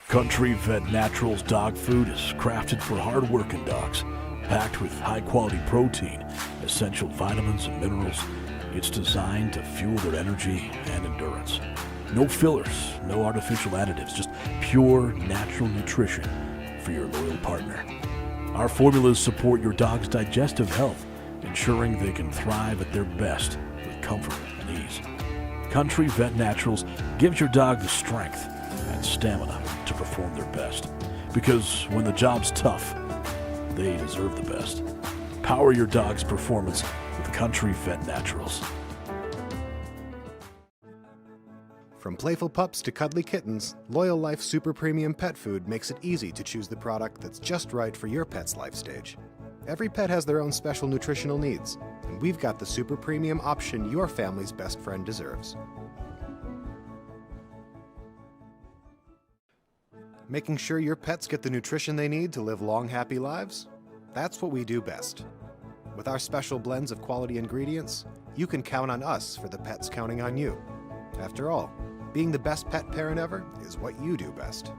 Country Vet Naturals dog food is crafted for hard-working dogs, packed with high-quality protein, essential vitamins and minerals. It's designed to fuel their energy and endurance. No fillers, no artificial additives, just pure natural nutrition for your loyal partner. Our formulas support your dog's digestive health, ensuring they can thrive at their best with comfort and ease. Country Vet Naturals gives your dog the strength and stamina to perform their best. Because when the job's tough, they deserve the best. Power your dog's performance with Country Vet Naturals. From playful pups to cuddly kittens, Loyal Life Super Premium Pet Food makes it easy to choose the product that's just right for your pet's life stage. Every pet has their own special nutritional needs, and we've got the super premium option your family's best friend deserves. Making sure your pets get the nutrition they need to live long, happy lives? That's what we do best. With our special blends of quality ingredients, you can count on us for the pets counting on you. After all, being the best pet parent ever is what you do best.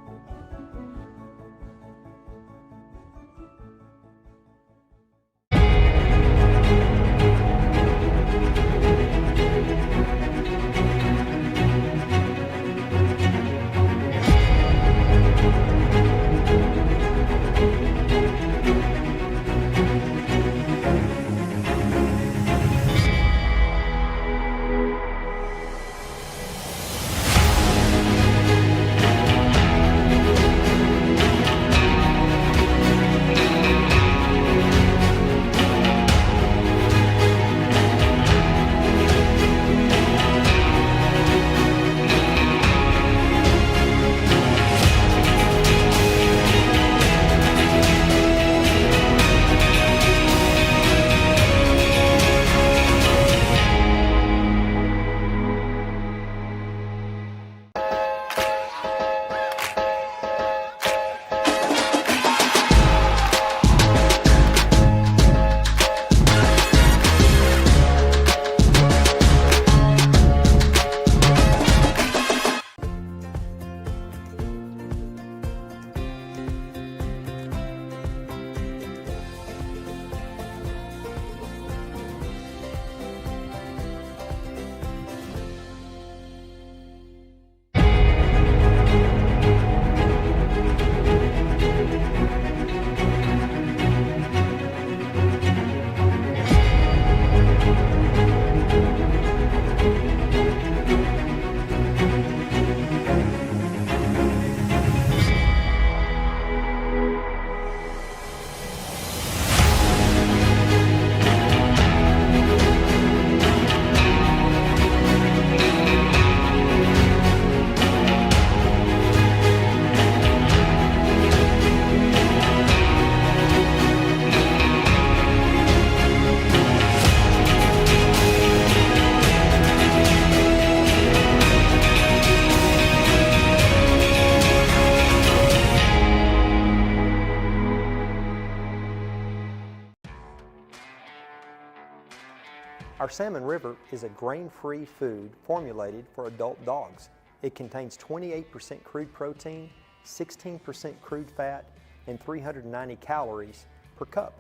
Our Salmon River is a grain-free food formulated for adult dogs. It contains 28% crude protein, 16% crude fat, and 390 calories per cup.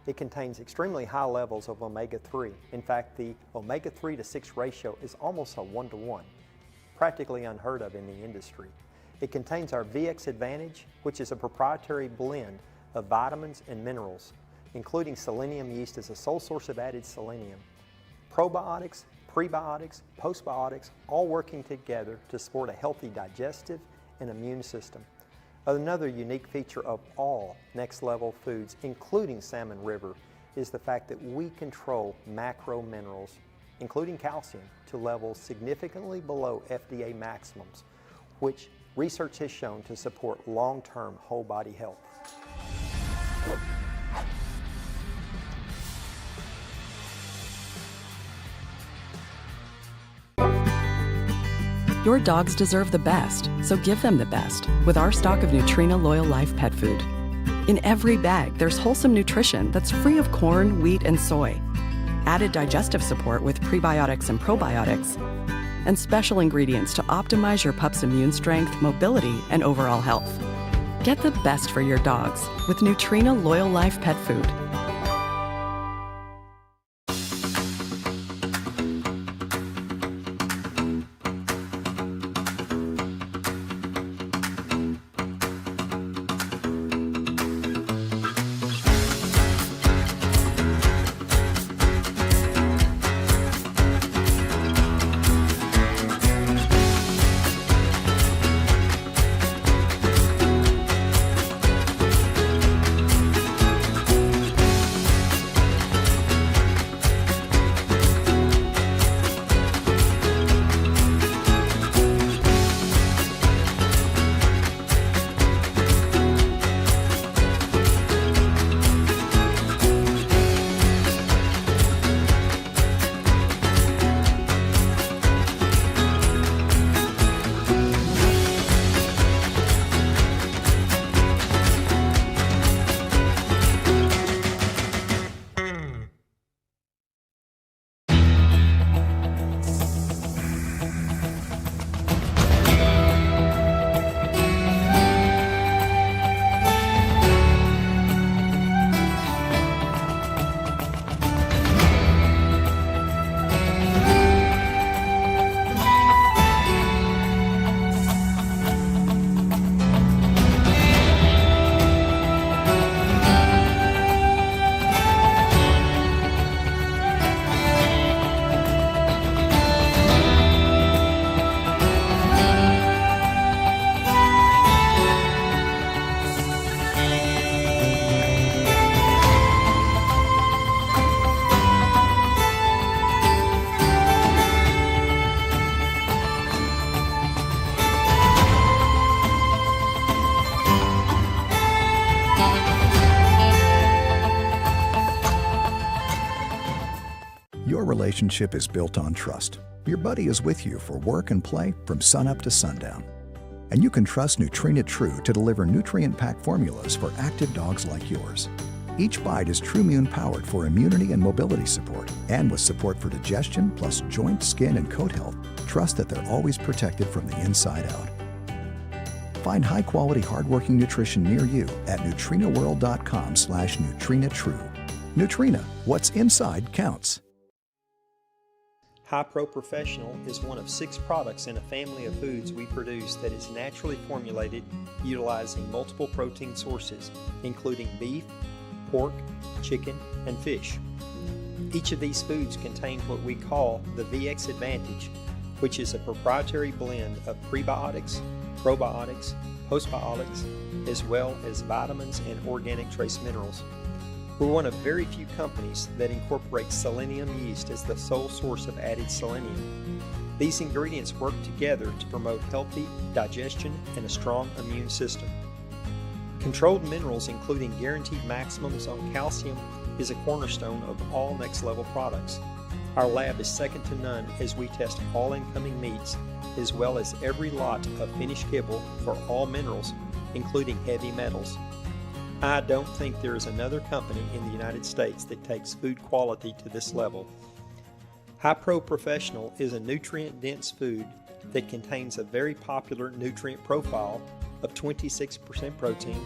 It contains extremely high levels of omega-3. In fact, the omega-3 to 6 ratio is almost a 1-to-1, practically unheard of in the industry. It contains our VX Advantage, which is a proprietary blend of vitamins and minerals, including selenium yeast as a sole source of added selenium. Probiotics, prebiotics, postbiotics, all working together to support a healthy digestive and immune system. Another unique feature of all Next Level foods, including Salmon River, is the fact that we control macro minerals, including calcium, to levels significantly below FDA maximums, which research has shown to support long-term whole body health. Your dogs deserve the best, so give them the best with our stock of Nutrena Loyal Life pet food. In every bag, there's wholesome nutrition that's free of corn, wheat, and soy, added digestive support with prebiotics and probiotics, and special ingredients to optimize your pup's immune strength, mobility, and overall health. Get the best for your dogs with Nutrena Loyal Life Pet Food. Your relationship is built on trust. Your buddy is with you for work and play from sunup to sundown. And you can trust Nutrena True to deliver nutrient-packed formulas for active dogs like yours. Each bite is TrueMune powered for immunity and mobility support, and with support for digestion plus joint, skin, and coat health, trust that they're always protected from the inside out. Find high-quality, hard-working nutrition near you at NutrenaWorld.com/NutrenaTrue. Nutrena, what's inside counts. High Pro Professional is one of 6 products in a family of foods we produce that is naturally formulated utilizing multiple protein sources, including beef, pork, chicken, and fish. Each of these foods contain what we call the VX Advantage, which is a proprietary blend of prebiotics, probiotics, postbiotics, as well as vitamins and organic trace minerals. We're one of very few companies that incorporates selenium yeast as the sole source of added selenium. These ingredients work together to promote healthy digestion and a strong immune system. Controlled minerals, including guaranteed maximums on calcium, is a cornerstone of all Next Level products. Our lab is second to none as we test all incoming meats, as well as every lot of finished kibble for all minerals, including heavy metals. I don't think there is another company in the United States that takes food quality to this level. High Pro Professional is a nutrient-dense food that contains a very popular nutrient profile of 26% protein,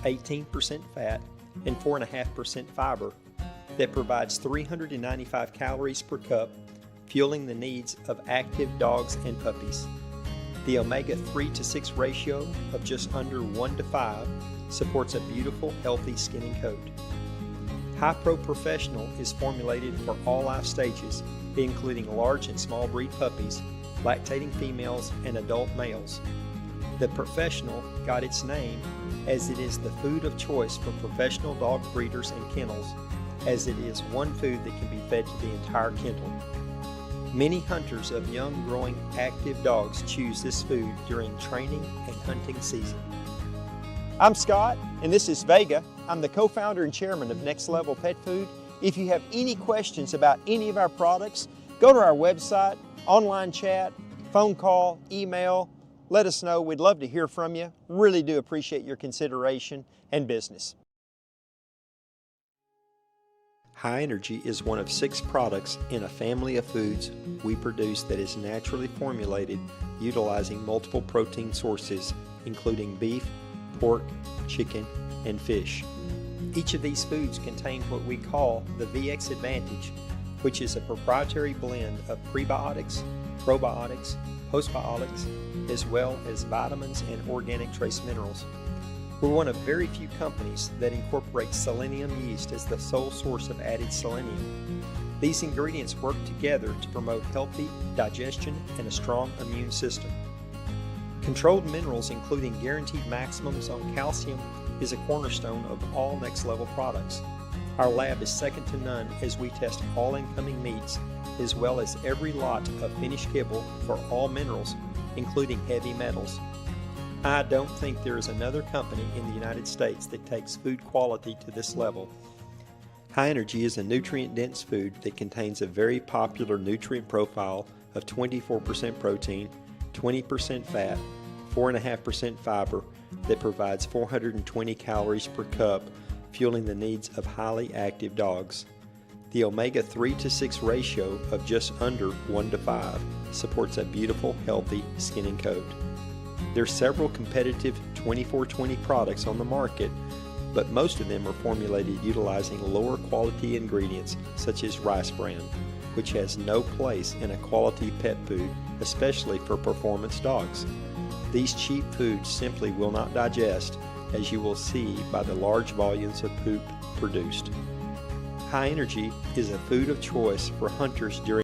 18% fat, and 4.5% fiber that provides 395 calories per cup, fueling the needs of active dogs and puppies. The omega-3 to 6 ratio of just under 1 to 5 supports a beautiful, healthy skin and coat. High Pro Professional is formulated for all life stages, including large and small breed puppies, lactating females, and adult males. The Professional got its name as it is the food of choice for professional dog breeders and kennels, as it is one food that can be fed to the entire kennel. Many hunters of young, growing, active dogs choose this food during training and hunting season. I'm Scott, and this is Vega. I'm the co-founder and chairman of Next Level Pet Food. If you have any questions about any of our products, go to our website, online chat, phone call, email. Let us know. We'd love to hear from you. Really do appreciate your consideration and business. High Energy is one of 6 products in a family of foods we produce that is naturally formulated utilizing multiple protein sources, including beef, pork, chicken, and fish. Each of these foods contain what we call the VX Advantage, which is a proprietary blend of prebiotics, probiotics, postbiotics, as well as vitamins and organic trace minerals. We're one of very few companies that incorporates selenium yeast as the sole source of added selenium. These ingredients work together to promote healthy digestion and a strong immune system. Controlled minerals, including guaranteed maximums on calcium, is a cornerstone of all Next Level products. Our lab is second to none as we test all incoming meats, as well as every lot of finished kibble for all minerals, including heavy metals. I don't think there is another company in the United States that takes food quality to this level. High Energy is a nutrient-dense food that contains a very popular nutrient profile of 24% protein, 20% fat, 4.5% fiber that provides 420 calories per cup, fueling the needs of highly active dogs. The omega-3 to 6 ratio of just under 1 to 5 supports a beautiful, healthy skin and coat. There are several competitive 24/20 products on the market, but most of them are formulated utilizing lower quality ingredients such as rice bran, which has no place in a quality pet food, especially for performance dogs. These cheap foods simply will not digest, as you will see by the large volumes of poop produced. High Energy is a food of choice for hunters during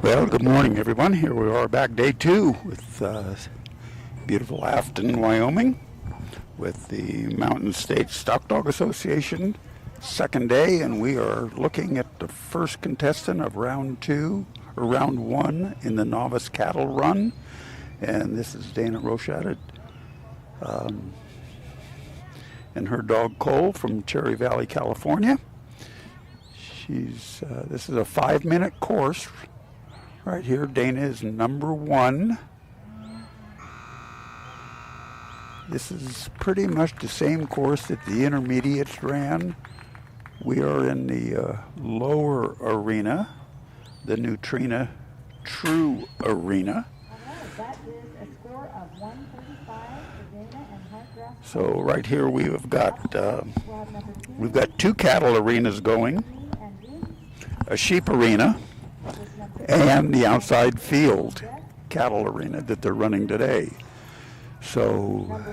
Well, good morning, everyone. Here we are back day 2 with beautiful Afton, Wyoming, with the Mountain States Stock Dog Association, second day, and we are looking at the first contestant of round 1 in the Novice Cattle Run. And this is Dana Rochette and her dog Cole from Cherry Valley, California. This is a 5-minute course. Right here, Dana is number 1. This is pretty much the same course that the intermediates ran. We are in the lower arena, the Nutrena True Arena. That is a score of 135 for Dana and Hunt Grass. So right here we've got 2 cattle arenas going, a sheep arena, and the outside field cattle arena that they're running today. So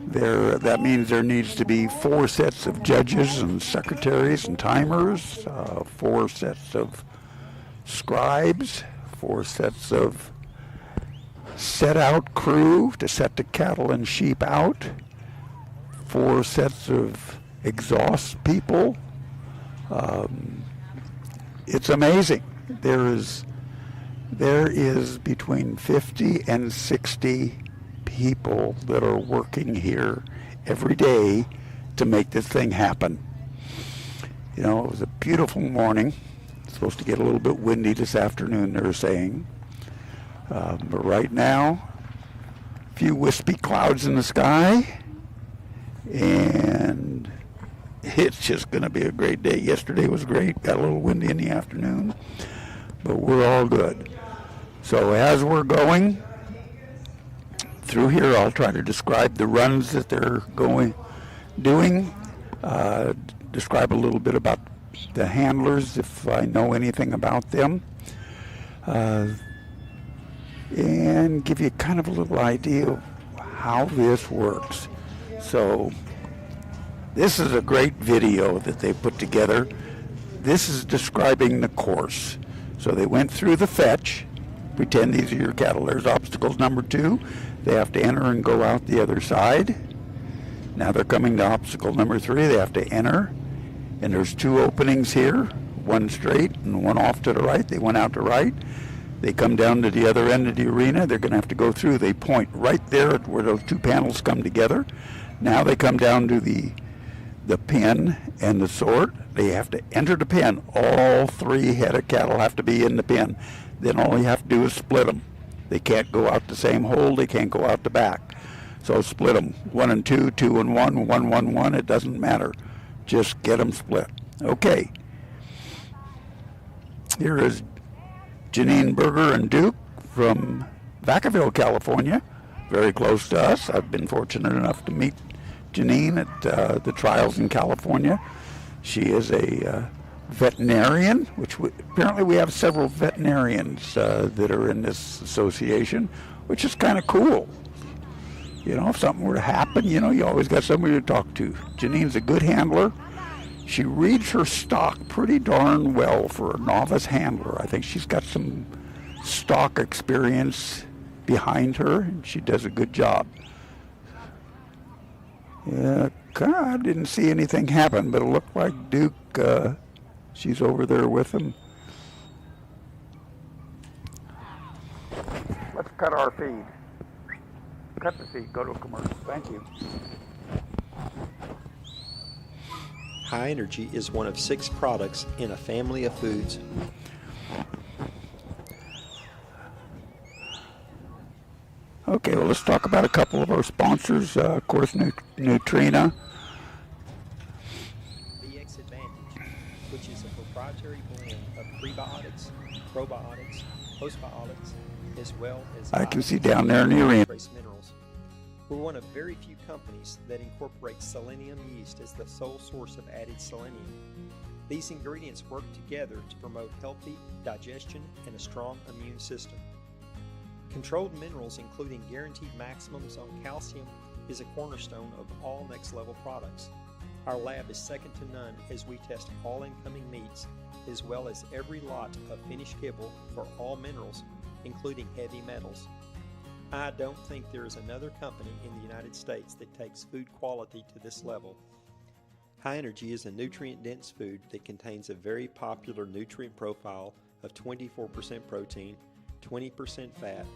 that means there needs to be 4 sets of judges and secretaries and timers, 4 sets of scribes, 4 sets of set-out crew to set the cattle and sheep out, 4 sets of exhaust people. It's amazing. There is between 50 and 60 people that are working here every day to make this thing happen. You know, it was a beautiful morning. It's supposed to get a little bit windy this afternoon, they're saying. But right now, a few wispy clouds in the sky, and it's just going to be a great day. Yesterday was great, got a little windy in the afternoon, but we're all good. So as we're going through here, I'll try to describe the runs that they're doing, describe a little bit about the handlers if I know anything about them, and give you kind of a little idea of how this works. So this is a great video that they put together. This is describing the course. So they went through the fetch. Pretend these are your cattle. There's obstacles number 2. They have to enter and go out the other side. Now they're coming to obstacle number 3. They have to enter. And there's 2 openings here, one straight and one off to the right. They went out to right. They come down to the other end of the arena. They're going to have to go through. They point right there at where those 2 panels come together. Now they come down to the pen and the sort. They have to enter the pen. All 3 head of cattle have to be in the pen. Then all you have to do is split them. They can't go out the same hole. They can't go out the back. So split them. 1 and 2, 2 and 1, 1, 1, 1. It doesn't matter. Just get them split. Okay. Here is Janine Berger and Duke from Vacaville, California. Very close to us. I've been fortunate enough to meet Janine at the trials in California. She is a veterinarian, apparently we have several veterinarians that are in this association, which is kind of cool. You know, if something were to happen, you know, you always got somebody to talk to. Janine's a good handler. She reads her stock pretty darn well for a novice handler. I think she's got some stock experience behind her, and she does a good job. Yeah, I didn't see anything happen, but it looked like Duke, she's over there with him. Let's cut our feed. Cut the feed, go to a commercial. Thank you. High Energy is one of 6 products in a family of foods. Okay, well, let's talk about a couple of our sponsors. Of course, Nutrena. VX Advantage, which is a proprietary blend of prebiotics, probiotics, postbiotics, as well as I can see down there in the arena. trace minerals. We're one of very few companies that incorporates selenium yeast as the sole source of added selenium. These ingredients work together to promote healthy digestion and a strong immune system. Controlled minerals, including guaranteed maximums on calcium, is a cornerstone of all next level products. Our lab is second to none as we test all incoming meats as well as every lot of finished kibble for all minerals, including heavy metals. I don't think there is another company in the United States that takes food quality to this level. High Energy is a nutrient-dense food that contains a very popular nutrient profile of 24% protein, 20% fat,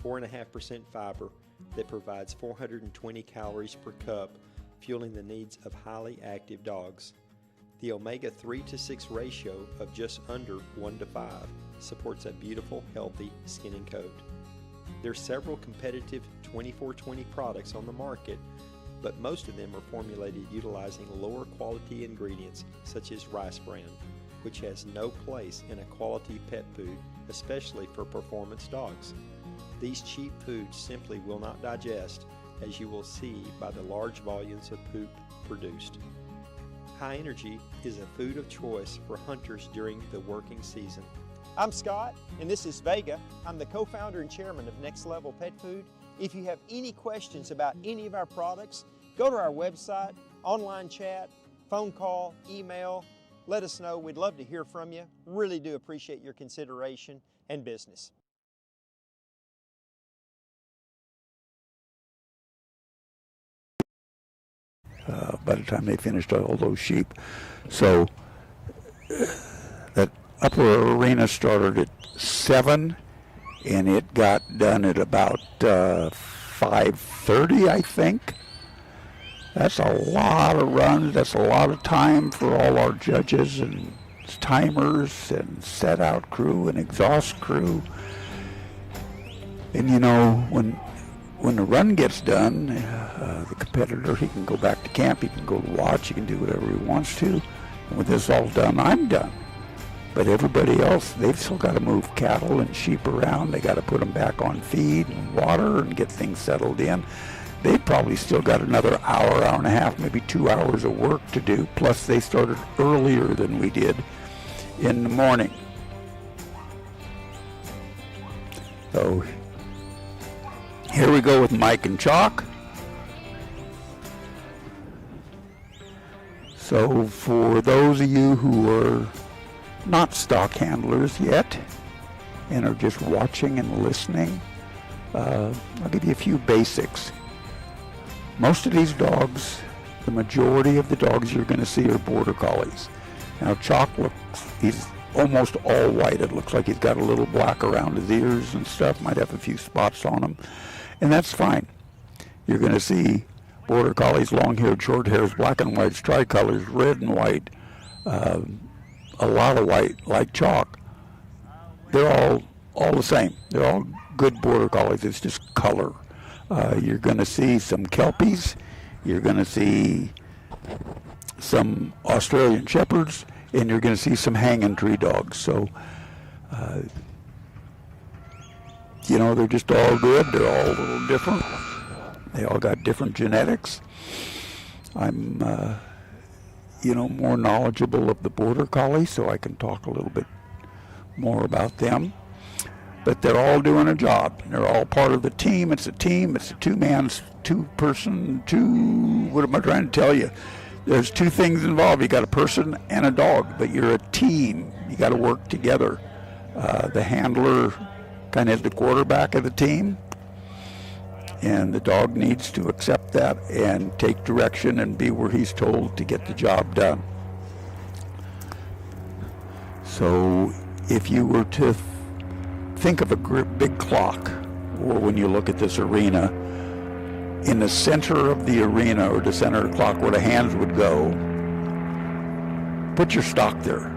4.5% fiber that provides 420 calories per cup, fueling the needs of highly active dogs. The omega-3 to 6 ratio of just under 1 to 5 supports a beautiful, healthy skin and coat. There are several competitive 24/20 products on the market, but most of them are formulated utilizing lower quality ingredients such as rice bran, which has no place in a quality pet food, especially for performance dogs. These cheap foods simply will not digest, as you will see by the large volumes of poop produced. High Energy is a food of choice for hunters during the working season. I'm Scott, and this is Vega. I'm the co-founder and chairman of Next Level Pet Food. If you have any questions about any of our products, go to our website, online chat, phone call, email. Let us know. We'd love to hear from you. Really do appreciate your consideration and business. By the time they finished all those sheep. So that upper arena started at 7 and it got done at about 5:30, I think. That's a lot of runs. That's a lot of time for all our judges and timers and set out crew and exhaust crew. And you know, when the run gets done, the competitor, he can go back to camp, he can go to watch, he can do whatever he wants to. And with this all done, I'm done. But everybody else, they've still got to move cattle and sheep around. They got to put them back on feed and water and get things settled in. They've probably still got another hour, hour and a half, maybe 2 hours of work to do. Plus they started earlier than we did in the morning. So here we go with Mike and Chalk. So for those of you who are not stock handlers yet and are just watching and listening, I'll give you a few basics. Most of these dogs, the majority of the dogs you're going to see are border collies. Now Chalk he's almost all white. It looks like he's got a little black around his ears and stuff, might have a few spots on him, and that's fine. You're going to see border collies, long-haired, short-hairs, black and whites, tricolors, red and white, a lot of white, like Chalk. They're all the same. They're all good border collies. It's just color. You're going to see some Kelpies. You're going to see some Australian Shepherds, and you're going to see some hanging tree dogs. So, you know, they're just all good. They're all a little different. They all got different genetics. I'm, you know, more knowledgeable of the border collie, so I can talk a little bit more about them. But they're all doing a job. They're all part of the team. It's a team. It's a two-person, what am I trying to tell you? There's two things involved. You got a person and a dog, but you're a team. You got to work together. The handler kind of is the quarterback of the team, and the dog needs to accept that and take direction and be where he's told to get the job done. So if you were to think of a big clock, or when you look at this arena, in the center of the arena, or the center of the clock where the hands would go, put your stock there.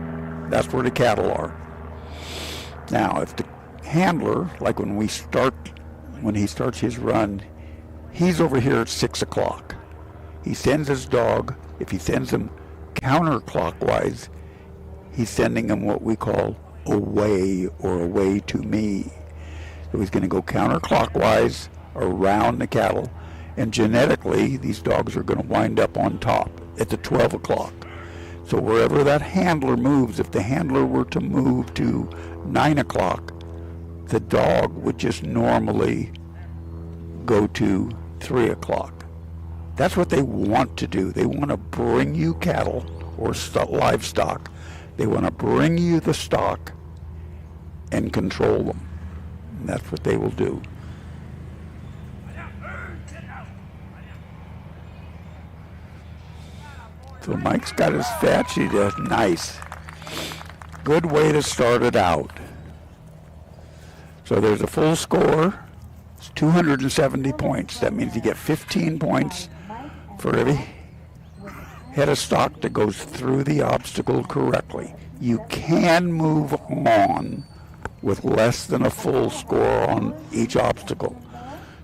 That's where the cattle are. Now, if the handler, like when he starts his run, he's over here at 6 o'clock. He sends his dog, if he sends him counterclockwise, he's sending him what we call away, or away to me. So he's going to go counterclockwise around the cattle, and genetically these dogs are going to wind up on top at the 12 o'clock. So wherever that handler moves, if the handler were to move to 9 o'clock, the dog would just normally go to 3 o'clock. That's what they want to do. They want to bring you cattle or livestock They want to bring you the stock and control them. And that's what they will do. So Mike's got his fetch. He does nice. Good way to start it out. So there's a full score. It's 270 points. That means you get 15 points for every head of stock that goes through the obstacle correctly. You can move on with less than a full score on each obstacle.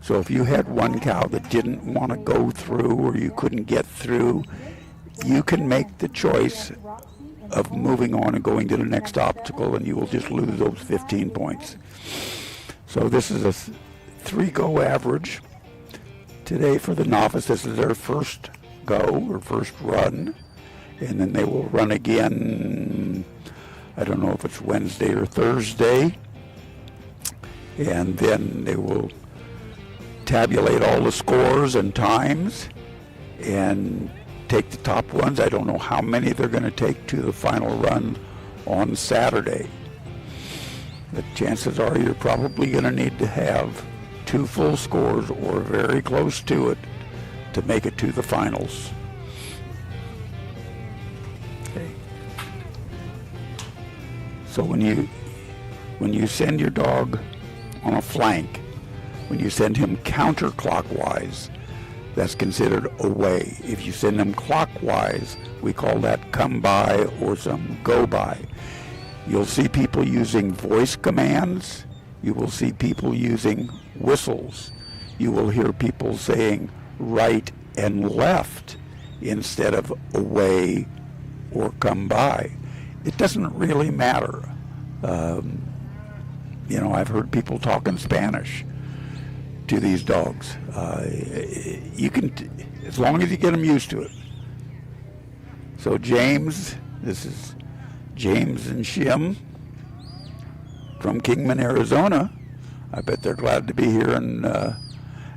So if you had one cow that didn't want to go through or you couldn't get through, you can make the choice of moving on and going to the next obstacle, and you will just lose those 15 points. So this is a 3-go average. Today for the novice, this is their first go or first run, and then they will run again, I don't know if it's Wednesday or Thursday, and then they will tabulate all the scores and times and take the top ones. I don't know how many they're going to take to the final run on Saturday. The chances are you're probably going to need to have 2 full scores or very close to it to make it to the finals. Okay. So when you send your dog on a flank, when you send him counterclockwise, that's considered away. If you send them clockwise, we call that come by or some go by. You'll see people using voice commands. You will see people using whistles. You will hear people saying right and left instead of away or come by. It doesn't really matter. I've heard people talk in Spanish to these dogs. You can, as long as you get them used to it. So James, this is James and Shim from Kingman, Arizona. I bet they're glad to be here in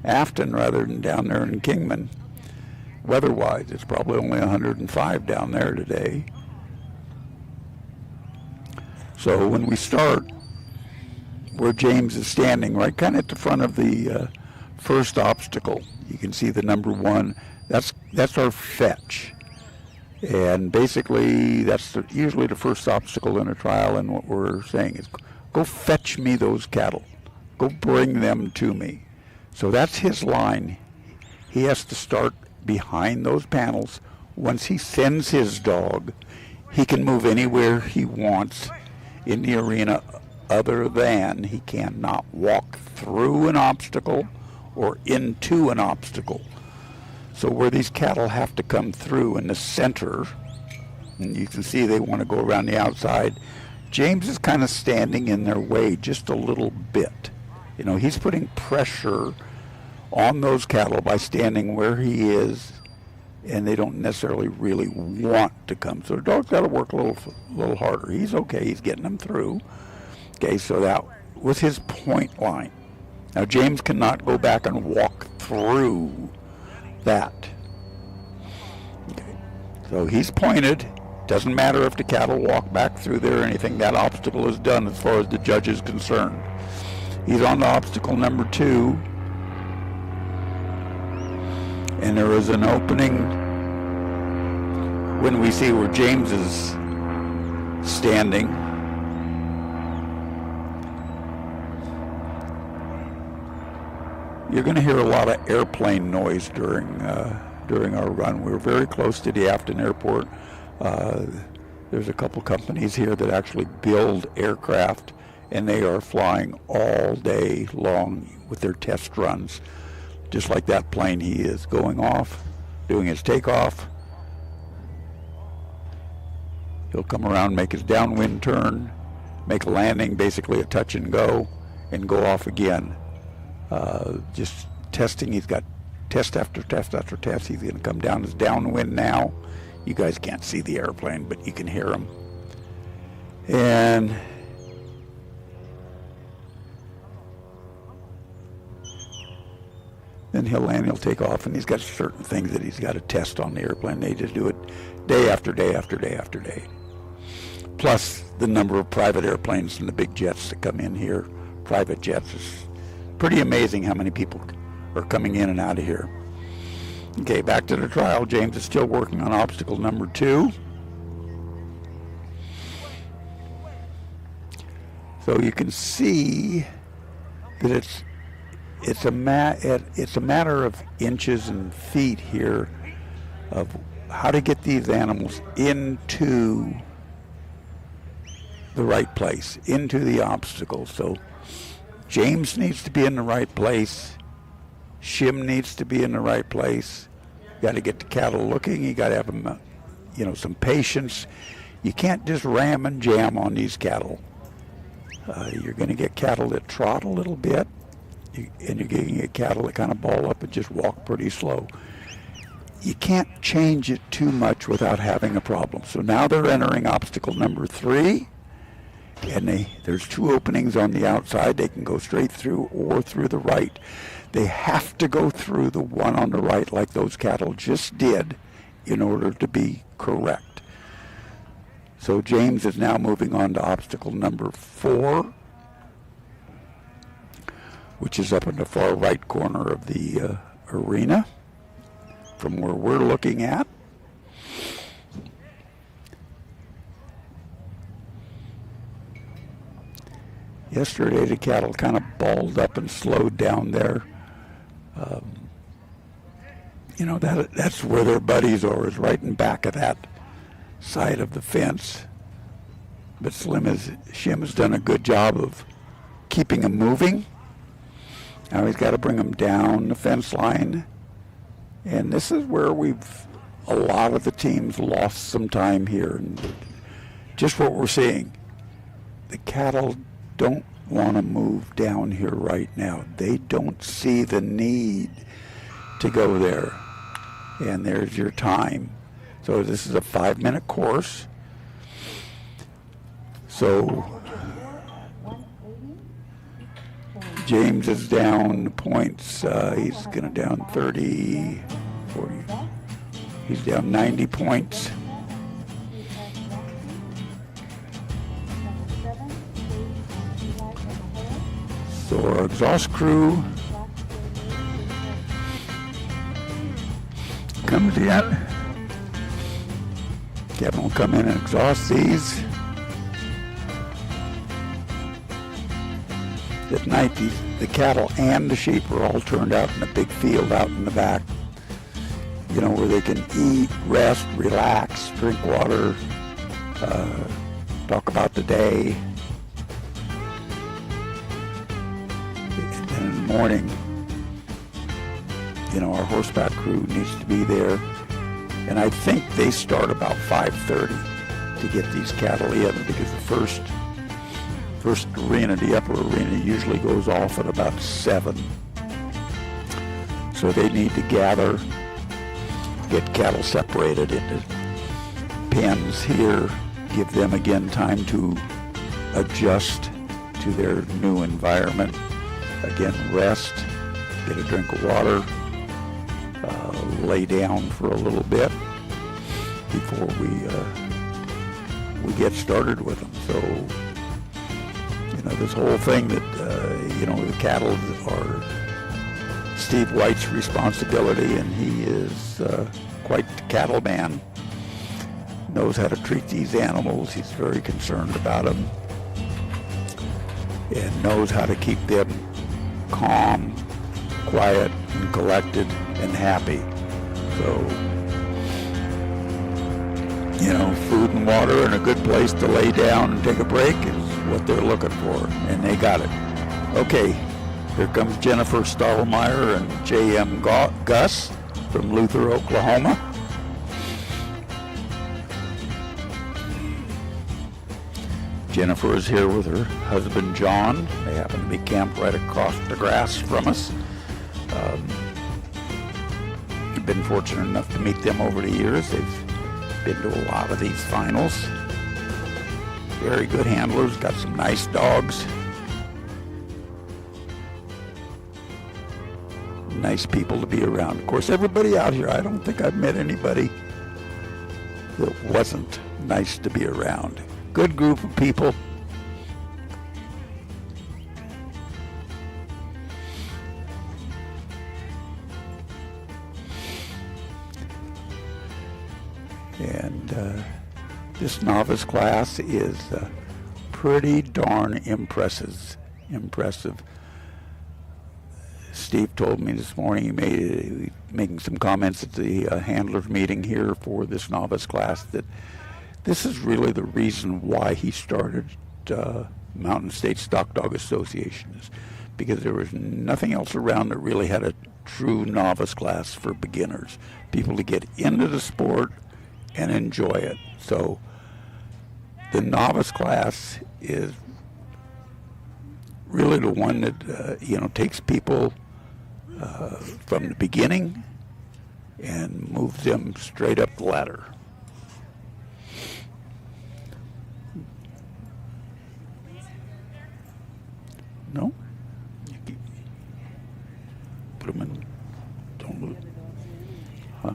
Afton rather than down there in Kingman. Weather-wise, it's probably only 105 down there today. So when we start, where James is standing, right kind of at the front of the first obstacle, you can see the number 1. That's our fetch. And basically, that's usually the first obstacle in a trial, and what we're saying is, go fetch me those cattle. Go bring them to me. So that's his line. He has to start behind those panels. Once he sends his dog, he can move anywhere he wants in the arena, other than he cannot walk through an obstacle or into an obstacle. So where these cattle have to come through in the center, and you can see they want to go around the outside, James is kind of standing in their way just a little bit. He's putting pressure on those cattle by standing where he is, and they don't necessarily really want to come. So the dog's got to work a little harder. He's okay. He's getting them through. Okay, so that was his point line. Now James cannot go back and walk through that. Okay, so he's pointed. Doesn't matter if the cattle walk back through there or anything. That obstacle is done as far as the judge is concerned. He's on to obstacle number 2. And there is an opening when we see where James is standing. You're going to hear a lot of airplane noise during our run. We're very close to the Afton airport. There's a couple companies here that actually build aircraft, and they are flying all day long with their test runs. Just like that plane, he is going off, doing his takeoff. He'll come around, make his downwind turn, make a landing, basically a touch and go off again. Just testing. He's got test after test after test. He's going to come down his downwind now. You guys can't see the airplane, but you can hear him. And then he'll land, he'll take off, and he's got certain things that he's got to test on the airplane. They just do it day after day after day after day. plus the number of private airplanes and the big jets that come in here, private jets. It's pretty amazing how many people are coming in and out of here. Okay, back to the trial. James is still working on obstacle number 2. So you can see that it's a matter of inches and feet here of how to get these animals into the right place, into the obstacle. So James needs to be in the right place. Shim needs to be in the right place. You got to get the cattle looking. You got to have them, some patience. You can't just ram and jam on these cattle. You're going to get cattle that trot a little bit, and you're going to get cattle that kind of ball up and just walk pretty slow. You can't change it too much without having a problem. So now they're entering obstacle number 3, and there's 2 openings on the outside. They can go straight through or through the right. They have to go through the one on the right like those cattle just did in order to be correct. So James is now moving on to obstacle number 4, which is up in the far right corner of the arena from where we're looking at. Yesterday the cattle kind of balled up and slowed down there. That's where their buddies are, is right in back of that side of the fence. But Shim has done a good job of keeping them moving. Now he's got to bring them down the fence line. And this is where a lot of the teams lost some time here. And just what we're seeing, the cattle don't want to move down here right now. They don't see the need to go there. And there's your time. So this is a 5-minute course. So James is down points. He's going to down 30, 40. He's down 90 points. So our exhaust crew comes in. Kevin will come in and exhaust these. At night, the cattle and the sheep are all turned out in a big field out in the back, where they can eat, rest, relax, drink water, talk about the day. And then in the morning, our horseback crew needs to be there. And I think they start about 5:30 to get these cattle in, because the first arena, the upper arena, usually goes off at about 7. So they need to gather, get cattle separated into pens here, give them again time to adjust to their new environment. Again, rest, get a drink of water, lay down for a little bit before we get started with them. So, this whole thing that, the cattle are Steve White's responsibility, and he is quite the cattle man. Knows how to treat these animals. He's very concerned about them and knows how to keep them calm, quiet, and collected and happy. So, food and water and a good place to lay down and take a break is what they're looking for, and they got it. Okay, here comes Jennifer Stahlmeyer and J.M. Gus from Luther, Oklahoma. Jennifer is here with her husband, John. They happen to be camped right across the grass from us. I've been fortunate enough to meet them over the years. They've been to a lot of these finals. Very good handlers, got some nice dogs. Nice people to be around. Of course, everybody out here, I don't think I've met anybody that wasn't nice to be around. good group of people. And this novice class is pretty darn impressive. Steve told me this morning he making some comments at the handlers meeting here for this novice class that this is really the reason why he started Mountain States Stock Dog Association, is because there was nothing else around that really had a true novice class for beginners, people to get into the sport and enjoy it. So the novice class is really the one that takes people from the beginning and moves them straight up the ladder. No? Put them in. Don't move. Huh?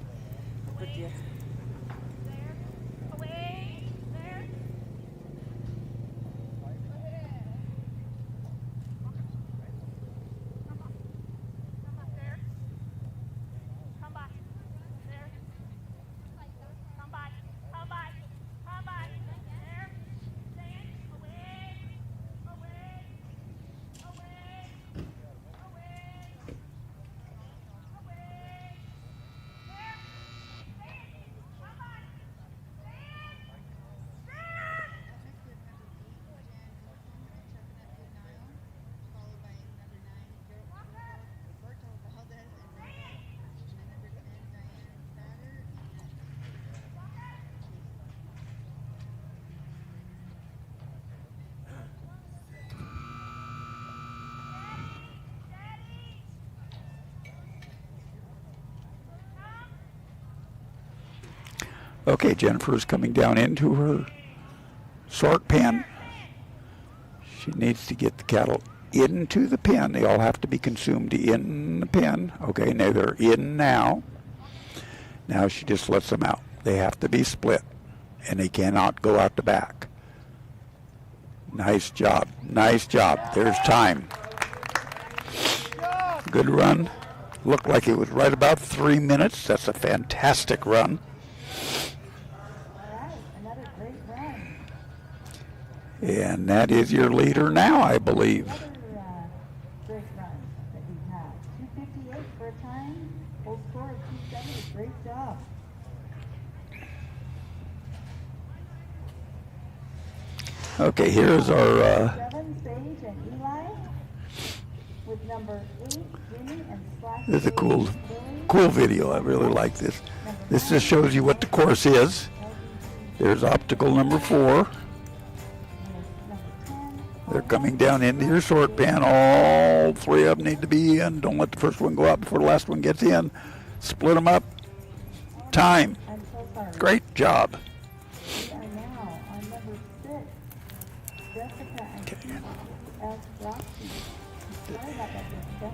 Okay, Jennifer's coming down into her sort pen. She needs to get the cattle into the pen. They all have to be consumed in the pen. Okay, now they're in now. Now she just lets them out. They have to be split, and they cannot go out the back. Nice job. Nice job. There's time. Good run. Looked like it was right about 3 minutes. That's a fantastic run. And that is your leader now, I believe. Another great run that we have. 2:58 for a time. Full score of 270. Great job. Okay, here's our 7, Sage and Eli. With number 8, Jimmy and Slash. this is a cool video. I really like this. This just shows you what the course is. There's optical number 4. They're coming down into your sort pen. All 3 of them need to be in. Don't let the first one go out before the last one gets in. Split them up. Time. I'm so sorry. Great job. We are now on number 6, Jessica and S. Roxy. Sorry about that, Jessica.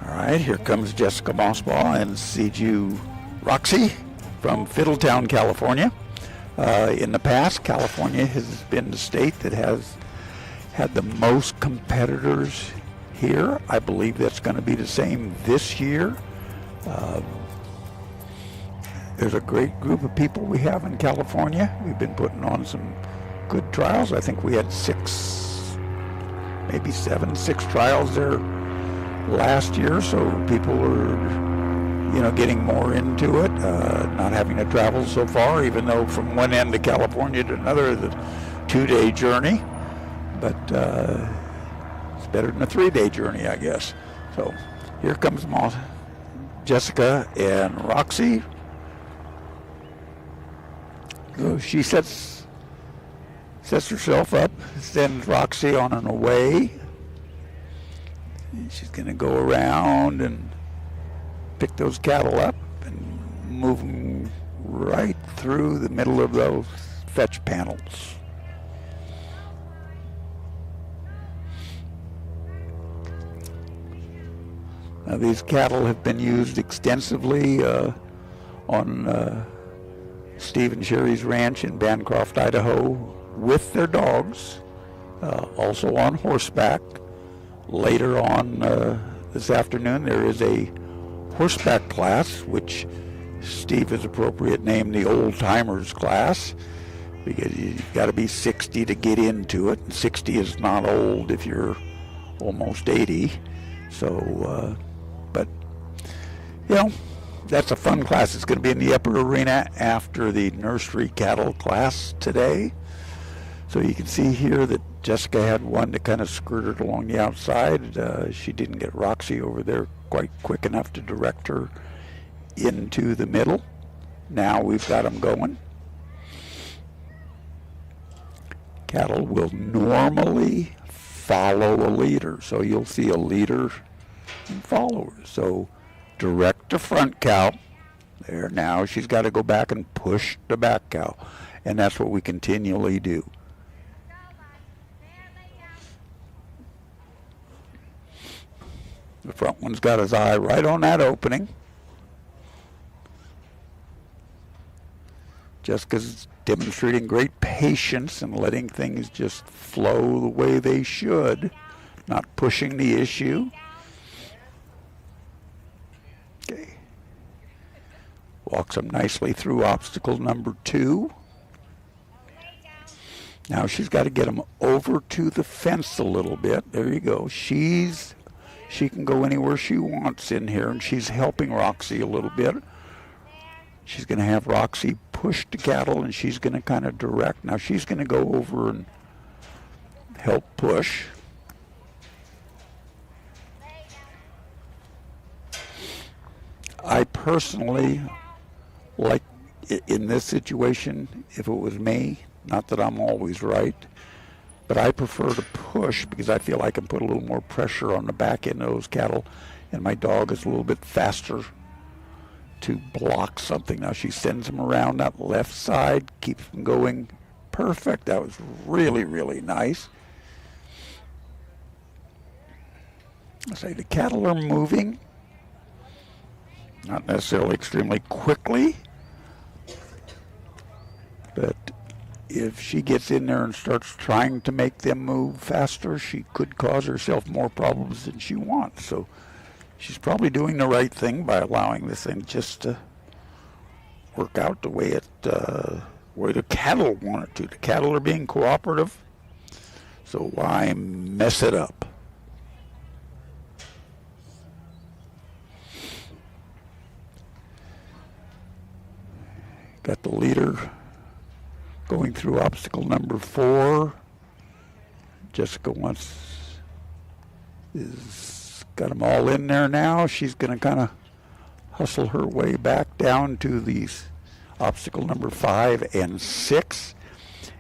All right, here comes Jessica Mossbaugh and Siju Roxy from Fiddletown, California. In the past, California has been the state that has had the most competitors here. I believe that's going to be the same this year. There's a great group of people we have in California. We've been putting on some good trials. I think we had 6, maybe 7, 6 trials there last year, so people are getting more into it, not having to travel so far, even though from one end of California to another is a 2-day journey. But it's better than a 3-day journey, I guess. So here comes Jessica and Roxy. So she sets herself up, sends Roxy on an away. And she's going to go around and pick those cattle up and move them right through the middle of those fetch panels. Now, these cattle have been used extensively on Steve and Sherry's ranch in Bancroft, Idaho, with their dogs, also on horseback. Later on this afternoon, there is a horseback class, which Steve has appropriate named the old timers class, because you've got to be 60 to get into it, and 60 is not old if you're almost 80. So, but, you know, that's a fun class. It's going to be in the upper arena after the nursery cattle class today. So you can see here that Jessica had one that kind of skirted along the outside. She didn't get Roxy over there quite quick enough to direct her into the middle. Now we've got them going. Cattle will normally follow a leader. So you'll see a leader and followers. So direct the front cow. There, now she's got to go back and push the back cow. And that's what we continually do. The front one's got his eye right on that opening. Jessica's demonstrating great patience and letting things just flow the way they should, not pushing the issue. Okay. Walks them nicely through obstacle number 2. Now she's got to get them over to the fence a little bit. There you go. She can go anywhere she wants in here, and she's helping Roxy a little bit. She's going to have Roxy push the cattle, and she's going to kind of direct. Now she's going to go over and help push. I personally like, in this situation, if it was me, not that I'm always right, but I prefer to push because I feel I can put a little more pressure on the back end of those cattle, and my dog is a little bit faster to block something. Now she sends them around that left side, keeps them going perfect. That was really, really nice. I say the cattle are moving, not necessarily extremely quickly, but if she gets in there and starts trying to make them move faster, she could cause herself more problems than she wants. So she's probably doing the right thing by allowing this thing just to work out the way where the cattle want it to. The cattle are being cooperative, so why mess it up? Got the leader going through obstacle number 4. Jessica is got them all in there now. She's going to kind of hustle her way back down to these obstacle number 5 and 6.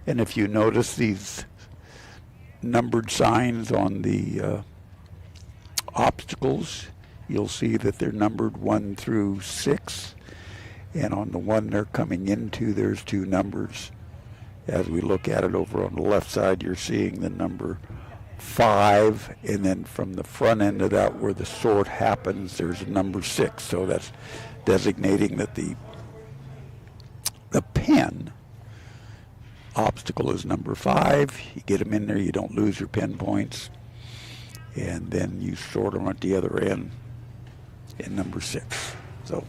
And if you notice these numbered signs on the obstacles, you'll see that they're numbered 1 through 6. And on the one they're coming into, there's 2 numbers. As we look at it over on the left side, you're seeing the number 5, and then from the front end of that where the sort happens, there's a number 6. So that's designating that the pen obstacle is number 5. You get them in there, you don't lose your pen points, and then you sort them at the other end in number 6. So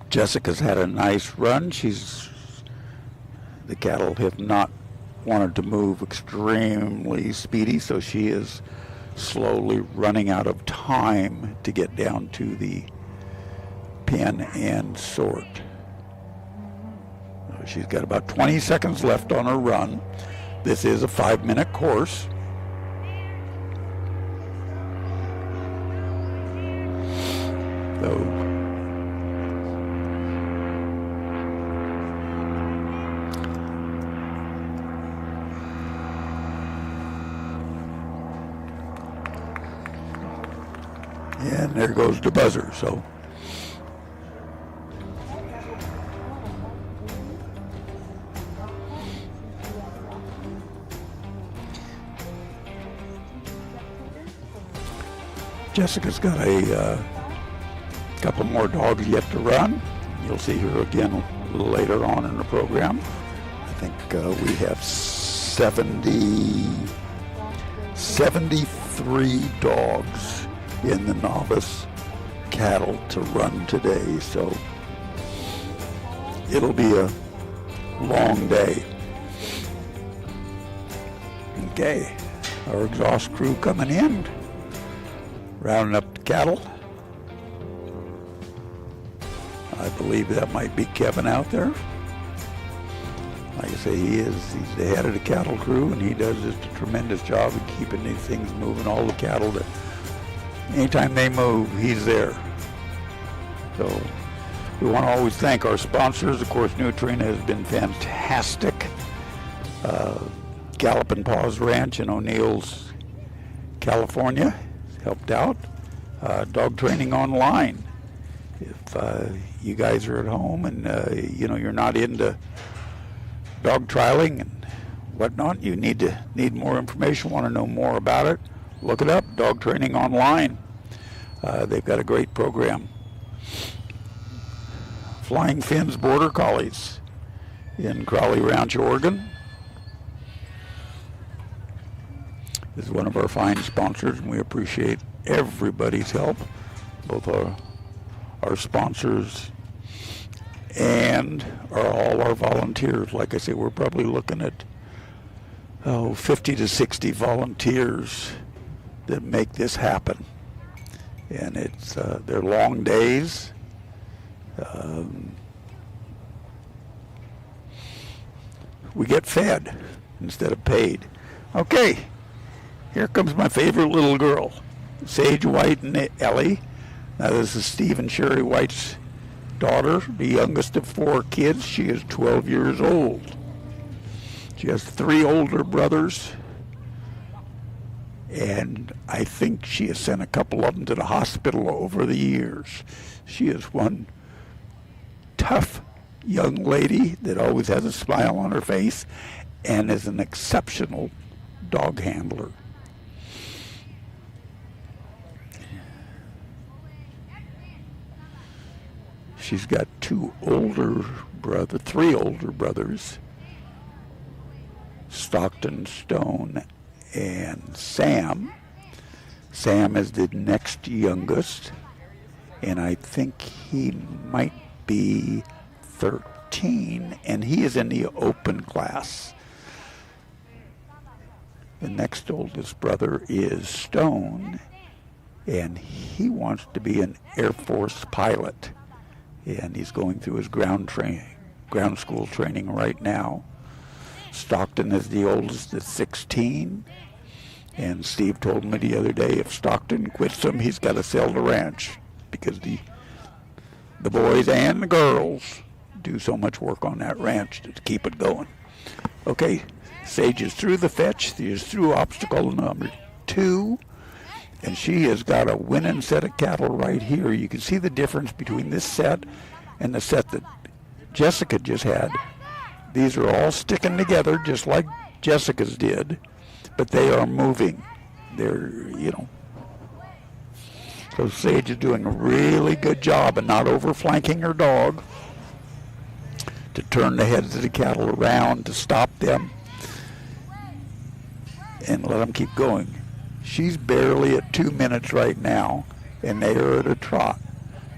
Jessica's had a nice run. The cattle have not wanted to move extremely speedy, so she is slowly running out of time to get down to the pen and sort. So she's got about 20 seconds left on her run. This is a 5-minute course. So and there goes the buzzer. So Jessica's got a couple more dogs yet to run. You'll see her again a little later on in the program. think we have 73 dogs in the novice cattle to run today, so it'll be a long day. Okay, our exhaust crew coming in, rounding up the cattle. I believe that might be Kevin out there. Like I say, he's the head of the cattle crew, and he does just a tremendous job of keeping these things moving. All the cattle, that anytime they move, he's there. So we want to always thank our sponsors. Of course, Nutrena has been fantastic. Galloping Paws Ranch in O'Neill's, California, helped out. Dog Training Online. If you guys are at home and you're not into dog trialing and whatnot, you need more information, want to know more about it, look it up. Dog Training Online. They've got a great program. Flying Fins Border Collies in Crowley Ranch, Oregon. This is one of our fine sponsors, and we appreciate everybody's help, both our sponsors and all our volunteers. Like I say, we're probably looking at 50 to 60 volunteers that make this happen. And it's they're long days. We get fed instead of paid. Okay, here comes my favorite little girl, Sage White and Ellie. Now, this is Steve and Sherry White's daughter, the youngest of 4 kids. She is 12 years old. She has 3 older brothers, and I think she has sent a couple of them to the hospital over the years. She is one tough young lady that always has a smile on her face and is an exceptional dog handler. She's got 3 older brothers, Stockton, Stone, and Sam. Sam is the next youngest, and I think he might be 13, and he is in the open class. The next oldest brother is Stone, and he wants to be an Air Force pilot. And he's going through his ground school training right now. Stockton is the oldest at 16. And Steve told me the other day, if Stockton quits him, he's got to sell the ranch, because the boys and the girls do so much work on that ranch to keep it going. Okay, Sage is through the fetch. She is through obstacle number 2. And she has got a winning set of cattle right here. You can see the difference between this set and the set that Jessica just had. These are all sticking together just like Jessica's did, but they are moving. They're, So Sage is doing a really good job of not overflanking her dog, to turn the heads of the cattle around, to stop them, and let them keep going. She's barely at 2 minutes right now, and they are at a trot.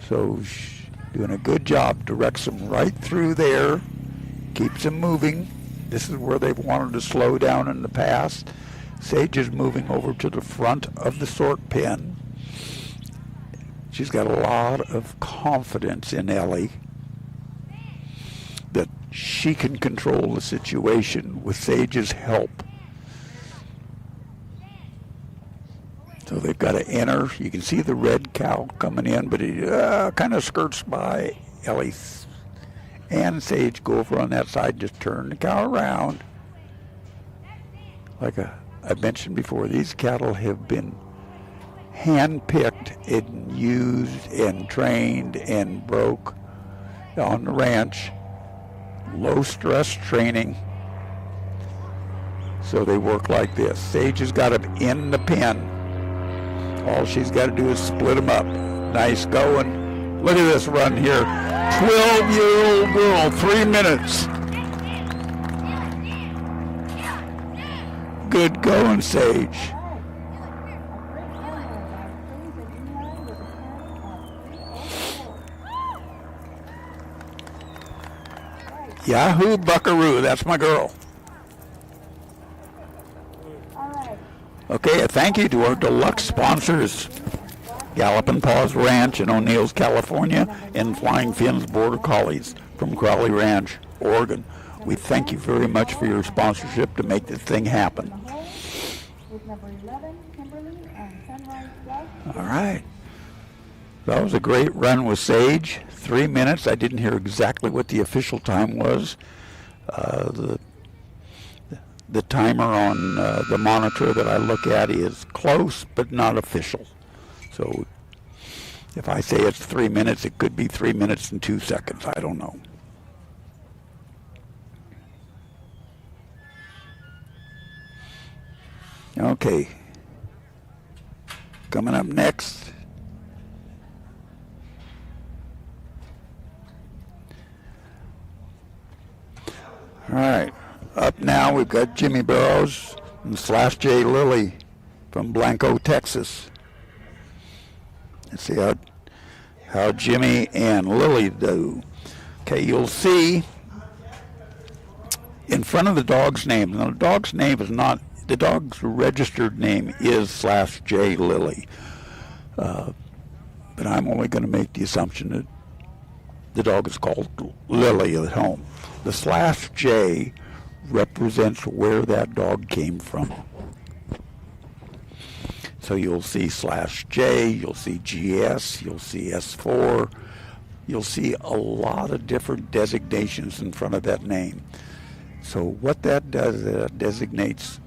So she's doing a good job, directs them right through there, keeps them moving. This is where they've wanted to slow down in the past. Sage is moving over to the front of the sort pen. She's got a lot of confidence in Ellie that she can control the situation with Sage's help. So they've got to enter. You can see the red cow coming in, but he kind of skirts by Ellie and Sage. Go over on that side, just turn the cow around. Like I mentioned before, these cattle have been hand-picked and used and trained and broke on the ranch. Low-stress training. So they work like this. Sage has got them in the pen. All she's got to do is split them up. Nice going. Look at this run here. 12-year-old girl, 3 minutes. Good going, Sage. Yahoo Buckaroo, that's my girl. Okay, a thank you to our deluxe sponsors, Gallopin' Paws Ranch in O'Neill's, California, and Flying Finn's Border Collies from Crowley Ranch, Oregon. We thank you very much for your sponsorship to make this thing happen. All right. That was a great run with Sage. 3 minutes. I didn't hear exactly what the official time was. The timer on the monitor that I look at is close, but not official. So if I say it's 3 minutes, it could be 3 minutes and 2 seconds. I don't know. Okay. Coming up next. All right. Up now, we've got Jimmy Burrows and Slash J. Lilly from Blanco, Texas. Let's see how Jimmy and Lily do. Okay, you'll see in front of the dog's name. Now, the dog's name is not, the dog's registered name is Slash J. Lilly. But I'm only going to make the assumption that the dog is called Lily at home. The Slash J represents where that dog came from. So you'll see Slash J, you'll see GS, you'll see S4, you'll see a lot of different designations in front of that name. So what that does, designates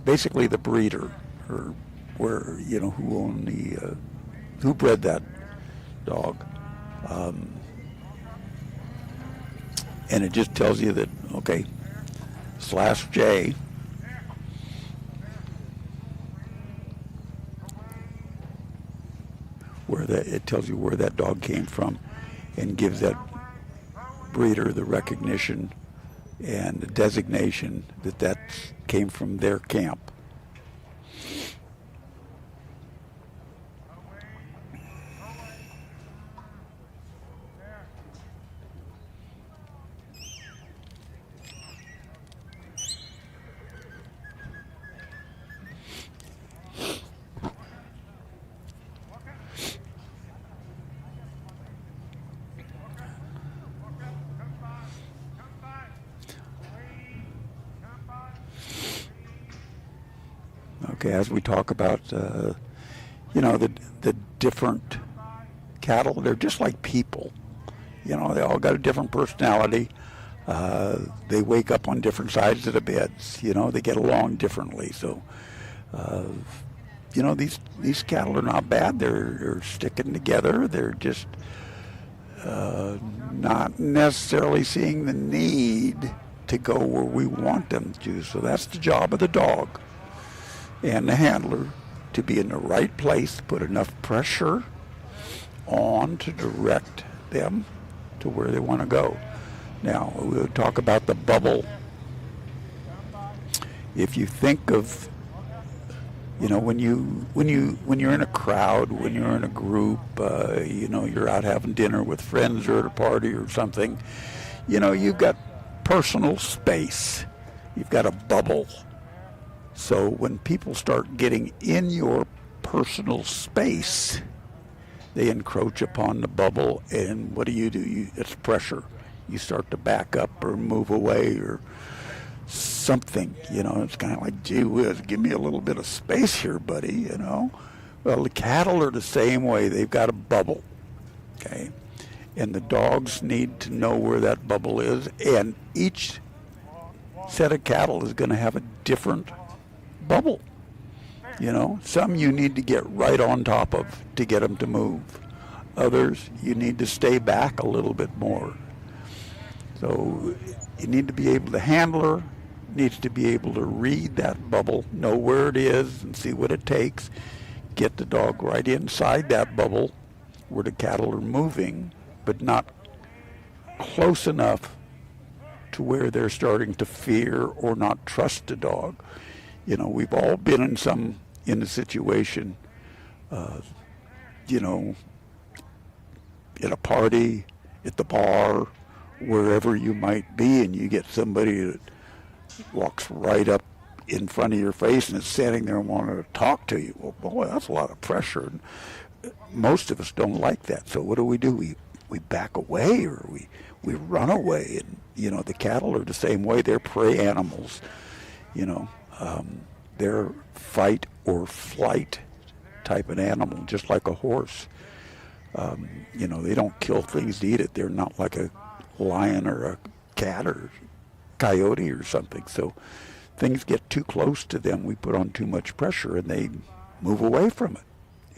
basically the breeder, or where, you know, who owned the, who bred that dog. And it just tells you that, okay, Slash J where that, it tells you where that dog came from and gives that breeder the recognition and the designation that that came from their camp. Okay, as we talk about, you know, the different cattle, they're just like people. You know, they all got a different personality. They wake up on different sides of the beds. You know, they get along differently. So, you know, these cattle are not bad. They're sticking together. They're just not necessarily seeing the need to go where we want them to. So that's the job of the dog and the handler, to be in the right place, put enough pressure on to direct them to where they want to go. Now, we'll talk about the bubble. If you think of, you know, when you're in a crowd, when you're in a group, you know, you're out having dinner with friends or at a party or something, you know, you've got personal space. You've got a bubble. So when people start getting in your personal space, they encroach upon the bubble, and what do? It's pressure. You start to back up or move away or something. You know, it's kind of like, gee whiz, give me a little bit of space here, buddy, you know. Well, the cattle are the same way. They've got a bubble, okay? And the dogs need to know where that bubble is, and each set of cattle is going to have a different bubble. You know, some you need to get right on top of to get them to move. Others you need to stay back a little bit more. So you need to be able, the handler needs to be able to read that bubble, know where it is and see what it takes, get the dog right inside that bubble where the cattle are moving, but not close enough to where they're starting to fear or not trust the dog. You know, we've all been in a situation, you know, at a party, at the bar, wherever you might be, and you get somebody that walks right up in front of your face and is standing there and wanting to talk to you. Well, boy, that's a lot of pressure. And most of us don't like that. So what do? We back away, or we run away. And, you know, the cattle are the same way. They're prey animals. You know, they're fight or flight type of animal, just like a horse. You know, they don't kill things to eat it. They're not like a lion or a cat or coyote or something. So things get too close to them, we put on too much pressure, and they move away from it.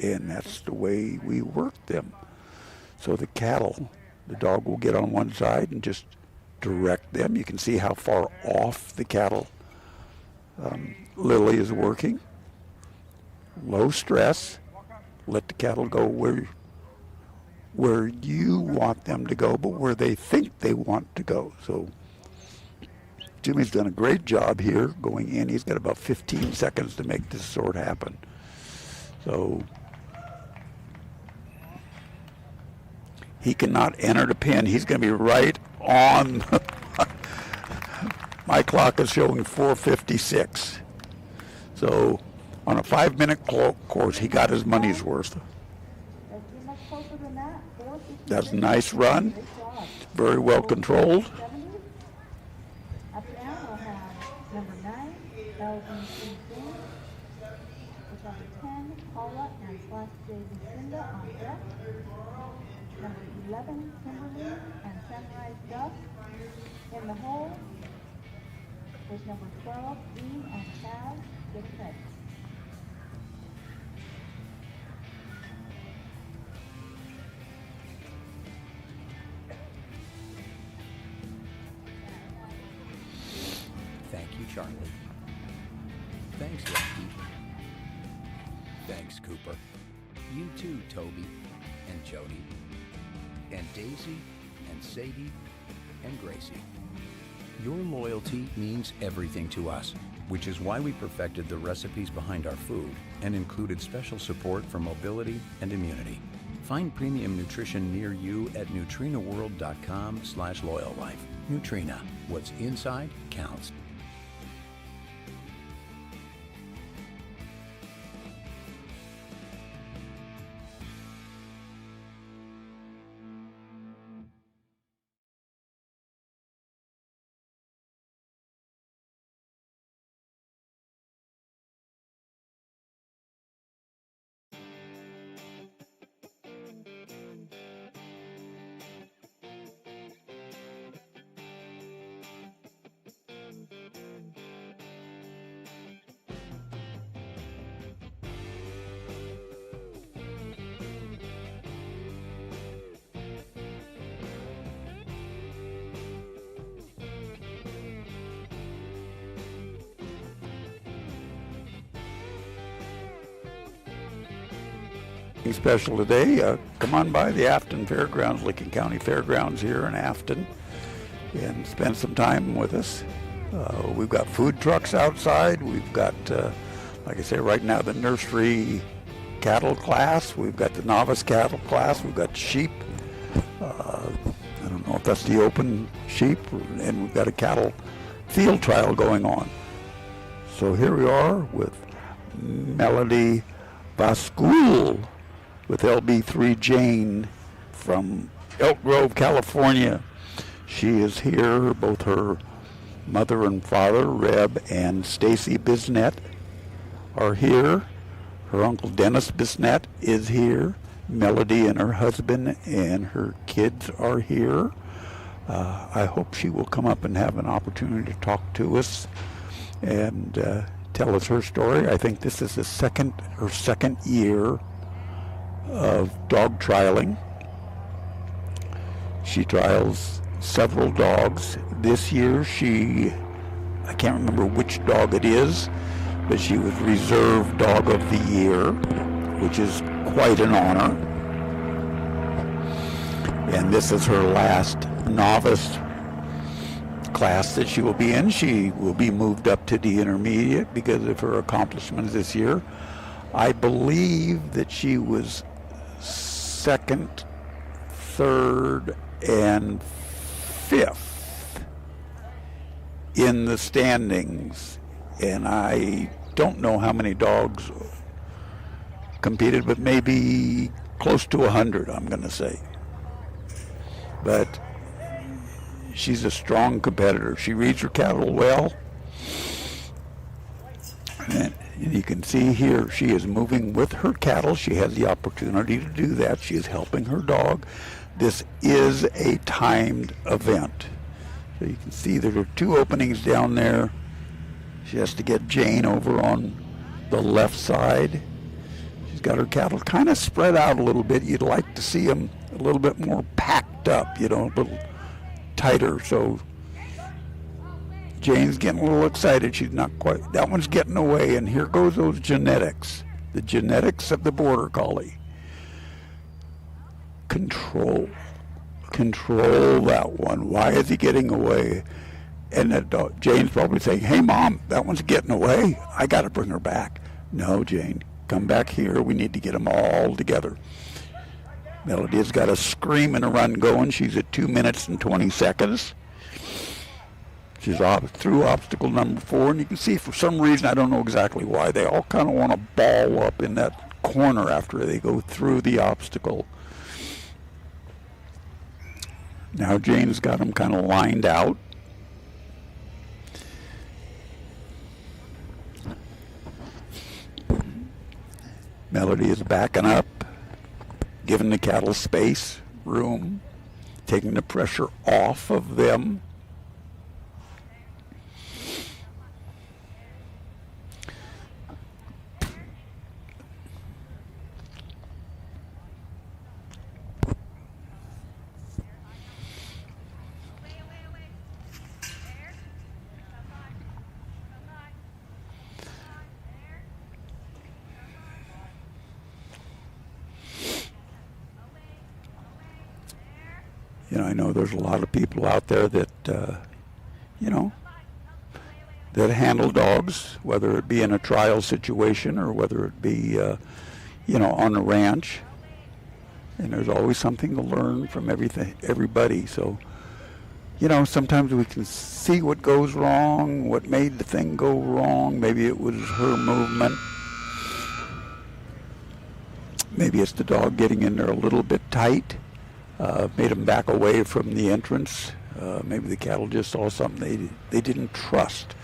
And that's the way we work them. So the cattle, the dog will get on one side and just direct them. You can see how far off the cattle Lily is working. Low stress. Let the cattle go where you want them to go, but where they think they want to go. So Jimmy's done a great job here going in. He's got about 15 seconds to make this sort happen. So he cannot enter the pin. He's going to be right on. My clock is showing 4:56. So on a 5-minute course, he got his money's worth. That's a nice run. Very well controlled. Up now we'll have number 9, Belgian Queen, with number 10, Paula and / J. Lucinda on deck. Number 11, Kimberly and Sunrise Duff. In the hole was number 12, Dean and Chaz, getting ready. Thank you, Charlie. Thanks, Lucky. Thanks, Cooper. You too, Toby and Jody and Daisy and Sadie and Gracie. Your loyalty means everything to us, which is why we perfected the recipes behind our food and included special support for mobility and immunity. Find premium nutrition near you at NutrinaWorld.com/loyallife. Nutrena, what's inside counts. Special today, come on by the Afton Fairgrounds, Lincoln County Fairgrounds here in Afton, and spend some time with us. We've got food trucks outside. We've got, like I say, right now the nursery cattle class. We've got the novice cattle class. We've got sheep. I don't know if that's the open sheep, and we've got a cattle field trial going on. So here we are with Melody Vascoul with LB3 Jane from Elk Grove, California. She is here. Both her mother and father, Reb and Stacy Bisnet, are here. Her uncle Dennis Bisnet is here. Melody and her husband and her kids are here. I hope she will come up and have an opportunity to talk to us and tell us her story. I think this is her second year of dog trialing. She trials several dogs. This year I can't remember which dog it is, but she was Reserve Dog of the Year, which is quite an honor. And this is her last novice class that she will be in. She will be moved up to the intermediate because of her accomplishments this year. I believe that she was second, third, and fifth in the standings. And I don't know how many dogs competed, but maybe close to 100, I'm going to say. But she's a strong competitor. She reads her cattle well. And you can see here she is moving with her cattle. She has the opportunity to do that. She is helping her dog. This is a timed event. So you can see there are 2 openings down there. She has to get Jane over on the left side. She's got her cattle kind of spread out a little bit. You'd like to see them a little bit more packed up, you know, a little tighter. So Jane's getting a little excited. She's not quite, that one's getting away, and here goes those genetics. The genetics of the Border Collie. Control that one. Why is he getting away? And that dog, Jane's probably saying, hey Mom, that one's getting away. I got to bring her back. No, Jane, come back here. We need to get them all together. Melody has got a scream and a run going. She's at 2 minutes and 20 seconds. She's through obstacle number 4, and you can see for some reason, I don't know exactly why, they all kind of want to ball up in that corner after they go through the obstacle. Now Jane's got them kind of lined out. Melody is backing up, giving the cattle space, room, taking the pressure off of them. You know, I know there's a lot of people out there that, you know, that handle dogs, whether it be in a trial situation or whether it be, you know, on the ranch. And there's always something to learn from everybody. So, you know, sometimes we can see what goes wrong, what made the thing go wrong. Maybe it was her movement. Maybe it's the dog getting in there a little bit tight. Made them back away from the entrance. Maybe the cattle just saw something they didn't trust.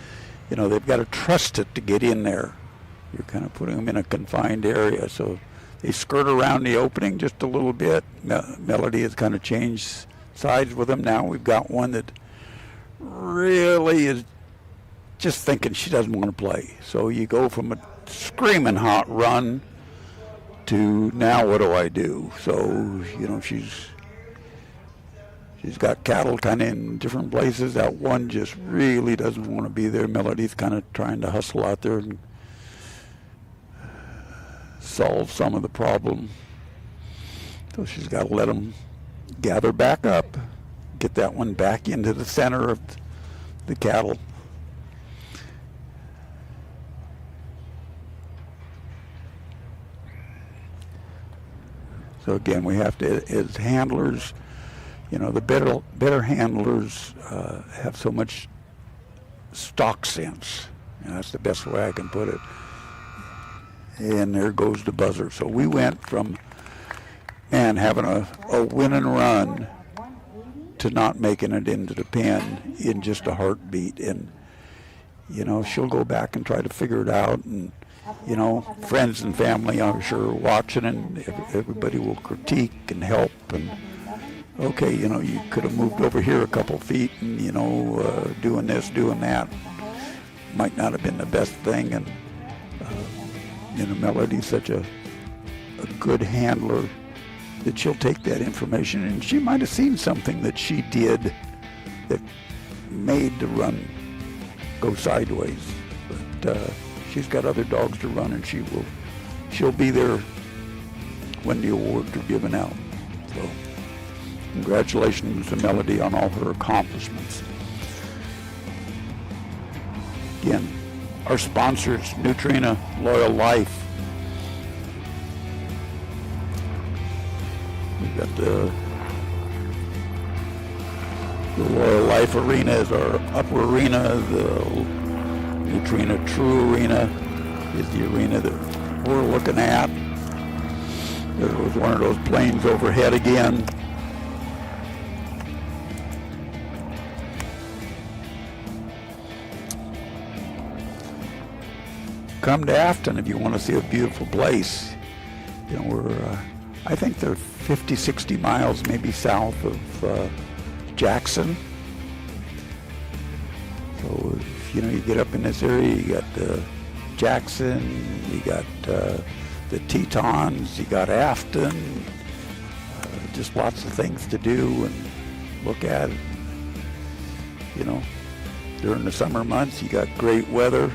You know, they've got to trust it to get in there. You're kind of putting them in a confined area, so they skirt around the opening just a little bit. Melody has kind of changed sides with them now. We've got one that really is just thinking she doesn't want to play. So you go from a screaming hot run to now what do I do? So, you know, she's got cattle kind of in different places. That one just really doesn't want to be there. Melody's kind of trying to hustle out there and solve some of the problem. So she's got to let them gather back up, get that one back into the center of the cattle. So again, we have to, as handlers, you know, the better handlers have so much stock sense. You know, that's the best way I can put it. And there goes the buzzer. So we went from, man, having a win and run to not making it into the pen in just a heartbeat. And, you know, she'll go back and try to figure it out. And, you know, friends and family, I'm sure, are watching, and everybody will critique and help. And, okay, you know, you could have moved over here a couple feet and, you know, doing this, doing that. Might not have been the best thing. And, you know, Melody's such a good handler that she'll take that information, and she might have seen something that she did that made the run go sideways. But she's got other dogs to run, and she'll be there when the awards are given out. So congratulations to Melody on all her accomplishments. Again, our sponsors, Nutrena, Loyal Life. We've got the Loyal Life Arena is our upper arena. The Nutrena True Arena is the arena that we're looking at. There was one of those planes overhead again. Come to Afton if you want to see a beautiful place. You know, we're, I think they're 50, 60 miles maybe south of Jackson. So, you know, you get up in this area, you got Jackson, you got the Tetons, you got Afton, just lots of things to do and look at. You know, during the summer months, you got great weather.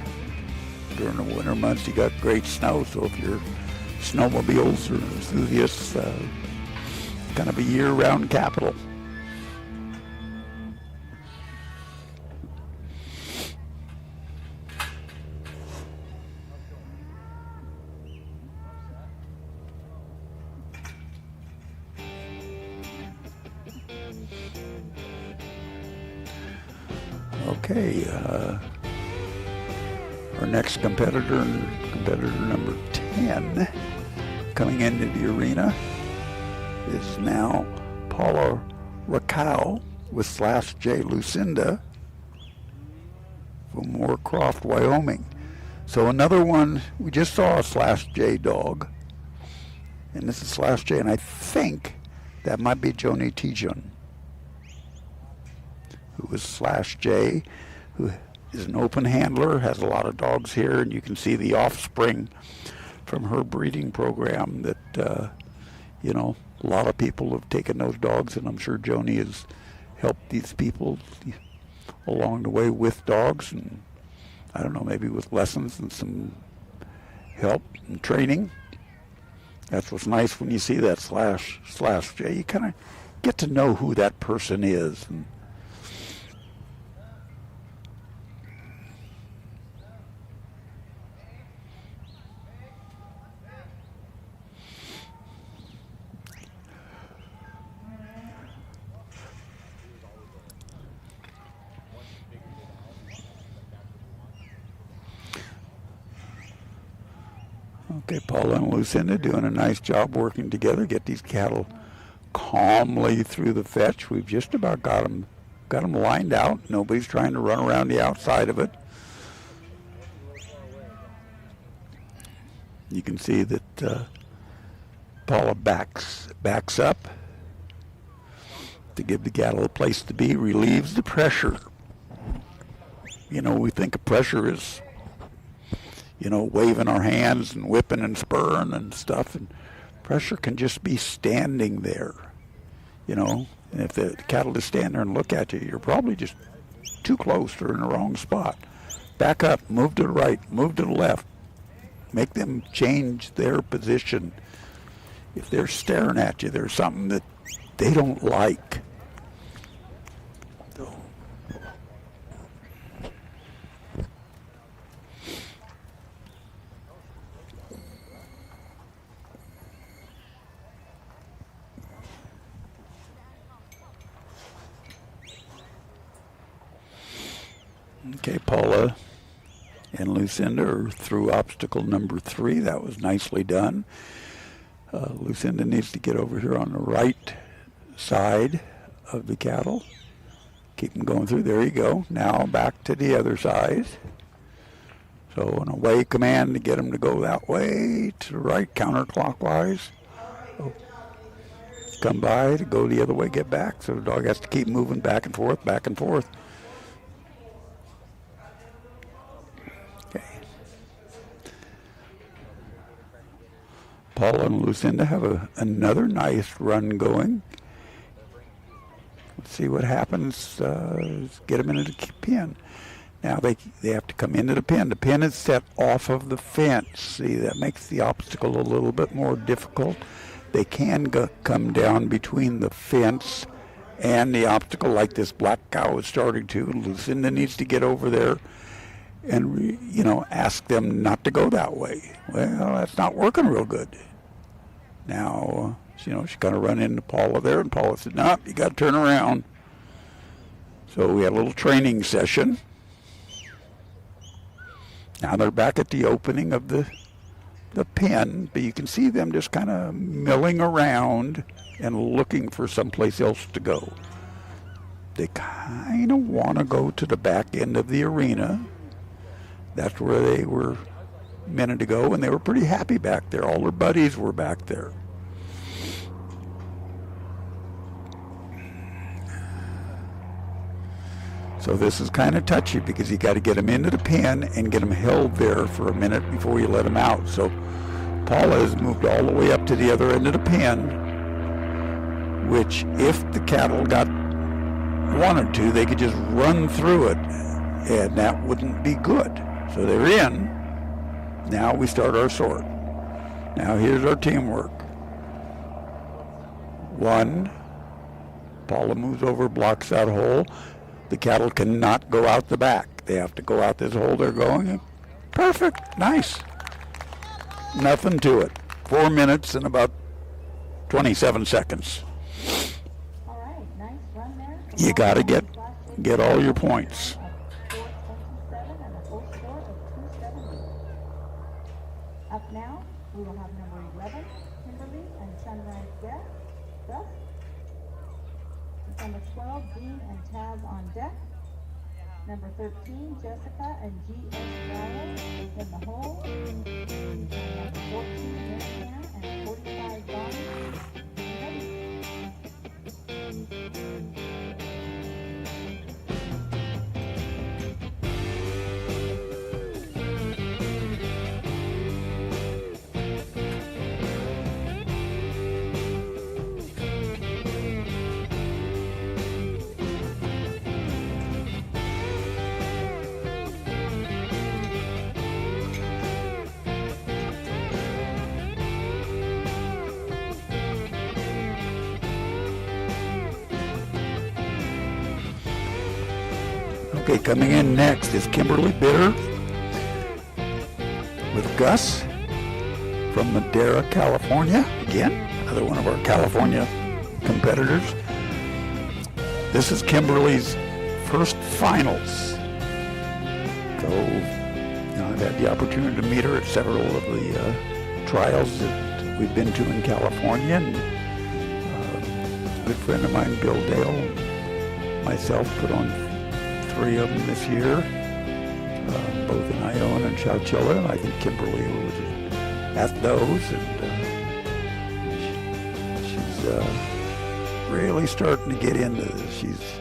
During the winter months, you got great snow. So if you're snowmobiles or enthusiasts, kind of a year-round capital. Okay, our next competitor number 10, coming into the arena is now Paula Rakow with /J Lucinda from Moorcroft, Wyoming. So another one, we just saw a /J dog, and this is /J, and I think that might be Joni Tijon, who is /J, who is an open handler, has a lot of dogs here, and you can see the offspring from her breeding program that, you know, a lot of people have taken those dogs, and I'm sure Joni has helped these people along the way with dogs, and I don't know, maybe with lessons and some help and training. That's what's nice when you see that /J. You kind of get to know who that person is. And okay, Paula and Lucinda doing a nice job working together, get these cattle calmly through the fetch. We've just about got them lined out. Nobody's trying to run around the outside of it. You can see that Paula backs up to give the cattle a place to be, relieves the pressure. You know, we think of pressure is, you know, waving our hands and whipping and spurring and stuff, and pressure can just be standing there, you know. And if the cattle just stand there and look at you, you're probably just too close or in the wrong spot. Back up, move to the right, move to the left. Make them change their position. If they're staring at you, there's something that they don't like. Okay, Paula and Lucinda are through obstacle number 3. That was nicely done. Lucinda needs to get over here on the right side of the cattle. Keep them going through. There you go. Now back to the other side. So an away command to get them to go that way, to the right, counterclockwise. Oh. Come by to go the other way, get back. So the dog has to keep moving back and forth, back and forth. Paula and Lucinda have another nice run going. Let's see what happens. Get them into the pen. Now they have to come into the pen. The pen is set off of the fence. See, that makes the obstacle a little bit more difficult. They can come down between the fence and the obstacle like this black cow is starting to. Lucinda needs to get over there and ask them not to go that way. Well, that's not working real good. Now, she kind of run into Paula there, and Paula said, "No, you got to turn around." So we had a little training session. Now they're back at the opening of the pen, but you can see them just kind of milling around and looking for someplace else to go. They kind of want to go to the back end of the arena. That's where they were a minute ago, and they were pretty happy back there. All their buddies were back there. So this is kind of touchy because you got to get them into the pen and get them held there for a minute before you let them out. So Paula has moved all the way up to the other end of the pen, which if the cattle wanted to, they could just run through it, and that wouldn't be good. So they're in. Now we start our sort. Now here's our teamwork. 1, Paula moves over, blocks that hole. The cattle cannot go out the back. They have to go out this hole they're going. Perfect. Nice. Nothing to it. 4 minutes and about 27 seconds. All right, nice run there. You got to get all your points. 427 and a full score of 270. Up now, we will have number 11, Kimberly and Sunrise Gus. Number 12, Dean and Taz on deck. Number 13, Jessica and G.S. Rowell in the hole. And number 14, Marianne and 45, Bonnie. Ready. Okay, coming in next is Kimberly Bitter with Gus from Madera, California. Again, another one of our California competitors. This is Kimberly's first finals. So, I've had the opportunity to meet her at several of the trials that we've been to in California. And a good friend of mine, Bill Dale, and myself put on 3 of them this year, both in Ione and Chowchilla. I think Kimberly was at those, and she's really starting to get into this. She's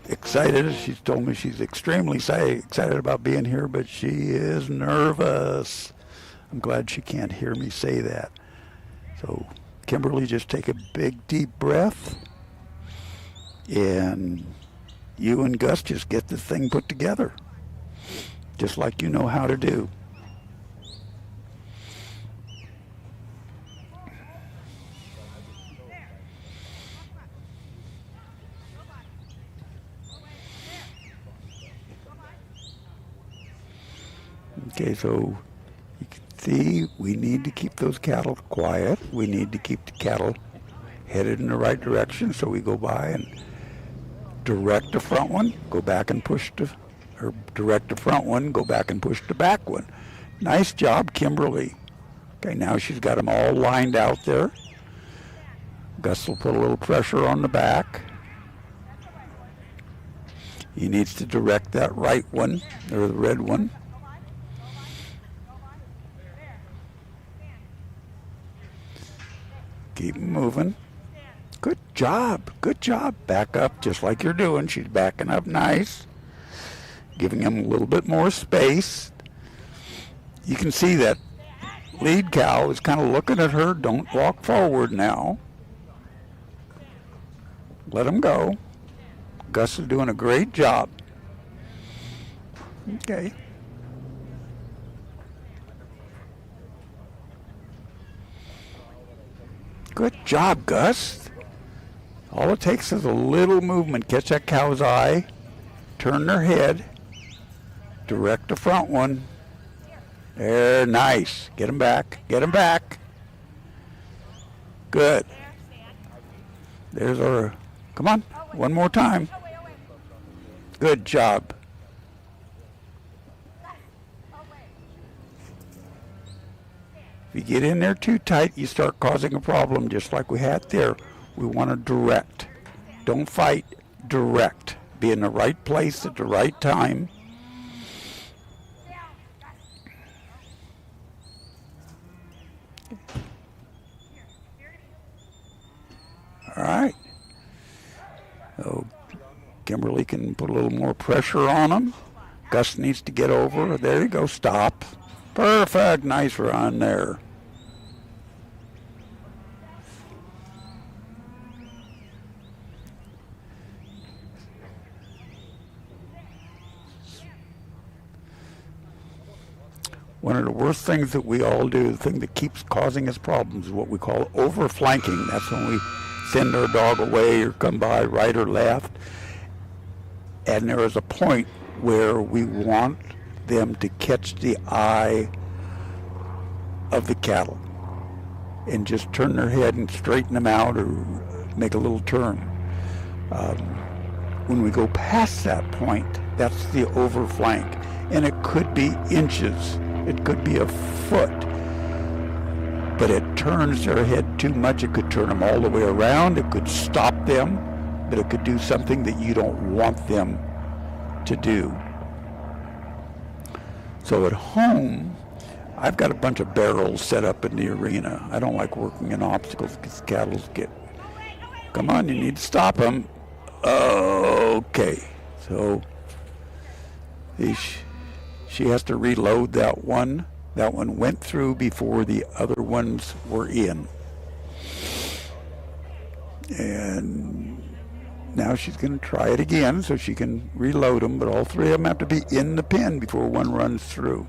excited. She's told me she's extremely excited about being here, but she is nervous. I'm glad she can't hear me say that. So, Kimberly, just take a big, deep breath, and you and Gus just get this thing put together, just like you know how to do. Okay, so you can see we need to keep those cattle quiet. We need to keep the cattle headed in the right direction, so we go by and direct the front one, go back and push or direct the front one, go back and push the back one. Nice job, Kimberly. Okay, now she's got them all lined out there. Gus will put a little pressure on the back. He needs to direct that right one, or the red one. Keep moving. Good job. Good job. Back up just like you're doing. She's backing up nice. Giving him a little bit more space. You can see that lead cow is kind of looking at her. Don't walk forward now. Let him go. Gus is doing a great job. Okay. Good job, Gus. All it takes is a little movement. Catch that cow's eye. Turn their head. direct the front one. There, nice. Get him back. Get him back. Good. There's our, come on, one more time. Good job. If you get in there too tight, you start causing a problem, just like we had there. We want to direct. Don't fight, direct. Be in the right place at the right time. All right. So Kimberly can put a little more pressure on him. Gus needs to get over. There you go. Stop. Perfect. Nice run there. One of the worst things that we all do, the thing that keeps causing us problems, is what we call overflanking. That's when we send our dog away or come by right or left. And there is a point where we want them to catch the eye of the cattle and just turn their head and straighten them out or make a little turn. When we go past that point, that's the overflank. And it could be inches. It could be a foot. But it turns their head too much. It could turn them all the way around. It could stop them. But it could do something that you don't want them to do. So at home, I've got a bunch of barrels set up in the arena. I don't like working in obstacles because cattle get, come on, you need to stop them. Okay, so she has to reload that one. That one went through before the other ones were in. And now she's going to try it again so she can reload them, but all three of them have to be in the pen before one runs through.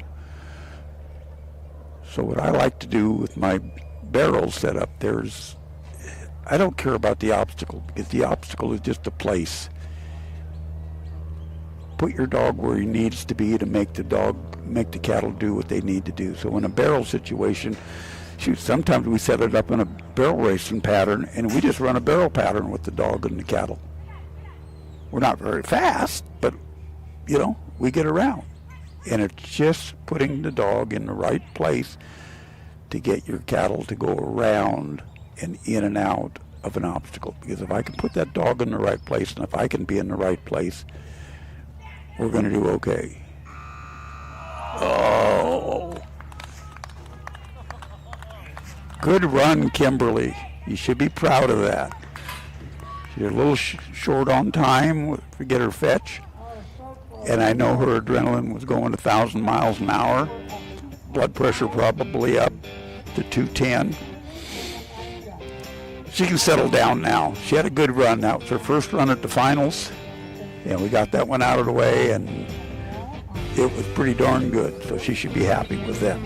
So what I like to do with my barrel setup, I don't care about the obstacle, because the obstacle is just a place. Put your dog where he needs to be to make the cattle do what they need to do. So in a barrel situation, shoot, sometimes we set it up in a barrel racing pattern, and we just run a barrel pattern with the dog and the cattle. We're not very fast, but, we get around. And it's just putting the dog in the right place to get your cattle to go around and in and out of an obstacle. Because if I can put that dog in the right place, and if I can be in the right place, we're going to do okay. Oh. Good run, Kimberly. You should be proud of that. She's a little short on time to get her fetch. And I know her adrenaline was going 1,000 miles an hour. Blood pressure probably up to 210. She can settle down now. She had a good run. That was her first run at the finals. And we got that one out of the way, and it was pretty darn good. So she should be happy with that.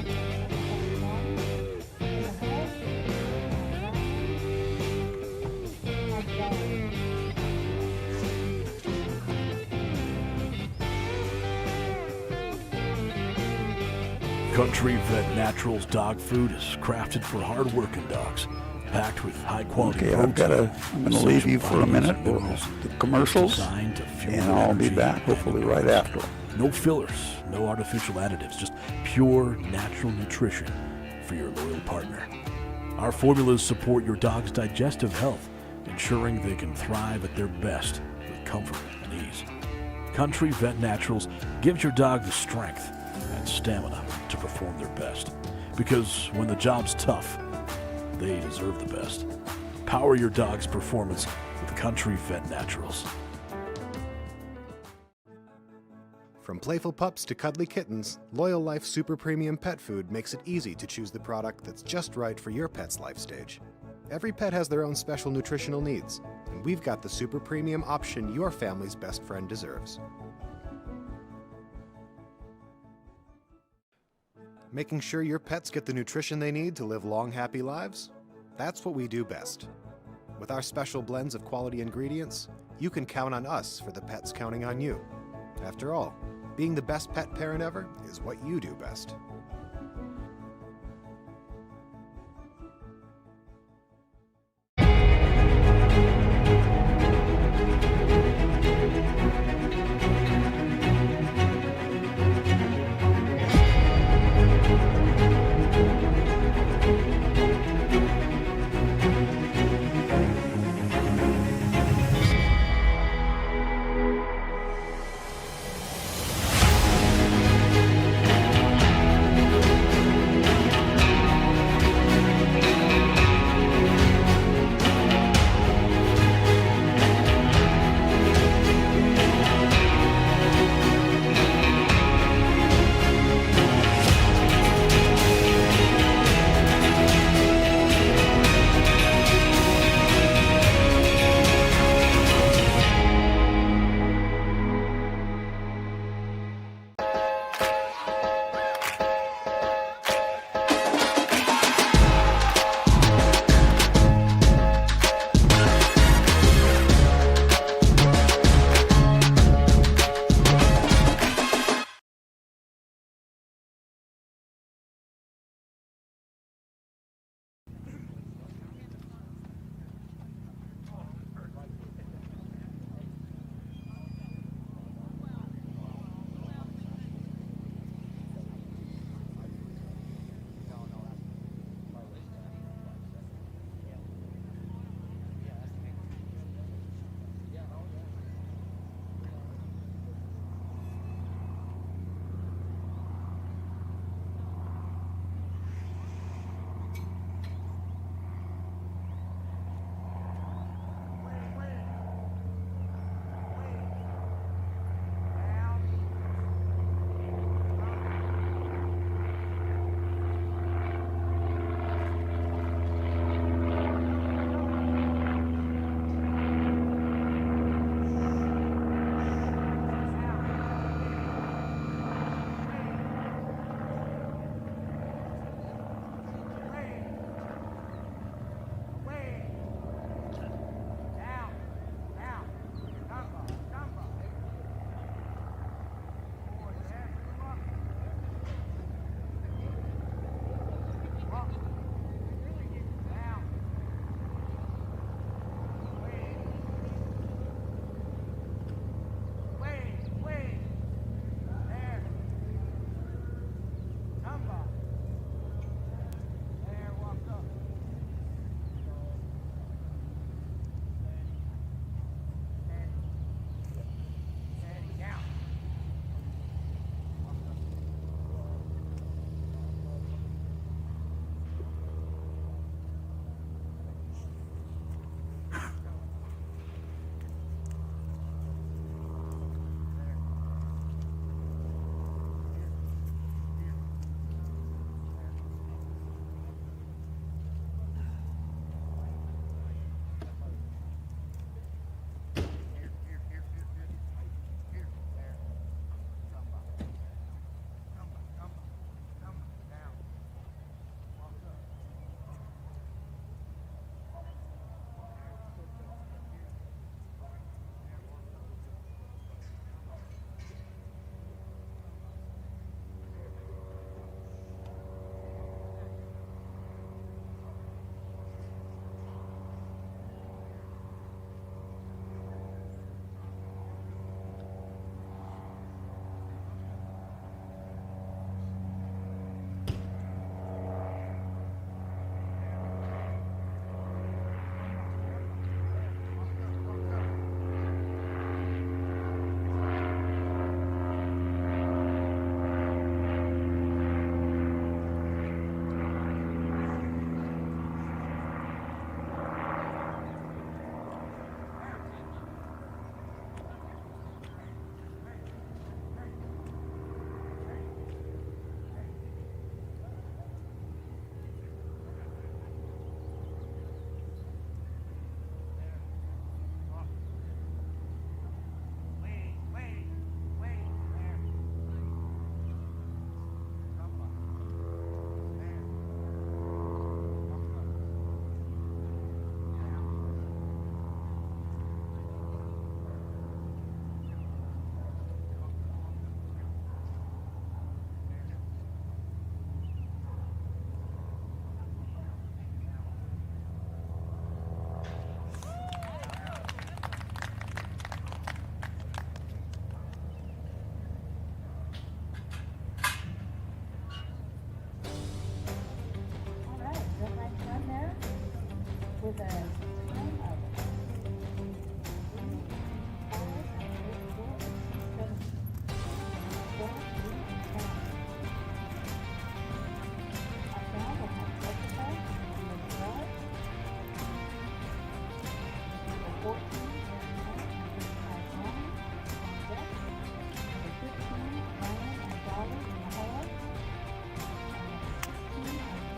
Country Vet Naturals dog food is crafted for hard-working dogs, packed with high-quality protein. I'm going to leave you for a minute with the commercials, and I'll be back hopefully right after. No fillers, no artificial additives, just pure natural nutrition for your loyal partner. Our formulas support your dog's digestive health, ensuring they can thrive at their best with comfort and ease. Country Vet Naturals gives your dog the strength and stamina to perform their best. Because when the job's tough, they deserve the best. Power your dog's performance with Country Vet Naturals. From playful pups to cuddly kittens, Loyal Life Super Premium Pet Food makes it easy to choose the product that's just right for your pet's life stage. Every pet has their own special nutritional needs, and we've got the super premium option your family's best friend deserves. Making sure your pets get the nutrition they need to live long, happy lives? That's what we do best. With our special blends of quality ingredients, you can count on us for the pets counting on you. After all, Being the best pet parent ever is what you do best. with a 10 of 5 and 4 4 Afton will have Jessica and Miss Rose. Number 14 is Wyoming on deck. Number 15, Ryan and Dolly in the hall. And number 16 are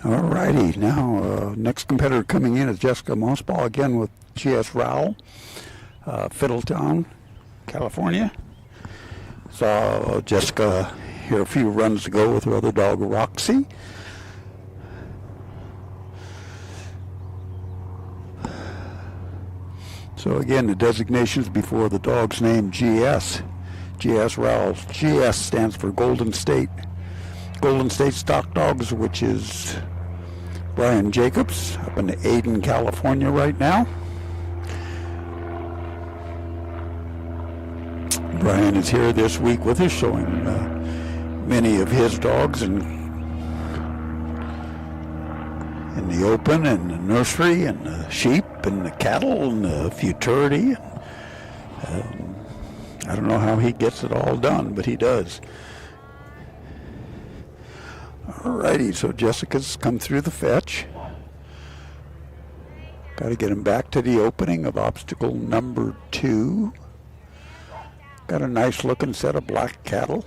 All righty, now next competitor coming in is Jessica Mossball, again with GS Rowell, Fiddletown, California. Saw Jessica here a few runs ago with her other dog, Roxy. So again, the designations before the dog's name, GS Rowell. GS stands for Golden State Stock Dogs, which is Brian Jacobs up in Aden, California right now. Brian is here this week with us, showing many of his dogs in the open and the nursery and the sheep and the cattle and the futurity. I don't know how he gets it all done, but he does. Alrighty, so Jessica's come through the fetch. Got to get him back to the opening of obstacle number 2. Got a nice looking set of black cattle.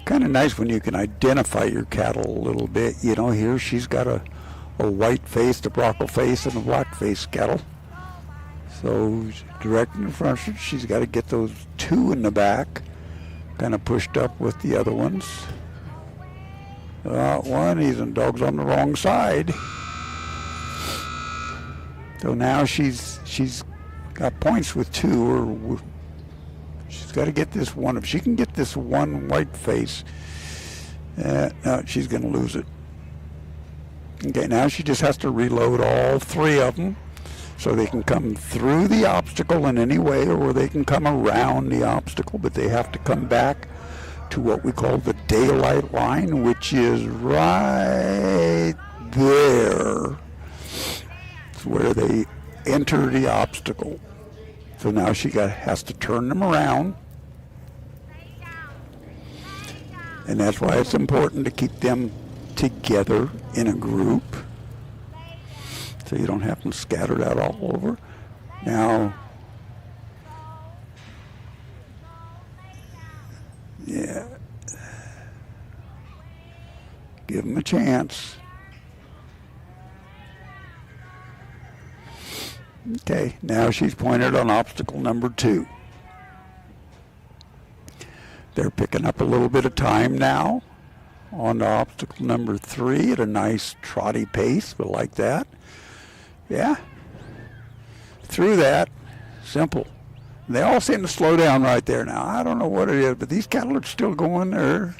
Kind of nice when you can identify your cattle a little bit. You know, here she's got a white-faced, a brockle-faced, and a black-faced cattle. So direct in front, she's got to get those 2 in the back, kind of pushed up with the other ones. One, he's in dog's on the wrong side. So now she's got points with 2, or she's got to get this one. If she can get this one white face, no, she's going to lose it. Okay, now she just has to reload all 3 of them, so they can come through the obstacle in any way, or they can come around the obstacle, but they have to come back to what we call the daylight line, which is right there. It's where they enter the obstacle. So now she has to turn them around. And that's why it's important to keep them together in a group, so you don't have them scattered out all over. Now, yeah, give them a chance. Okay, now she's pointed on obstacle number 2. They're picking up a little bit of time now on the obstacle number 3 at a nice trotty pace, but like that. Yeah, through that, simple. They all seem to slow down right there now. I don't know what it is, but these cattle are still going there.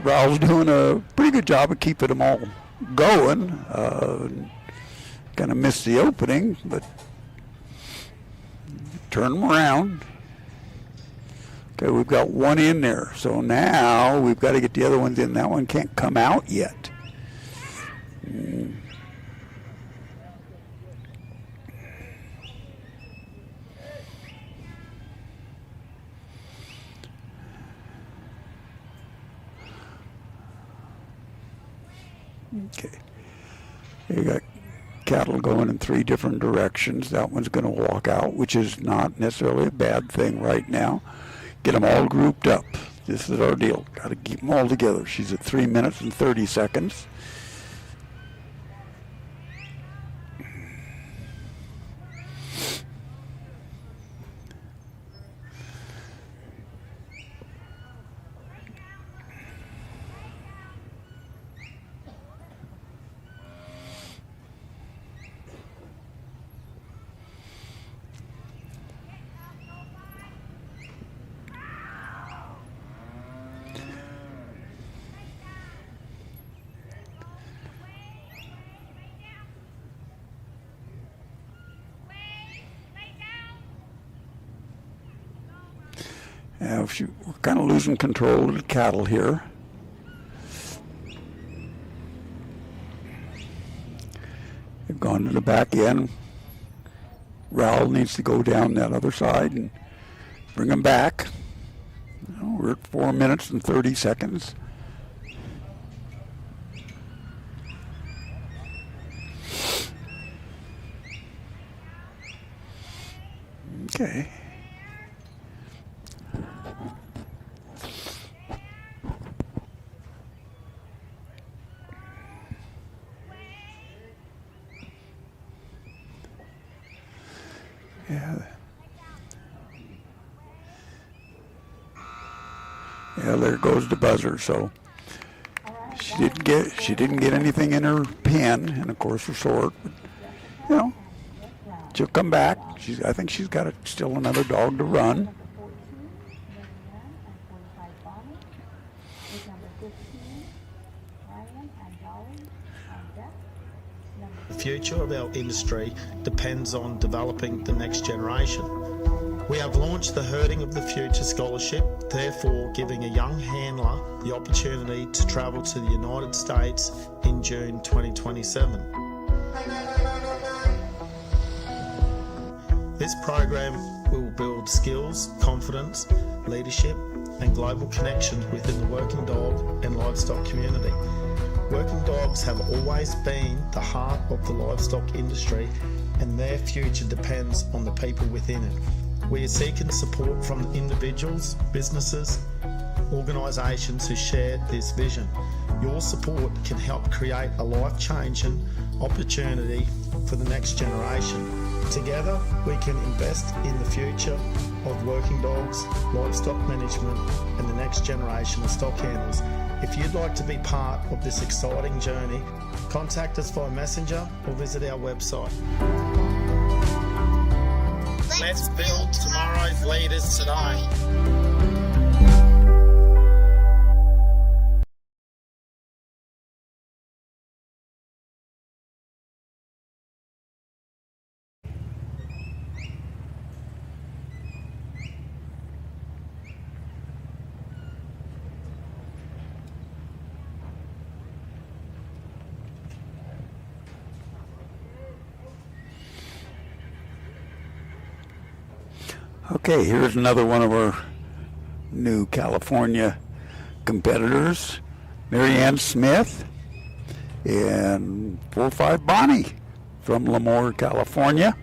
Rowell's doing a pretty good job of keeping them all going. Kind of missed the opening, but turn them around. Okay, we've got 1 in there, so now we've got to get the other ones in. That one can't come out yet. Okay. You got cattle going in 3 different directions. That one's going to walk out, which is not necessarily a bad thing right now. Get them all grouped up. This is our deal. Got to keep them all together. She's at 3 minutes and 30 seconds. We're kind of losing control of the cattle here. They've gone to the back end. Raoul needs to go down that other side and bring them back. We're at 4 minutes and 30 seconds. Okay. Yeah, there goes the buzzer. So she didn't get anything in her pen, and of course her sword. But, you know, she'll come back. I think she's got still another dog to run. The future of our industry depends on developing the next generation. We have launched the Herding of the Future Scholarship, therefore giving a young handler the opportunity to travel to the United States in June 2027. This program will build skills, confidence, leadership and global connections within the working dog and livestock community. Working dogs have always been the heart of the livestock industry, and their future depends on the people within it. We are seeking support from individuals, businesses, organisations who share this vision. Your support can help create a life-changing opportunity for the next generation. Together, we can invest in the future of working dogs, livestock management, and the next generation of stock handlers. If you'd like to be part of this exciting journey, contact us via Messenger or visit our website. Let's build tomorrow's leaders today. Okay, here's another one of our new California competitors, Marianne Smith and 4-5 Bonnie from Lemoore, California.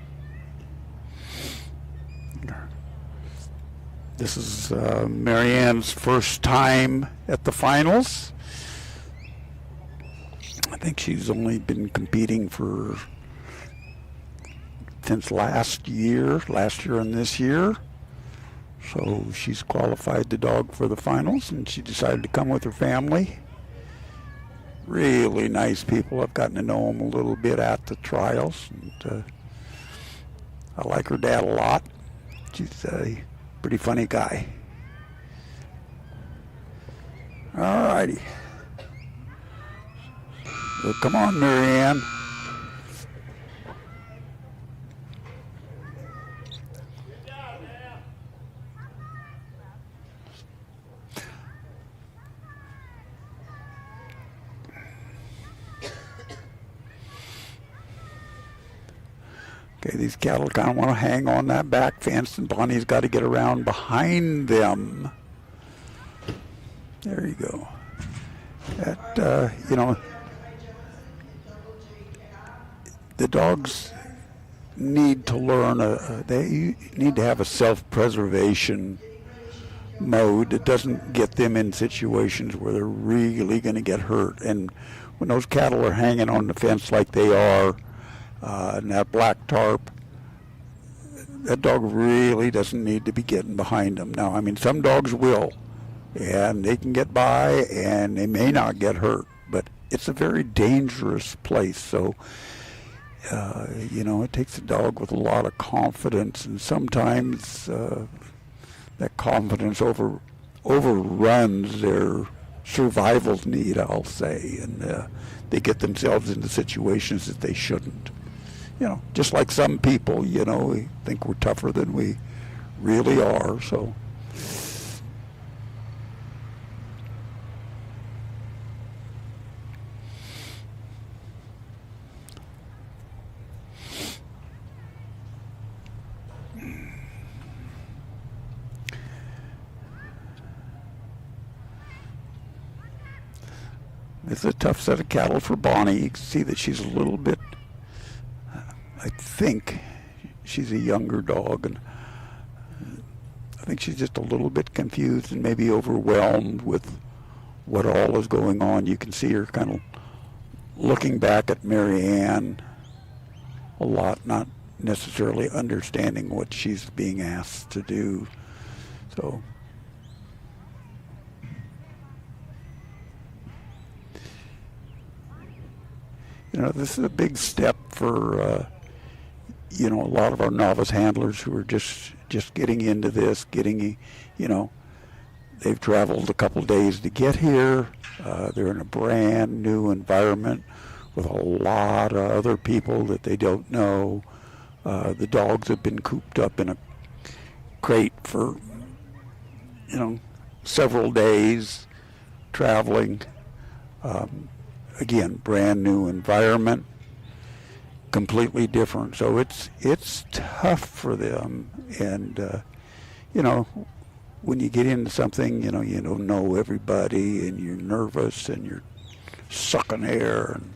This is Marianne's first time at the finals. I think she's only been competing since last year and this year. So she's qualified the dog for the finals, and she decided to come with her family. Really nice people. I've gotten to know them a little bit at the trials. And, I like her dad a lot. She's a pretty funny guy. All righty. So come on, Marianne. Okay, these cattle kind of want to hang on that back fence, and Bonnie's got to get around behind them. There you go. That, the dogs need to learn, they need to have a self-preservation mode that doesn't get them in situations where they're really going to get hurt. And when those cattle are hanging on the fence like they are, and that black tarp, that dog really doesn't need to be getting behind them. Now, I mean, some dogs will, and they can get by, and they may not get hurt, but it's a very dangerous place. So, you know, it takes a dog with a lot of confidence, and sometimes that confidence overruns their survival need, I'll say, and they get themselves into situations that they shouldn't. You know, just like some people, you know, we think we're tougher than we really are, so. It's a tough set of cattle for Bonnie. You can see that she's a little bit, I think she's a younger dog, and I think she's just a little bit confused and maybe overwhelmed with what all is going on. You can see her kind of looking back at Mary Ann a lot, not necessarily understanding what she's being asked to do. So, you know, this is a big step for, you know, a lot of our novice handlers who are just getting into this, you know, they've traveled a couple days to get here. They're in a brand new environment with a lot of other people that they don't know. The dogs have been cooped up in a crate for, you know, several days traveling. Again, brand new environment, completely different. So it's tough for them. And, you know, when you get into something, you know, you don't know everybody, and you're nervous, and you're sucking air and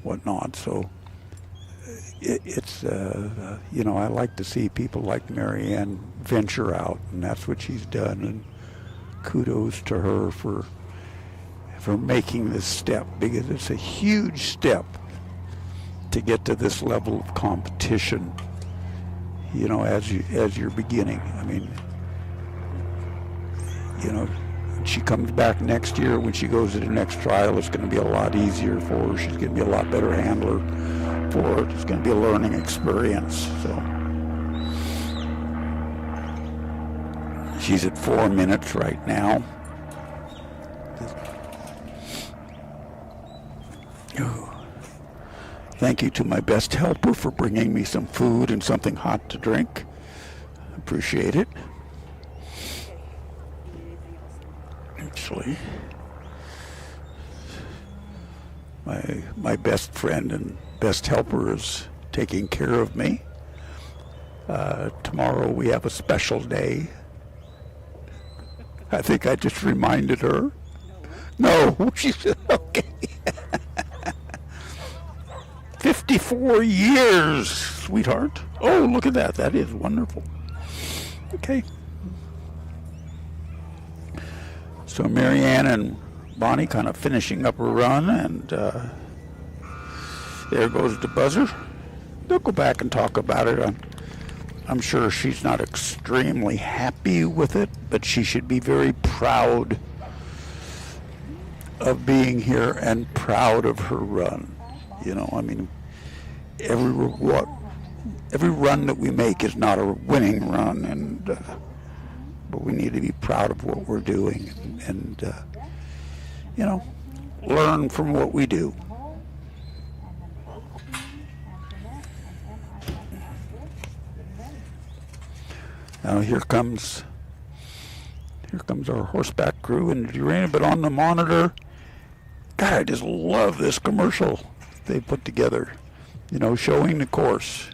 whatnot. So it's, you know, I like to see people like Mary Ann venture out, and that's what she's done. And kudos to her for making this step, because it's a huge step to get to this level of competition, you know, as you're beginning. I mean, you know, she comes back next year. When she goes to the next trial, it's going to be a lot easier for her. She's going to be a lot better handler for it. It's going to be a learning experience. So she's at 4 minutes right now. Thank you to my best helper for bringing me some food and something hot to drink. Appreciate it. Actually, my best friend and best helper is taking care of me. Tomorrow we have a special day. I think I just reminded her. No, she said, okay. 54 years, sweetheart. Oh, look at that. That is wonderful. Okay. So Mary Ann and Bonnie kind of finishing up a run, and there goes the buzzer. They'll go back and talk about it. I'm sure she's not extremely happy with it, but she should be very proud of being here and proud of her run. You know, I mean, every run that we make is not a winning run, and but we need to be proud of what we're doing, and you know, learn from what we do. Now here comes our horseback crew in Nutrena, but on the monitor, God, I just love this commercial they put together, you know, showing the course.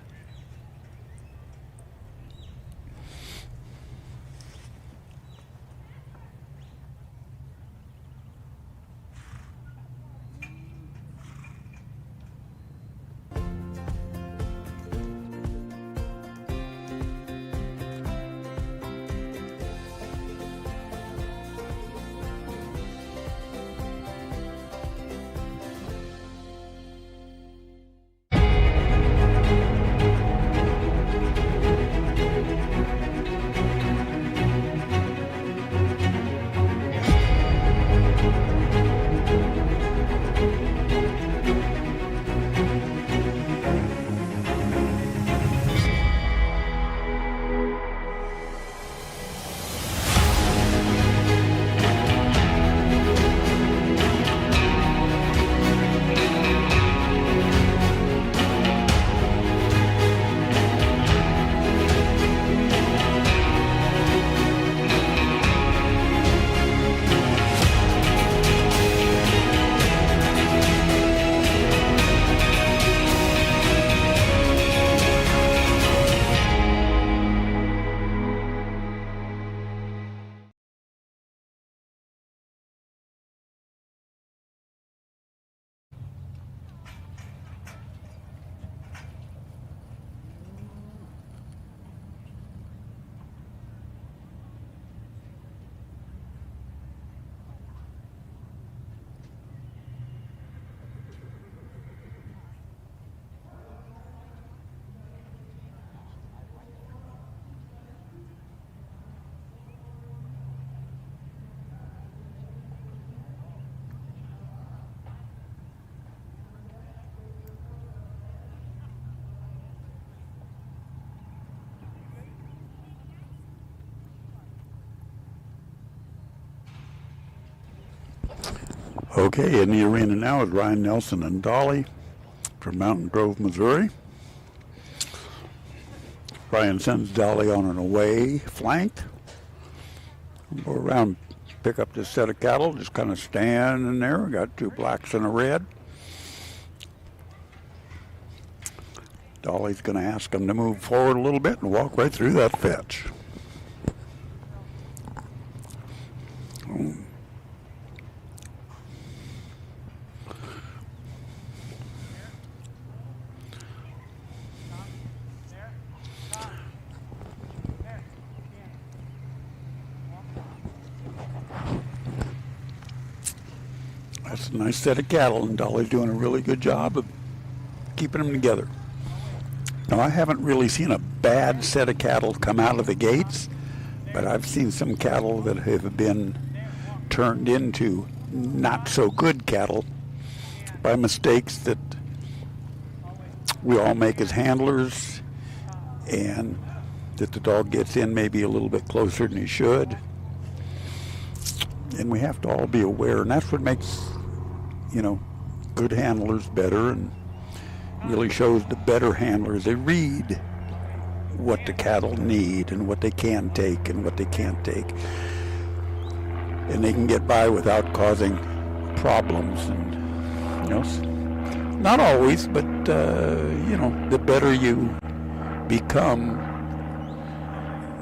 Okay, in the arena now is Ryan Nelson and Dolly from Mountain Grove, Missouri. Ryan sends Dolly on an away flank. Go around, pick up this set of cattle, just kind of standing there. We got two blacks and a red. Dolly's going to ask them to move forward a little bit and walk right through that fetch. That's a nice set of cattle, and Dolly's doing a really good job of keeping them together. Now, I haven't really seen a bad set of cattle come out of the gates, but I've seen some cattle that have been turned into not so good cattle by mistakes that we all make as handlers, and that the dog gets in maybe a little bit closer than he should. And we have to all be aware, and that's what makes, good handlers better, and really shows the better handlers. They read what the cattle need and what they can take and what they can't take. And they can get by without causing problems. And, not always, but, the better you become,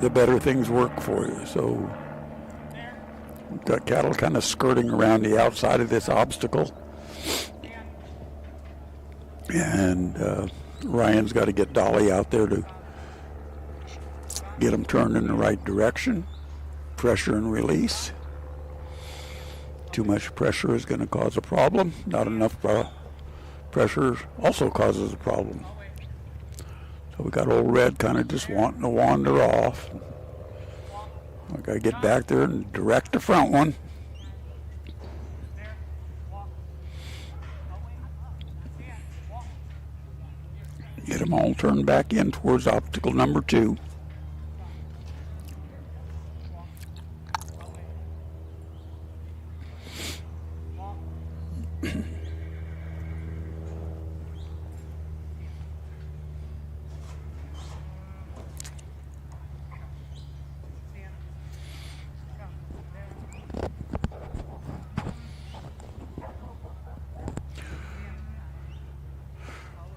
the better things work for you. So we've got cattle kind of skirting around the outside of this obstacle. And Ryan's got to get Dolly out there to get them turned in the right direction. Pressure and release. Too much pressure is going to cause a problem. Not enough pressure also causes a problem. So we got old Red kind of just wanting to wander off. I got to get back there and direct the front one. Get them all turned back in towards obstacle number 2.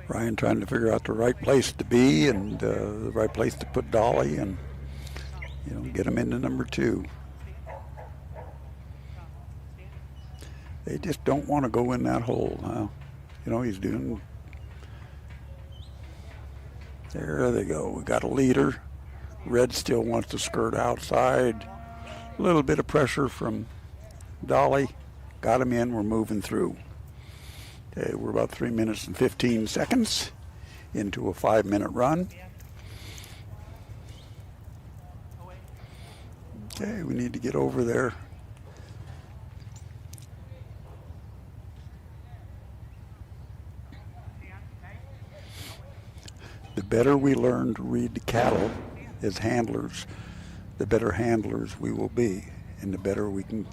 Ryan trying to figure out the right place to be and the right place to put Dolly and, get them into number 2. They just don't want to go in that hole now. He's doing... There they go. We got a leader. Red still wants to skirt outside. A little bit of pressure from Dolly. Got him in. We're moving through. Okay, we're about 3 minutes and 15 seconds into a 5-minute run. Okay, we need to get over there. The better we learn to read the cattle as handlers, the better handlers we will be, and the better we can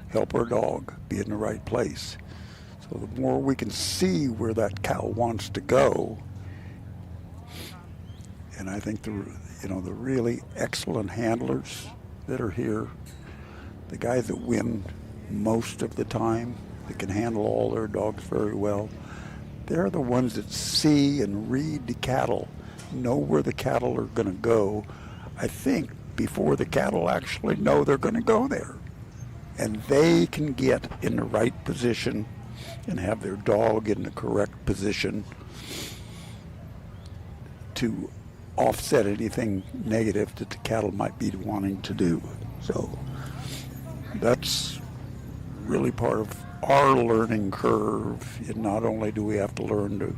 help our dog be in the right place. So the more we can see where that cow wants to go, and I think the really excellent handlers that are here, the guys that win most of the time, that can handle all their dogs very well, they're the ones that see and read the cattle, know where the cattle are going to go, I think, before the cattle actually know they're going to go there. And they can get in the right position and have their dog in the correct position to offset anything negative that the cattle might be wanting to do. So that's really part of our learning curve. And not only do we have to learn to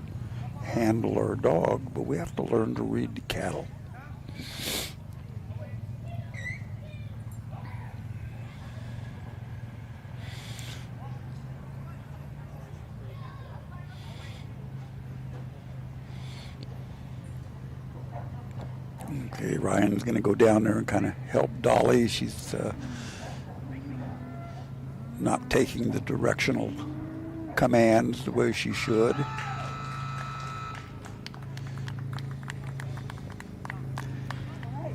handle our dog, but we have to learn to read the cattle. Okay, Ryan's going to go down there and kind of help Dolly. She's not taking the directional commands the way she should.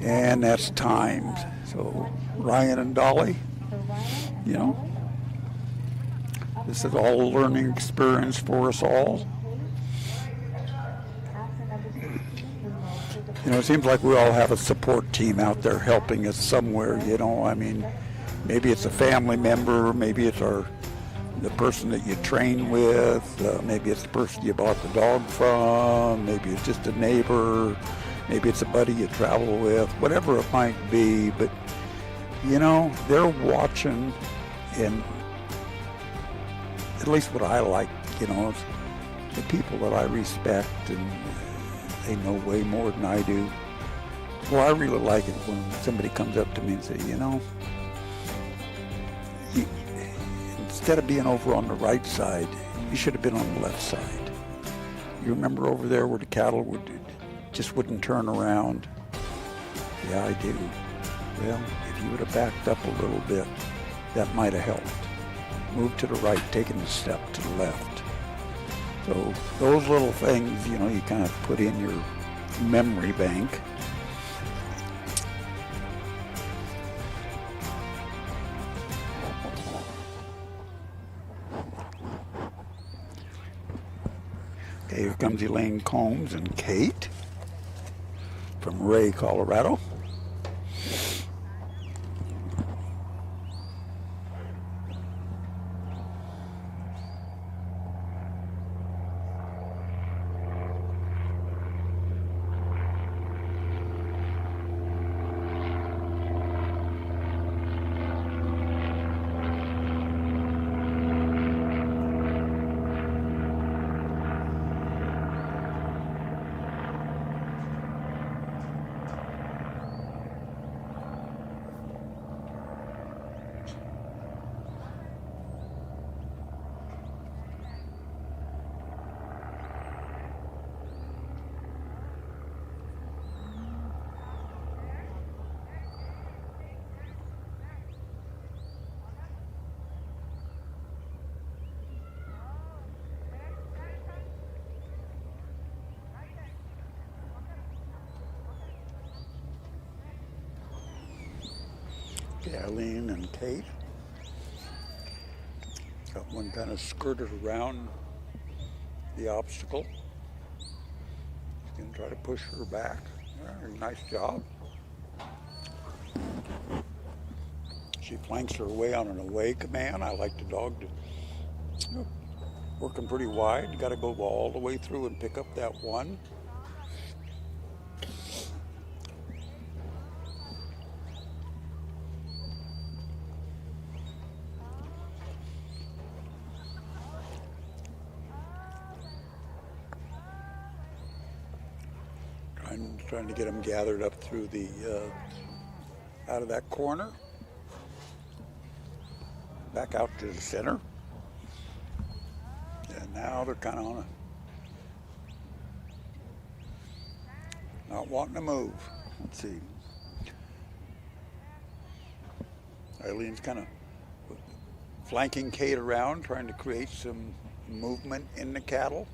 And that's timed. So Ryan and Dolly, you know, this is all a learning experience for us all. You know, it seems like we all have a support team out there helping us somewhere, you know. I mean, maybe it's a family member, maybe it's the person that you train with, maybe it's the person you bought the dog from, maybe it's just a neighbor, maybe it's a buddy you travel with, whatever it might be. But, you know, they're watching, and at least what I like, you know, is the people that I respect, and they know way more than I do. Well, I really like it when somebody comes up to me and say, you know, instead of being over on the right side, you should have been on the left side. You remember over there where the cattle wouldn't turn around? Yeah, I do. Well, if you would have backed up a little bit, that might have helped. Move to the right, taking a step to the left. So those little things, you know, you kind of put in your memory bank. Okay, here comes Elaine Combs and Kate from Ray, Colorado. Eileen and Kate. Got one kind of skirted around the obstacle. He's going to try to push her back. Nice job. She flanks her away on an away command. I like the dog to working pretty wide. You got to go all the way through and pick up that one. Trying to get them gathered up through the out of that corner, back out to the center, and now they're kind of on not wanting to move. Let's see. Eileen's kind of flanking Kate around, trying to create some movement in the cattle.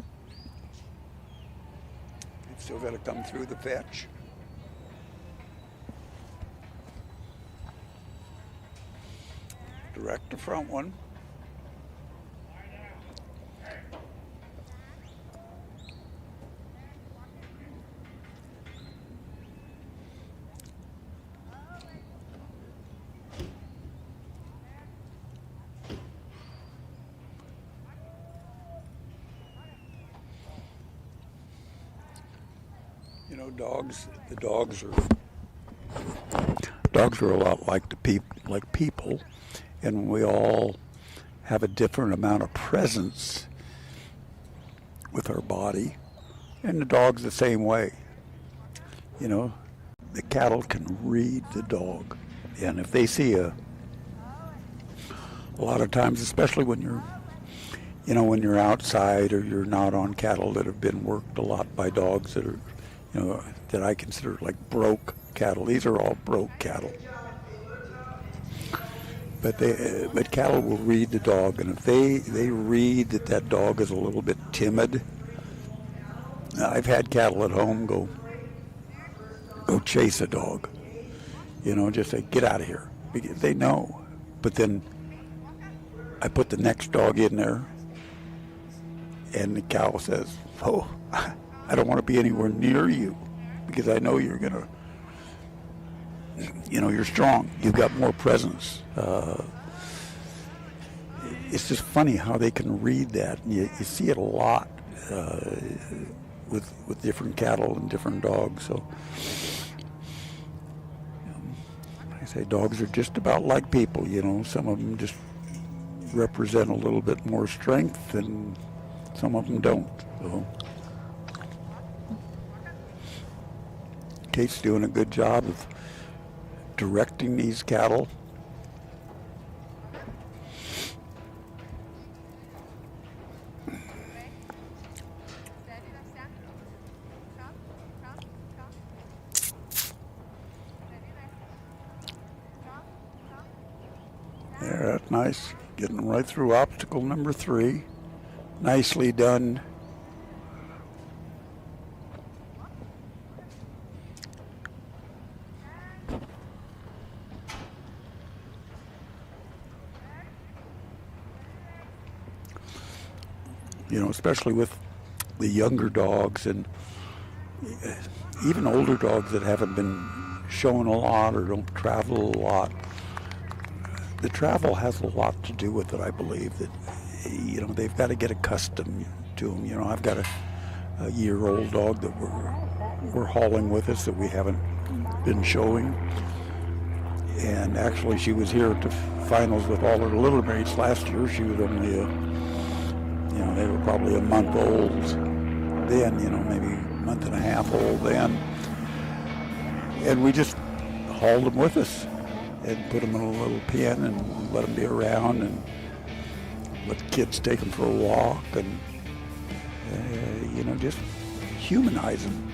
Still got to come through the fetch. Direct the front one. You know, dogs are a lot like people, and we all have a different amount of presence with our body, and the dog's the same way. You know, the cattle can read the dog, and if they see a lot of times, especially when you're outside or you're not on cattle that have been worked a lot by dogs that are, you know, that I consider like broke cattle. These are all broke cattle. But cattle will read the dog, and if they read that dog is a little bit timid. I've had cattle at home go chase a dog, just say, get out of here, because they know. But then I put the next dog in there, and the cow says, oh, I don't want to be anywhere near you, because I know you're gonna, you're strong, you've got more presence. It's just funny how they can read that, and you see it a lot with different cattle and different dogs. So I say dogs are just about like people, some of them just represent a little bit more strength and some of them don't. So Kate's doing a good job of directing these cattle. Yeah, that's nice. Getting right through obstacle number 3. Nicely done. Especially with the younger dogs and even older dogs that haven't been shown a lot or don't travel a lot. The travel has a lot to do with it, I believe, that, they've got to get accustomed to them. I've got a year-old dog that we're hauling with us that we haven't been showing. And actually, she was here at the finals with all her little mates last year. She was only they were probably a month old then, maybe a month and a half old then. And we just hauled them with us and put them in a little pen and let them be around and let kids take them for a walk and, just humanize them.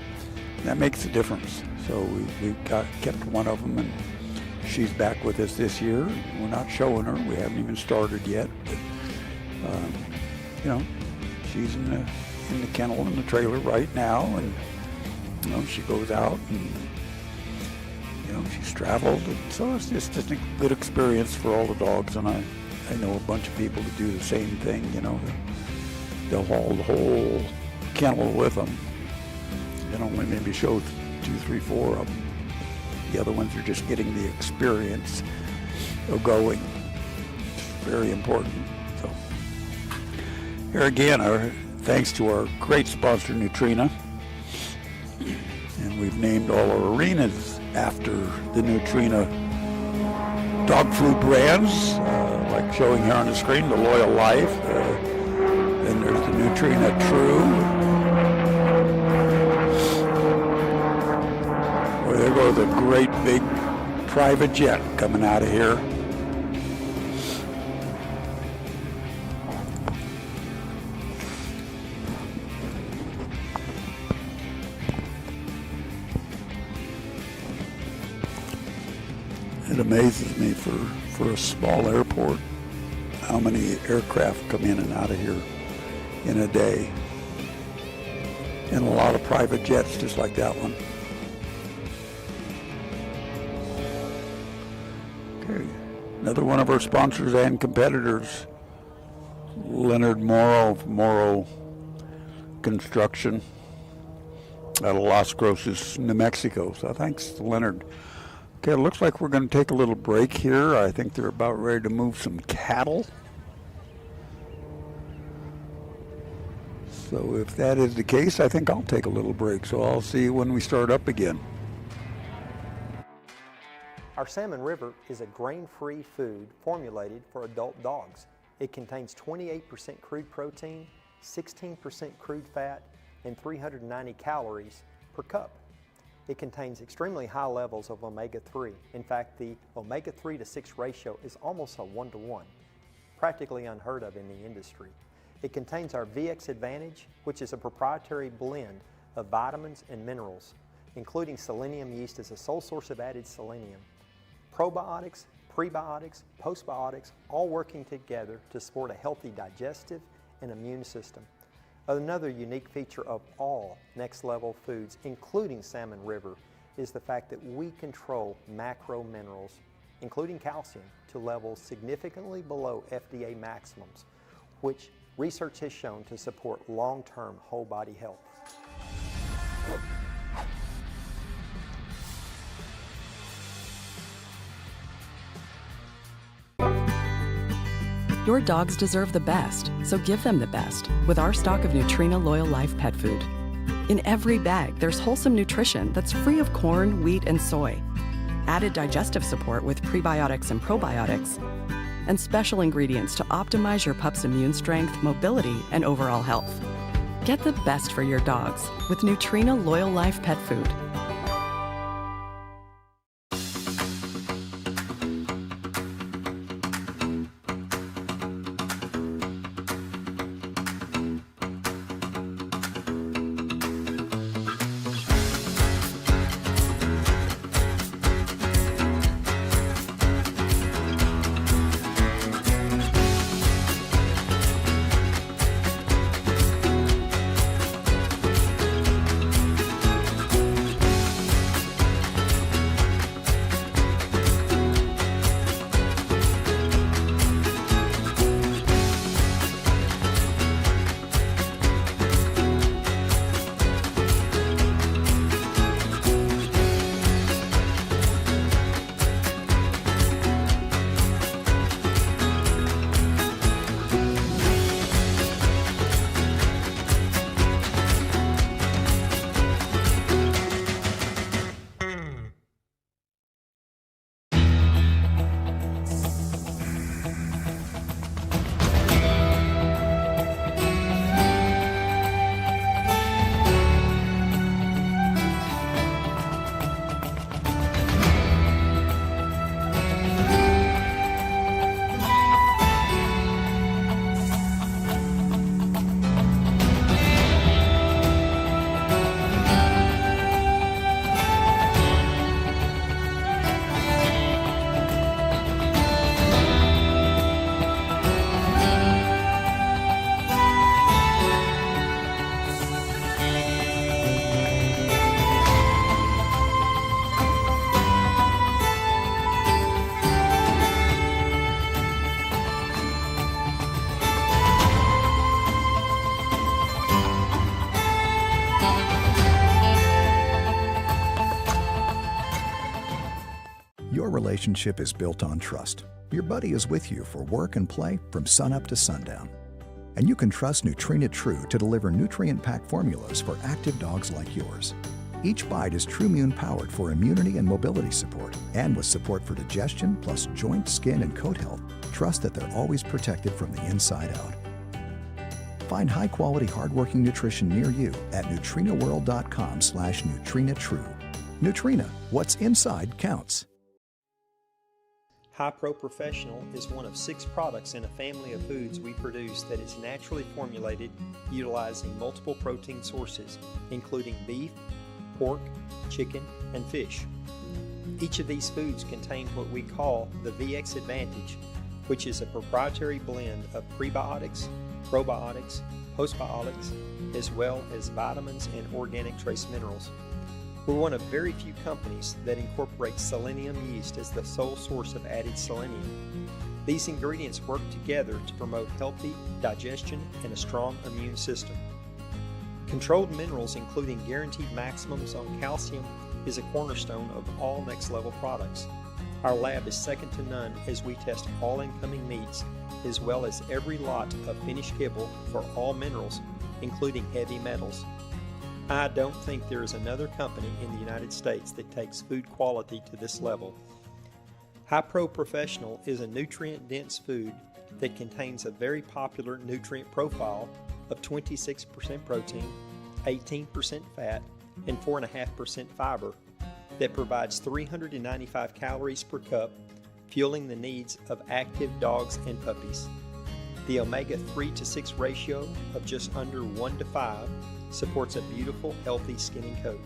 That makes a difference. So we kept one of them, and she's back with us this year. We're not showing her. We haven't even started yet. But, she's in the kennel in the trailer right now, and, she goes out and, she's traveled, and so it's just a good experience for all the dogs. And I know a bunch of people that do the same thing. They'll haul the whole kennel with them, and only maybe show 2, 3, 4 of them. The other ones are just getting the experience of going. It's very important. So here again, our thanks to our great sponsor, Nutrena, and we've named all our arenas after the Nutrena dog food brands, like showing here on the screen, the Loyal Life, then there's the Nutrena True, or there goes a great big private jet coming out of here. It amazes me for a small airport how many aircraft come in and out of here in a day. And a lot of private jets just like that one. Okay, another one of our sponsors and competitors, Leonard Morrow of Morrow Construction out of Las Cruces, New Mexico. So thanks to Leonard. Okay, it looks like we're going to take a little break here. I think they're about ready to move some cattle. So if that is the case, I think I'll take a little break. So I'll see you when we start up again. Our Salmon River is a grain-free food formulated for adult dogs. It contains 28% crude protein, 16% crude fat, and 390 calories per cup. It contains extremely high levels of omega-3. In fact, the omega-3 to 6 ratio is almost a 1-to-1, practically unheard of in the industry. It contains our VX Advantage, which is a proprietary blend of vitamins and minerals, including selenium yeast as a sole source of added selenium, probiotics, prebiotics, postbiotics, all working together to support a healthy digestive and immune system. Another unique feature of all Next Level foods, including Salmon River, is the fact that we control macro minerals, including calcium, to levels significantly below FDA maximums, which research has shown to support long-term whole body health. Your dogs deserve the best, so give them the best with our stock of Nutrena Loyal Life pet food. In every bag, there's wholesome nutrition that's free of corn, wheat, and soy, added digestive support with prebiotics and probiotics, and special ingredients to optimize your pup's immune strength, mobility, and overall health. Get the best for your dogs with Nutrena Loyal Life pet food. Your relationship is built on trust. Your buddy is with you for work and play from sunup to sundown. And you can trust Nutrena True to deliver nutrient-packed formulas for active dogs like yours. Each bite is TrueMune powered for immunity and mobility support, and with support for digestion plus joint, skin, and coat health, trust that they're always protected from the inside out. Find high-quality, hard-working nutrition near you at NutrenaWorld.com/NutrenaTrue. Nutrena, what's inside counts. High Pro Professional is one of 6 products in a family of foods we produce that is naturally formulated utilizing multiple protein sources, including beef, pork, chicken, and fish. Each of these foods contain what we call the VX Advantage, which is a proprietary blend of prebiotics, probiotics, postbiotics, as well as vitamins and organic trace minerals. We're one of very few companies that incorporates selenium yeast as the sole source of added selenium. These ingredients work together to promote healthy digestion and a strong immune system. Controlled minerals, including guaranteed maximums on calcium, is a cornerstone of all Next Level products. Our lab is second to none as we test all incoming meats, as well as every lot of finished kibble for all minerals, including heavy metals. I don't think there is another company in the United States that takes food quality to this level. High Pro Professional is a nutrient-dense food that contains a very popular nutrient profile of 26% protein, 18% fat, and 4.5% fiber that provides 395 calories per cup, fueling the needs of active dogs and puppies. The omega-3 to 6 ratio of just under 1 to 5 supports a beautiful, healthy skin and coat.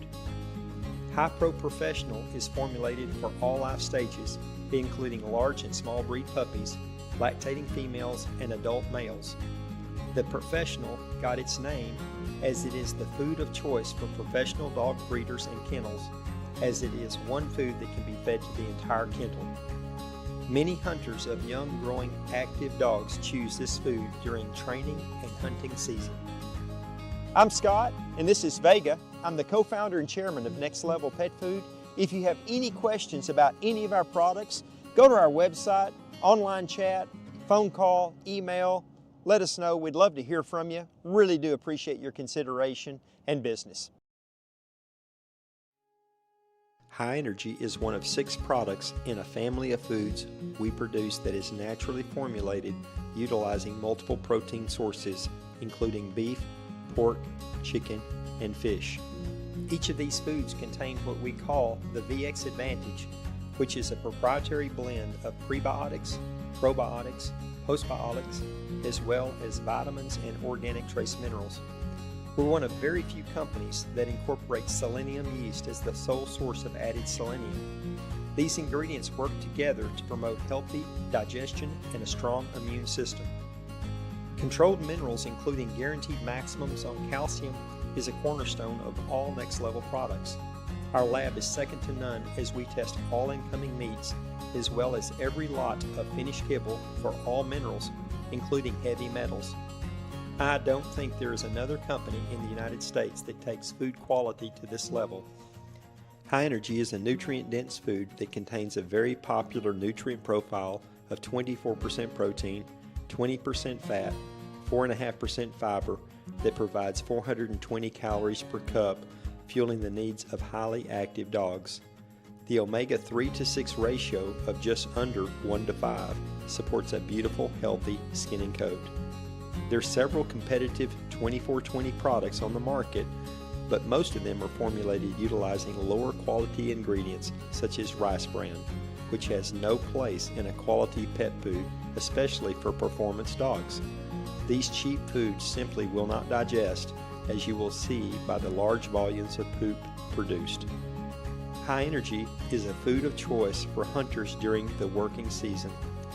High Pro Professional is formulated for all life stages including large and small breed puppies, lactating females, and adult males. The Professional got its name as it is the food of choice for professional dog breeders and kennels, as it is one food that can be fed to the entire kennel. Many hunters of young, growing, active dogs choose this food during training and hunting season. I'm Scott, and this is Vega. I'm the co-founder and chairman of Next Level Pet Food. If you have any questions about any of our products, go to our website, online chat, phone call, email. Let us know. We'd love to hear from you. Really do appreciate your consideration and business. High Energy is one of 6 products in a family of foods we produce that is naturally formulated utilizing multiple protein sources, including beef, pork, chicken, and fish. Each of these foods contain what we call the VX Advantage, which is a proprietary blend of prebiotics, probiotics, postbiotics, as well as vitamins and organic trace minerals. We're one of very few companies that incorporates selenium yeast as the sole source of added selenium. These ingredients work together to promote healthy digestion and a strong immune system. Controlled minerals, including guaranteed maximums on calcium, is a cornerstone of all Next Level products. Our lab is second to none as we test all incoming meats, as well as every lot of finished kibble for all minerals, including heavy metals. I don't think there is another company in the United States that takes food quality to this level. High Energy is a nutrient-dense food that contains a very popular nutrient profile of 24% protein, 20% fat, 4.5% fiber that provides 420 calories per cup, fueling the needs of highly active dogs. The omega-3 to 6 ratio of just under 1 to 5 supports a beautiful, healthy skin and coat. There are several competitive 24/20 products on the market, but most of them are formulated utilizing lower quality ingredients such as rice bran, which has no place in a quality pet food, especially for performance dogs. These cheap foods simply will not digest, as you will see by the large volumes of poop produced. High Energy is a food of choice for hunters during the working season.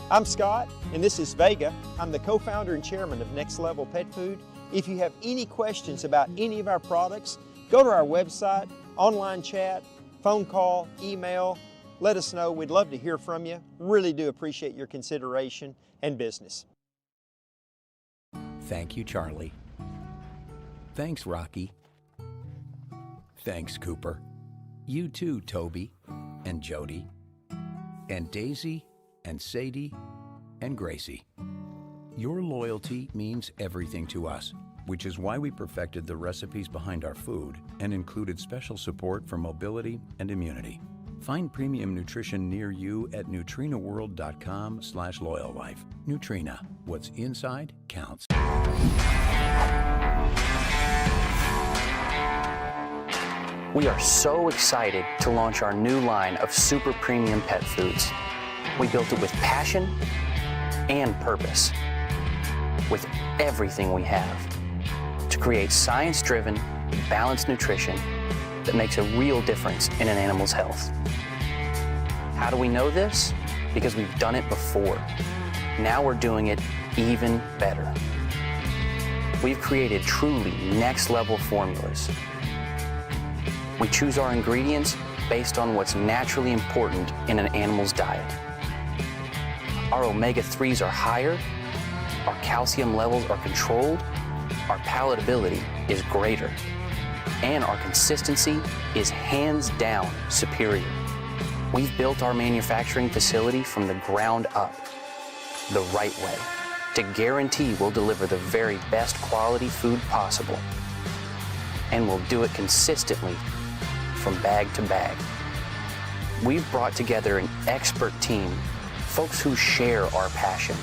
I'm Scott, and this is Vega. I'm the co-founder and chairman of Next Level Pet Food. If you have any questions about any of our products, go to our website, online chat, phone call, email. Let us know. We'd love to hear from you. Really do appreciate your consideration and business. Thank you, Charlie. Thanks, Rocky. Thanks, Cooper. You too, Toby and Jody and Daisy and Sadie and Gracie. Your loyalty means everything to us, which is why we perfected the recipes behind our food and included special support for mobility and immunity. Find premium nutrition near you at NutrenaWorld.com/loyallife. Nutrena, what's inside counts. We are so excited to launch our new line of super premium pet foods. We built it with passion and purpose, with everything we have, to create science-driven, balanced nutrition that makes a real difference in an animal's health. How do we know this? Because we've done it before. Now we're doing it even better. We've created truly next-level formulas. We choose our ingredients based on what's naturally important in an animal's diet. Our omega-3s are higher, our calcium levels are controlled, our palatability is greater, and our consistency is hands down superior. We've built our manufacturing facility from the ground up, the right way, to guarantee we'll deliver the very best quality food possible. And we'll do it consistently from bag to bag. We've brought together an expert team, folks who share our passion,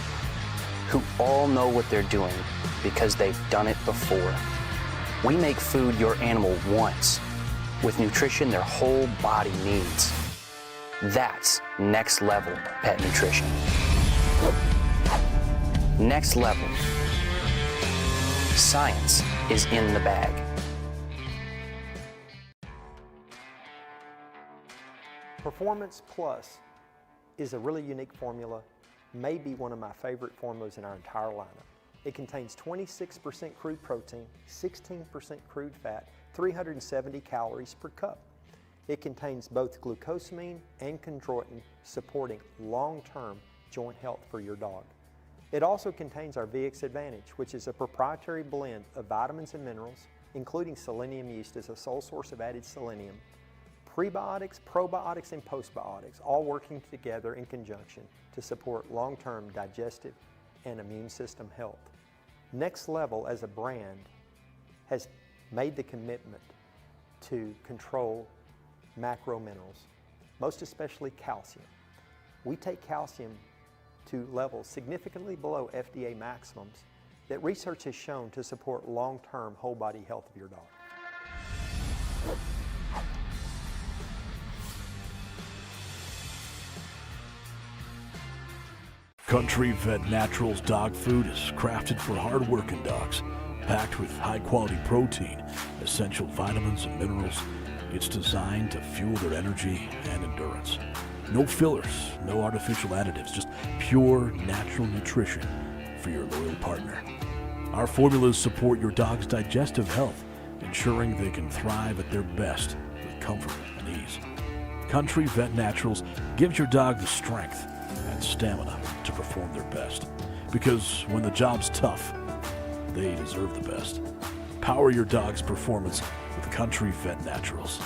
who all know what they're doing because they've done it before. We make food your animal wants, with nutrition their whole body needs. That's next level pet nutrition. Next level. Science is in the bag. Performance Plus. is a really unique formula, maybe one of my favorite formulas in our entire lineup. It contains 26% crude protein, 16% crude fat, 370 calories per cup. It contains both glucosamine and chondroitin, supporting long-term joint health for your dog. It also contains our VX Advantage, which is a proprietary blend of vitamins and minerals, including selenium yeast as a sole source of added selenium, prebiotics, probiotics, and postbiotics, all working together in conjunction to support long-term digestive and immune system health. Next Level as a brand has made the commitment to control macro minerals, most especially calcium. We take calcium to levels significantly below FDA maximums that research has shown to support long-term whole body health of your dog. Country Vet Naturals dog food is crafted for hard-working dogs, packed with high-quality protein, essential vitamins and minerals. It's designed to fuel their energy and endurance. No fillers, no artificial additives, just pure natural nutrition for your loyal partner. Our formulas support your dog's digestive health, ensuring they can thrive at their best with comfort and ease. Country Vet Naturals gives your dog the strength and stamina to perform their best. Because when the job's tough, they deserve the best. Power your dog's performance with Country Vet Naturals.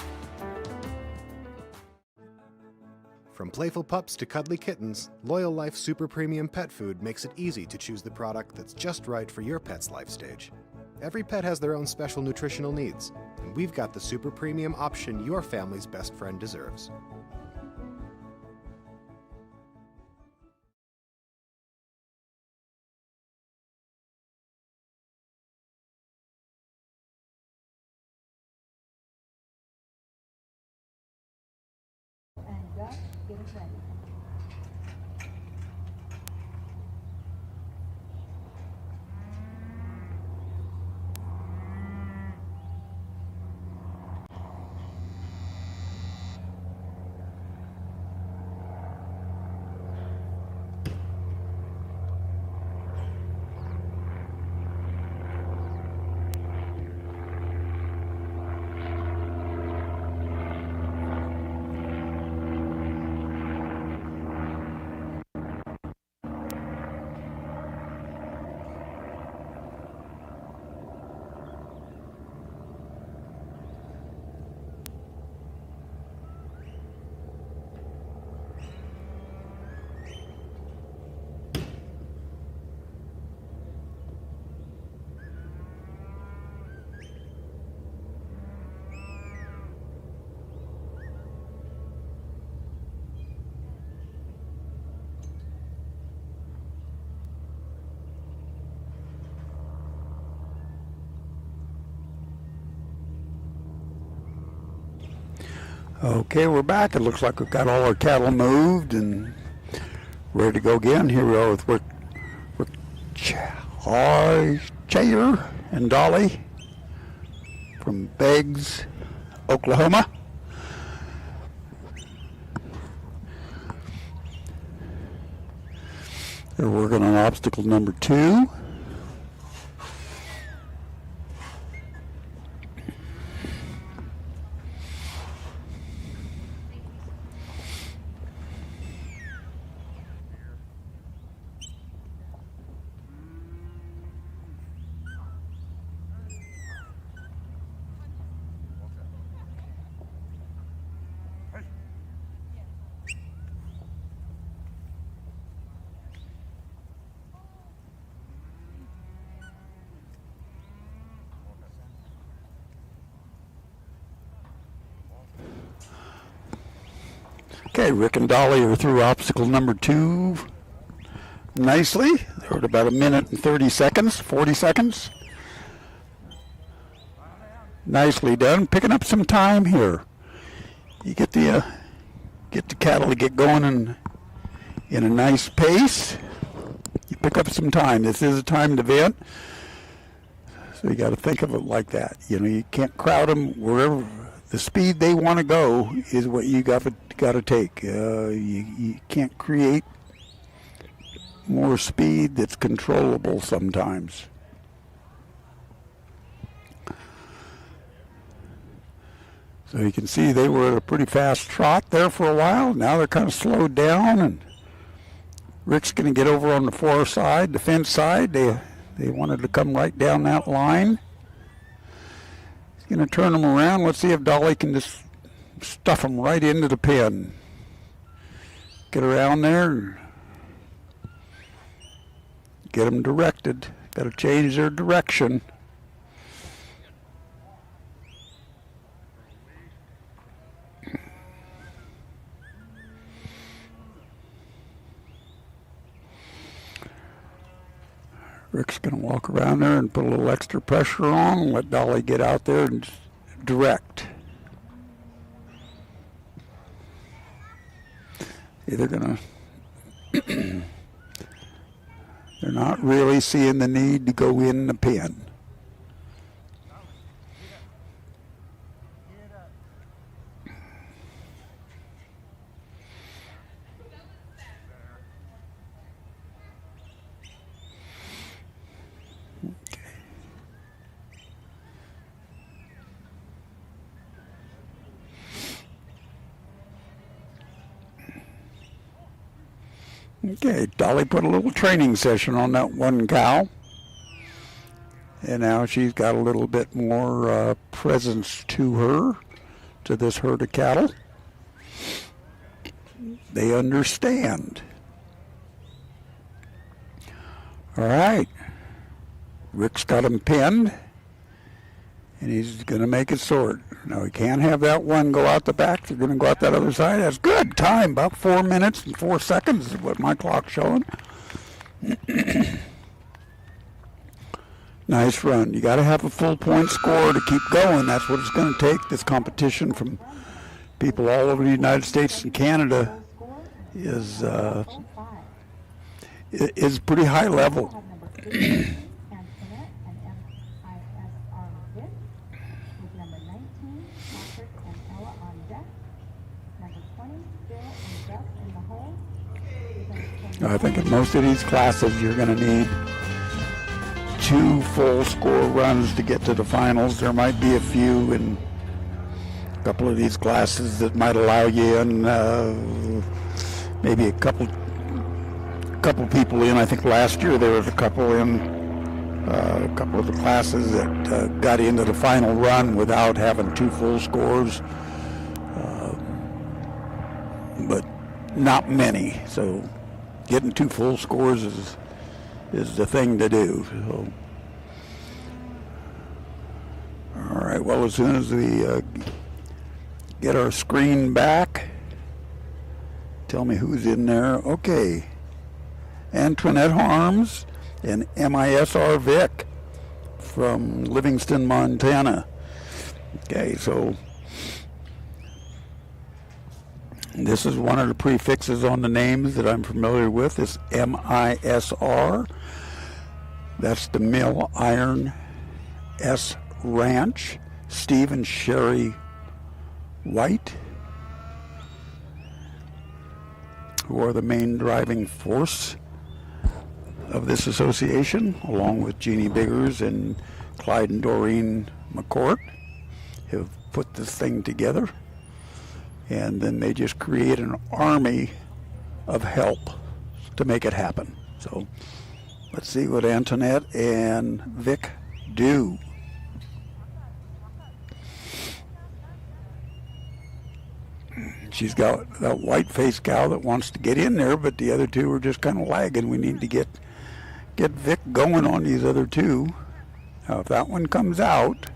From playful pups to cuddly kittens, Loyal Life Super Premium Pet Food makes it easy to choose the product that's just right for your pet's life stage. Every pet has their own special nutritional needs, and we've got the super premium option your family's best friend deserves. And Gus, get us ready. Okay, we're back. It looks like we've got all our cattle moved and ready to go again. Here we are with Chair and Dolly from Beggs, Oklahoma. They're working on obstacle number 2. Okay, Rick and Dolly are through obstacle number 2 nicely. They're at about 1 minute and 30 seconds, 40 seconds. Nicely done. Picking up some time here. You get the cattle to get going in a nice pace. You pick up some time. This is a timed event, so you got to think of it like that. You know, you can't crowd them wherever the speed they want to go is what you got to take. You can't create more speed that's controllable sometimes. So you can see they were at a pretty fast trot there for a while. Now they're kind of slowed down, and Rick's going to get over on the far side, the fence side. They wanted to come right down that line. He's going to turn them around. Let's see if Dolly can just stuff them right into the pen. Get around there and get them directed. Got to change their direction. Rick's going to walk around there and put a little extra pressure on and let Dolly get out there and direct. They're going to... They're not really seeing the need to go in the pen. Okay, Dolly put a little training session on that one cow. And now she's got a little bit more presence to her, to this herd of cattle. They understand. All right. Rick's got him pinned, and he's going to make it sort. Now, he can't have that one go out the back. They're going to go out that other side. That's good time, about 4 minutes and 4 seconds is what my clock's showing. Nice run. You got to have a full point score to keep going. That's what it's going to take. This competition from people all over the United States and Canada is pretty high level. I think in most of these classes you're going to need 2 full score runs to get to the finals. There might be a few in a couple of these classes that might allow you in, maybe a couple people in. I think last year there was a couple in a couple of the classes that got into the final run without having 2 full scores, but not many. So getting 2 full scores is the thing to do. So, all right. Well, as soon as we get our screen back, tell me who's in there. Okay, Antoinette Harms and MISR Vic from Livingston, Montana. Okay, so this is one of the prefixes on the names that I'm familiar with. It's MISR. That's the Mill Iron S Ranch. Steve and Sherry White, who are the main driving force of this association, along with Jeannie Biggers and Clyde and Doreen McCourt, have put this thing together. And then they just create an army of help to make it happen. So let's see what Antoinette and Vic do. She's got that white-faced cow that wants to get in there, but the other 2 are just kind of lagging. We need to get Vic going on these other 2. Now, if that one comes out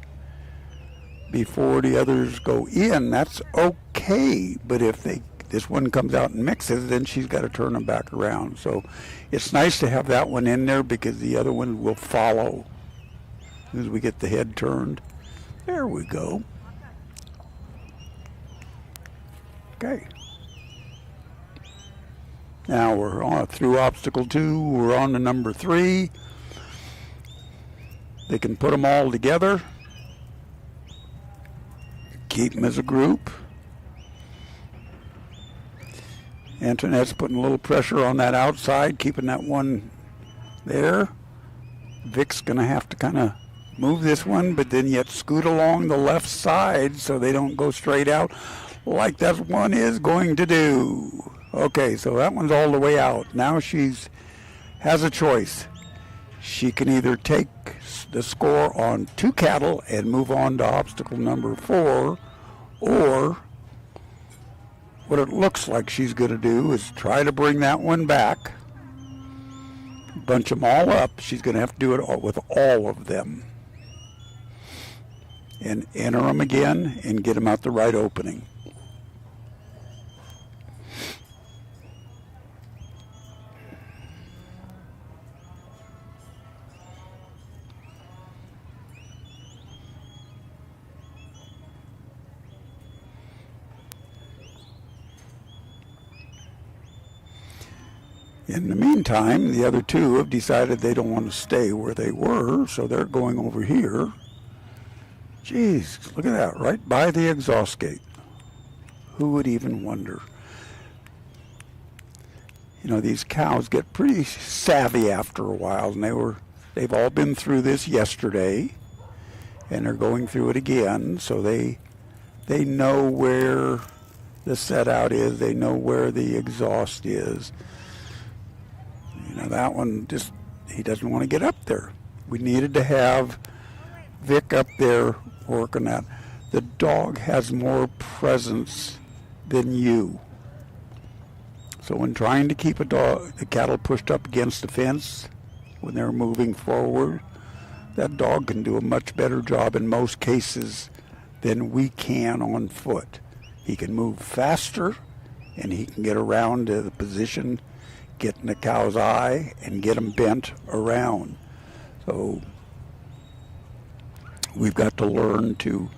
before the others go in, that's okay. But if this one comes out and mixes, then she's got to turn them back around. So it's nice to have that one in there because the other one will follow as soon as we get the head turned. There we go. Okay. Now we're on through obstacle 2. We're on to number 3. They can put them all together. Keep them as a group. Antoinette's putting a little pressure on that outside, keeping that one there. Vic's going to have to kind of move this one, but then yet scoot along the left side so they don't go straight out like that one is going to do. Okay, so that one's all the way out. Now has a choice. She can either take the score on 2 cattle and move on to obstacle number 4, or what it looks like she's going to do is try to bring that one back, bunch them all up. She's going to have to do it with all of them and enter them again and get them out the right opening. In the meantime, the other 2 have decided they don't want to stay where they were, so they're going over here. Jeez, look at that, right by the exhaust gate. Who would even wonder? You know, these cows get pretty savvy after a while, and they've all been through this yesterday, and they're going through it again, so they know where the set out is, they know where the exhaust is. You know, that one he doesn't want to get up there. We needed to have Vic up there working that. The dog has more presence than you. So when trying to keep the cattle pushed up against the fence, when they're moving forward, that dog can do a much better job in most cases than we can on foot. He can move faster, and he can get around to the position, get in the cow's eye, and get them bent around. So we've got to learn to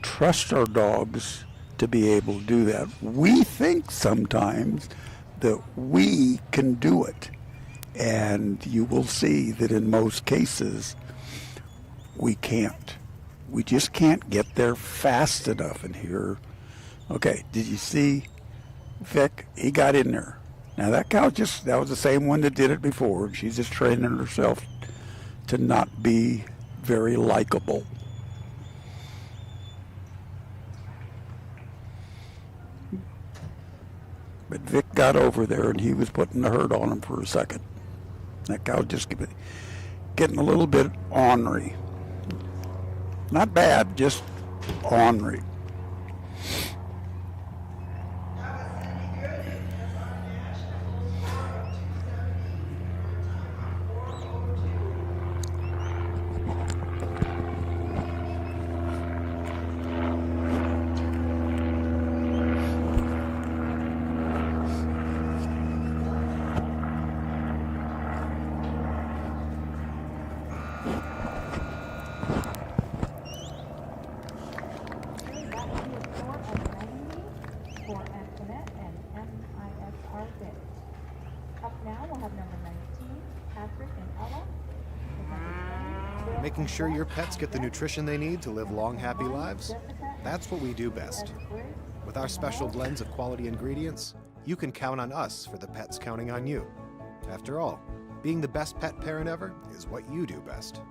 trust our dogs to be able to do that. We think sometimes that we can do it, and you will see that in most cases we can't. We just can't get there fast enough in here. Okay, did you see Vic? He got in there. Now that cow that was the same one that did it before. She's just training herself to not be very likable. But Vic got over there, and he was putting the hurt on him for a second. That cow just getting a little bit ornery. Not bad, just ornery. For Antoinette and MSSA fit. Up now we'll have number 19, Patrick and Ella. With number 20, Making sure your pets get the nutrition they need to live long, happy lives? That's what we do best. With our special blends of quality ingredients, you can count on us for the pets counting on you. After all, being the best pet parent ever is what you do best.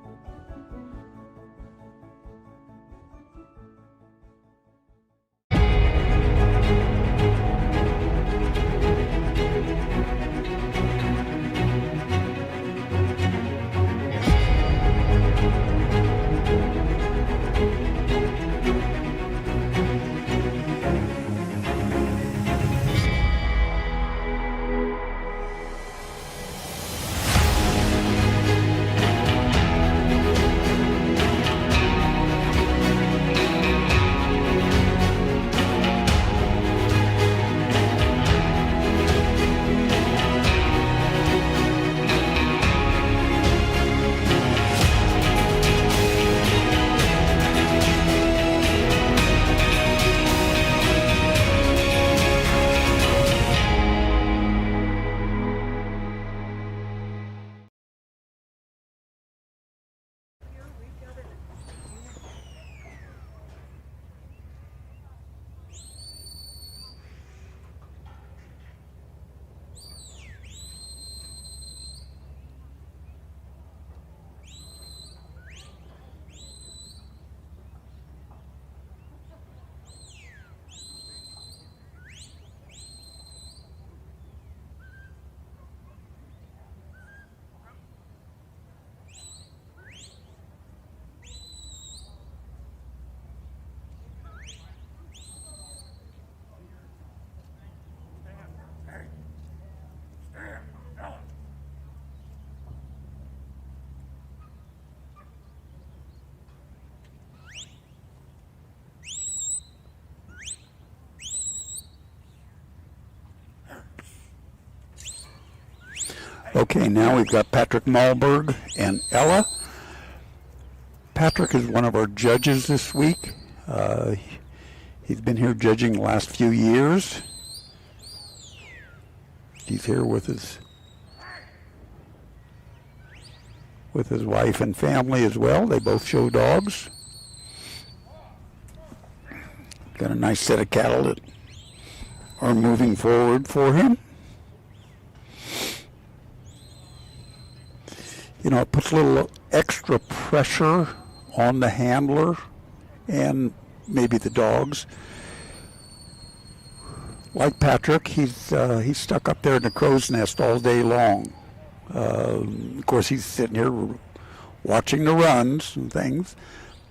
Okay, now we've got Patrick Malberg and Ella. Patrick is one of our judges this week. He's been here judging the last few years. He's here with his wife and family as well. They both show dogs. Got a nice set of cattle that are moving forward for him. You know, it puts a little extra pressure on the handler and maybe the dogs. Like Patrick, he's stuck up there in the crow's nest all day long. Of course, he's sitting here watching the runs and things,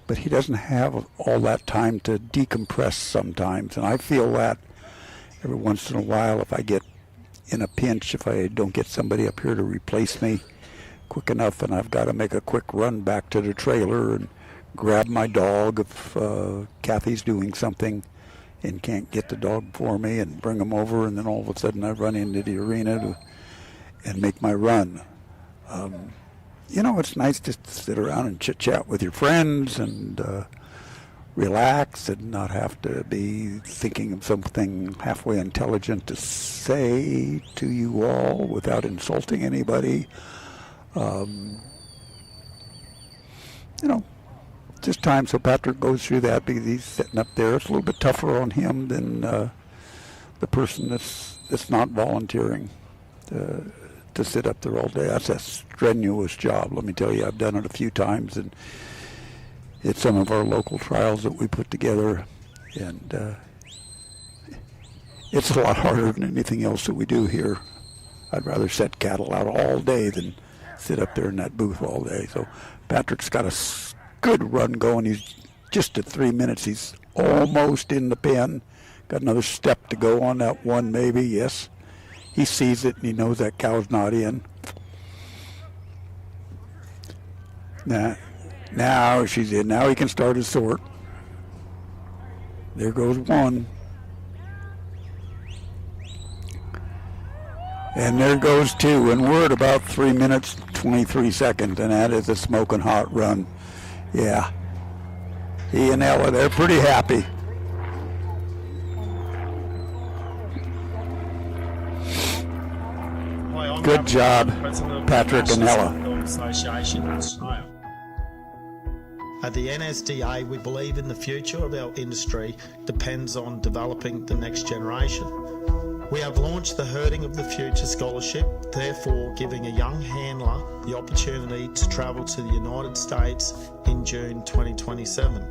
but he doesn't have all that time to decompress sometimes. And I feel that every once in a while, if I get in a pinch, if I don't get somebody up here to replace me quick enough, and I've got to make a quick run back to the trailer and grab my dog if Kathy's doing something and can't get the dog for me, and bring him over, and then all of a sudden I run into the arena and make my run. You know, it's nice just to sit around and chit-chat with your friends and relax and not have to be thinking of something halfway intelligent to say to you all without insulting anybody. You know, just time. So Patrick goes through that because he's sitting up there. It's a little bit tougher on him than the person that's not volunteering to sit up there all day. That's a strenuous job. Let me tell you, I've done it a few times, and it's some of our local trials that we put together, and it's a lot harder than anything else that we do here. I'd rather set cattle out all day than sit up there in that booth all day. So Patrick's got a good run going. He's just at 3 minutes. He's almost in the pen. Got another step to go on that one, maybe. Yes, he sees it and he knows that cow's not in. Now she's in. Now he can start his sort. There goes one. And there goes two, and we're at about 3 minutes, 23 seconds, and that is a smoking hot run. Yeah. He and Ella, they're pretty happy. Good job, Patrick and Ella. At the NSDA, we believe in the future of our industry depends on developing the next generation. We have launched the Herding of the Future Scholarship, therefore giving a young handler the opportunity to travel to the United States in June 2027.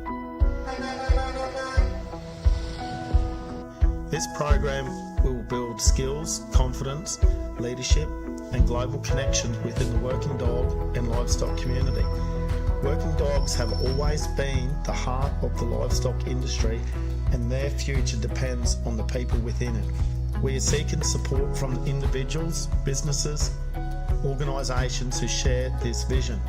This program will build skills, confidence, leadership, and global connections within the working dog and livestock community. Working dogs have always been the heart of the livestock industry, and their future depends on the people within it. We are seeking support from individuals, businesses, organisations who share this vision.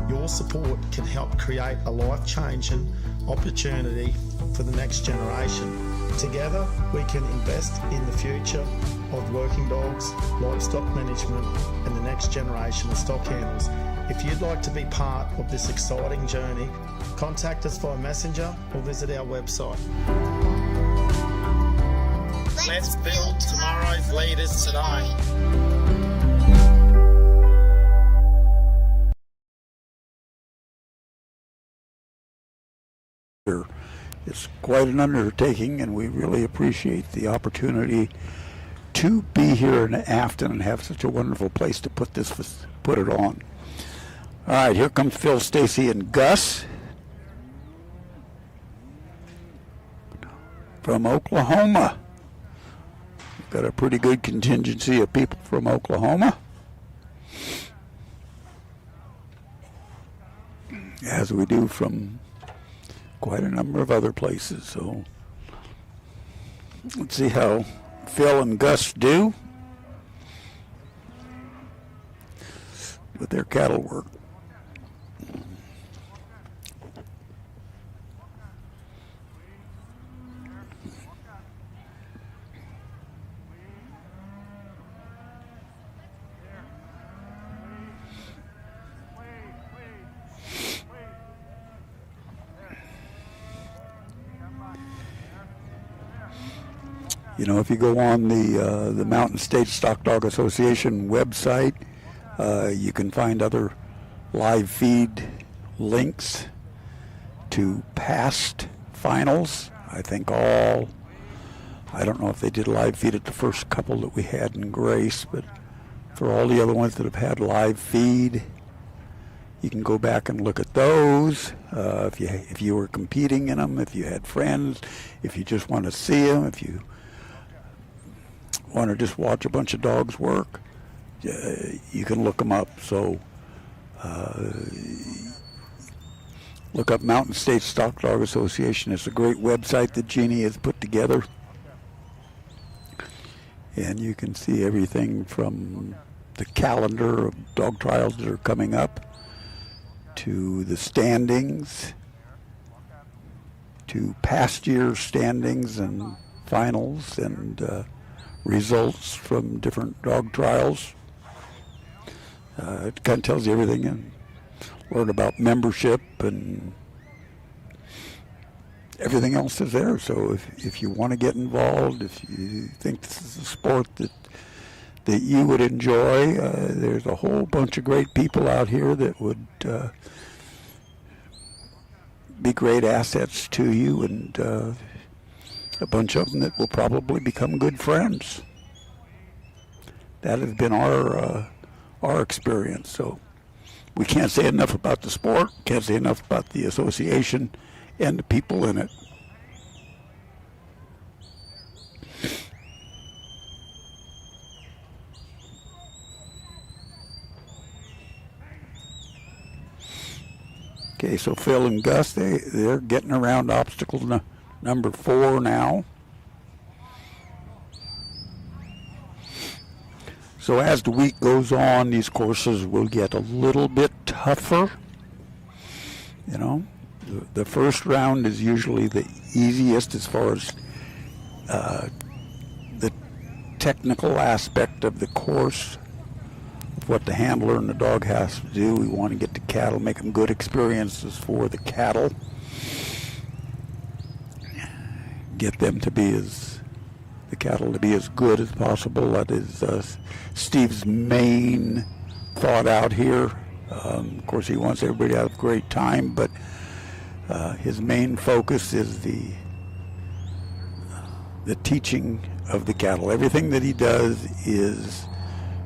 Your support can help create a life-changing opportunity for the next generation. Together, we can invest in the future of working dogs, livestock management, and the next generation of stock handlers. If you'd like to be part of this exciting journey, contact us via Messenger or visit our website. Let's build tomorrow's leaders today. It's quite an undertaking, and we really appreciate the opportunity to be here in Afton and have such a wonderful place to put it on. All right, here comes Phil, Stacy, and Gus from Oklahoma. We've got a pretty good contingency of people from Oklahoma, as we do from quite a number of other places. So let's see how Phil and Gus do with their cattle work. You know, if you go on the Mountain State Stock Dog Association website, you can find other live feed links to past finals. I think I don't know if they did live feed at the first couple that we had in Grace, but for all the other ones that have had live feed, you can go back and look at those. If you were competing in them, if you had friends, if you just want to see them, if you want to just watch a bunch of dogs work, you can look them up. So look up Mountain State Stock Dog Association. It's a great website that Jeannie has put together. And you can see everything from the calendar of dog trials that are coming up, to the standings, to past year's standings and finals and results from different dog trials. It kind of tells you everything, and learn about membership and everything else is there. So if you want to get involved, if you think this is a sport that you would enjoy, there's a whole bunch of great people out here that would be great assets to you, and a bunch of them that will probably become good friends. That has been our experience. So we can't say enough about the sport, can't say enough about the association and the people in it. Okay, so Phil and Gus, they're getting around obstacle number 4 now. So as the week goes on, these courses will get a little bit tougher. You know, the first round is usually the easiest as far as the technical aspect of the course, of what the handler and the dog has to do. We want to get the cattle, make them good experiences for the cattle, get them to be the cattle to be as good as possible. That is Steve's main thought out here. Of course, he wants everybody to have a great time, but his main focus is the teaching of the cattle. Everything that he does is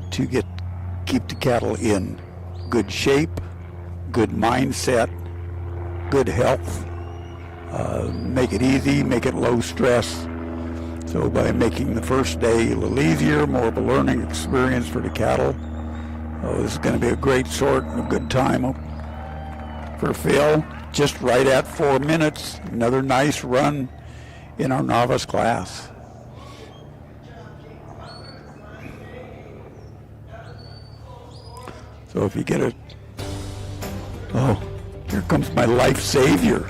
to keep the cattle in good shape, good mindset, good health, make it easy, make it low stress. So by making the first day a little easier, more of a learning experience for the cattle, this is going to be a great sort and a good time for Phil. Just right at 4 minutes, another nice run in our novice class. So if you get it, oh, here comes my life savior.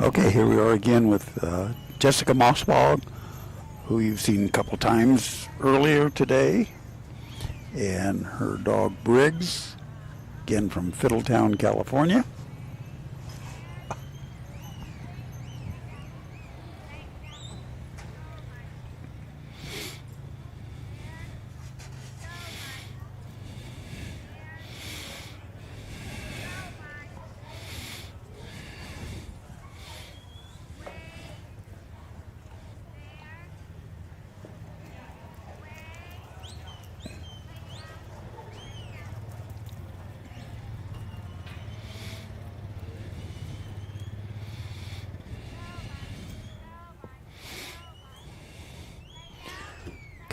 Okay, here we are again with Jessica Mossbog, who you've seen a couple times earlier today, and her dog Briggs, again from Fiddletown, California.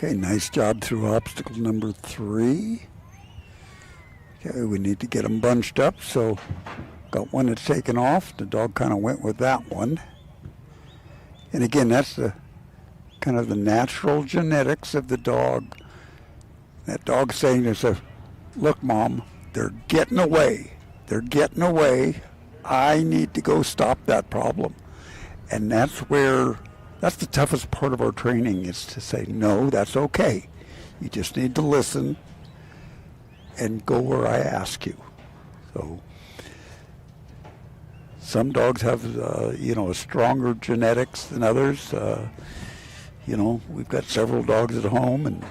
Okay, nice job through obstacle number 3. Okay, we need to get them bunched up, so got one that's taken off. The dog kind of went with that one. And again, that's the kind of the natural genetics of the dog. That dog saying to herself, look, Mom, they're getting away. They're getting away. I need to go stop that problem. And that's the toughest part of our training, is to say, no, that's okay. You just need to listen and go where I ask you. So some dogs have, stronger genetics than others. We've got several dogs at home, and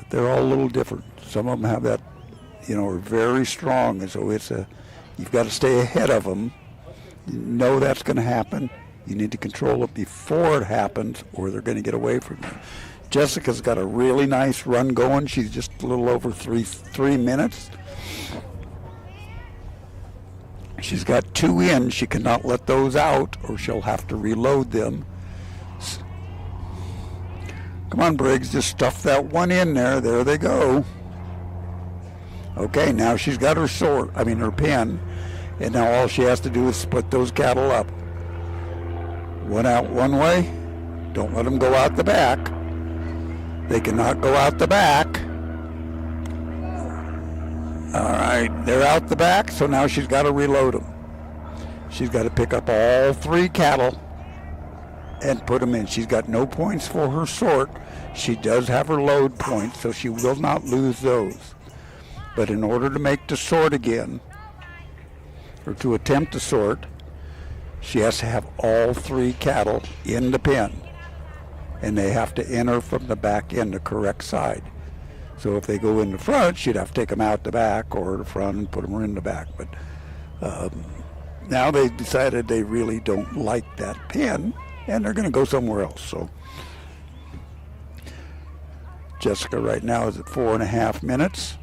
they're all a little different. Some of them have that, are very strong, and so you've got to stay ahead of them. You know that's going to happen. You need to control it before it happens, or they're going to get away from you. Jessica's got a really nice run going. She's just a little over three minutes. She's got 2 in. She cannot let those out, or she'll have to reload them. Come on, Briggs, just stuff that one in there. There they go. Okay, now she's got her pin, and now all she has to do is split those cattle up. One out one way. Don't let them go out the back. They cannot go out the back. All right, they're out the back, so now she's got to reload them. She's got to pick up all 3 cattle and put them in. She's got no points for her sort. She does have her load points, so she will not lose those. But in order to make the sort again, or to attempt to sort, she has to have all 3 cattle in the pen, and they have to enter from the back in the correct side. So if they go in the front, she'd have to take them out the back or the front and put them in the back. But now they've decided they really don't like that pen, and they're going to go somewhere else. So Jessica right now is at 4.5 minutes.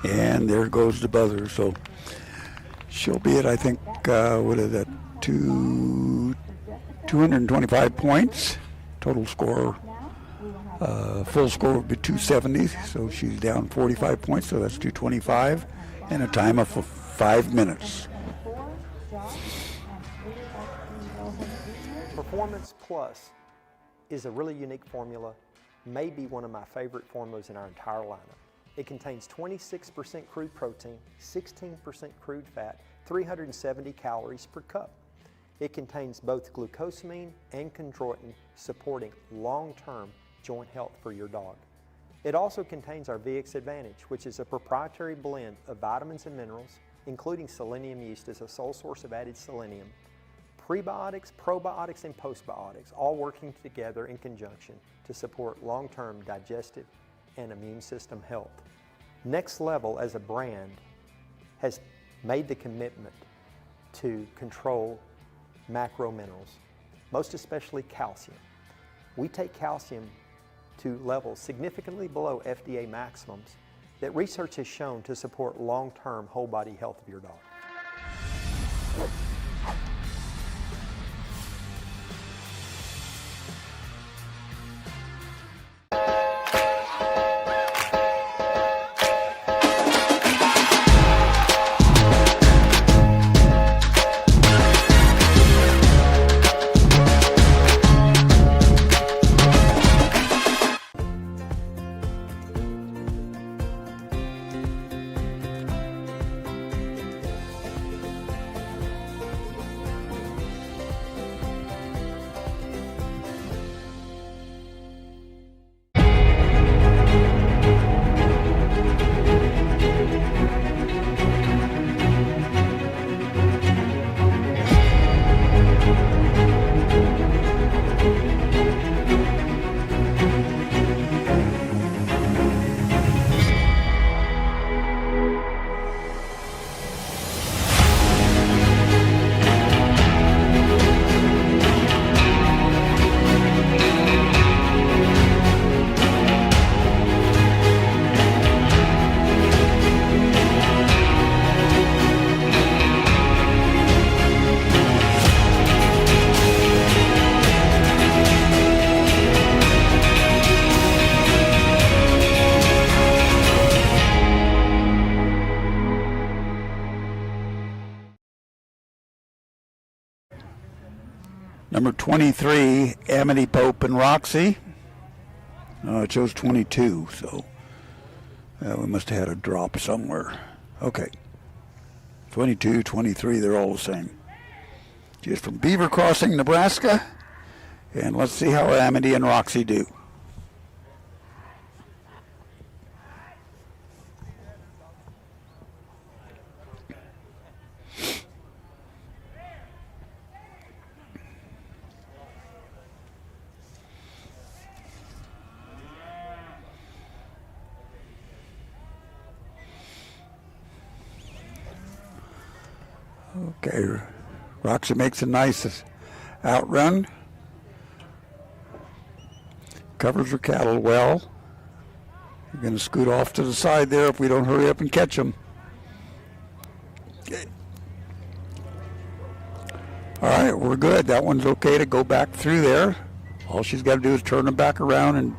And there goes the buzzer. So she'll be at, I think, 225 points. Total score, full score would be 270. So she's down 45 points, so that's 225. And a time of 5 minutes. Performance Plus is a really unique formula, maybe one of my favorite formulas in our entire lineup. It contains 26% crude protein, 16% crude fat, 370 calories per cup. It contains both glucosamine and chondroitin, supporting long-term joint health for your dog. It also contains our VX Advantage, which is a proprietary blend of vitamins and minerals, including selenium yeast as a sole source of added selenium, prebiotics, probiotics, and postbiotics, all working together in conjunction to support long-term digestive and immune system health. Next Level as a brand has made the commitment to control macro minerals, most especially calcium. We take calcium to levels significantly below FDA maximums that research has shown to support long-term whole body health of your dog. Number 23, Amity Pope and Roxy. It shows 22, so we must have had a drop somewhere. Okay. 22, 23, they're all the same. She's from Beaver Crossing, Nebraska. And let's see how Amity and Roxy do. Okay, Roxy makes a nice outrun. Covers her cattle well. We're going to scoot off to the side there if we don't hurry up and catch them. Okay. All right, we're good. That one's okay to go back through there. All she's got to do is turn them back around and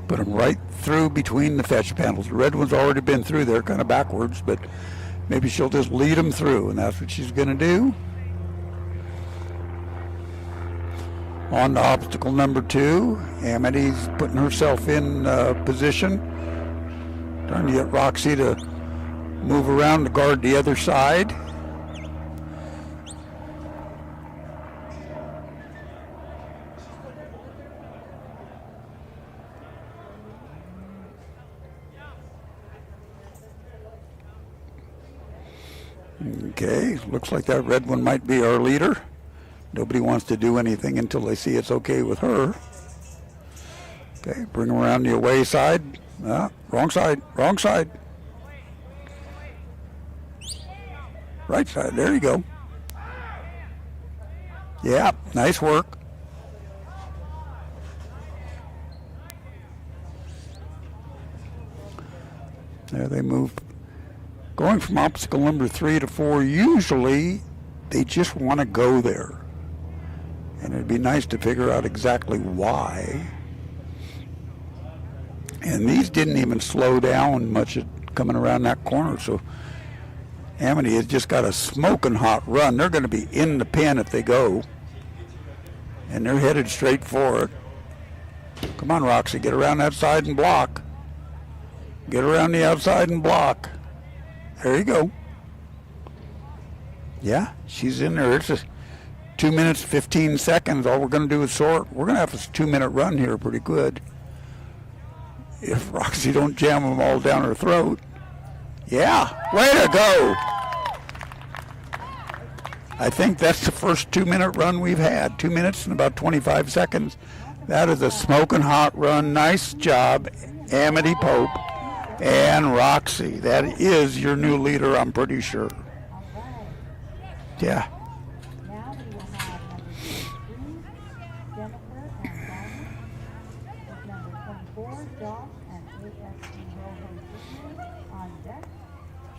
put them right through between the fetch panels. The red one's already been through there, kind of backwards, but maybe she'll just lead them through, and that's what she's going to do. On to obstacle number 2, Amity's putting herself in position, trying to get Roxy to move around to guard the other side. Okay, looks like that red one might be our leader. Nobody wants to do anything until they see it's okay with her. Okay, bring them around the away side. Wrong side, wrong side. Right side, there you go. Yeah, nice work. There they move. Going from obstacle number 3 to 4, usually they just want to go there. And it'd be nice to figure out exactly why. And these didn't even slow down much at coming around that corner, so Amity has just got a smoking hot run. They're going to be in the pen if they go. And they're headed straight for it. Come on, Roxy, get around that side and block. Get around the outside and block. There you go. Yeah, she's in there. It's just 2 minutes, 15 seconds. All we're going to do is sort. We're going to have a 2-minute run here pretty good. If Roxy don't jam them all down her throat. Yeah, way to go. I think that's the first 2-minute run we've had. 2 minutes and about 25 seconds. That is a smoking hot run. Nice job, Amity Pope and Roxy. That is your new leader, I'm pretty sure. Yeah. Now we will have number 16, Jennifer and Bonnie, with number 24, Josh and ASD Rojo Jr. on deck,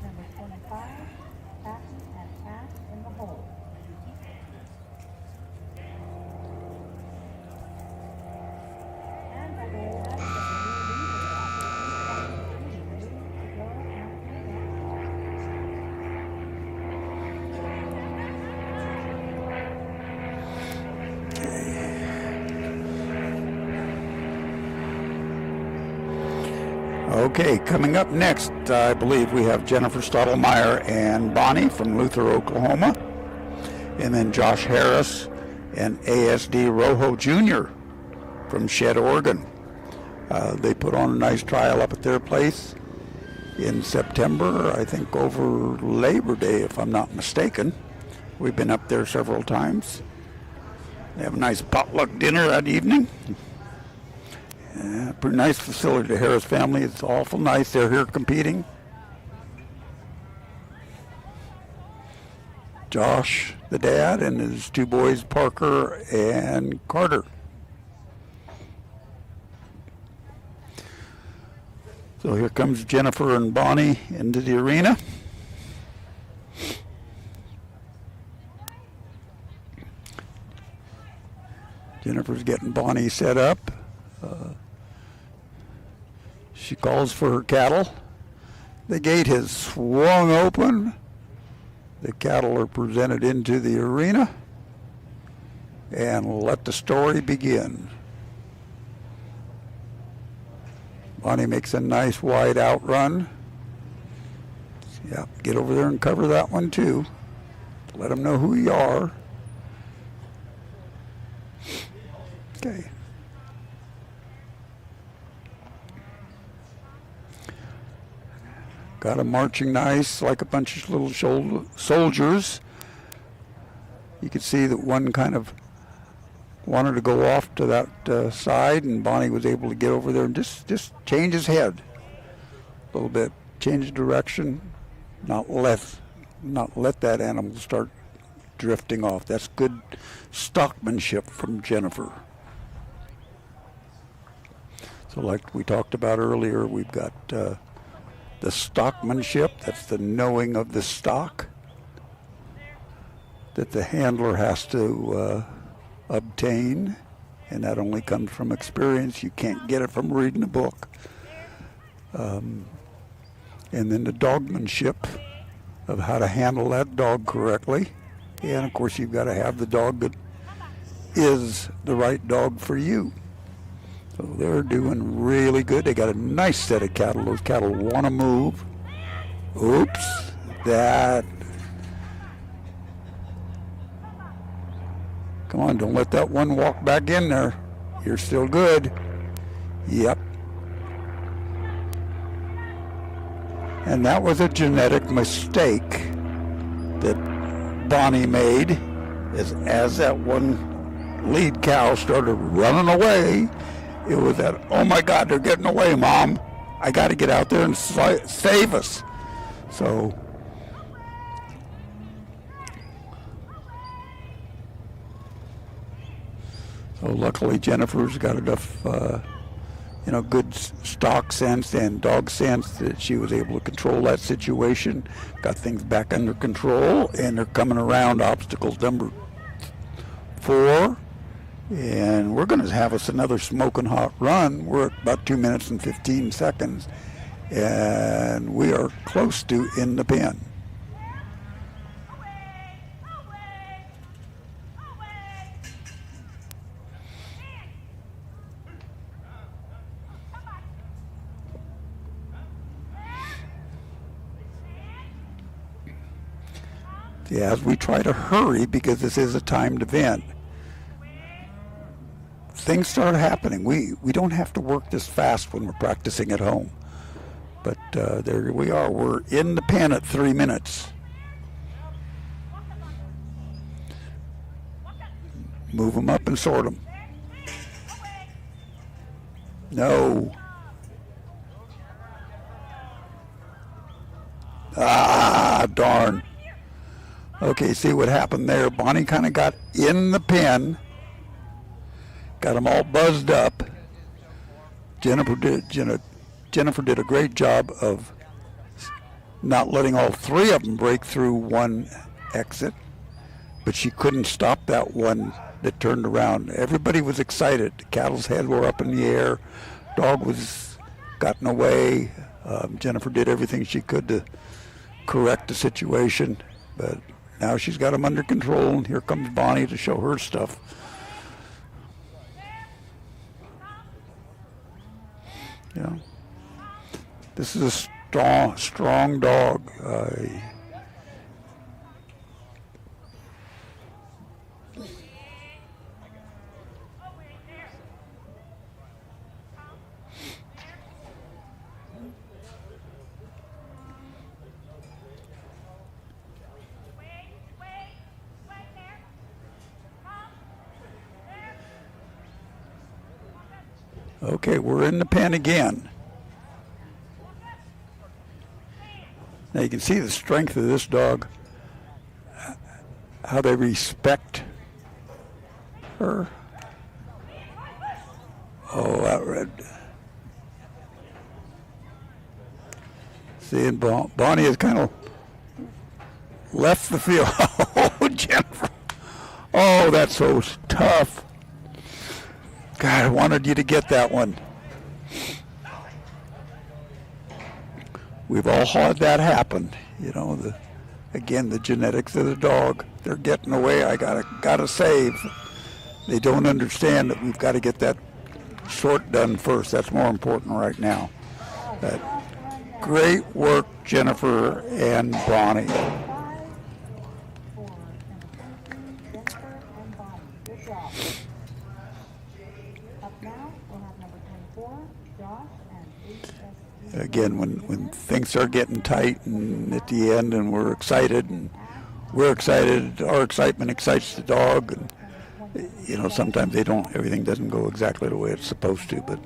number 25, Afton and Ash in the hole. And I believe that's the new leader to go and Okay, coming up next, I believe we have Jennifer Stottlemyre and Bonnie from Luther, Oklahoma, and then Josh Harris and ASD Rojo Jr. from Shed, Oregon. They put on a nice trial up at their place in September, I think over Labor Day, if I'm not mistaken. We've been up there several times. They have a nice potluck dinner that evening. Pretty nice facility, the Harris family. It's awful nice. They're here competing. Josh, the dad, and his 2 boys, Parker and Carter. So here comes Jennifer and Bonnie into the arena. Jennifer's getting Bonnie set up. She calls for her cattle. The gate has swung open. The cattle are presented into the arena. and let the story begin. Bonnie makes a nice wide outrun. Yeah, get over there and cover that one too. Let them know who you are. Okay. Got them marching nice like a bunch of little soldiers. You could see that one kind of wanted to go off to that side, and Bonnie was able to get over there and just change his head a little bit, change direction, not let that animal start drifting off. That's good stockmanship from Jennifer. So like we talked about earlier, we've got the stockmanship, that's the knowing of the stock that the handler has to obtain, and that only comes from experience. You can't get it from reading a book. And then the dogmanship of how to handle that dog correctly. And of course you've got to have the dog that is the right dog for you. So they're doing really good. They got a nice set of cattle. Those cattle want to move. Oops, that. Come on, don't let that one walk back in there. You're still good. Yep. And that was a genetic mistake that Bonnie made as that one lead cow started running away. It was that, oh my God, they're getting away, Mom. I got to get out there and save us. So luckily Jennifer's got enough, good stock sense and dog sense that she was able to control that situation, got things back under control, and they're coming around obstacles number 4. And we're going to have us another smoking hot run. We're at about 2 minutes and 15 seconds, and we are close to in the pen. Yeah, as we try to hurry because this is a timed event, things start happening. We don't have to work this fast when we're practicing at home. But there we are. We're in the pen at 3 minutes. Move them up and sort them. No. Ah, darn. Okay, see what happened there. Bonnie kind of got in the pen. Got them all buzzed up. Jennifer did a great job of not letting all 3 of them break through one exit, but she couldn't stop that one that turned around. Everybody was excited. The cattle's head were up in the air. Dog was gotten away. Jennifer did everything she could to correct the situation, but now she's got them under control, and here comes Bonnie to show her stuff. Yeah, this is a strong dog. Okay, we're in the pen again. Now you can see the strength of this dog, how they respect her. Oh, that red. See, and Bonnie has kind of left the field. Oh, Jennifer. Oh, that's so tough. God, I wanted you to get that one. We've all had that happen. You know, the genetics of the dog. They're getting away. I gotta save. they don't understand that we've got to get that sort done first. That's more important right now. But great work, Jennifer and Bonnie. 5 for Jennifer and Bonnie. Good job. Up now, we'll have number 24, Josh and HSE. Again, when things start getting tight and at the end and we're excited, our excitement excites the dog, and you know, sometimes everything doesn't go exactly the way it's supposed to, but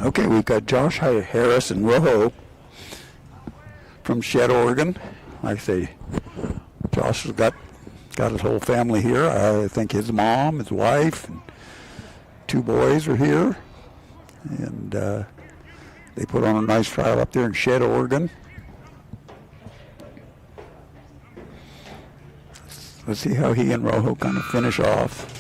Okay, we've got Josh Harris and Rojo from Shed, Oregon. Like I say, Josh has got his whole family here. I think his mom, his wife, and 2 boys are here. And they put on a nice trial up there in Shed, Oregon. Let's see how he and Rojo kind of finish off.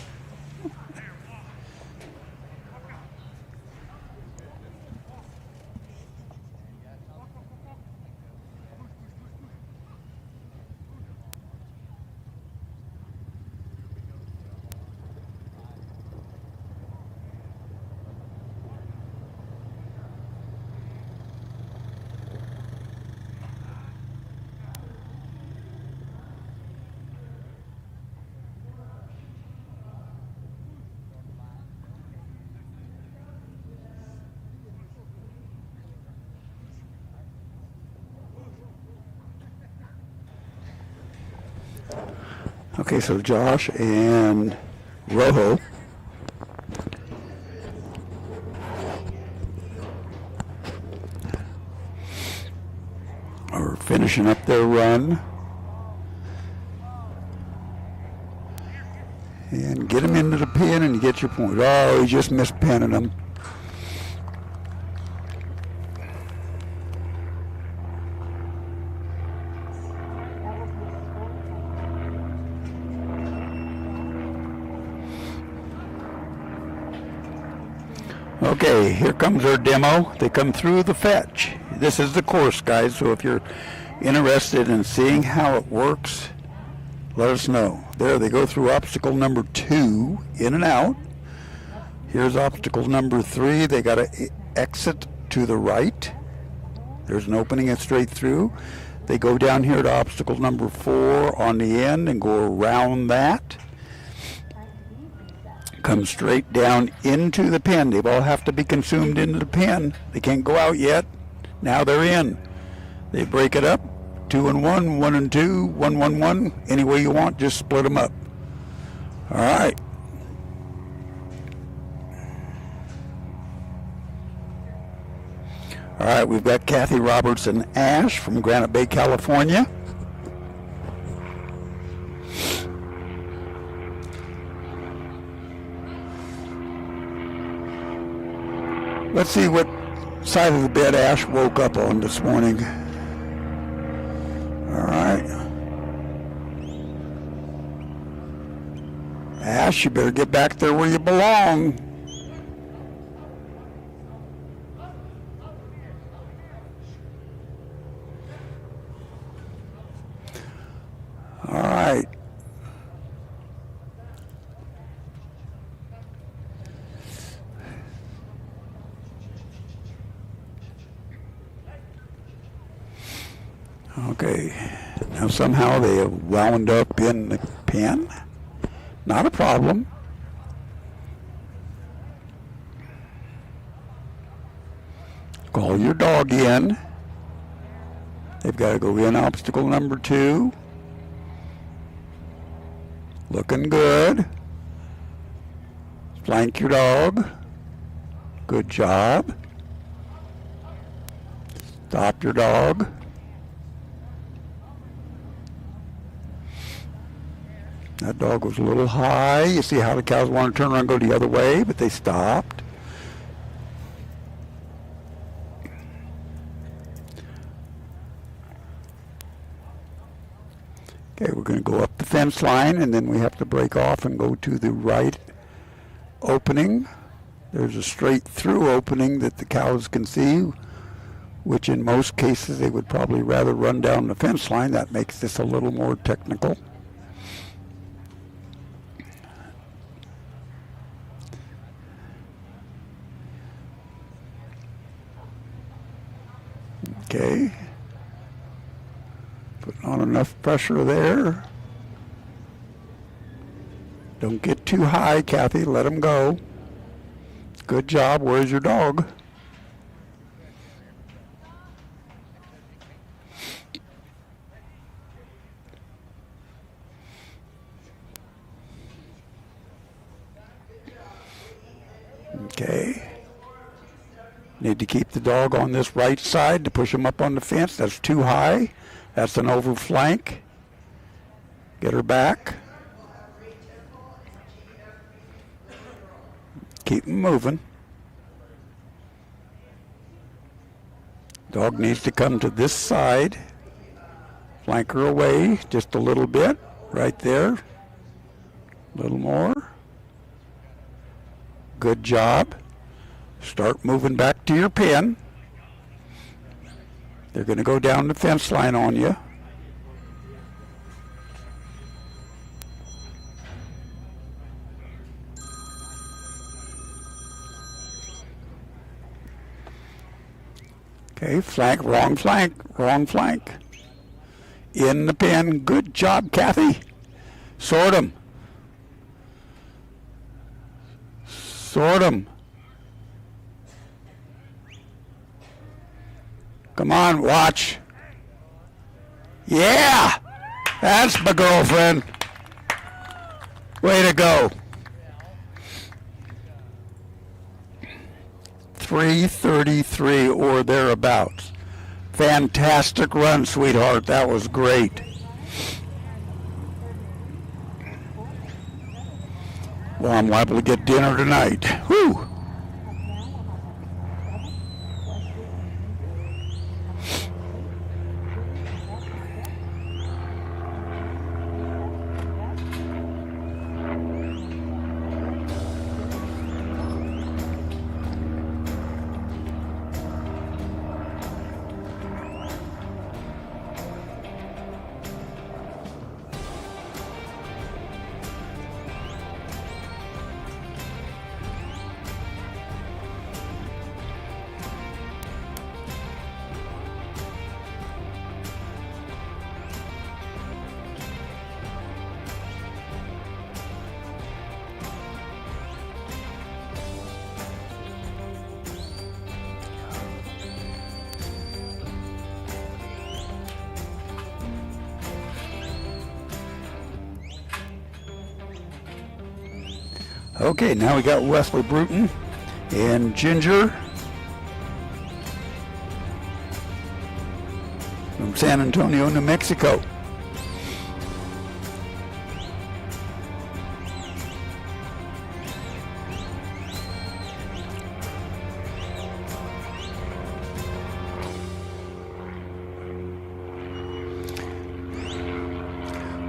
Okay, so Josh and Rojo are finishing up their run. And get him into the pin and you get your point. Oh, he just missed pinning him. Okay, here comes our demo. They come through the fetch. This is the course, guys, so if you're interested in seeing how it works, let us know. There, they go through obstacle number 2, in and out. Here's obstacle number 3. They got to exit to the right. There's an opening and straight through. They go down here to obstacle number 4 on the end and go around that. Come straight down into the pen. They all have to be consumed into the pen. They can't go out yet. Now they're in. They break it up. 2 and 1, 1 and 2, 1, 1, 1. Any way you want, just split them up. All right. All right, we've got Kathy Roberts and Ash from Granite Bay, California. Let's see what side of the bed Ash woke up on this morning. All right. Ash, you better get back there where you belong. All right. Okay, now somehow they have wound up in the pen. Not a problem. Call your dog in. They've got to go in obstacle number 2. Looking good. Flank your dog. Good job. Stop your dog. That dog was a little high. You see how the cows want to turn around and go the other way, but they stopped. Okay, we're going to go up the fence line, and then we have to break off and go to the right opening. There's a straight through opening that the cows can see, which in most cases they would probably rather run down the fence line. That makes this a little more technical. Okay, putting on enough pressure there. Don't get too high, Kathy, let him go. Good job, where's your dog? Okay. Need to keep the dog on this right side to push him up on the fence. That's too high. That's an over flank. Get her back. Keep him moving. Dog needs to come to this side. Flank her away just a little bit. Right there. A little more. Good job. Start moving back to your pen. They're going to go down the fence line on you. Okay, flank, wrong flank, wrong flank. In the pen. Good job, Kathy. Sort 'em. Sort 'em. Come on, watch. Yeah! That's my girlfriend. Way to go. 3:33 or thereabouts. Fantastic run, sweetheart. That was great. Well, I'm liable to get dinner tonight. Whew. Okay, now we got Wesley Bruton and Ginger from San Antonio, New Mexico.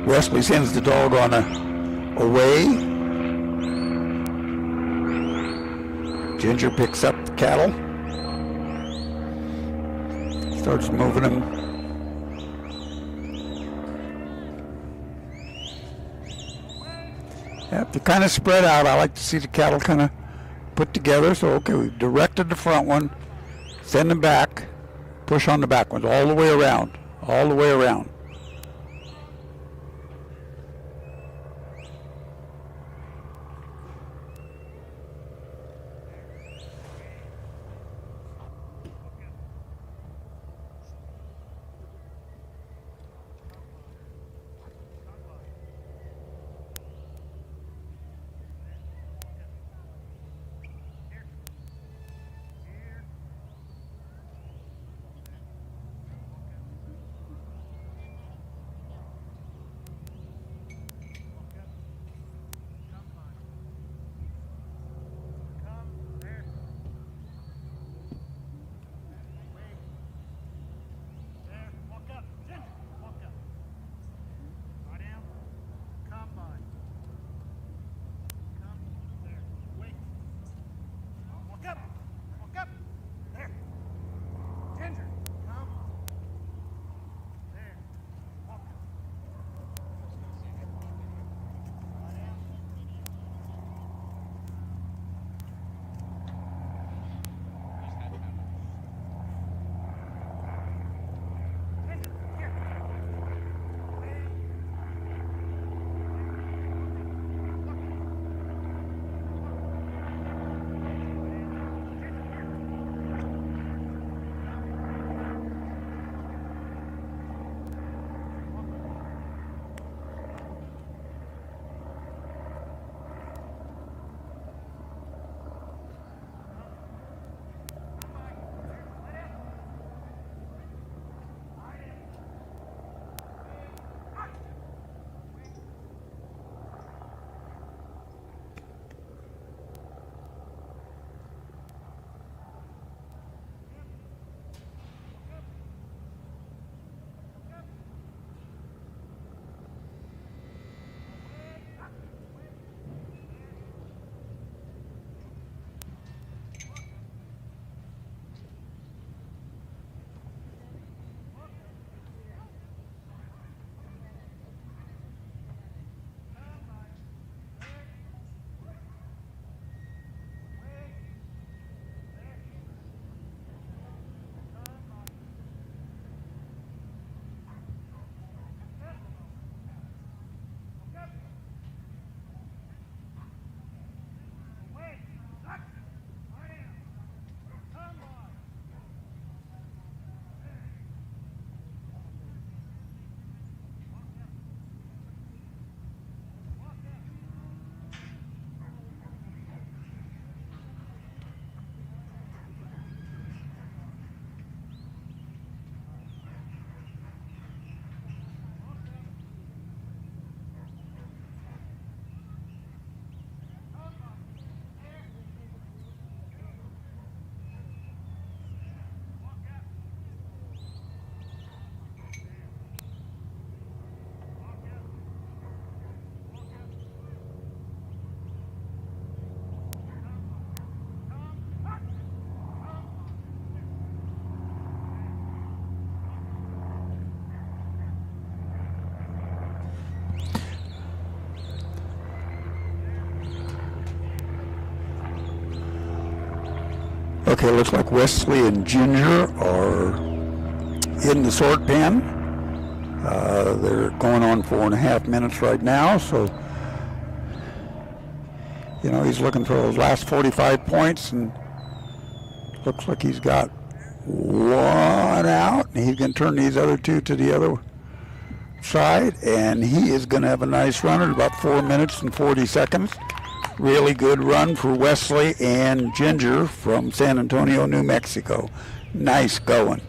Wesley sends the dog on a away. Ginger picks up the cattle, starts moving them. Yep, they're kind of spread out. I like to see the cattle kind of put together. So, okay, we've directed the front one, send them back, push on the back ones, all the way around, all the way around. Okay, looks like Wesley and Ginger are in the sort pen. They're going on 4.5 minutes right now, so you know he's looking for those last 45 points, and looks like he's got one out, and he's going to turn these other two to the other side, and he is going to have a nice run at about 4 minutes and 40 seconds. Really good run for Wesley and Ginger from San Antonio, New Mexico. Nice going.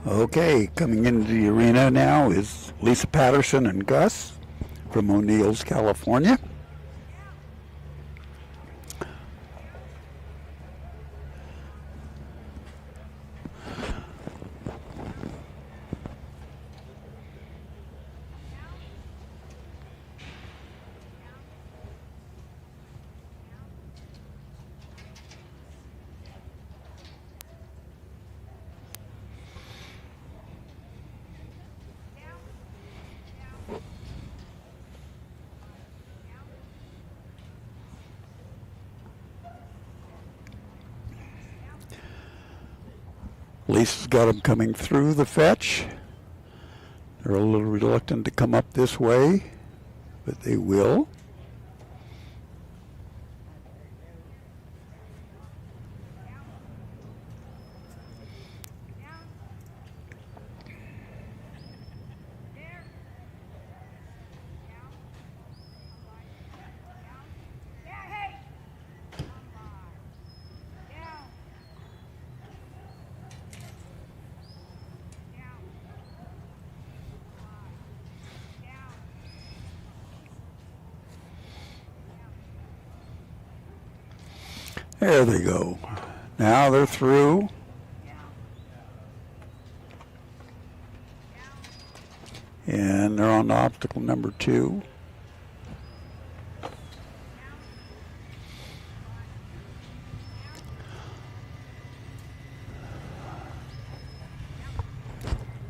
Okay, coming into the arena now is Lisa Patterson and Gus from O'Neill's, California. Lisa's got them coming through the fetch. They're a little reluctant to come up this way, but they will. There they go. Now they're through. And they're on to obstacle number 2.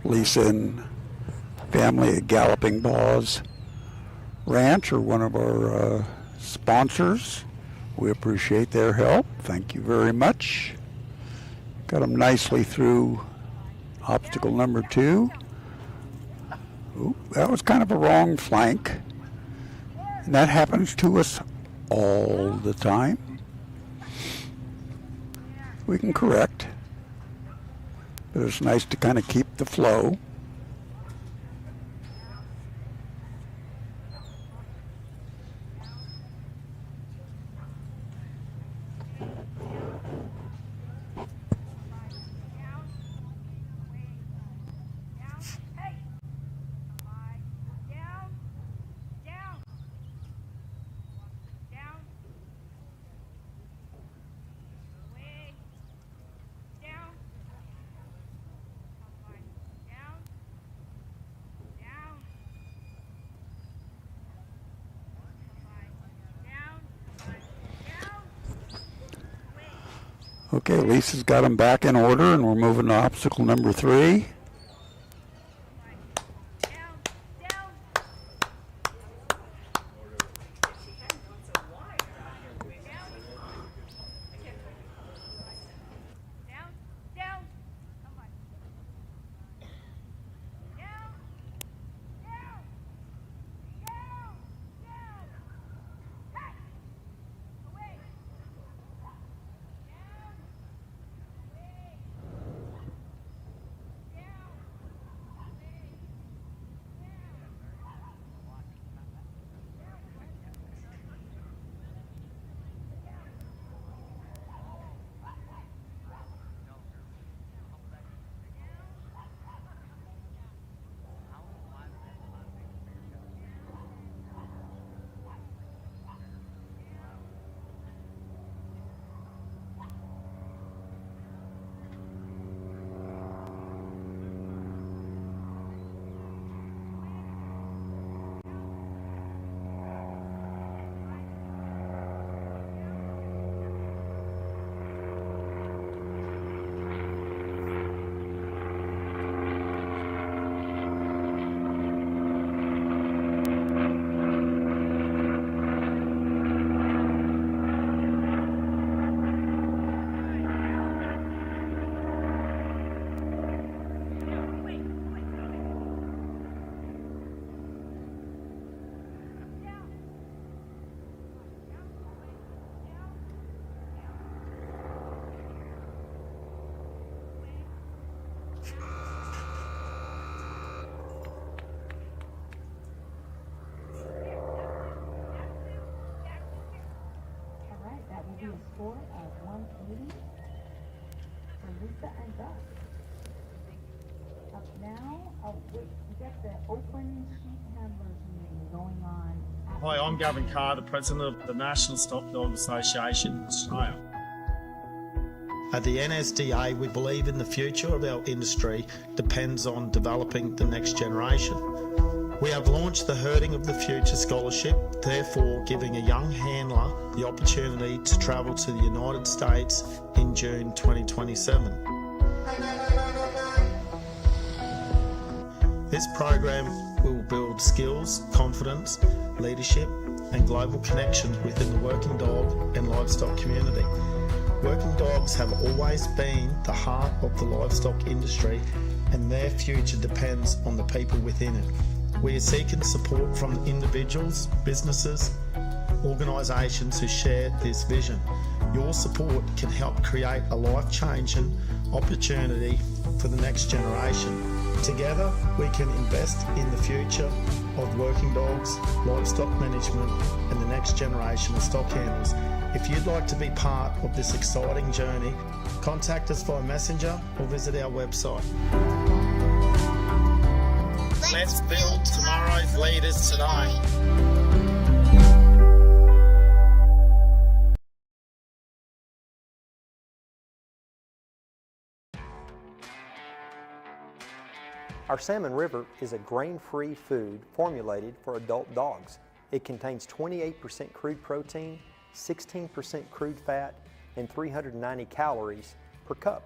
Lisa and family at Galloping Paws Ranch are one of our sponsors. We appreciate their help. Thank you very much. Got them nicely through obstacle number 2. Ooh, that was kind of a wrong flank. And that happens to us all the time. We can correct. But it's nice to kind of keep the flow. Okay, Lisa's got them back in order, and we're moving to obstacle number 3. All right, that will be a score of 180 for Lisa and Doug. Up now, we got the open sheep handlers meeting going on. Hi, I'm Gavin Carr, the President of the National Stock Dog Association in Australia. At the NSDA, we believe in the future of our industry depends on developing the next generation. We have launched the Herding of the Future Scholarship, therefore giving a young handler the opportunity to travel to the United States in June 2027. This program will build skills, confidence, leadership and global connections within the working dog and livestock community. Working dogs have always been the heart of the livestock industry and their future depends on the people within it. We are seeking support from individuals, businesses, organisations who share this vision. Your support can help create a life-changing opportunity for the next generation. Together, we can invest in the future of working dogs, livestock management, and the next generation of stock handlers. If you'd like to be part of this exciting journey, contact us via Messenger or visit our website. Let's build tomorrow's leaders today. Our Salmon River is a grain-free food formulated for adult dogs. It contains 28% crude protein, 16% crude fat, and 390 calories per cup.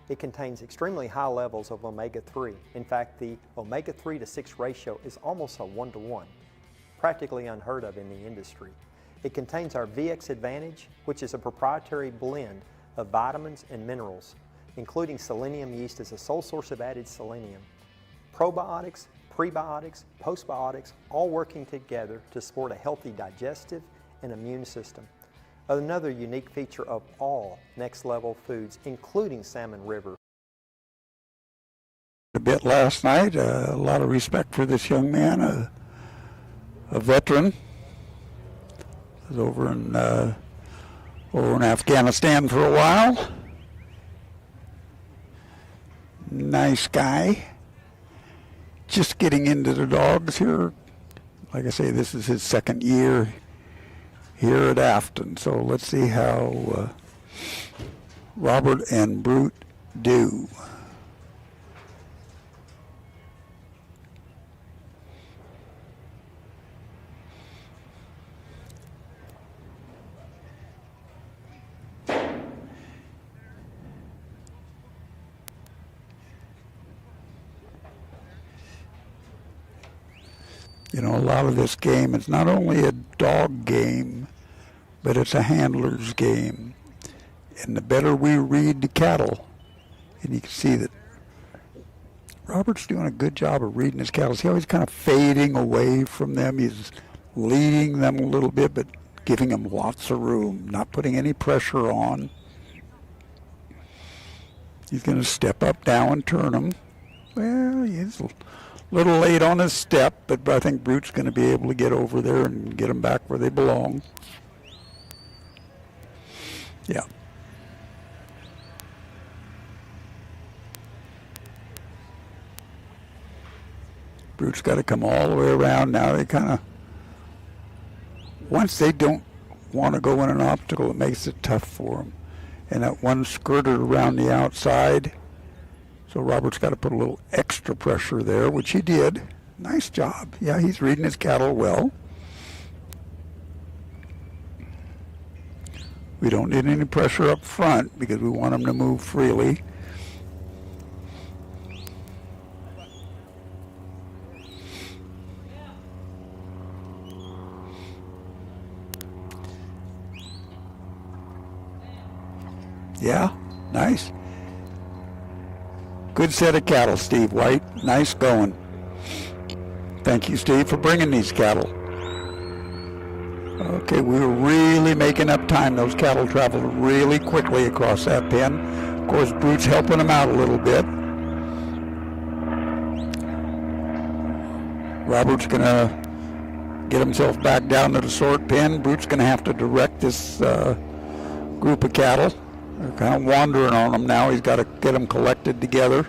It contains extremely high levels of omega-3. In fact, the omega-3 to 6 ratio is almost a 1-to-1, practically unheard of in the industry. It contains our VX Advantage, which is a proprietary blend of vitamins and minerals, including selenium yeast as a sole source of added selenium. Probiotics, prebiotics, postbiotics, all working together to support a healthy digestive and immune system. Another unique feature of all Next Level foods, including Salmon River. A bit last night, a lot of respect for this young man, a veteran. Was over in Afghanistan for a while. Nice guy. Just getting into the dogs here. Like I say, this is his second year here at Afton. So let's see how Robert and Brute do. You know, a lot of this game is not only a dog game, but it's a handler's game. And the better we read the cattle, and you can see that Robert's doing a good job of reading his cattle. See how he's kind of fading away from them? He's leading them a little bit, but giving them lots of room, not putting any pressure on. He's going to step up now and turn them. Well, he's a little late on his step, but I think Brute's going to be able to get over there and get them back where they belong. Yeah. Brute's got to come all the way around. Now they kind of, once they don't want to go in an obstacle, it makes it tough for them. And that one skirted around the outside, so Robert's got to put a little extra pressure there, which he did. Nice job. Yeah, he's reading his cattle well. We don't need any pressure up front because we want them to move freely. Yeah, nice. Good set of cattle, Steve White. Nice going. Thank you, Steve, for bringing these cattle. Okay, we were really making up time. Those cattle traveled really quickly across that pen. Of course, Brute's helping them out a little bit. Robert's going to get himself back down to the sort pen. Brute's going to have to direct this group of cattle. They're kind of wandering on him now. He's got to get them collected together.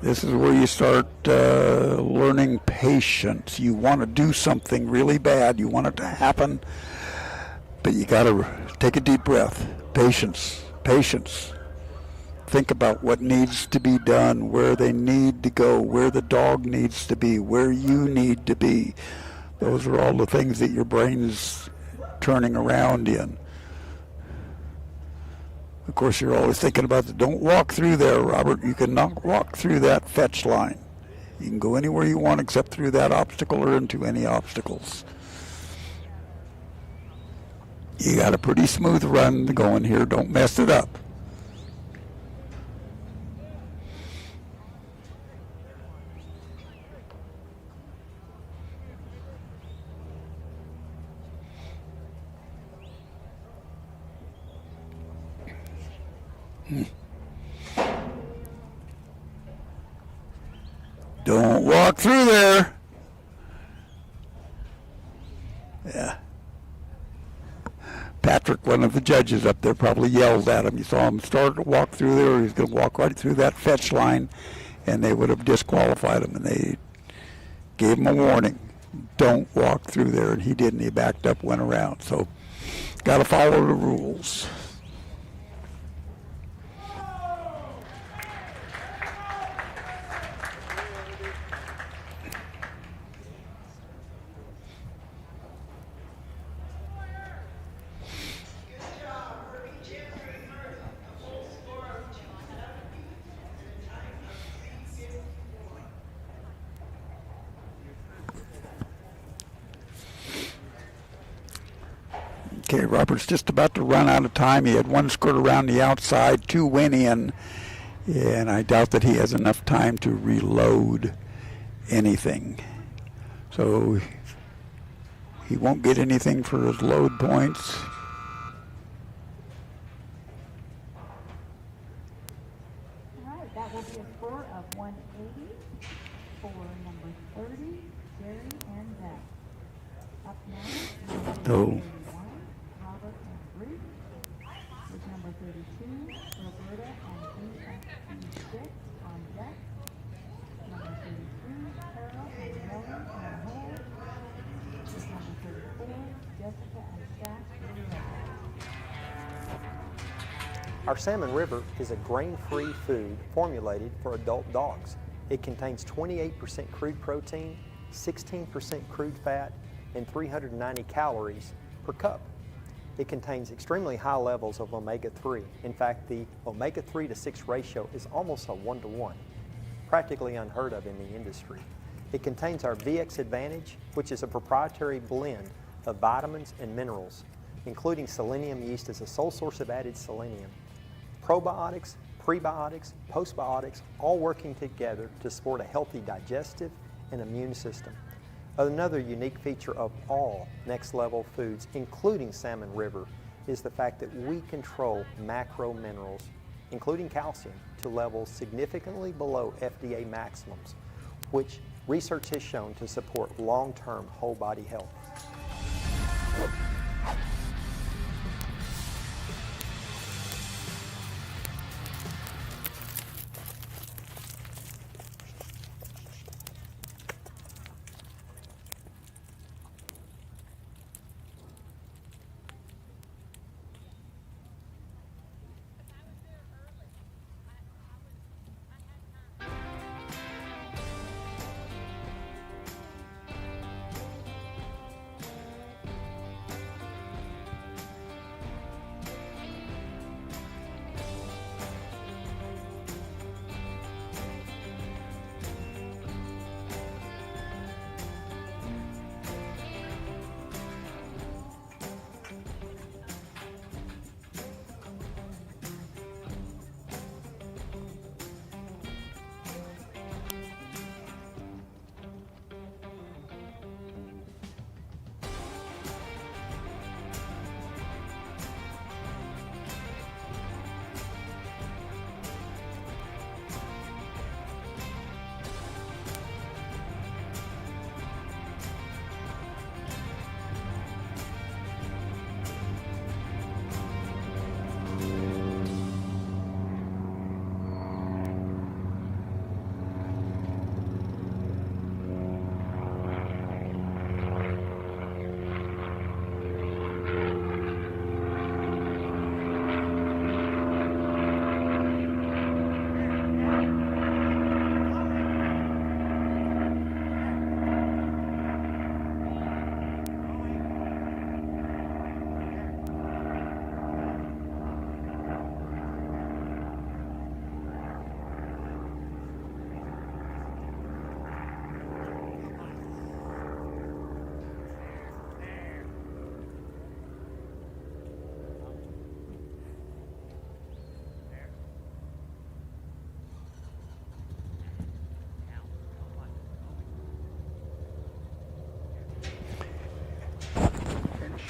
This is where you start learning patience. You want to do something really bad. You want it to happen, but you got to take a deep breath. Patience, patience. Think about what needs to be done, where they need to go, where the dog needs to be, where you need to be. Those are all the things that your brain is turning around in. Of course, you're always thinking about don't walk through there, Robert. You cannot walk through that fetch line. You can go anywhere you want except through that obstacle or into any obstacles. You got a pretty smooth run going here. Don't mess it up. Don't walk through there. Yeah. Patrick, one of the judges up there, probably yelled at him. You saw him start to walk through there. He's going to walk right through that fetch line, and they would have disqualified him, and they gave him a warning. Don't walk through there, and he didn't. He backed up, went around. So, got to follow the rules. Okay, Robert's just about to run out of time. He had one skirt around the outside, two went in, and I doubt that he has enough time to reload anything. So he won't get anything for his load points. All right, that will be a score of 180 for number 30, Jerry and Zach. Up now, So Robert and Bruce, with number 32, Roberta and ESP6 on deck. Number 33, Carol and Melanie on hold. With number 34, Jessica and Zach in red. Our Salmon River is a grain-free food formulated for adult dogs. It contains 28% crude protein, 16% crude fat, and 390 calories per cup. It contains extremely high levels of omega-3. In fact, the omega-3 to 6 ratio is almost a 1-to-1, practically unheard of in the industry. It contains our VX Advantage, which is a proprietary blend of vitamins and minerals, including selenium yeast as a sole source of added selenium. Probiotics, prebiotics, postbiotics, all working together to support a healthy digestive and immune system. Another unique feature of all Next Level foods, including Salmon River, is the fact that we control macro minerals, including calcium, to levels significantly below FDA maximums, which research has shown to support long-term whole body health.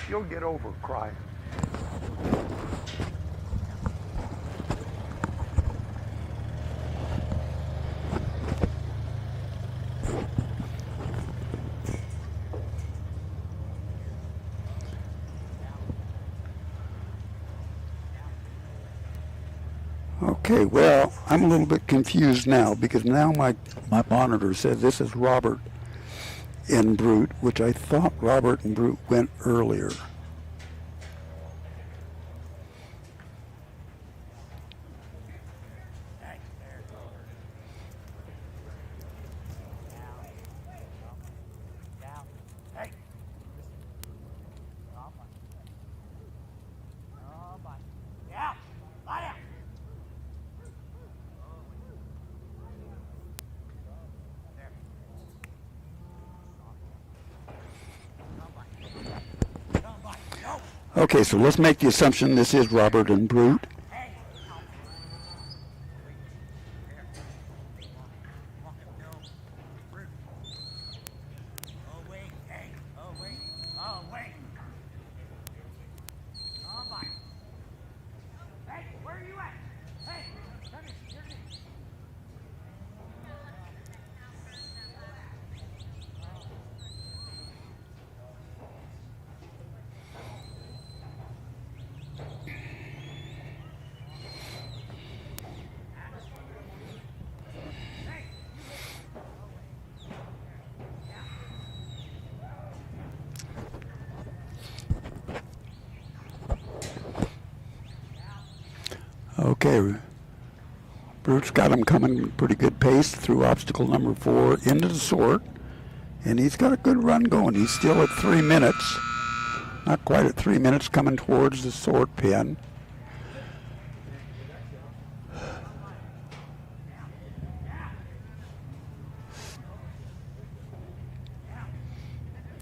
She'll get over crying. Okay, well, I'm a little bit confused now because now my monitor says this is Robert and Brute, which I thought Robert and Brute went earlier. Okay, so let's make the assumption this is Robert and Brute. Okay, Brute's got him coming pretty good pace through obstacle number 4 into the sort, and he's got a good run going. He's still at 3 minutes. Not quite at 3 minutes, coming towards the sort pin.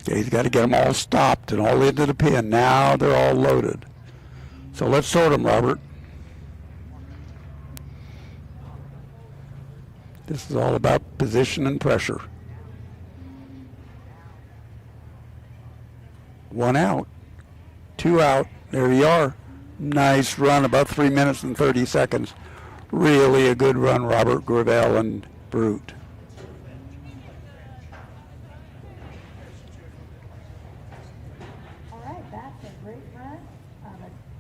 Okay, he's got to get them all stopped and all into the pin. Now they're all loaded. So let's sort them, Robert. This is all about position and pressure. 1 out, 2 out. There you are. Nice run, about 3 minutes and 30 seconds. Really a good run, Robert, Gravel, and Brute. All right, that's a great run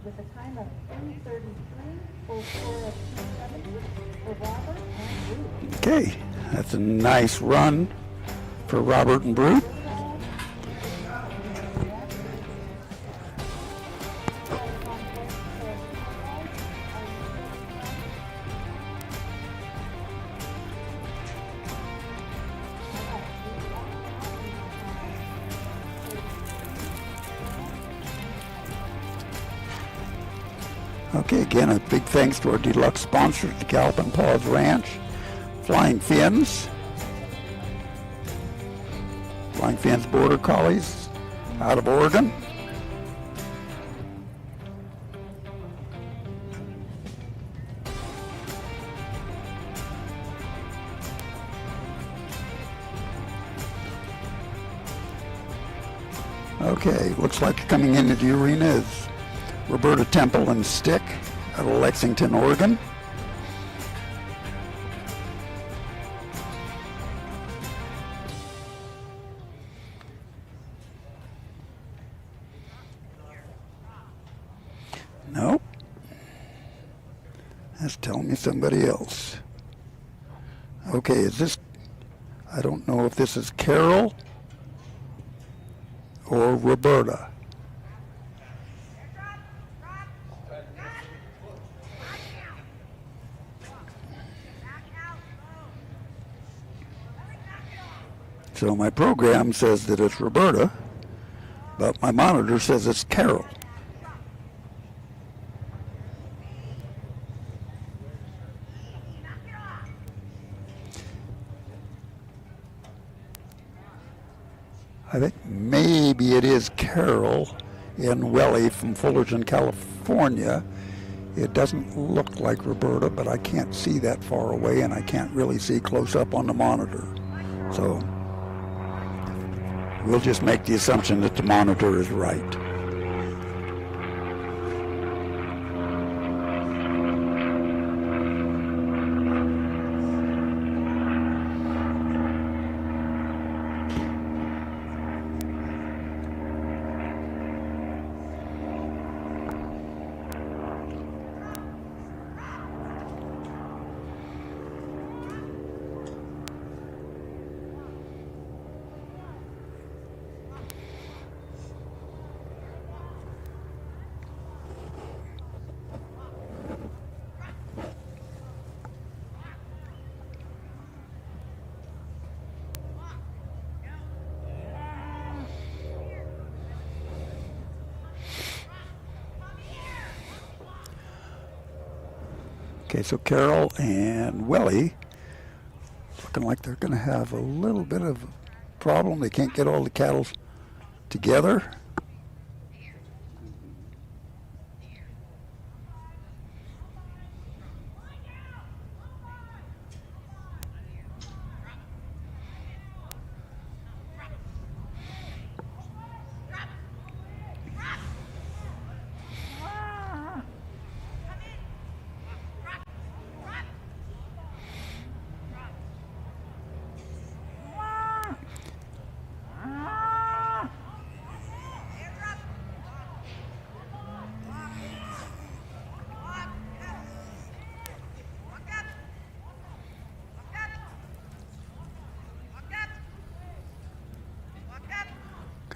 with a time of 3:33, full score of 270 for Robert and Brute. Okay, that's a nice run for Robert and Brute. Okay, again, a big thanks to our deluxe sponsors, the Galloping Paws Ranch, Flying Fins, Flying Fins Border Collies out of Oregon. Okay, looks like coming into the arena is Roberta Temple and Stick out of Lexington, Oregon. Nope. That's telling me somebody else. Okay, is this, I don't know if this is Carol or Roberta. So my program says that it's Roberta, but my monitor says it's Carol. I think maybe it is Carol in Welly from Fullerton, California. It doesn't look like Roberta, but I can't see that far away, and I can't really see close up on the monitor. So we'll just make the assumption that the monitor is right. Okay, so Carol and Welly looking like they're going to have a little bit of a problem. They can't get all the cattle together.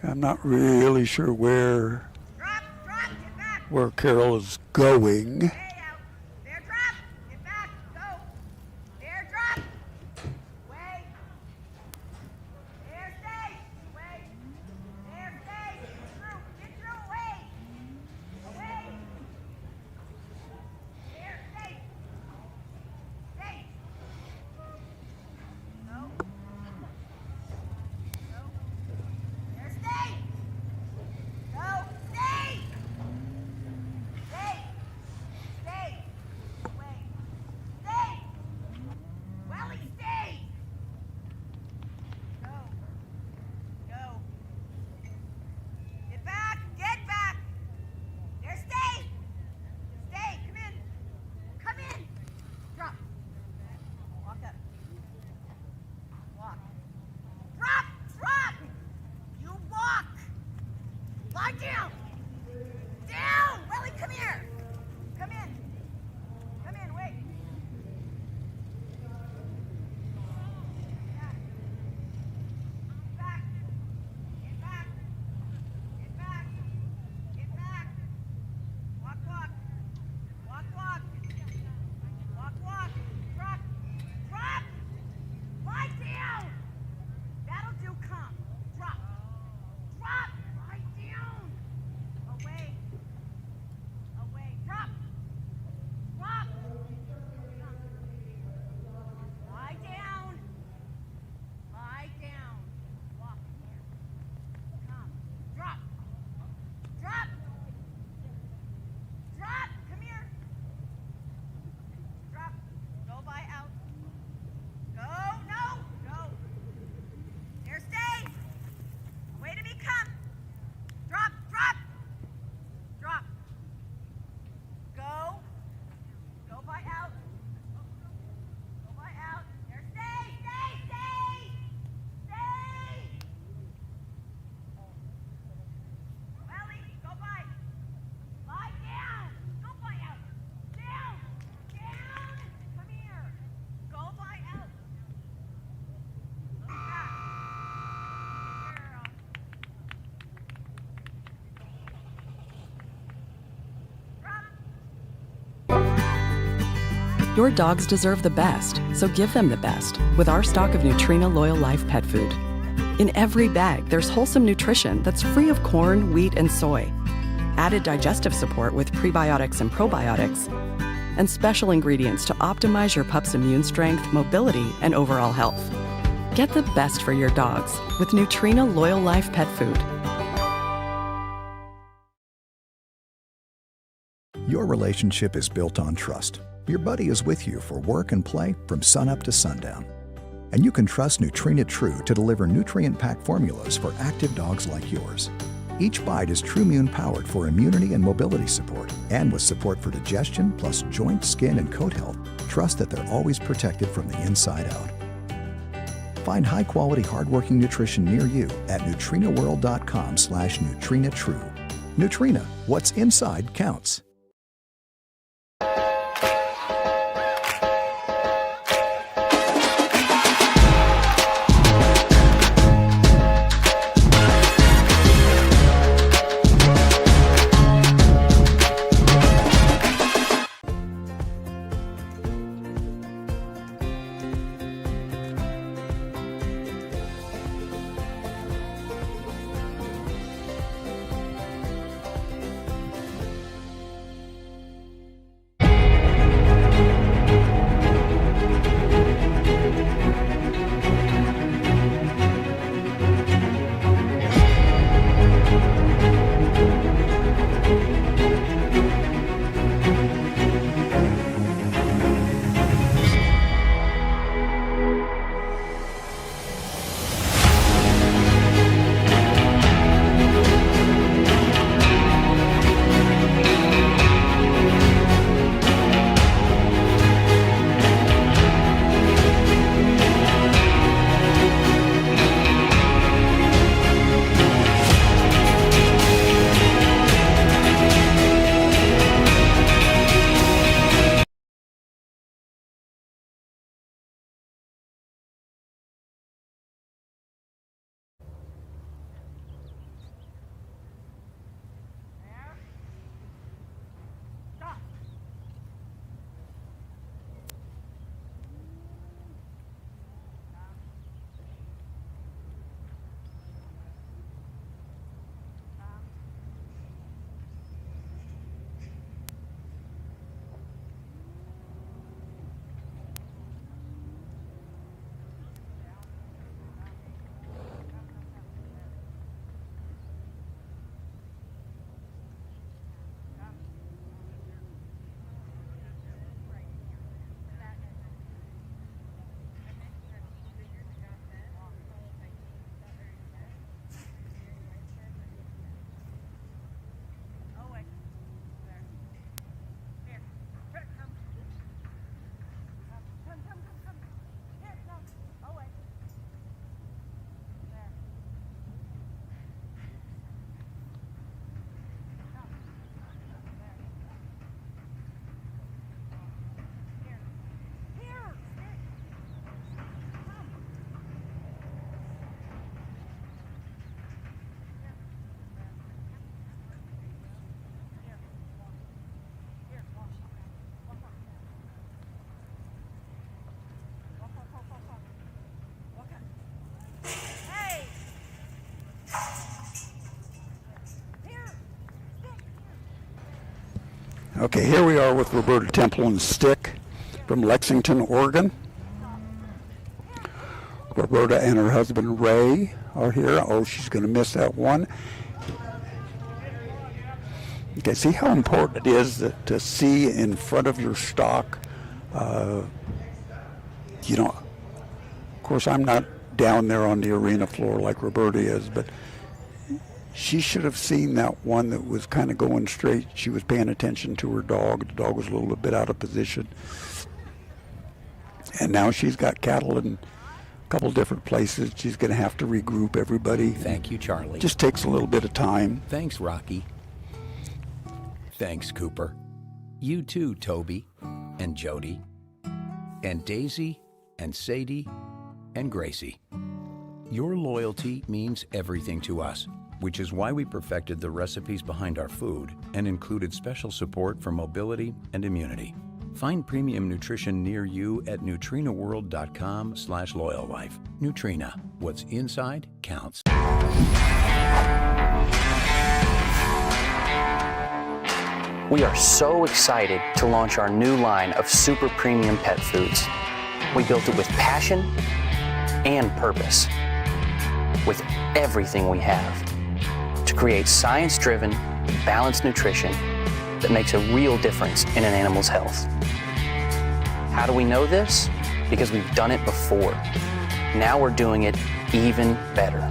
I'm not really sure where Carol is going. Lie down! Down! Willie, come here! Come in. Come in, wait. Back. Get back. Get back. Get back. Walk, walk. Walk, walk. Walk, walk. Drop. Drop! Lie down! That'll do, come. Drop. Drop! Lie down! Away. Away. Drop! Drop! Lie down! Lie down. Walk here. Come. Drop! Drop! Drop! Come here. Drop. Go by out. Go! No! Go! There, stay! Wait till me come! Drop! Drop! Drop! Go! Go by out! Go by out! There, stay! Stay! Stay! Stay! Welly, go by! Lie down! Go by out! Down! Down! Come here! Go by out! Look back! Girl. Your dogs deserve the best, so give them the best with our stock of Nutrena Loyal Life pet food. In every bag, there's wholesome nutrition that's free of corn, wheat, and soy, added digestive support with prebiotics and probiotics, and special ingredients to optimize your pup's immune strength, mobility, and overall health. Get the best for your dogs with Nutrena Loyal Life pet food. Your relationship is built on trust. Your buddy is with you for work and play from sunup to sundown. And you can trust Nutrena True to deliver nutrient-packed formulas for active dogs like yours. Each bite is TrueMune powered for immunity and mobility support, and with support for digestion plus joint, skin, and coat health, trust that they're always protected from the inside out. Find high-quality, hardworking nutrition near you at NutrenaWorld.com/NutrenaTrue. Nutrena, what's inside counts. Okay, here we are with Roberta Temple and Stick from Lexington, Oregon. Roberta and her husband Ray are here. Oh, she's going to miss that one. Okay, see how important it is to see in front of your stock. You know, of course, I'm not down there on the arena floor like Roberta is, but she should have seen that one that was kind of going straight. She was paying attention to her dog. The dog was a little bit out of position. And now she's got cattle in a couple different places. She's going to have to regroup everybody. Thank you, Charlie. Just takes a little bit of time. Thanks, Rocky. Thanks, Cooper. You too, Toby and Jody and Daisy and Sadie and Gracie. Your loyalty means everything to us, which is why we perfected the recipes behind our food and included special support for mobility and immunity. Find premium nutrition near you at NutrenaWorld.com/loyallife. Nutrena, what's inside counts. We are so excited to launch our new line of super premium pet foods. We built it with passion and purpose, with everything we have, to create science-driven, balanced nutrition that makes a real difference in an animal's health. How do we know this? Because we've done it before. Now we're doing it even better.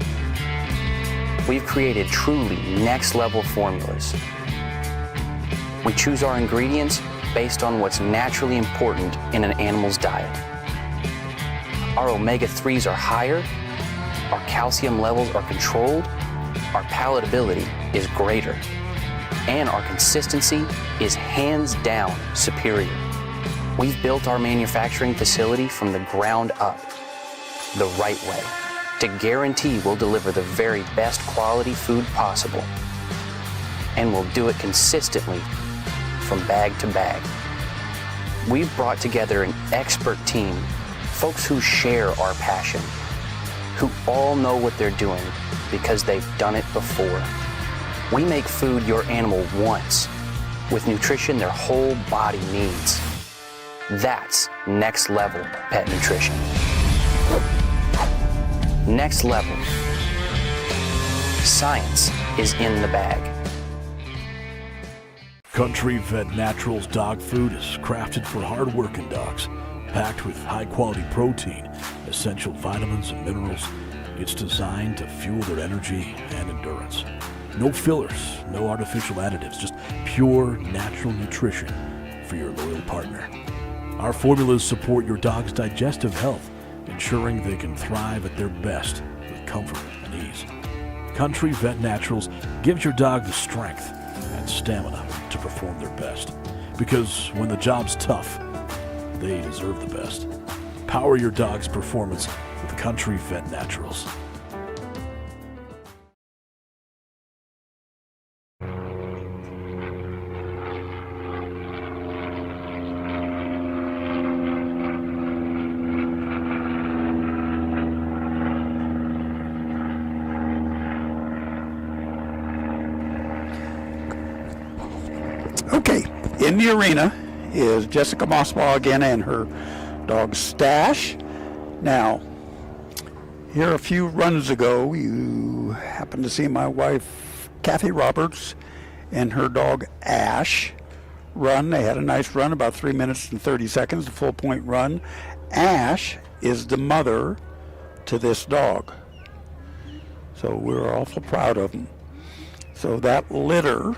We've created truly next-level formulas. We choose our ingredients based on what's naturally important in an animal's diet. Our omega-3s are higher, our calcium levels are controlled, our palatability is greater, and our consistency is hands down superior. We've built our manufacturing facility from the ground up, the right way, to guarantee we'll deliver the very best quality food possible. And we'll do it consistently from bag to bag. We've brought together an expert team, folks who share our passion, who all know what they're doing because they've done it before. We make food your animal wants, with nutrition their whole body needs. That's next level pet nutrition. Next level. Science is in the bag. Country Vet Naturals dog food is crafted for hard-working dogs, packed with high-quality protein, essential vitamins and minerals. It's designed to fuel their energy and endurance. No fillers, no artificial additives, just pure natural nutrition for your loyal partner. Our formulas support your dog's digestive health, ensuring they can thrive at their best with comfort and ease. Country Vet Naturals gives your dog the strength and stamina to perform their best. Because when the job's tough, they deserve the best. Power your dog's performance with Country Vet Naturals. Okay, in the arena is Jessica Mossbaugh again and her dog Stash. Now, here a few runs ago, you happened to see my wife Kathy Roberts and her dog Ash run. They had a nice run, about 3 minutes and 30 seconds, a full point run. Ash is the mother to this dog, so we're awful proud of them. So that litter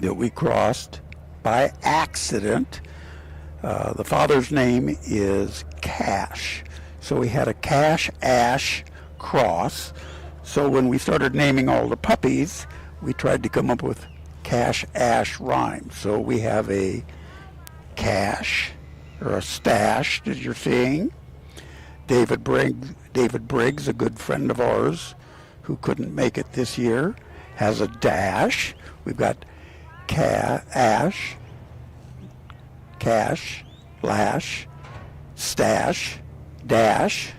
that we crossed by accident, the father's name is Cash. So we had a Cash-Ash cross. So when we started naming all the puppies, we tried to come up with Cash-Ash rhymes. So we have a Cash, or a Stash, as you're seeing. David Briggs, a good friend of ours who couldn't make it this year, has a Dash. We've got Ash, Cash, Lash, Stash, Dash,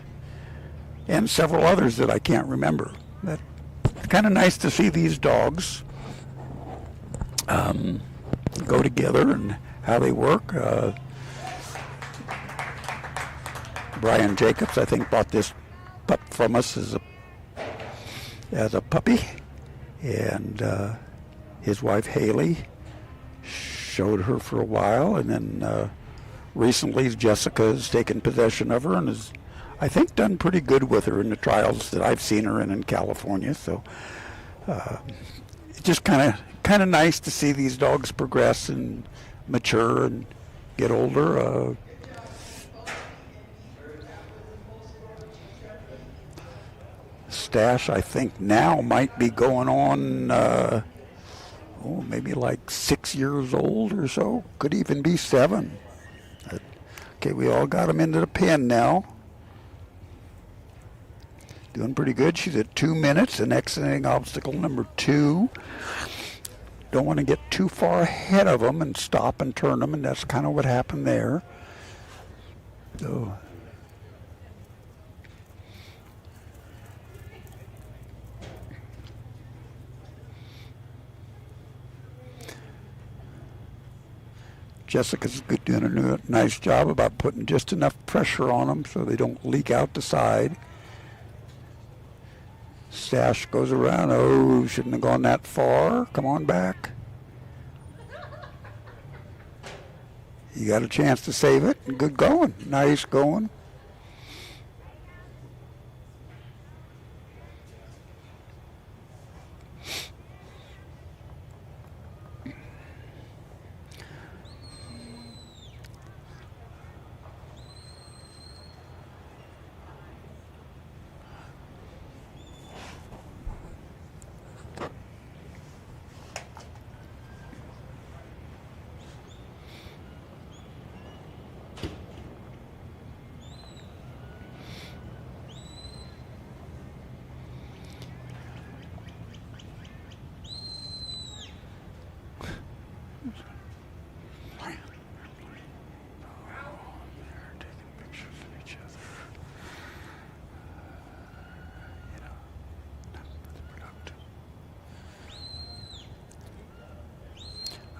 and several others that I can't remember. It's kind of nice to see these dogs go together and how they work. Brian Jacobs, I think, bought this pup from us as a puppy, and his wife Haley showed her for a while, and then recently Jessica has taken possession of her and has, I think, done pretty good with her in the trials that I've seen her in California. So it's just kind of nice to see these dogs progress and mature and get older. Stash, I think, now might be going on, maybe like 6 years old or so. Could even be 7. Okay, we all got him into the pen now. Doing pretty good. She's at 2 minutes and exiting obstacle number 2. Don't want to get too far ahead of them and stop and turn them, and that's kind of what happened there. So, Jessica's doing a nice job about putting just enough pressure on them so they don't leak out the side. Stash goes around. Oh, shouldn't have gone that far. Come on back. You got a chance to save it. Good going. Nice going.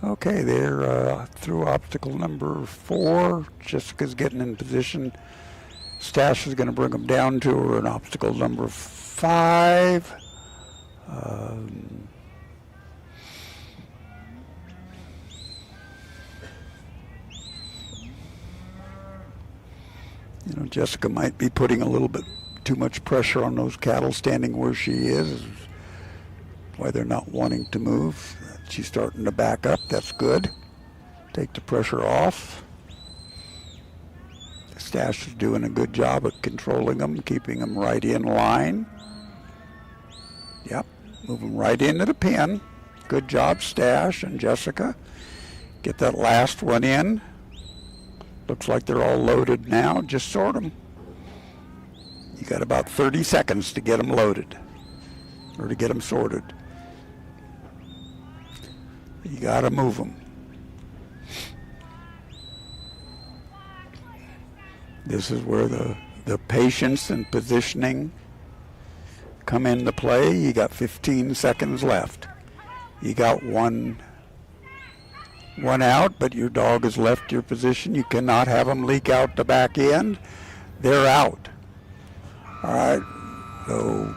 Okay, they're through obstacle number 4. Jessica's getting in position. Stash is going to bring them down to her in obstacle number 5. Jessica might be putting a little bit too much pressure on those cattle standing where she is. Why they're not wanting to move. She's starting to back up. That's good. Take the pressure off. Stash is doing a good job of controlling them, keeping them right in line. Yep, move them right into the pen. Good job, Stash and Jessica. Get that last one in. Looks like they're all loaded now. Just sort them. You got about 30 seconds to get them loaded or to get them sorted. You got to move them. This is where the patience and positioning come into play. You got 15 seconds left. You got one out, but your dog has left your position. You cannot have them leak out the back end. They're out. All right. So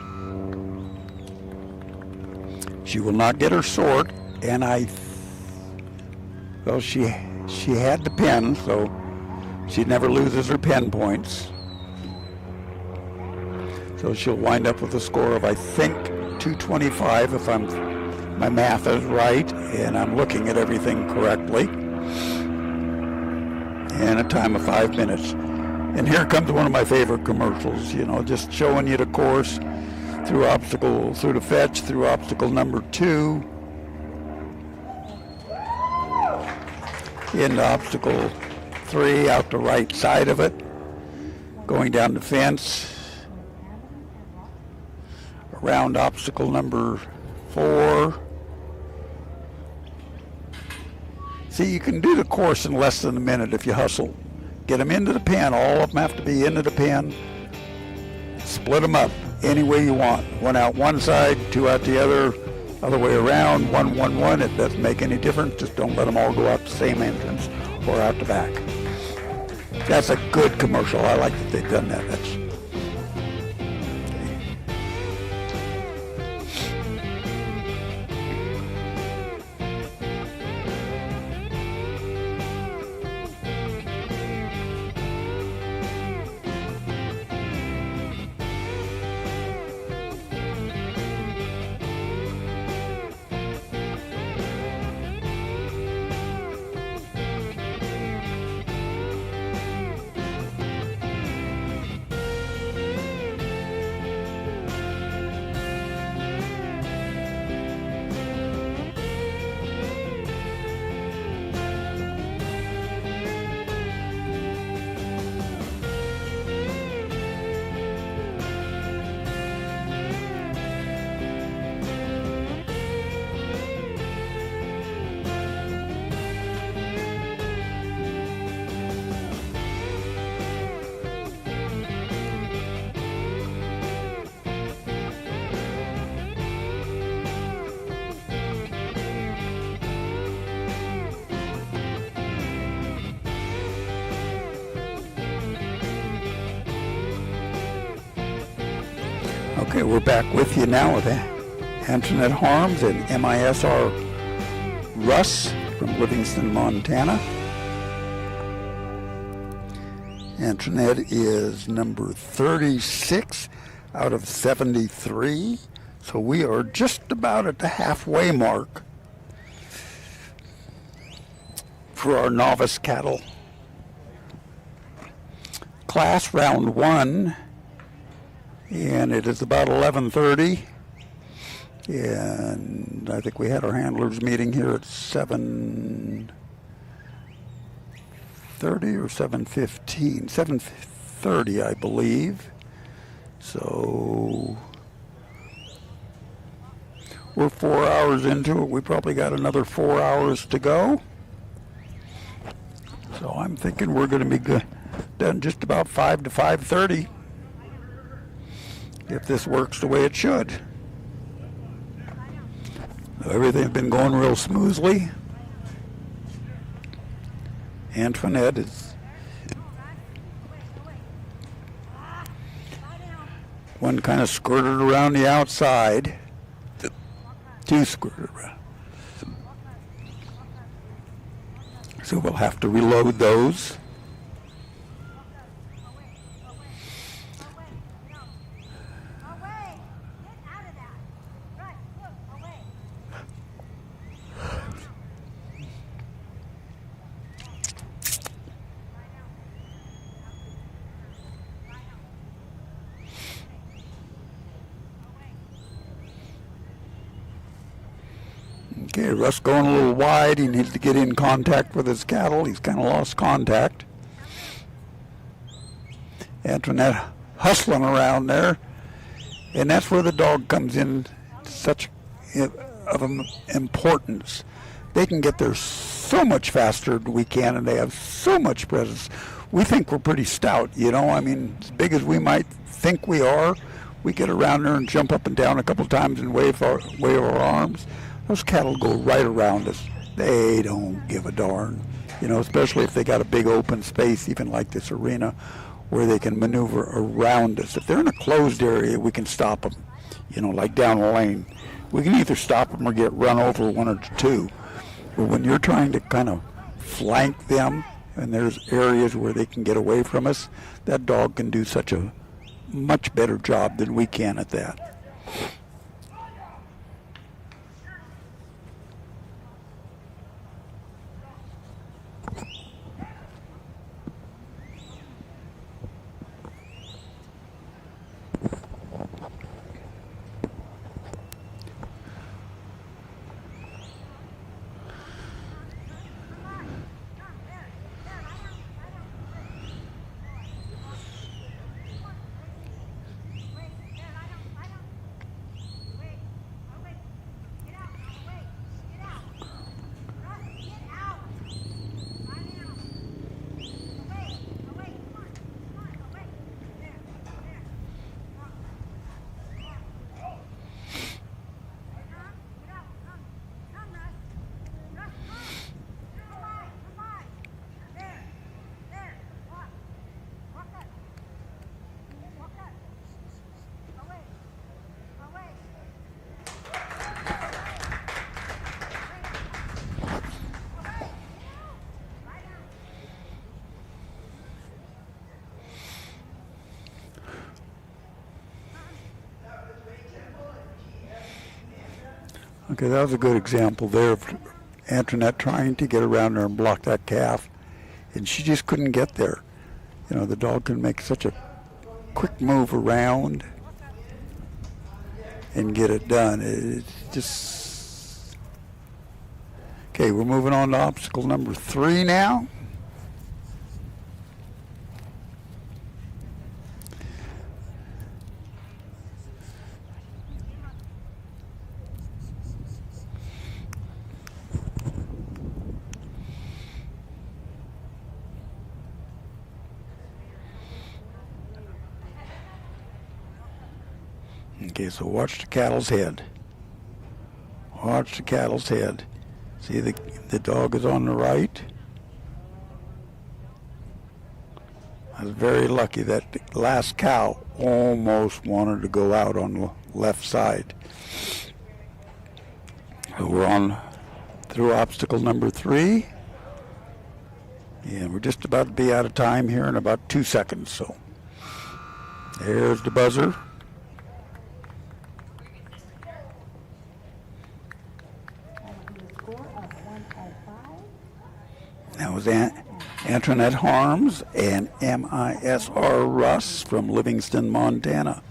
she will not get her sort. And she had the pen, so she never loses her pen points. So she'll wind up with a score of, I think, 225 if my math is right and I'm looking at everything correctly. And a time of 5 minutes. And here comes one of my favorite commercials, just showing you the course through the fetch, through obstacle number 2. Into obstacle 3, out the right side of it, going down the fence, around obstacle number 4. See, you can do the course in less than a minute if you hustle. Get them into the pen. All of them have to be into the pen. Split them up any way you want. One out one side, 2 out the other, Other way around, 111, it doesn't make any difference. Just don't let them all go out the same entrance or out the back. That's a good commercial. I like that they've done that. That's okay, we're back with you now with Antoinette Harms and MISR Russ from Livingston, Montana. Antoinette is number 36 out of 73, so we are just about at the halfway mark for our novice cattle. Class round 1. And it is about 11:30, and I think we had our handlers meeting here at 7:30 or 7:15, 7:30, I believe. So we're 4 hours into it. We probably got another 4 hours to go. So I'm thinking we're going to be good, done just about 5 to 5:30. If this works the way it should. Everything's been going real smoothly. Antoinette is one kind of skirted around the outside. Two skirted around. So we'll have to reload those. Okay, Russ going a little wide. He needs to get in contact with his cattle. He's kind of lost contact. Antoinette hustling around there. And that's where the dog comes in such of importance. They can get there so much faster than we can, and they have so much presence. We think we're pretty stout, you know. I mean, as big as we might think we are, we get around there and jump up and down a couple times and wave our arms. Those cattle go right around us. They don't give a darn, you know, especially if they got a big open space, even like this arena, where they can maneuver around us. If they're in a closed area, we can stop them, you know, like down the lane. We can either stop them or get run over one or two. But when you're trying to kind of flank them, and there's areas where they can get away from us, that dog can do such a much better job than we can at that. Okay, that was a good example there of Antoinette trying to get around there and block that calf, and she just couldn't get there. You know, the dog can make such a quick move around and get it done. It's just... Okay, we're moving on to obstacle number 3 now. Okay, so watch the cattle's head. Watch the cattle's head. See, the dog is on the right. I was very lucky that the last cow almost wanted to go out on the left side. So we're on through obstacle number 3. And we're just about to be out of time here in about 2 seconds. So there's the buzzer. That was Antoinette Harms and MISR Russ from Livingston, Montana.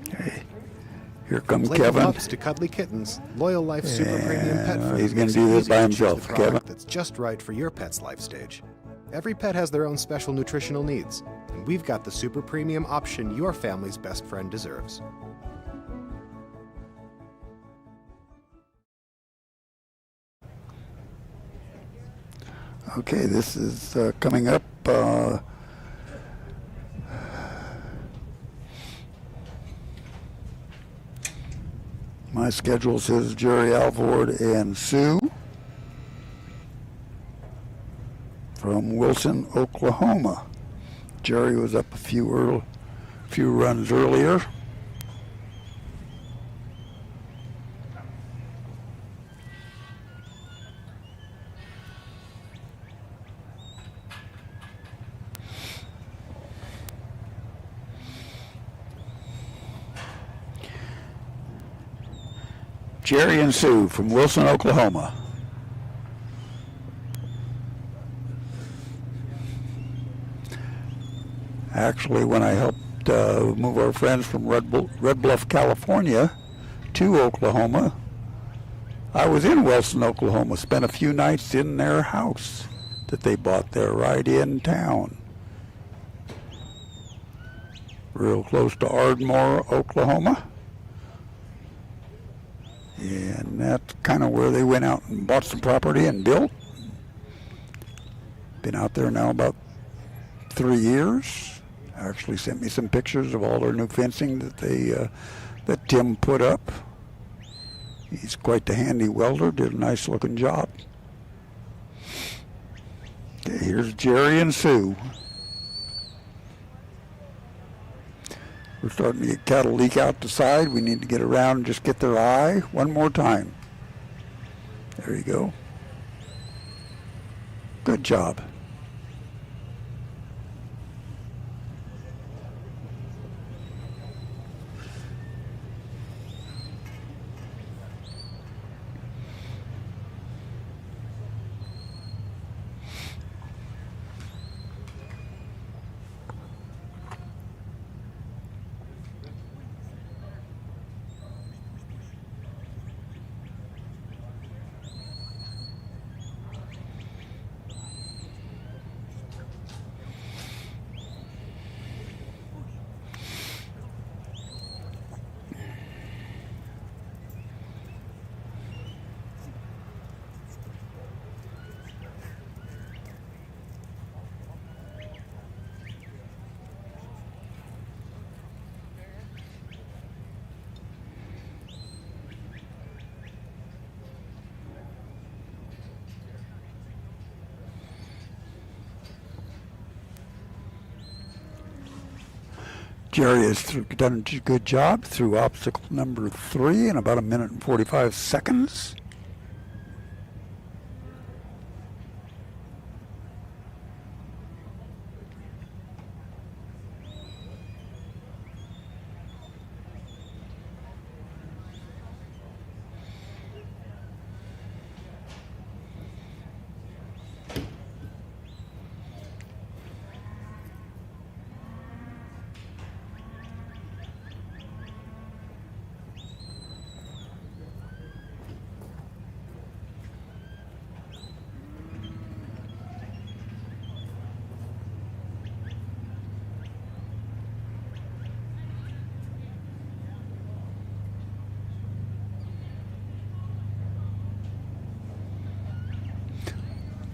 Okay. Here comes Play Kevin. pups to cuddly kittens. Loyal Life Super Premium Pet Food. He's going to makes do it this easy by to choose himself, the product Kevin. that's just right for your pet's life stage. Every pet has their own special nutritional needs, and we've got the super premium option your family's best friend deserves. Okay, this is coming up. My schedule says Jerry Alvord and Sue from Wilson, Oklahoma. Jerry was up a few runs earlier. Jerry and Sue from Wilson, Oklahoma. Actually, when I helped move our friends from Red Bluff, California to Oklahoma, I was in Wilson, Oklahoma, spent a few nights in their house that they bought there right in town. Real close to Ardmore, Oklahoma. And that's kind of where they went out and bought some property and built. Been out there now about 3 years. Actually sent me some pictures of all their new fencing that Tim put up. He's quite the handy welder, did a nice looking job. Okay, here's Jerry and Sue. We're starting to get cattle leak out the side. We need to get around and just get their eye one more time. There you go. Good job. Jerry has done a good job through obstacle number 3 in about 1 minute and 45 seconds.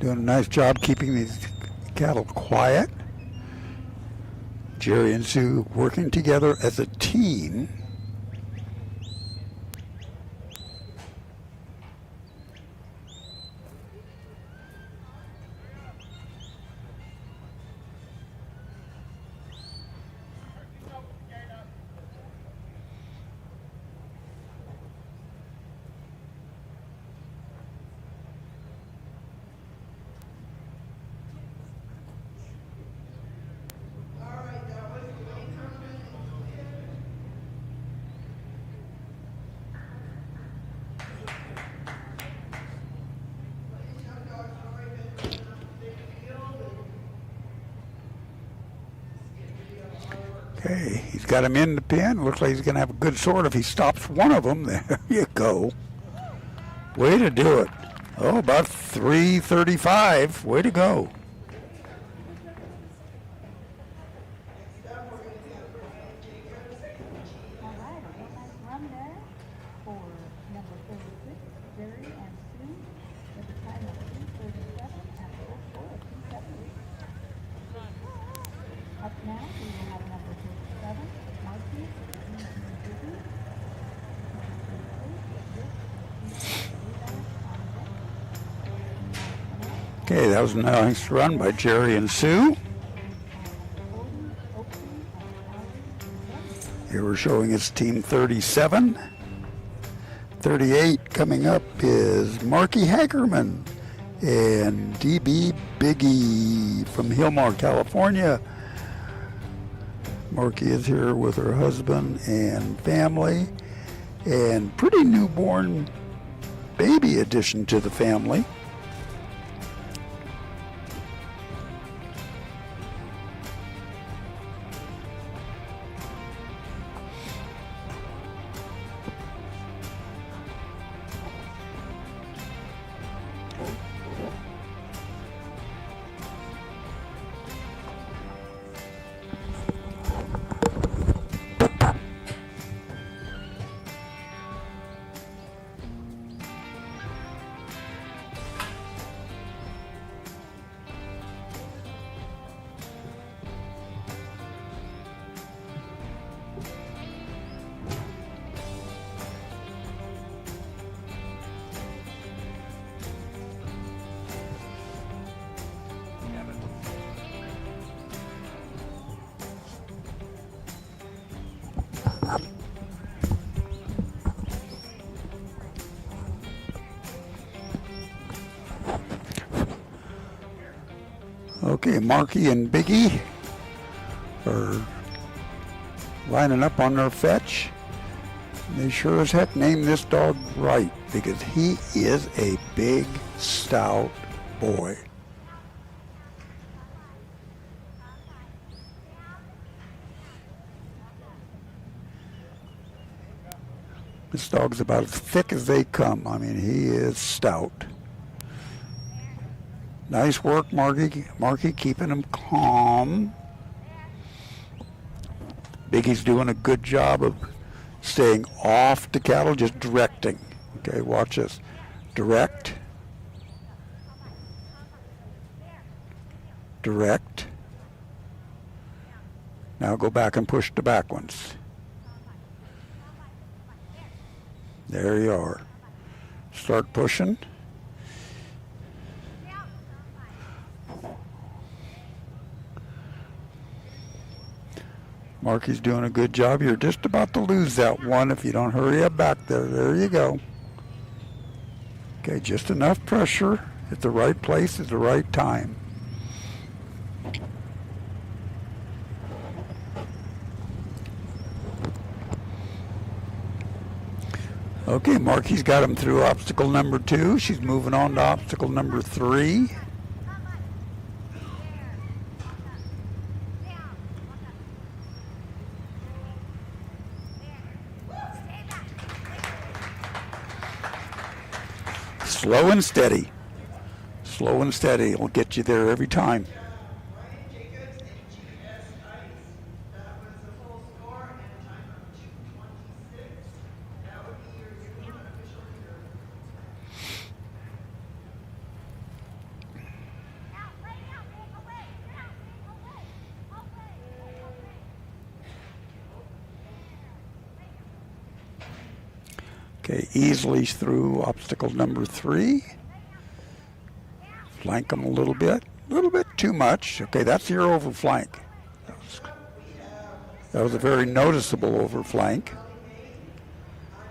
Doing a nice job keeping these cattle quiet. Jerry and Sue working together as a team. Okay, he's got him in the pen. Looks like he's going to have a good sort if he stops one of them. There you go. Way to do it. Oh, about 3:35. Way to go. All right, a real nice run there for number 36, Jerry and Sue, with a time of 3:37 and a full score of 270. Up now, we will have number 37, Marky, and Biggie. Okay, that was a nice run by Jerry and Sue. Here we're showing it's team 37. 38 coming up is Marky Hagerman and DB Biggie from Hillmar, California. Marky is here with her husband and family, and pretty newborn baby addition to the family. Okay, Marky and Biggie are lining up on their fetch. They sure as heck named this dog right, because he is a big, stout boy. This dog's about as thick as they come. I mean, he is stout. Nice work, Marky. Marky keeping him calm. Biggie's doing a good job of staying off the cattle, just directing. Okay, watch this. Direct. Direct. Now go back and push the back ones. There you are. Start pushing. Marky's doing a good job. You're just about to lose that one if you don't hurry up back there. There you go. Okay, just enough pressure at the right place at the right time. Okay, Marky's got him through obstacle number 2. She's moving on to obstacle number 3. Slow and steady. Slow and steady will get you there every time. Okay, easily through obstacle number 3. Flank them a little bit too much. Okay, that's your overflank. That was a very noticeable overflank.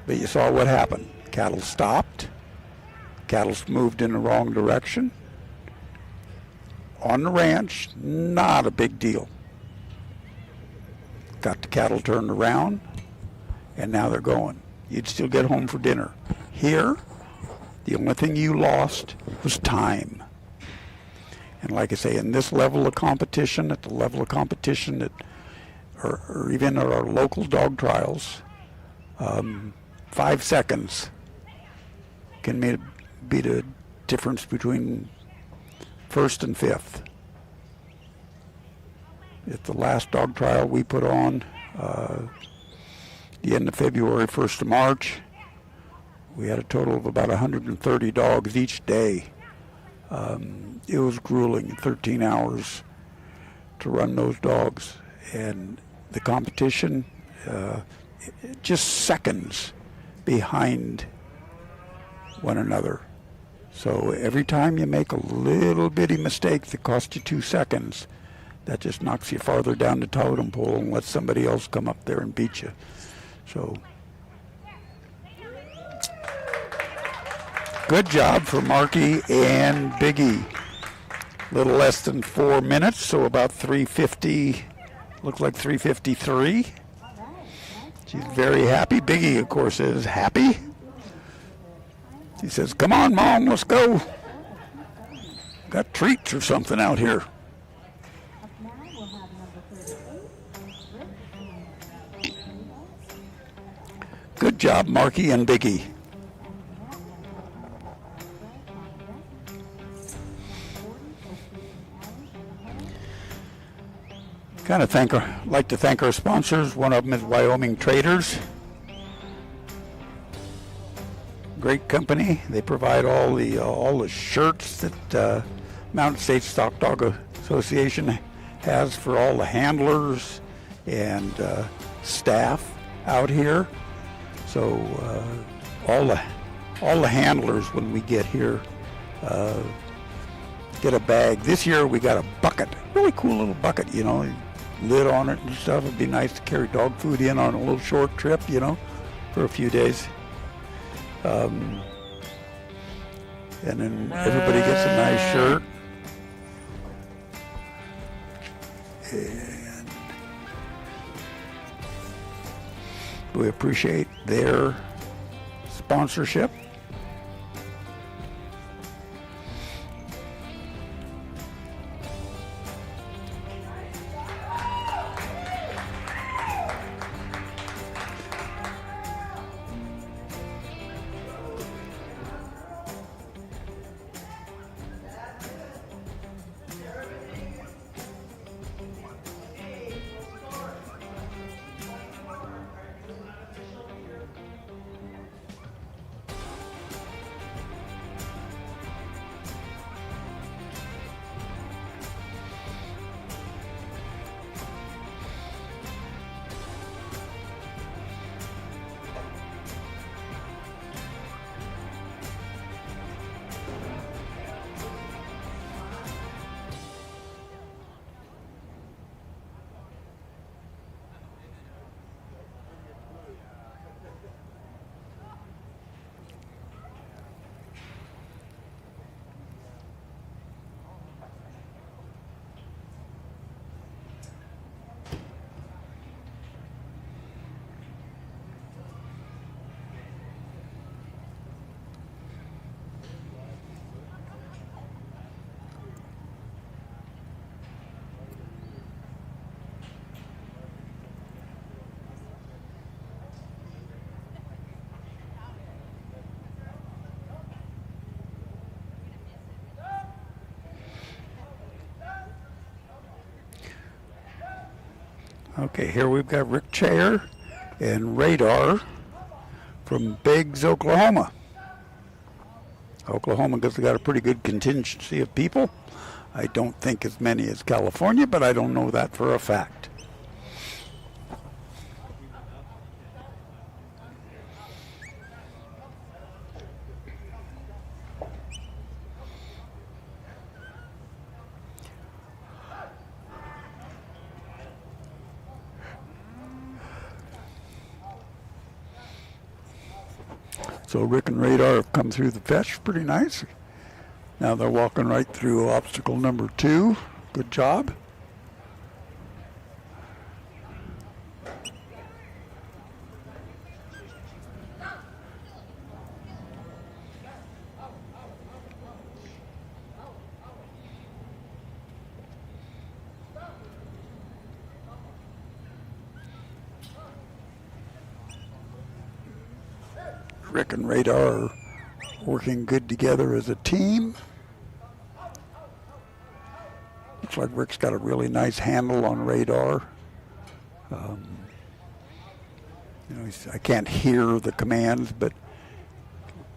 But you saw what happened. Cattle stopped. Cattle moved in the wrong direction. On the ranch, not a big deal. Got the cattle turned around, and now they're going. You'd still get home for dinner. Here, the only thing you lost was time. And like I say, in this level of competition, at the level of competition that, or even at our local dog trials, 5 seconds can be the difference between first and fifth. At the last dog trial we put on, the end of February, 1st of March, we had a total of about 130 dogs each day. It was grueling, 13 hours to run those dogs. And the competition, just seconds behind one another. So every time you make a little bitty mistake that costs you 2 seconds, that just knocks you farther down the totem pole and lets somebody else come up there and beat you. So good job for Marky and Biggie. A little less than 4 minutes, so about 3:50, looks like 3:53. She's very happy. Biggie, of course, is happy. He says, "Come on, Mom, let's go. Got treats or something out here." Good job, Marky and Biggie. Like to thank our sponsors. One of them is Wyoming Traders. Great company. They provide all the shirts that Mountain States Stock Dog Association has for all the handlers and staff out here. So all the handlers, when we get here, get a bag. This year we got a bucket, really cool little bucket, you know, lid on it and stuff. It'd be nice to carry dog food in on a little short trip, you know, for a few days. And then everybody gets a nice shirt. And we appreciate their sponsorship. Okay, here we've got Rick Chair and Radar from Biggs, Oklahoma. Oklahoma has got a pretty good contingency of people. I don't think as many as California, but I don't know that for a fact. So Rick and Radar have come through the fetch pretty nice. Now they're walking right through obstacle number 2. Good job. Rick and Radar are working good together as a team. Looks like Rick's got a really nice handle on Radar. I can't hear the commands, but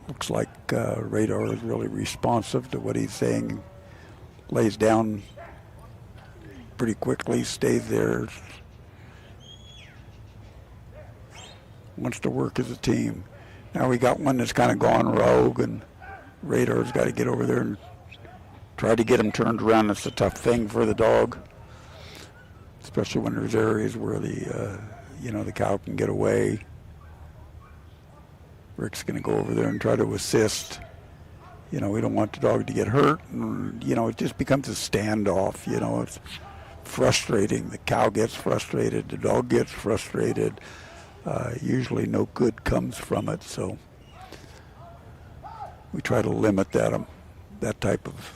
looks like Radar is really responsive to what he's saying. Lays down pretty quickly, stays there. Wants to work as a team. Now we got one that's kind of gone rogue, and Radar's got to get over there and try to get him turned around. It's a tough thing for the dog, especially when there's areas where the cow can get away. Rick's going to go over there and try to assist. We don't want the dog to get hurt, and it just becomes a standoff. It's frustrating. The cow gets frustrated, the dog gets frustrated. Usually no good comes from it, so we try to limit that type of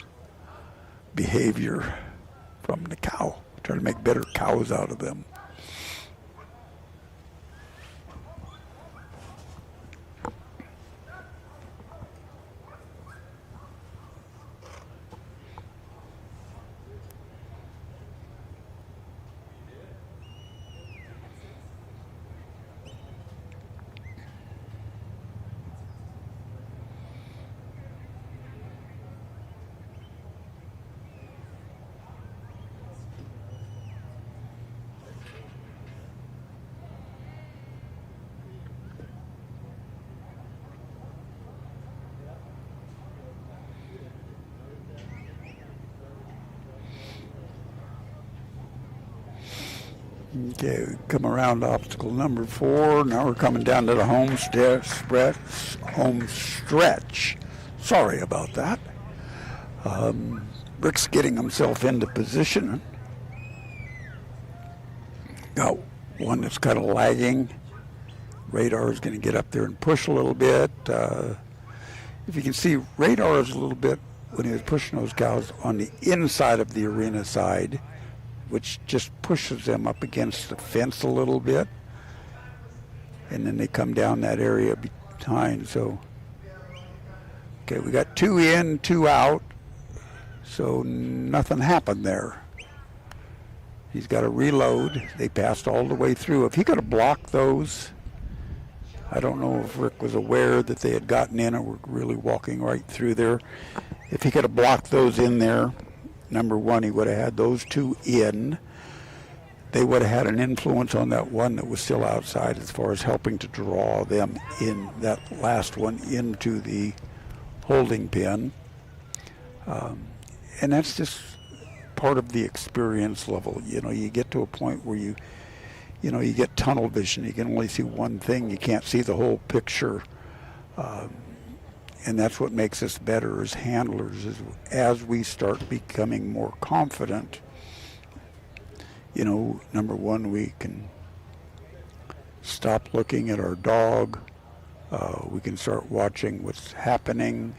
behavior from the cow. Try to make better cows out of them. Okay, we come around to obstacle number 4. Now we're coming down to the home stretch. Sorry about that. Rick's getting himself into position. Got one that's kind of lagging. Radar is going to get up there and push a little bit. If you can see, Radar is a little bit, when he was pushing those cows, on the inside of the arena side, which just pushes them up against the fence a little bit, and then they come down that area behind. So, okay, we got 2 in, 2 out, so nothing happened there. He's got to reload. They passed all the way through. If he could have blocked those, I don't know if Rick was aware that they had gotten in and were really walking right through there. If he could have blocked those in there, number 1, he would have had those 2 in. They would have had an influence on that one that was still outside as far as helping to draw them in, that last one, into the holding pen. And that's just part of the experience level. You get to a point where you get tunnel vision. You can only see one thing. You can't see the whole picture. And that's what makes us better as handlers, is as we start becoming more confident. Number 1, we can stop looking at our dog. We can start watching what's happening.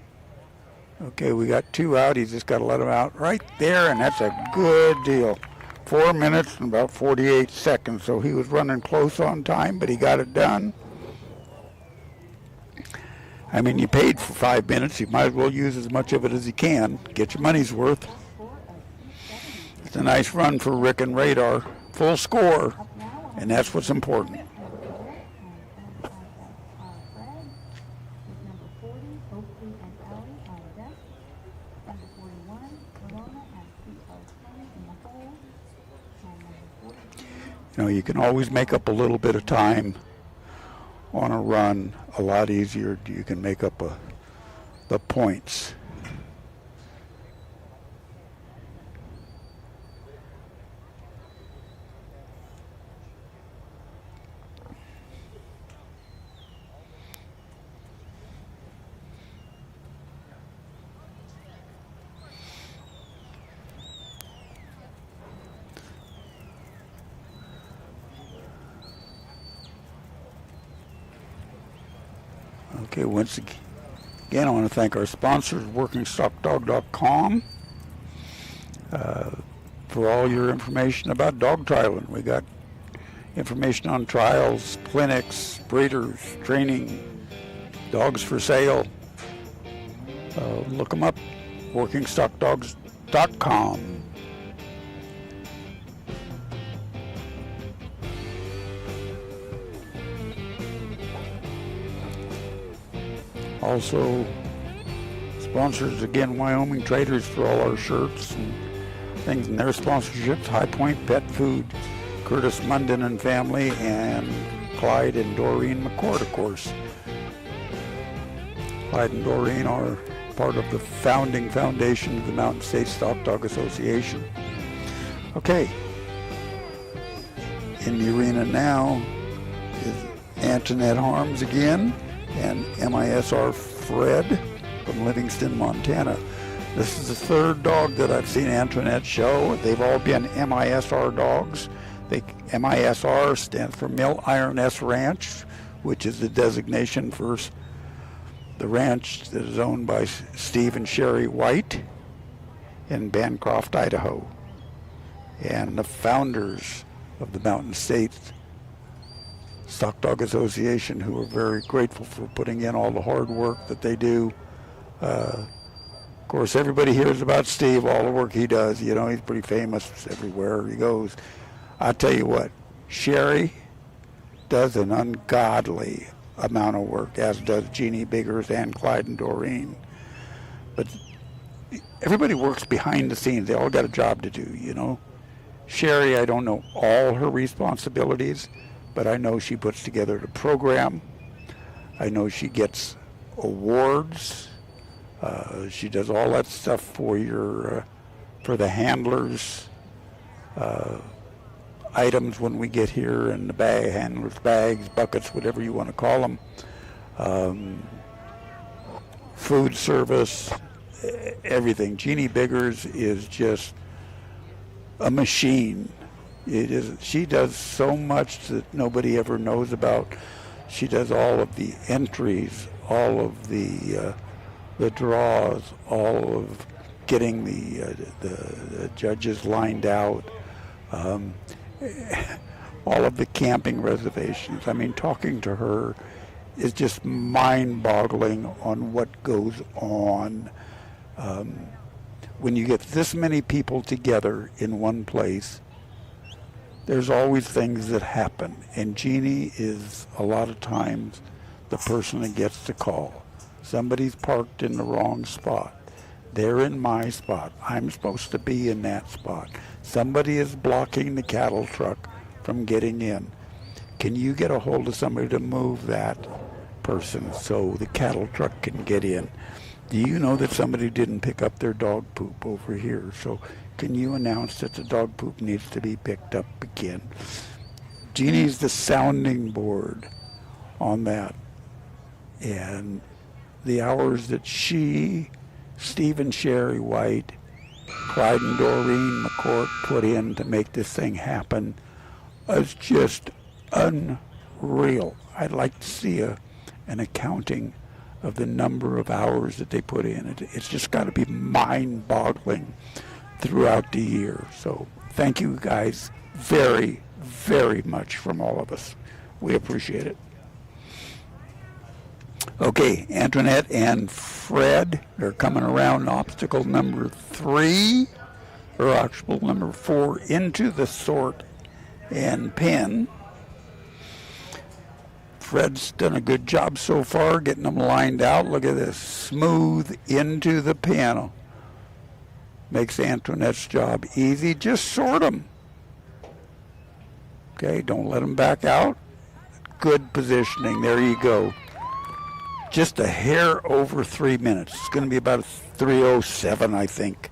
Okay, we got 2 out. He's just got to let them out right there, and that's a good deal. 4 minutes and about 48 seconds. So he was running close on time, but he got it done. I mean, you paid for 5 minutes. You might as well use as much of it as you can. Get your money's worth. It's a nice run for Rick and Radar. Full score, and that's what's important. You can always make up a little bit of time on a run. A lot easier. You can make up the points. Okay, once again, I want to thank our sponsors, WorkingStockDog.com, for all your information about dog trialing. We got information on trials, clinics, breeders, training, dogs for sale. Look them up, WorkingStockDogs.com. Also, sponsors again, Wyoming Traders for all our shirts and things in their sponsorships. High Point Pet Food, Curtis Munden and family, and Clyde and Doreen McCord, of course. Clyde and Doreen are part of the founding foundation of the Mountain States Stock Dog Association. Okay, in the arena now is Antoinette Harms again, and MSSA Fred from Livingston, Montana. This is the third dog that I've seen Antoinette show. They've all been MISR dogs. MISR stands for Mill Iron S Ranch, which is the designation for the ranch that is owned by Steve and Sherry White in Bancroft, Idaho. And the founders of the Mountain States Stock Dog Association, who are very grateful for putting in all the hard work that they do. Of course, everybody hears about Steve, all the work he does. You know, he's pretty famous everywhere he goes. I tell you what, Sherry does an ungodly amount of work, as does Jeannie Biggers and Clyde and Doreen. But everybody works behind the scenes. They all got a job to do, you know. Sherry, I don't know all her responsibilities, but I know she puts together the program. I know she gets awards. She does all that stuff for for the handlers' items when we get here, and the handlers' bags, buckets, whatever you want to call them. Food service, everything. Jeannie Biggers is just a machine. She does so much that nobody ever knows about. She does all of the entries, all of the draws, all of getting the judges lined out, all of the camping reservations. I mean, talking to her is just mind-boggling on what goes on. When you get this many people together in one place, there's always things that happen, and Jeannie is a lot of times the person that gets the call. Somebody's parked in the wrong spot. They're in my spot. I'm supposed to be in that spot. Somebody is blocking the cattle truck from getting in. Can you get a hold of somebody to move that person so the cattle truck can get in? Do you know that somebody didn't pick up their dog poop over here? So can you announce that the dog poop needs to be picked up again? Jeannie's the sounding board on that. And the hours that she, Steve and Sherry White, Clyde and Doreen McCourt put in to make this thing happen is just unreal. I'd like to see an accounting of the number of hours that they put in. It's just got to be mind-boggling throughout the year. So thank you guys very, very much from all of us. We appreciate it. Okay, Antoinette and Fred are coming around obstacle number 3, or obstacle number 4, into the sort and pin. Fred's done a good job so far getting them lined out. Look at this, smooth into the panel. Makes Antoinette's job easy. Just sort them. Okay, don't let them back out. Good positioning. There you go. Just a hair over 3 minutes. It's going to be about 3:07, I think.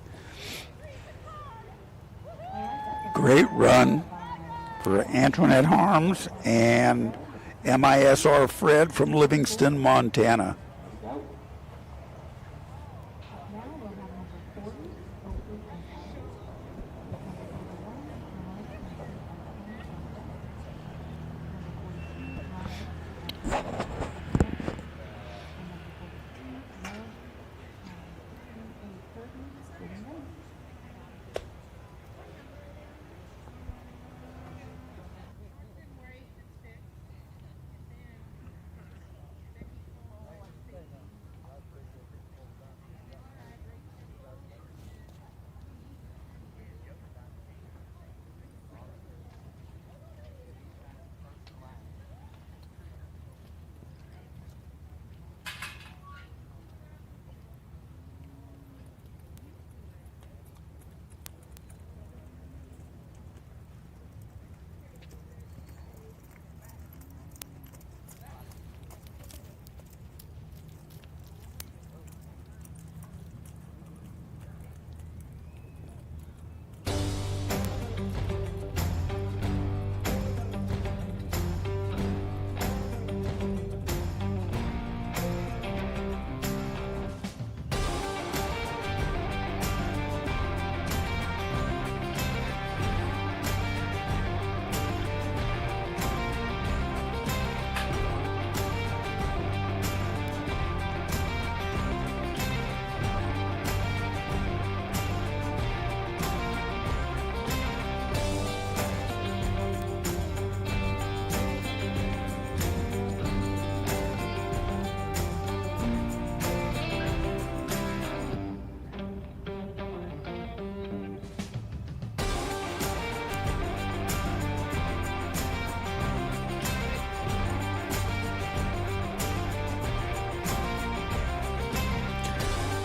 Great run for Antoinette Harms and MISR Fred from Livingston, Montana.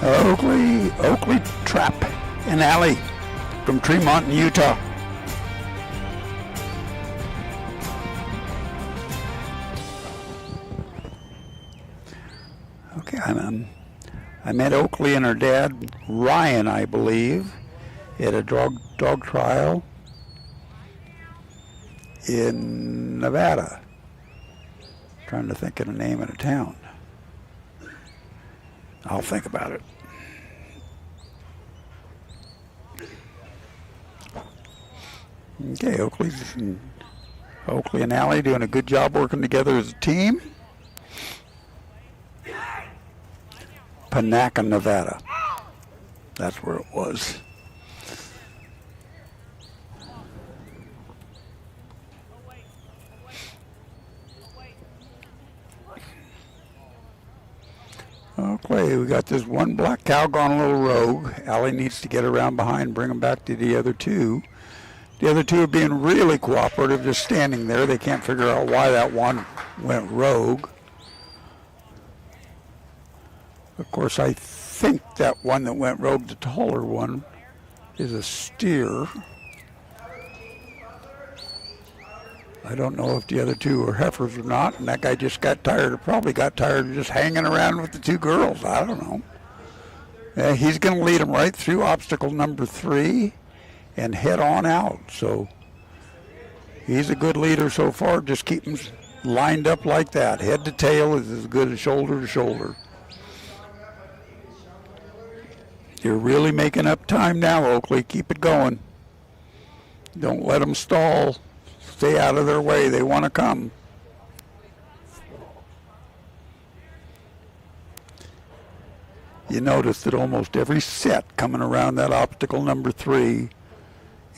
Oakley Trap and Alley from Tremont, Utah. Okay, I met Oakley and her dad, Ryan, I believe, at a dog trial in Nevada. Trying to think of the name of the town. I'll think about it. Okay, Oakley and Allie doing a good job working together as a team. Panaca, Nevada. That's where it was. Okay, we got this one black cow gone a little rogue. Allie needs to get around behind and bring them back to the other two. The other two are being really cooperative, just standing there. They can't figure out why that one went rogue. Of course, I think that one that went rogue, the taller one, is a steer. I don't know if the other two are heifers or not, and that guy just probably got tired of just hanging around with the two girls. I don't know. Yeah, he's going to lead them right through obstacle number 3 and head on out. So he's a good leader so far. Just keep them lined up like that. Head to tail is as good as shoulder to shoulder. You're really making up time now, Oakley. Keep it going. Don't let them stall. Stay out of their way. They want to come. You notice that almost every set coming around that obstacle number 3,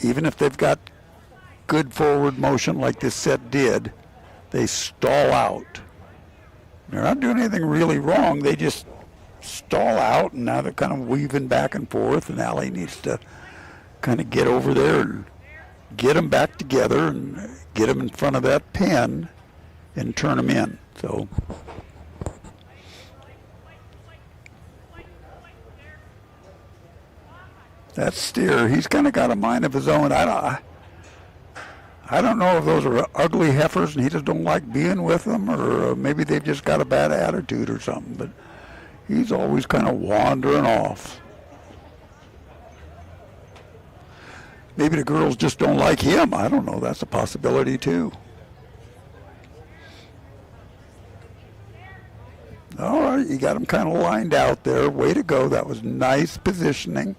even if they've got good forward motion like this set did, they stall out. They're not doing anything really wrong. They just stall out, and now they're kind of weaving back and forth, and Allie needs to kind of get over there and get them back together and get them in front of that pen and turn them in. So that steer, he's kind of got a mind of his own. I don't know if those are ugly heifers and he just don't like being with them, or maybe they've just got a bad attitude or something, but he's always kind of wandering off. Maybe the girls just don't like him. I don't know. That's a possibility, too. All right, you got them kind of lined out there. Way to go. That was nice positioning.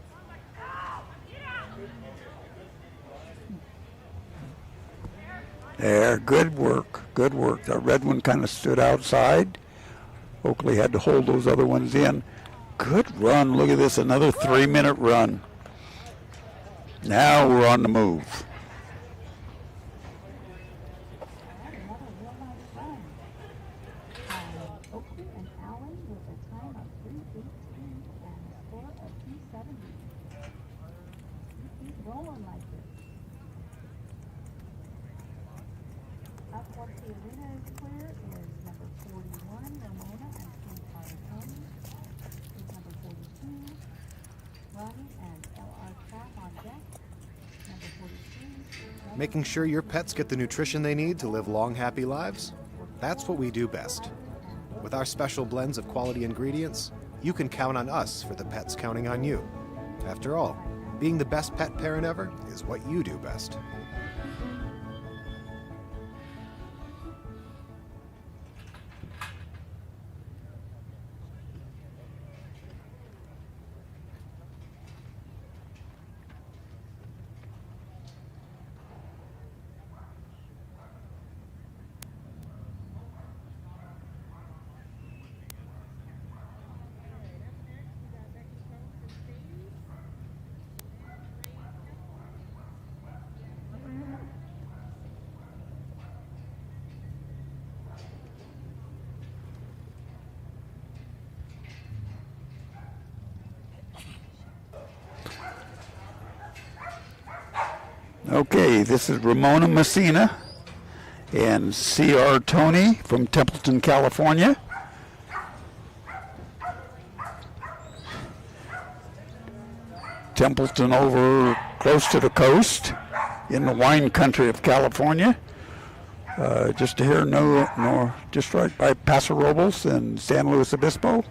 There, good work. Good work. The red one kind of stood outside. Oakley had to hold those other ones in. Good run. Look at this, another 3-minute run. Now we're on the move. Oakley and Allen with a time of 3:18 and a score of 270. Keep rolling like this. Up once the arena is clear is number 41, Ramona and Sweetheart Tony. Is number 42, Ronnie and LR Trap on deck. Number 43. Making sure your pets get the nutrition they need to live long, happy lives? That's what we do best. With our special blends of quality ingredients, you can count on us for the pets counting on you. After all, being the best pet parent ever is what you do best. Okay, this is Ramona Messina and CR Tony from Templeton, California. Templeton over close to the coast in the wine country of California. Just here, just right by Paso Robles and San Luis Obispo.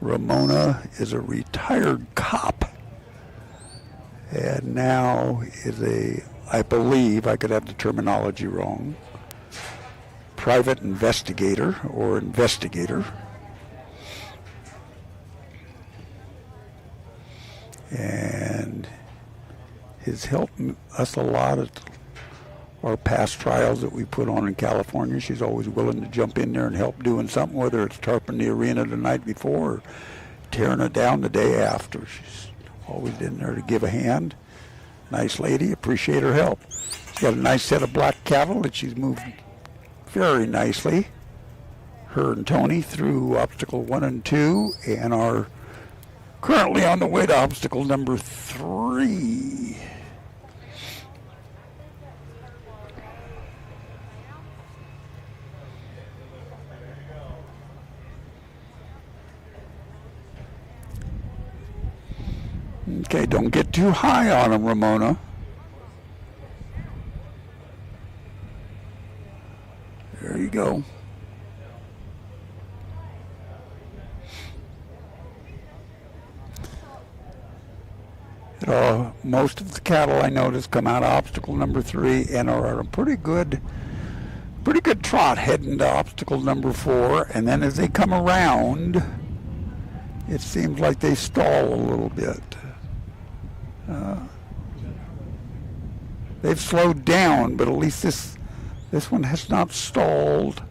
Ramona is a retired cop and now is I believe, I could have the terminology wrong, private investigator or investigator. And has helped us a lot at our past trials that we put on in California. She's always willing to jump in there and help doing something, whether it's tarping the arena the night before or tearing it down the day after. She's always in there to give a hand. Nice lady, appreciate her help. She's got a nice set of black cattle that she's moved very nicely. Her and Tony through obstacle 1 and 2 and are currently on the way to obstacle number 3. Okay, don't get too high on them, Ramona. There you go. Most of the cattle I notice come out of obstacle number 3 and are on a pretty good trot heading to obstacle number 4, and then as they come around, it seems like they stall a little bit. They've slowed down, but at least this one has not stalled.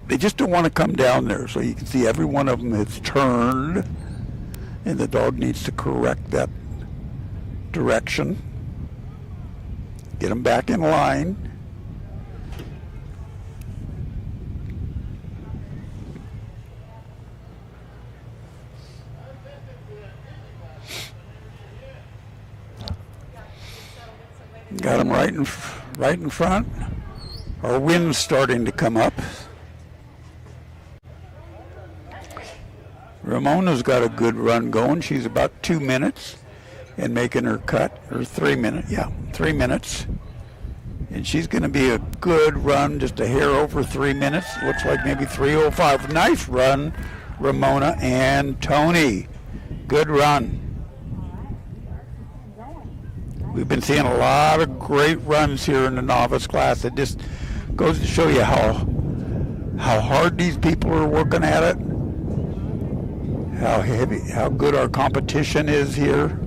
They just don't want to come down there, so you can see every one of them has turned, and the dog needs to correct that direction. Get them back in line. Got them right in front. Our wind's starting to come up. Ramona's got a good run going. She's about 2 minutes and making her cut, or 3 minutes. Yeah, 3 minutes. And she's going to be a good run, just a hair over 3 minutes. Looks like maybe 3:05. Nice run, Ramona and Tony. Good run. We've been seeing a lot of great runs here in the novice class. It just goes to show you how hard these people are working at it, how good our competition is here.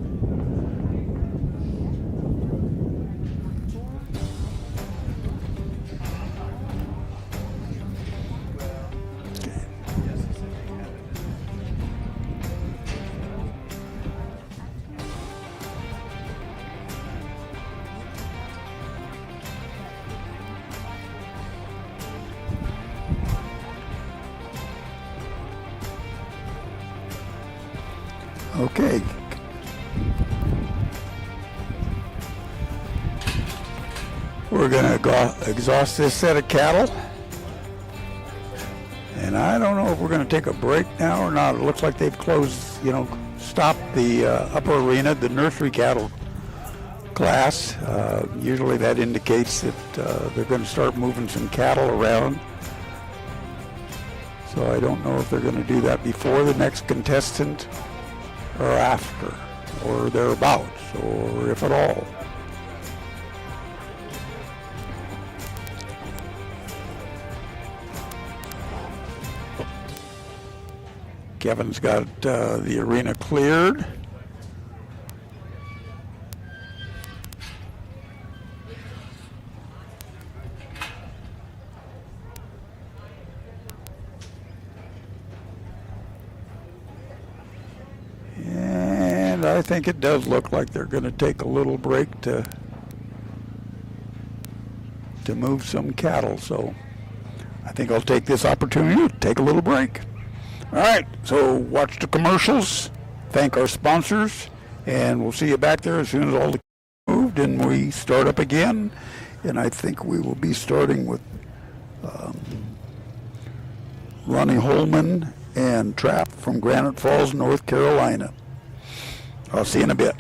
Okay. We're going to exhaust this set of cattle. And I don't know if we're going to take a break now or not. It looks like they've closed, stopped the upper arena, the nursery cattle class. Usually that indicates that they're going to start moving some cattle around. So I don't know if they're going to do that before the next contestant or after, or thereabouts, or if at all. Kevin's got the arena cleared. I think it does look like they're going to take a little break to move some cattle. So I think I'll take this opportunity to take a little break. All right, so watch the commercials, thank our sponsors, and we'll see you back there as soon as all the moved and we start up again. And I think we will be starting with Ronnie Holman and Trap from Granite Falls, North Carolina. I'll see you in a bit.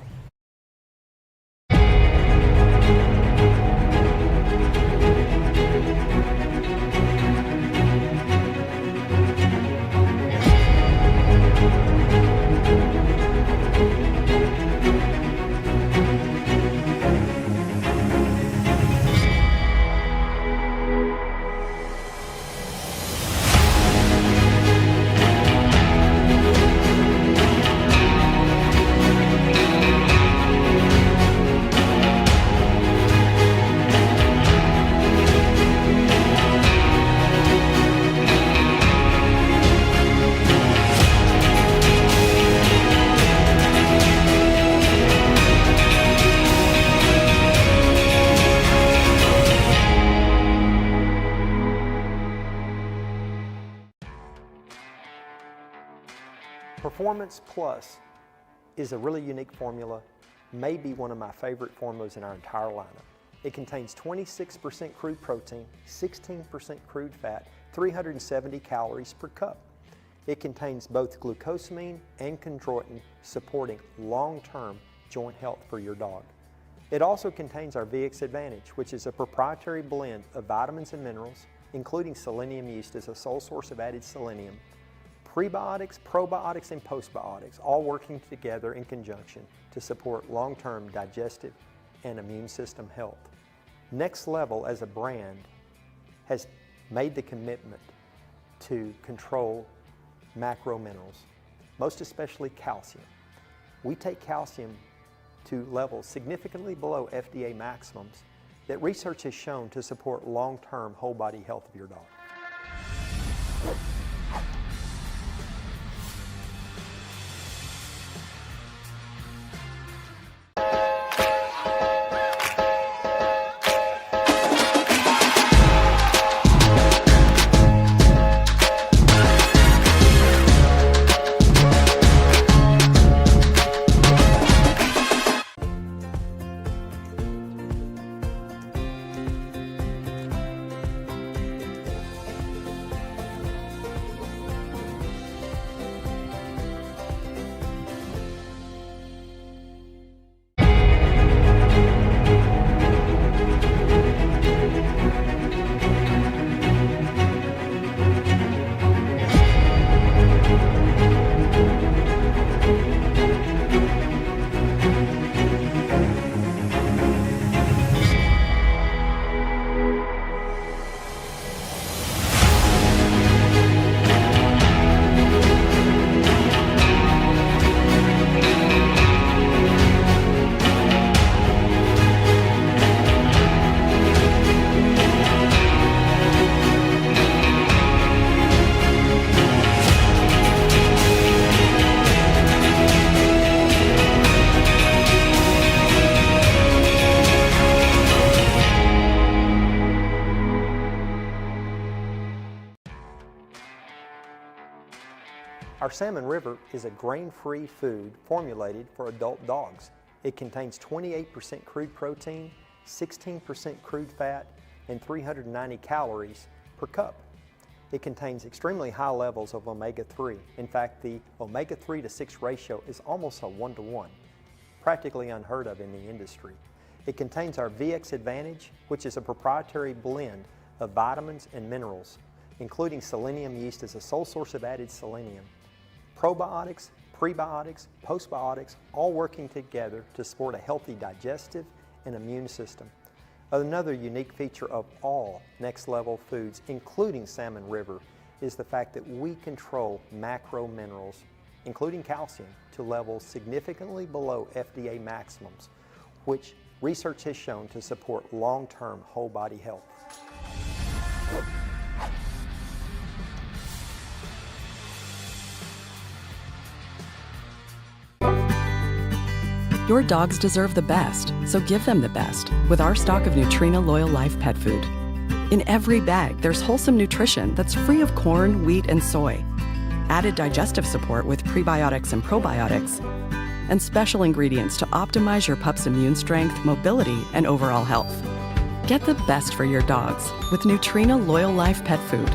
Performance Plus is a really unique formula, maybe one of my favorite formulas in our entire lineup. It contains 26% crude protein, 16% crude fat, 370 calories per cup. It contains both glucosamine and chondroitin, supporting long-term joint health for your dog. It also contains our VX Advantage, which is a proprietary blend of vitamins and minerals, including selenium yeast as a sole source of added selenium, prebiotics, probiotics, and postbiotics, all working together in conjunction to support long-term digestive and immune system health. Next Level as a brand has made the commitment to control macro minerals, most especially calcium. We take calcium to levels significantly below FDA maximums that research has shown to support long-term whole body health of your dog. Our Salmon River is a grain-free food formulated for adult dogs. It contains 28% crude protein, 16% crude fat, and 390 calories per cup. It contains extremely high levels of omega-3. In fact, the omega-3 to 6 ratio is almost a 1-to-1, practically unheard of in the industry. It contains our VX Advantage, which is a proprietary blend of vitamins and minerals, including selenium yeast as a sole source of added selenium, probiotics, prebiotics, postbiotics, all working together to support a healthy digestive and immune system. Another unique feature of all Next Level foods, including Salmon River, is the fact that we control macro minerals, including calcium, to levels significantly below FDA maximums, which research has shown to support long-term whole body health. Your dogs deserve the best, so give them the best with our stock of Nutrena Loyal Life pet food. In every bag, there's wholesome nutrition that's free of corn, wheat, and soy, added digestive support with prebiotics and probiotics, and special ingredients to optimize your pup's immune strength, mobility, and overall health. Get the best for your dogs with Nutrena Loyal Life Pet Food.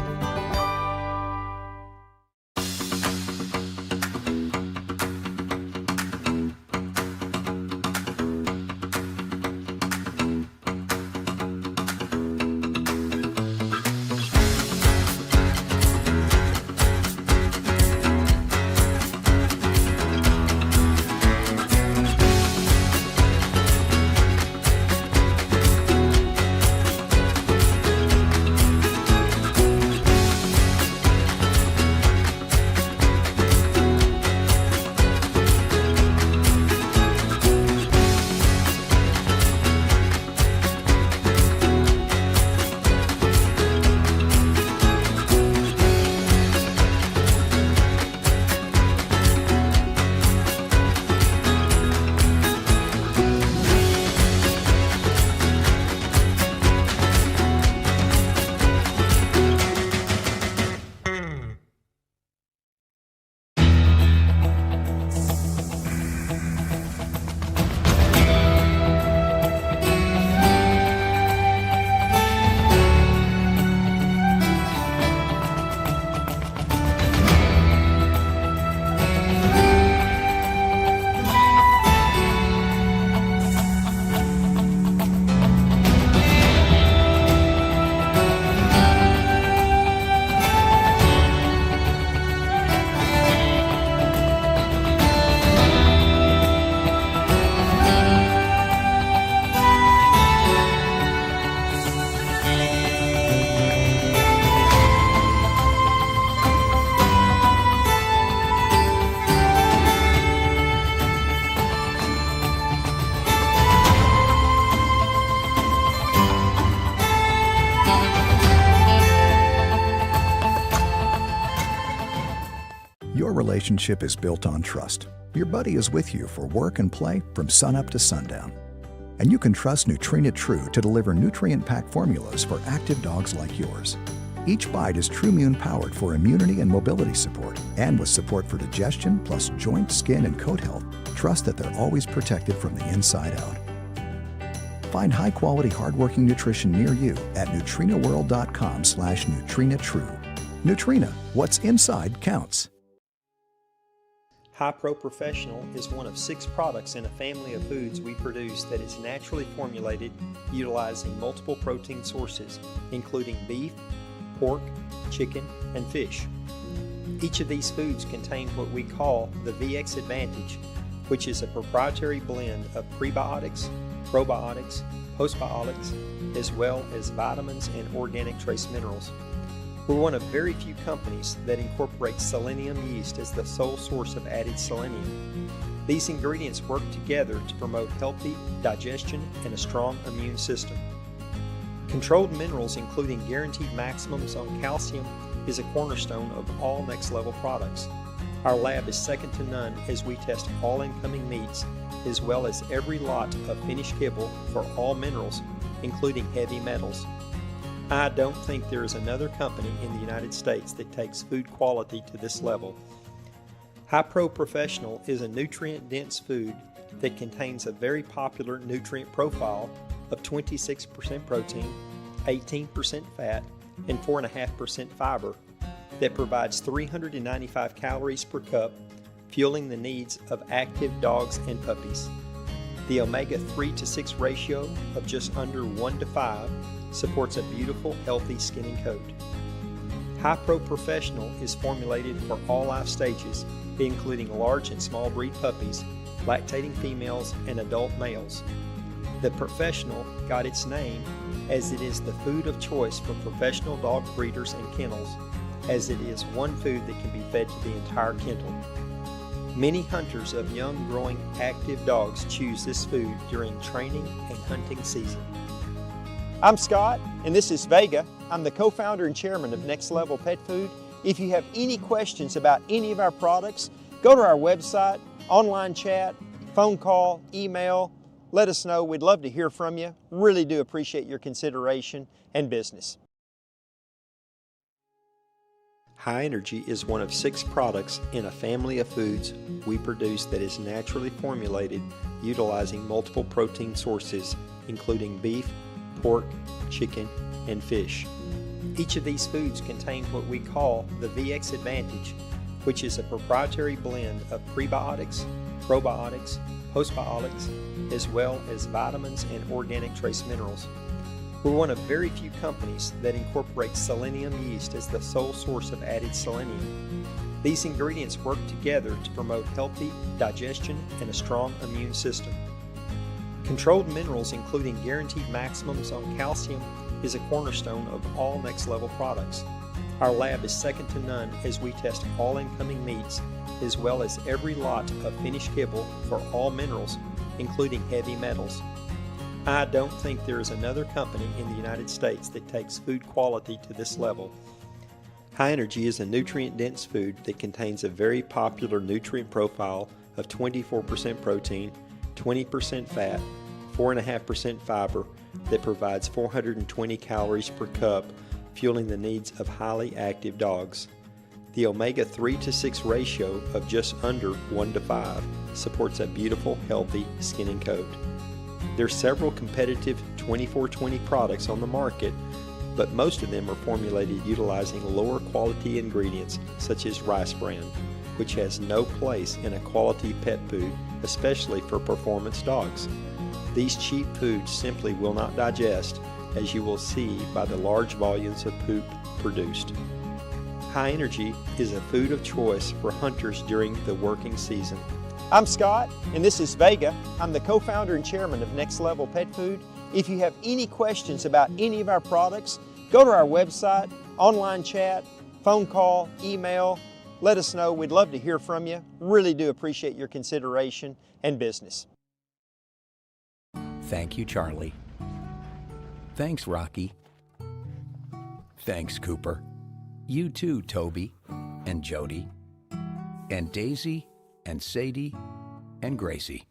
Your relationship is built on trust. Your buddy is with you for work and play from sunup to sundown. And you can trust Nutrena True to deliver nutrient-packed formulas for active dogs like yours. Each bite is TrueMune powered for immunity and mobility support, and with support for digestion plus joint, skin, and coat health, trust that they're always protected from the inside out. Find high-quality, hardworking nutrition near you at NutrenaWorld.com/NutrenaTrue. Nutrena, what's inside counts. High Pro Professional is one of 6 products in a family of foods we produce that is naturally formulated utilizing multiple protein sources, including beef, pork, chicken, and fish. Each of these foods contain what we call the VX Advantage, which is a proprietary blend of prebiotics, probiotics, postbiotics, as well as vitamins and organic trace minerals. We're one of very few companies that incorporates selenium yeast as the sole source of added selenium. These ingredients work together to promote healthy digestion and a strong immune system. Controlled minerals, including guaranteed maximums on calcium, is a cornerstone of all Next Level products. Our lab is second to none as we test all incoming meats, as well as every lot of finished kibble for all minerals, including heavy metals. I don't think there is another company in the United States that takes food quality to this level. High Pro Professional is a nutrient-dense food that contains a very popular nutrient profile of 26% protein, 18% fat, and 4.5% fiber that provides 395 calories per cup, fueling the needs of active dogs and puppies. The omega-3 to 6 ratio of just under 1 to 5 supports a beautiful, healthy skin and coat. High Pro Professional is formulated for all life stages, including large and small breed puppies, lactating females, and adult males. The Professional got its name as it is the food of choice for professional dog breeders and kennels, as it is one food that can be fed to the entire kennel. Many hunters of young, growing, active dogs choose this food during training and hunting season. I'm Scott, and this is Vega. I'm the co-founder and chairman of Next Level Pet Food. If you have any questions about any of our products, go to our website, online chat, phone call, email. Let us know. We'd love to hear from you. Really do appreciate your consideration and business. High Energy is one of 6 products in a family of foods we produce that is naturally formulated utilizing multiple protein sources, including beef, pork, chicken, and fish. Each of these foods contain what we call the VX Advantage, which is a proprietary blend of prebiotics, probiotics, postbiotics, as well as vitamins and organic trace minerals. We're one of very few companies that incorporates selenium yeast as the sole source of added selenium. These ingredients work together to promote healthy digestion and a strong immune system. Controlled minerals, including guaranteed maximums on calcium, is a cornerstone of all Next Level products. Our lab is second to none as we test all incoming meats, as well as every lot of finished kibble for all minerals, including heavy metals. I don't think there is another company in the United States that takes food quality to this level. High Energy is a nutrient-dense food that contains a very popular nutrient profile of 24% protein, 20% fat, 4.5% fiber that provides 420 calories per cup, fueling the needs of highly active dogs. The omega-3 to 6 ratio of just under 1 to 5 supports a beautiful, healthy skin and coat. There are several competitive 24/20 products on the market, but most of them are formulated utilizing lower quality ingredients such as rice bran, which has no place in a quality pet food, especially for performance dogs. These cheap foods simply will not digest, as you will see by the large volumes of poop produced. High Energy is a food of choice for hunters during the working season. I'm Scott, and this is Vega. I'm the co-founder and chairman of Next Level Pet Food. If you have any questions about any of our products, go to our website, online chat, phone call, email. Let us know. We'd love to hear from you. Really do appreciate your consideration and business. Thank you, Charlie. Thanks, Rocky. Thanks, Cooper. You too, Toby and Jody and Daisy and Sadie and Gracie.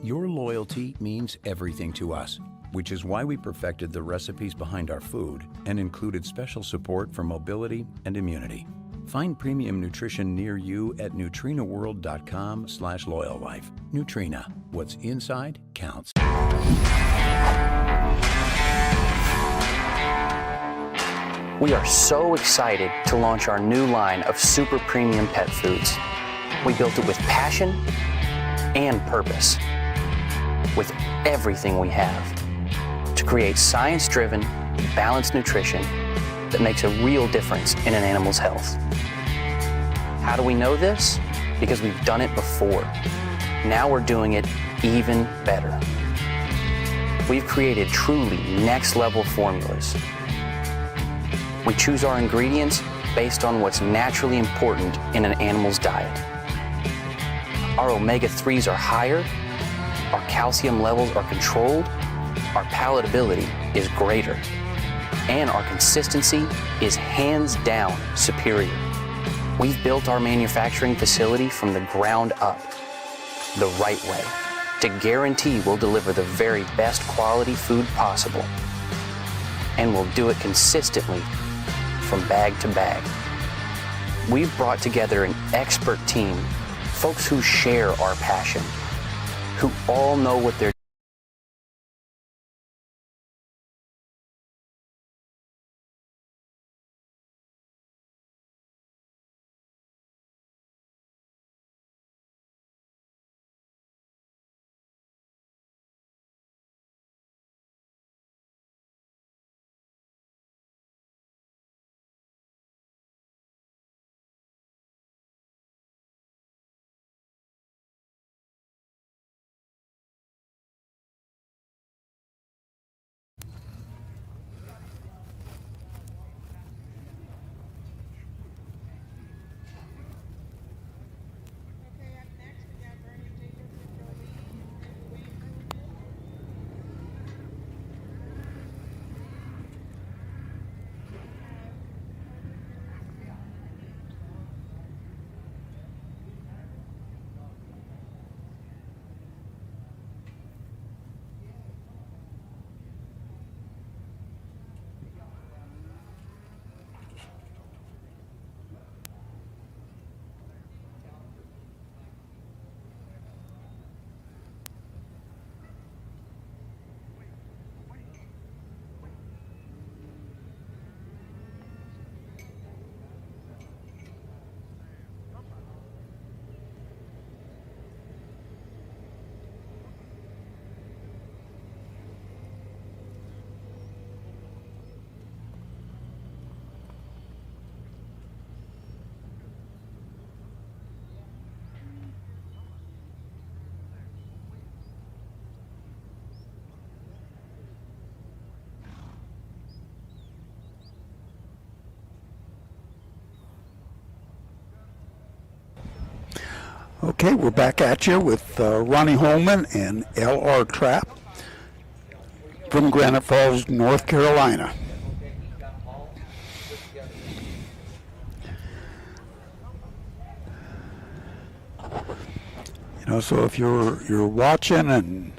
Your loyalty means everything to us, which is why we perfected the recipes behind our food and included special support for mobility and immunity. Find premium nutrition near you at NutrenaWorld.com/loyallife. Nutrena, what's inside counts. We are so excited to launch our new line of super premium pet foods. We built it with passion and purpose, with everything we have, to create science-driven, balanced nutrition that makes a real difference in an animal's health. How do we know this? Because we've done it before. Now we're doing it even better. We've created truly next-level formulas. We choose our ingredients based on what's naturally important in an animal's diet. Our omega-3s are higher, our calcium levels are controlled, our palatability is greater, and our consistency is hands down superior. We've built our manufacturing facility from the ground up, the right way, to guarantee we'll deliver the very best quality food possible. And we'll do it consistently from bag to bag. We've brought together an expert team, folks who share our passion, who all know what they're Okay, we're back at you with Ronnie Holman and LR Trap from Granite Falls, North Carolina. You know, so if you're watching and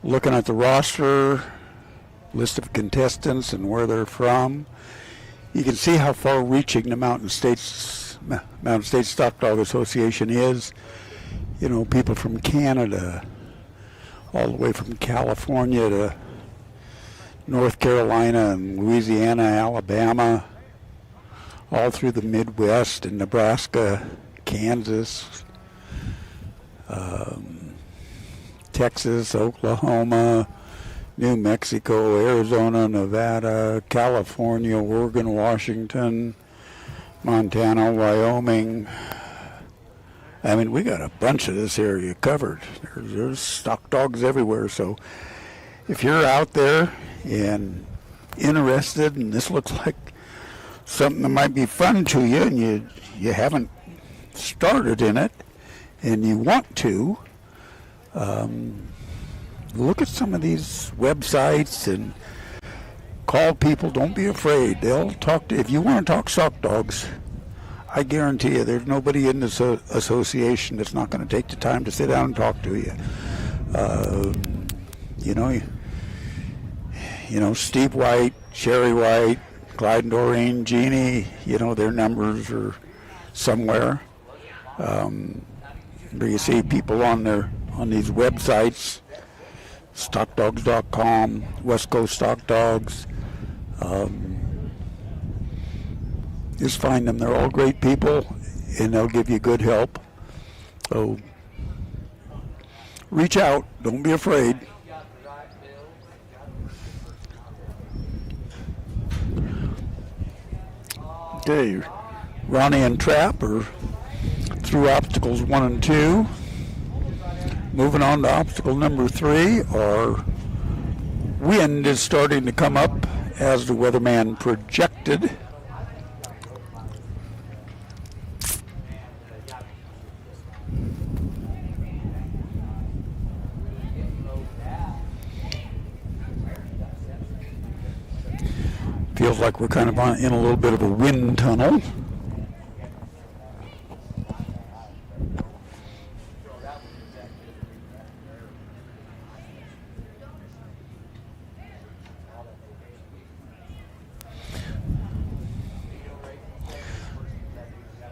looking at the roster, list of contestants and where they're from, you can see how far-reaching the Mountain States Stock Dog Association is. You know, people from Canada, all the way from California to North Carolina and Louisiana, Alabama, all through the Midwest and Nebraska, Kansas, Texas, Oklahoma, New Mexico, Arizona, Nevada, California, Oregon, Washington, Montana, Wyoming. I mean, we got a bunch of this area covered. There's stock dogs everywhere. So if you're out there and interested, and this looks like something that might be fun to you, and you haven't started in it, and you want to, look at some of these websites and call people. Don't be afraid. They'll talk to, if you want to talk stock dogs, I guarantee you there's nobody in this association that's not going to take the time to sit down and talk to you. You know, Steve White, Sherry White, Clyde and Doreen, Jeannie, you know, their numbers are somewhere. But you see people on these websites, stockdogs.com, West Coast Stock Dogs. Just find them. They're all great people, and they'll give you good help. So reach out. Don't be afraid. Okay, Ronnie and Trap are through obstacles 1 and 2. Moving on to obstacle number 3, our wind is starting to come up as the weatherman projected. Feels like we're kind of in a little bit of a wind tunnel.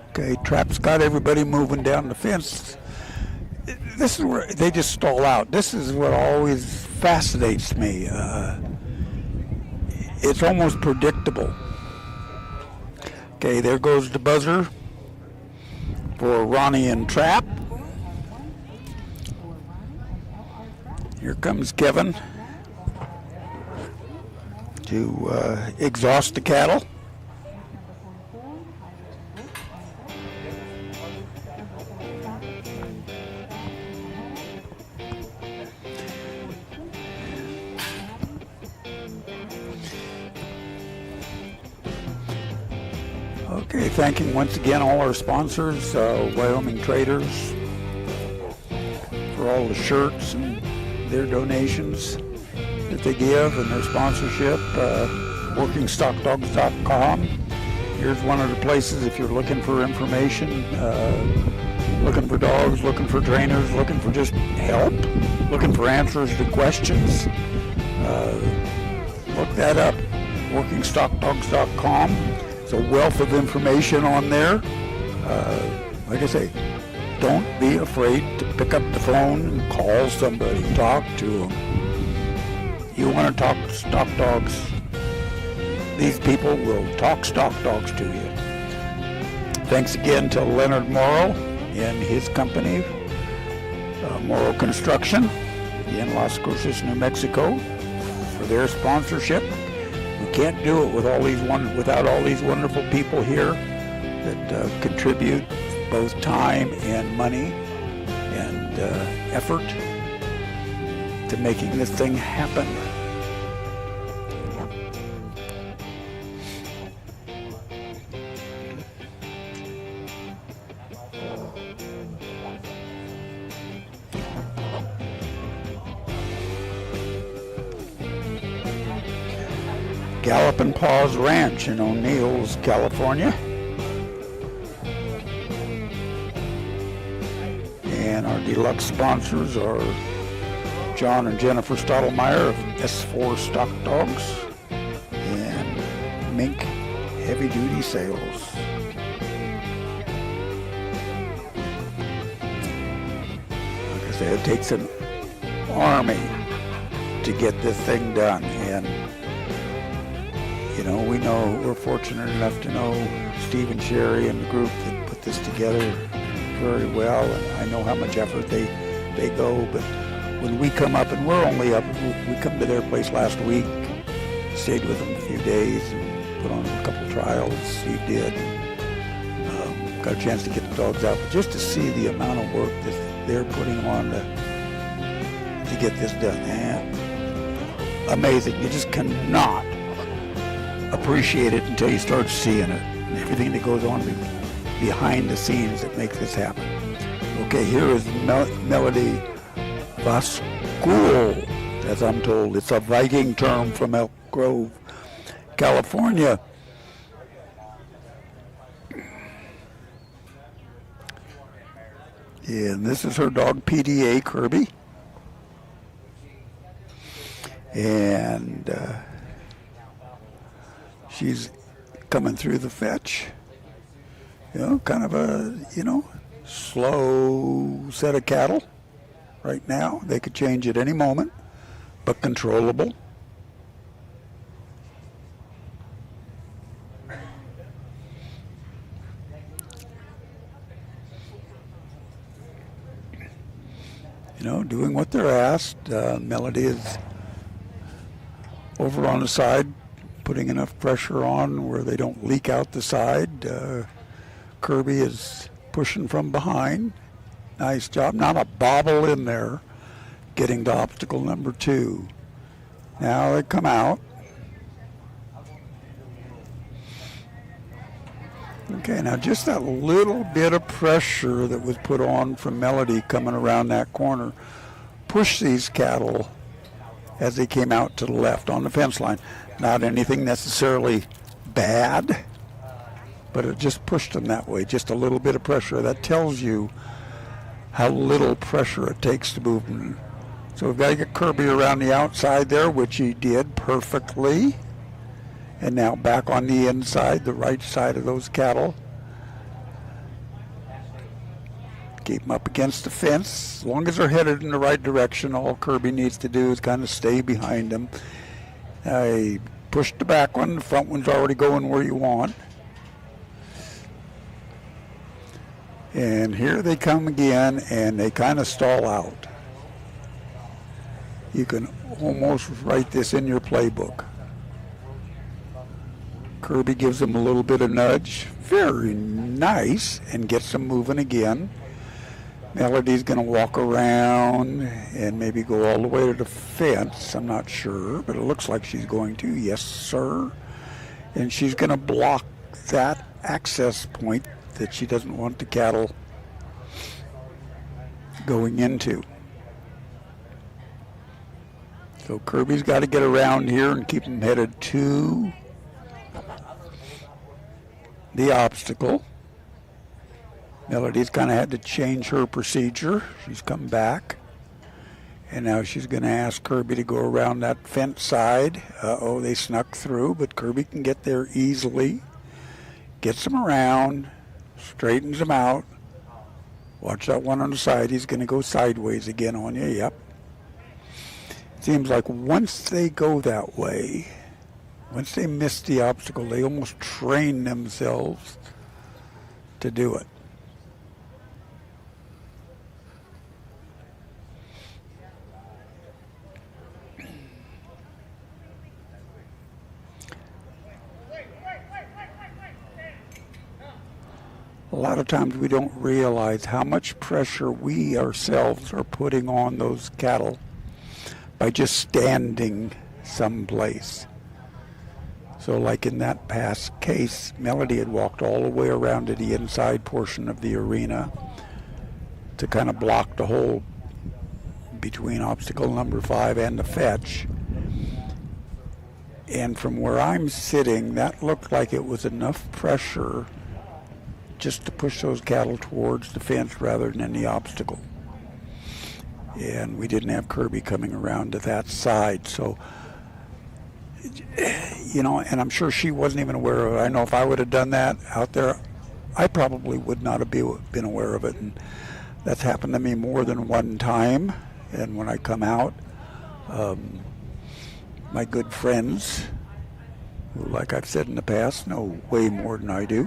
Okay, Trap's got everybody moving down the fence. This is where they just stall out. This is what always fascinates me. It's almost predictable. Okay, there goes the buzzer for Ronnie and Trap. Here comes Kevin to exhaust the cattle. Okay, thanking once again all our sponsors, Wyoming Traders, for all the shirts and their donations that they give and their sponsorship. WorkingStockDogs.com. Here's one of the places if you're looking for information, looking for dogs, looking for trainers, looking for just help, looking for answers to questions. Look that up, WorkingStockDogs.com. It's a wealth of information on there. Like I say, don't be afraid to pick up the phone and call somebody, talk to them. You want to talk stock dogs, these people will talk stock dogs to you. Thanks again to Leonard Morrow and his company, Morrow Construction in Las Cruces, New Mexico, for their sponsorship. We can't do it with without all these wonderful people here that contribute both time and money and effort to making this thing happen. Gallopin' Paws Ranch in O'Neill's, California. And our deluxe sponsors are John and Jennifer Stottlemyre of S4 Stock Dogs and Mink Heavy Duty Sales. Like I said, it takes an army to get this thing done, and we know we're fortunate enough to know Steve and Sherry and the group that put this together very well, and I know how much effort they go, but when we come up, and we're only up, we come to their place last week, stayed with them a few days and put on a couple trials. Steve did. Got a chance to get the dogs out, but just to see the amount of work that they're putting on to get this done, amazing. You just cannot appreciate it until you start seeing it and everything that goes on behind the scenes that makes this happen. Okay, here is Melody Vascool, as I'm told. It's a Viking term from Elk Grove, California. And this is her dog, PDA Kirby. And she's coming through the fetch. Kind of a, slow set of cattle right now. They could change at any moment, but controllable. Doing what they're asked. Melody is over on the side, putting enough pressure on where they don't leak out the side. Kirby is pushing from behind. Nice job. Not a bobble in there, getting to obstacle number 2. Now they come out. Okay, now just that little bit of pressure that was put on from Melody coming around that corner pushed these cattle as they came out to the left on the fence line. Not anything necessarily bad, but it just pushed them that way. Just a little bit of pressure. That tells you how little pressure it takes to move them. So we've got to get Kirby around the outside there, which he did perfectly. And now back on the inside, the right side of those cattle. Keep them up against the fence. As long as they're headed in the right direction, all Kirby needs to do is kind of stay behind them. He pushed the back one. The front one's already going where you want. And here they come again, and they kind of stall out. You can almost write this in your playbook. Kirby gives them a little bit of nudge. Very nice, and gets them moving again. Melody's going to walk around and maybe go all the way to the fence. I'm not sure, but it looks like she's going to. Yes, sir. And she's going to block that access point that she doesn't want the cattle going into. So Kirby's got to get around here and keep them headed to the obstacle. Melody's kind of had to change her procedure. She's come back. And now she's going to ask Kirby to go around that fence side. Uh-oh, they snuck through, but Kirby can get there easily. Gets them around, straightens them out. Watch that one on the side. He's going to go sideways again on you. Yep. Seems like once they go that way, once they miss the obstacle, they almost train themselves to do it. A lot of times we don't realize how much pressure we ourselves are putting on those cattle by just standing someplace. So like in that past case, Melody had walked all the way around to the inside portion of the arena to kind of block the hole between obstacle number 5 and the fetch. And from where I'm sitting, that looked like it was enough pressure just to push those cattle towards the fence rather than any obstacle. And we didn't have Kirby coming around to that side. So, you know, and I'm sure she wasn't even aware of it. I know if I would have done that out there, I probably would not have been aware of it. And that's happened to me more than one time. And when I come out, my good friends, who, like I've said in the past, know way more than I do,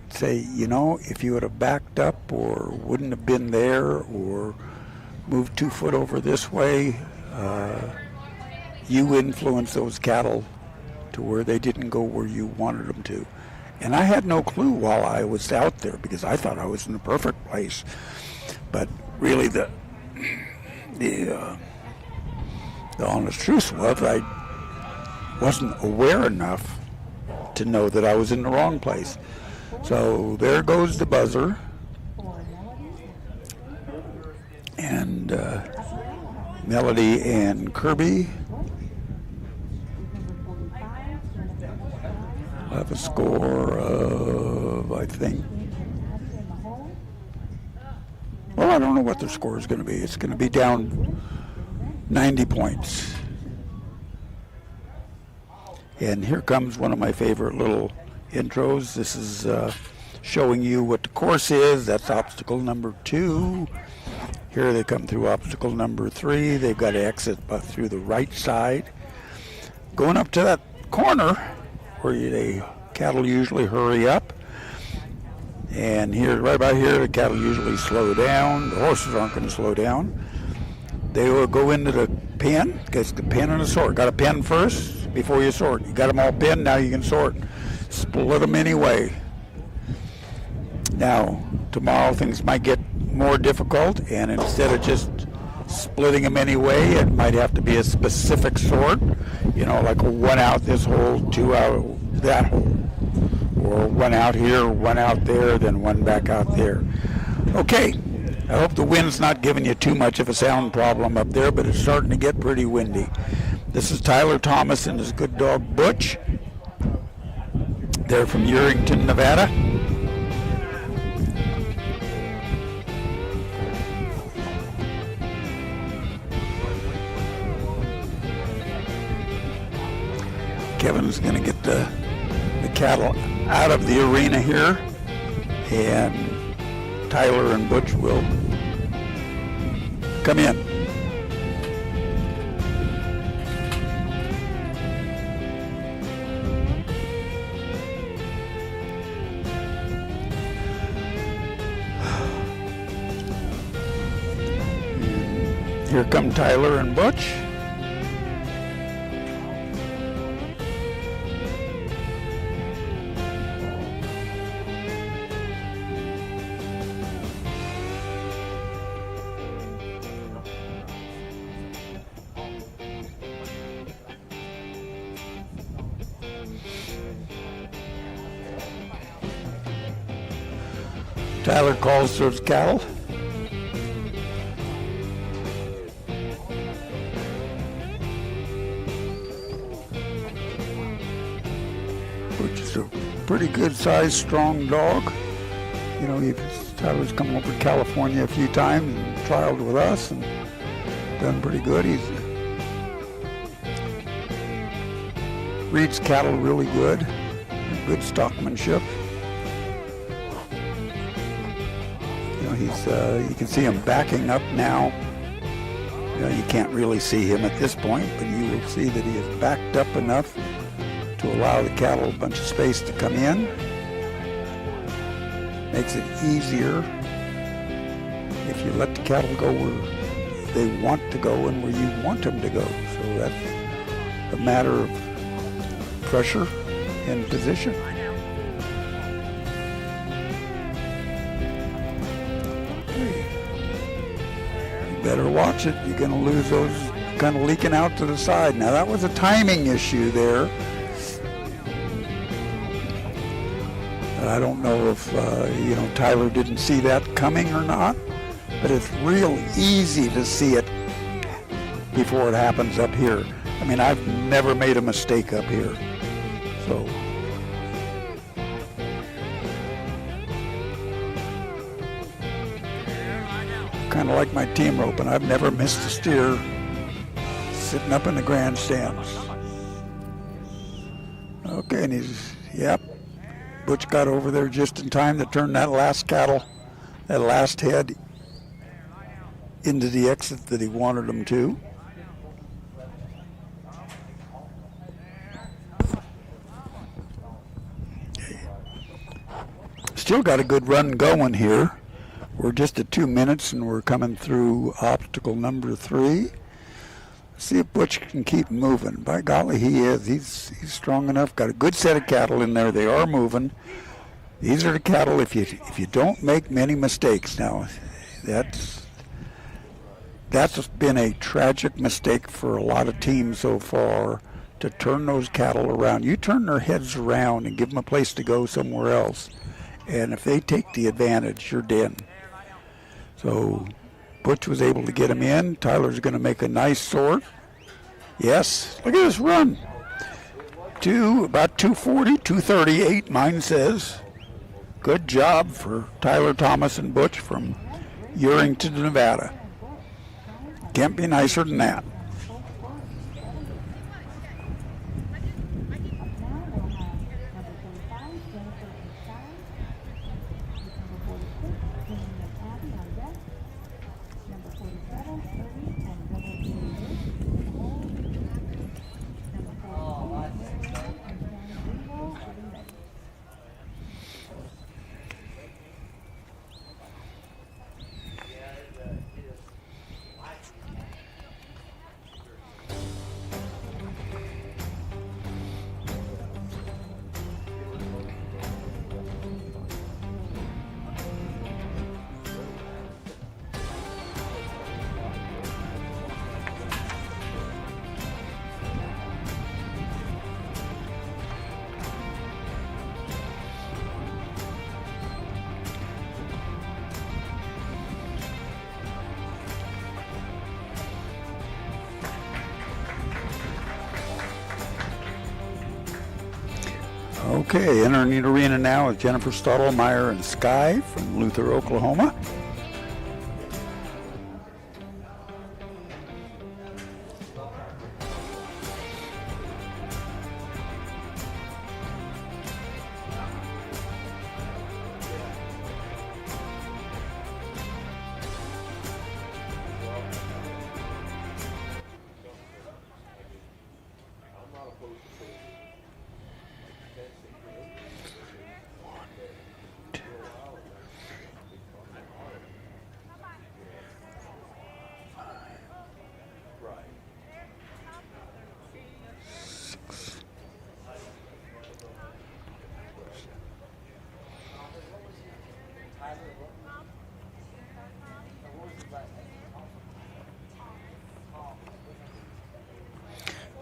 say, you know, if you would have backed up or wouldn't have been there or moved 2 foot over this way, you influenced those cattle to where they didn't go where you wanted them to. And I had no clue while I was out there because I thought I was in the perfect place. But really the honest truth was I wasn't aware enough to know that I was in the wrong place. So there goes the buzzer. And Melody and Kirby have a score of, I think, well, I don't know what their score is going to be. It's going to be down 90 points. And here comes one of my favorite little intros. This is showing you what the course is. That's obstacle number 2. Here they come through obstacle number 3. They've got to exit through the right side. Going up to that corner where the cattle usually hurry up. And here, right about here, the cattle usually slow down. The horses aren't going to slow down. They will go into the pen, because the pen and the sort. Got to pen first before you sort. You got them all pinned, now you can sort. Split them anyway. Now, tomorrow things might get more difficult, and instead of just splitting them anyway, it might have to be a specific sort. You know, like a 1 out this hole, 2 out that hole. Or 1 out here, 1 out there, then 1 back out there. Okay, I hope the wind's not giving you too much of a sound problem up there, but it's starting to get pretty windy. This is Tyler Thomas and his good dog Butch. They're from Yerington, Nevada. Kevin's going to get the cattle out of the arena here, and Tyler and Butch will come in. And here come Tyler and Butch. Tyler calls those cattle. Which is a pretty good sized, strong dog. You know, Tyler's come over to California a few times and trialed with us and done pretty good. He reads cattle really good, good stockmanship. You can see him backing up now. You know, you can't really see him at this point, but you will see that he is backed up enough to allow the cattle a bunch of space to come in. Makes it easier if you let the cattle go where they want to go and where you want them to go. So that's a matter of pressure and position. Better watch it. You're going to lose those kind of leaking out to the side. Now that was a timing issue there. I don't know if Tyler didn't see that coming or not, but it's real easy to see it before it happens up here. I mean, I've never made a mistake up here. So kind of like my team roping. I've never missed a steer sitting up in the grandstands. Okay, and yep. Butch got over there just in time to turn that last cattle, that last head, into the exit that he wanted them to. Okay. Still got a good run going here. We're just at 2 minutes and we're coming through obstacle number 3. See if Butch can keep moving. By golly, he is. He's strong enough. Got a good set of cattle in there. They are moving. These are the cattle. If you don't make many mistakes, now that's been a tragic mistake for a lot of teams so far, to turn those cattle around. You turn their heads around and give them a place to go somewhere else, and if they take the advantage, you're dead. So Butch was able to get him in. Tyler's going to make a nice sort. Yes, look at this run. About 240, 238, mine says. Good job for Tyler Thomas and Butch from Urington, Nevada. Can't be nicer than that. Okay, entering the arena now is Jennifer Stottlemyre and Sky from Luther, Oklahoma.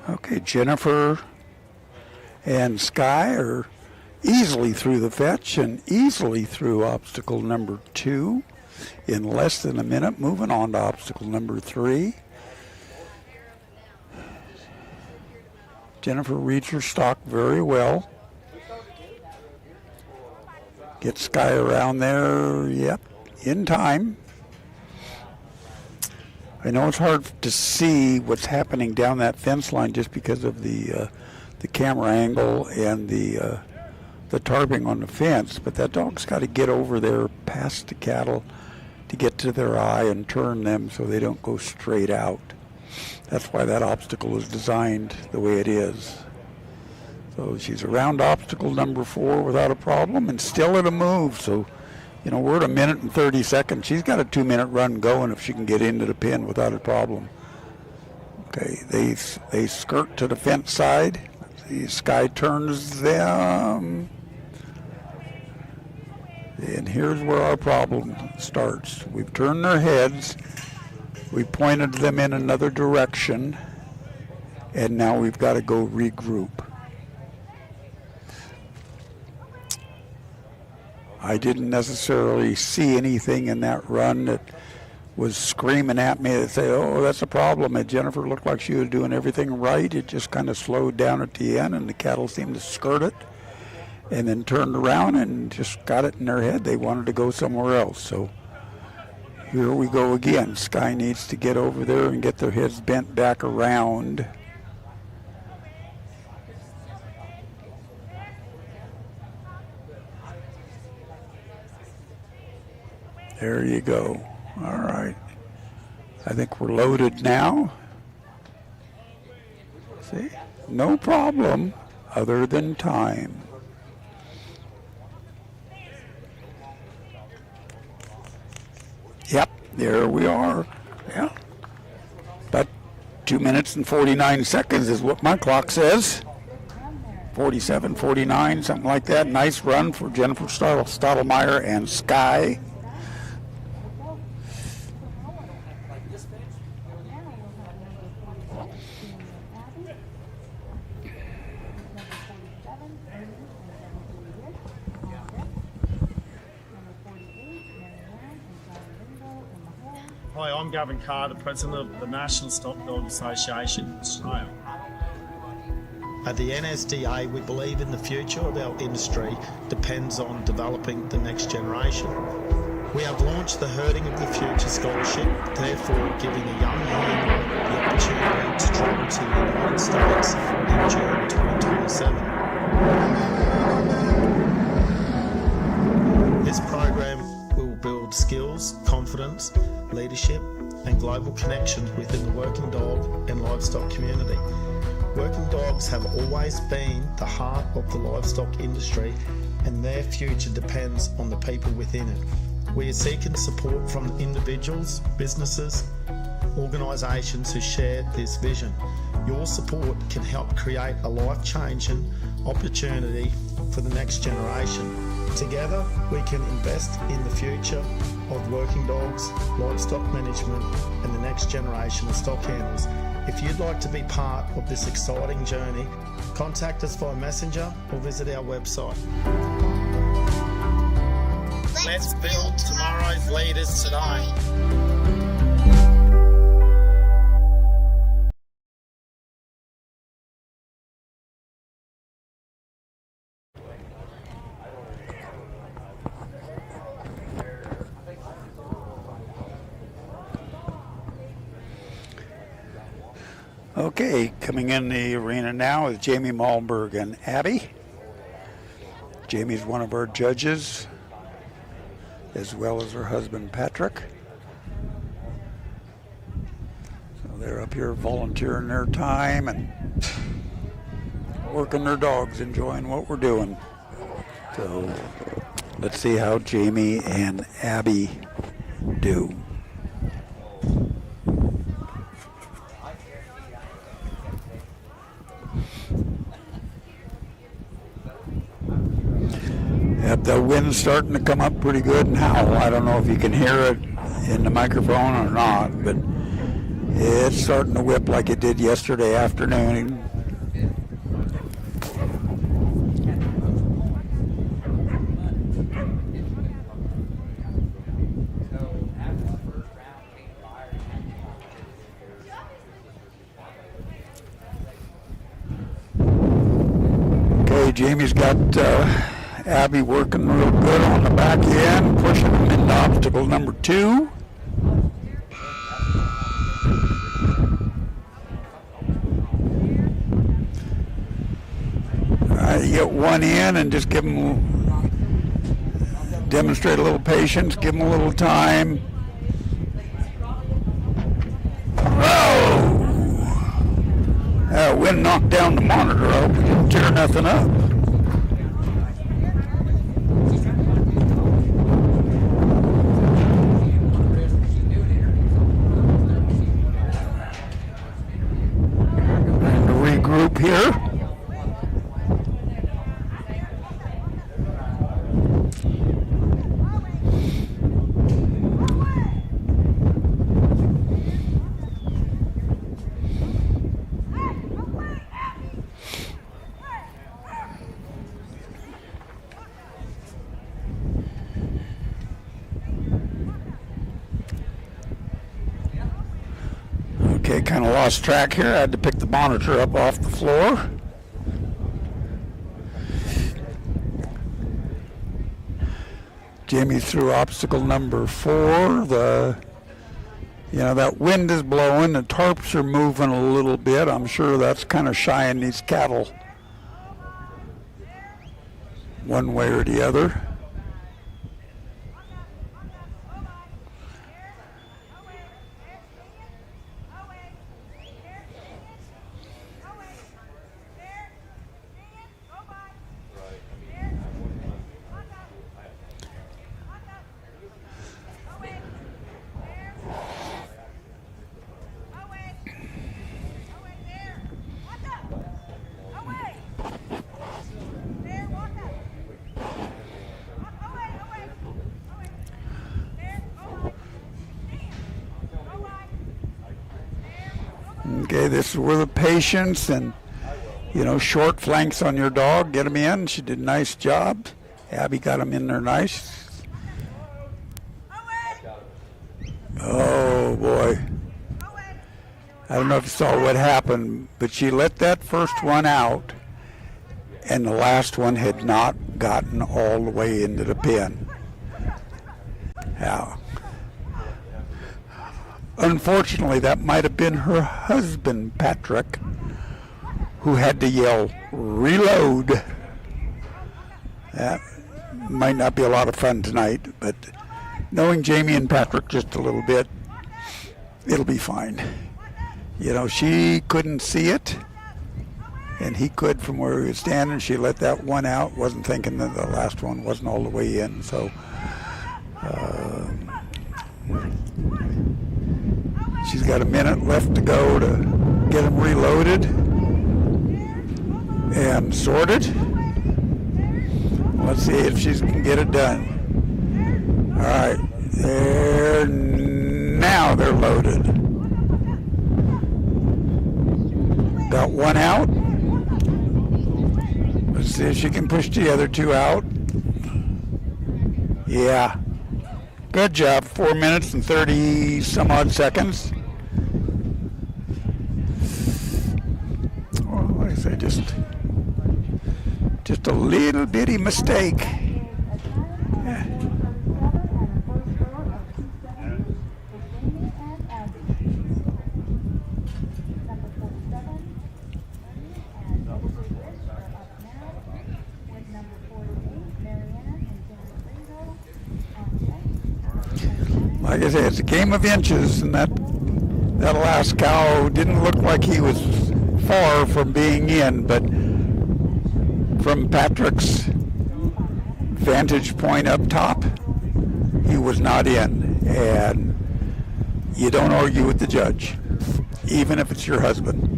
Okay, Jennifer and Sky are easily through the fetch and easily through obstacle number 2 in less than a minute. Moving on to obstacle number 3. Jennifer reads her stock very well. Get Sky around there, yep, in time. I know it's hard to see what's happening down that fence line just because of the camera angle and the tarping on the fence, but that dog's got to get over there past the cattle to get to their eye and turn them so they don't go straight out. That's why that obstacle is designed the way it is. So she's around obstacle number 4 without a problem and still in a move. So, you know, we're at 1 minute and 30 seconds. She's got a 2-minute run going if she can get into the pin without a problem. Okay, they skirt to the fence side. The Sky turns them. And here's where our problem starts. We've turned their heads. We pointed them in another direction. And now we've got to go regroup. I didn't necessarily see anything in that run that was screaming at me and say, "Oh, that's a problem." And Jennifer looked like she was doing everything right. It just kind of slowed down at the end, and the cattle seemed to skirt it, and then turned around and just got it in their head. They wanted to go somewhere else. So here we go again. Sky needs to get over there and get their heads bent back around. There you go. All right. I think we're loaded now. See? No problem other than time. Yep, there we are. Yeah. About 2 minutes and 49 seconds is what my clock says. 47, 49, something like that. Nice run for Jennifer Stottlemyre and Sky. Hi, I'm Gavin Carr, the President of the National Stock Dog Association in Australia. At the NSDA, we believe in the future of our industry depends on developing the next generation. We have launched the Herding of the Future Scholarship, therefore giving a young handler the opportunity to travel to the United States in June 2027. This program will build skills, confidence, leadership and global connections within the working dog and livestock community. Working dogs have always been the heart of the livestock industry and their future depends on the people within it. We are seeking support from individuals, businesses, organisations who share this vision. Your support can help create a life-changing opportunity for the next generation. Together, we can invest in the future of working dogs, livestock management, and the next generation of stock handlers. If you'd like to be part of this exciting journey, contact us via Messenger or visit our website. Let's build tomorrow's leaders today. Okay, coming in the arena now is Jamie Malmberg and Abby. Jamie's one of our judges, as well as her husband Patrick. So they're up here volunteering their time and working their dogs, enjoying what we're doing. So let's see how Jamie and Abby do. Yep, the wind's starting to come up pretty good now. I don't know if you can hear it in the microphone or not, but it's starting to whip like it did yesterday afternoon. Okay, Jamie's got Abby working real good on the back end, pushing him into obstacle number 2. You get one in and just give him, demonstrate a little patience, give him a little time. Oh! Wind knocked down the monitor. I hope we didn't tear nothing up. Group here. Okay, kind of lost track here. I had to pick the monitor up off the floor. Jamie threw obstacle number 4. That wind is blowing. The tarps are moving a little bit. I'm sure that's kind of shying these cattle one way or the other. Okay, this is where the patience and, short flanks on your dog, get them in. She did a nice job. Abby got them in there nice. Oh, boy. I don't know if you saw what happened, but she let that first one out, and the last one had not gotten all the way into the pen. Now, unfortunately, that might have been her husband, Patrick, who had to yell, "Reload." That might not be a lot of fun tonight, but knowing Jamie and Patrick just a little bit, it'll be fine. She couldn't see it, and he could from where he was standing. She let that one out, wasn't thinking that the last one wasn't all the way in, so she's got a minute left to go to get them reloaded and sorted. Let's see if she can get it done. All right, now they're loaded. Got one out. Let's see if she can push the other 2 out. Yeah. Good job. 4 minutes and 30 some odd seconds. Well, like I say, just a little bitty mistake. Yeah. Like I say, it's a game of inches, and that last cow didn't look like he was far from being in, but from Patrick's vantage point up top, he was not in. And you don't argue with the judge, even if it's your husband.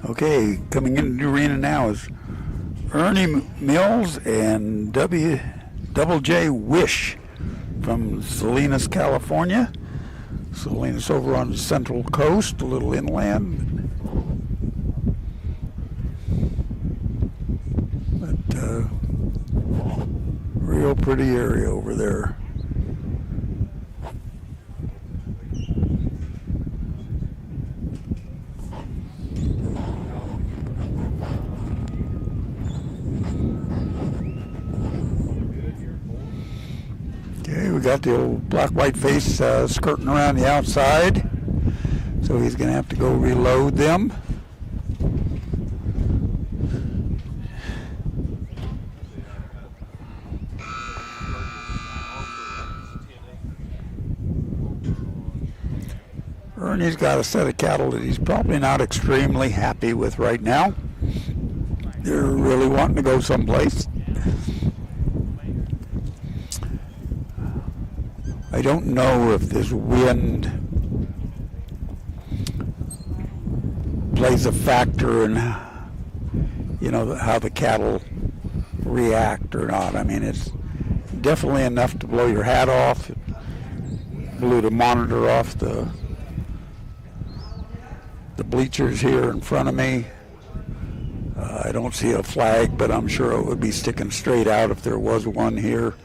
Okay, coming into the arena now is Ernie Mills and Double J Wish from Salinas, California. Salinas over on the central coast, a little inland. But real pretty area over there. Okay, we got the old black-white face skirting around the outside. So he's going to have to go reload them. Ernie's got a set of cattle that he's probably not extremely happy with right now. They're really wanting to go someplace. I don't know if this wind plays a factor in, you know, how the cattle react or not. I mean, it's definitely enough to blow your hat off. It blew the monitor off the bleachers here in front of me. I don't see a flag, but I'm sure it would be sticking straight out if there was one here.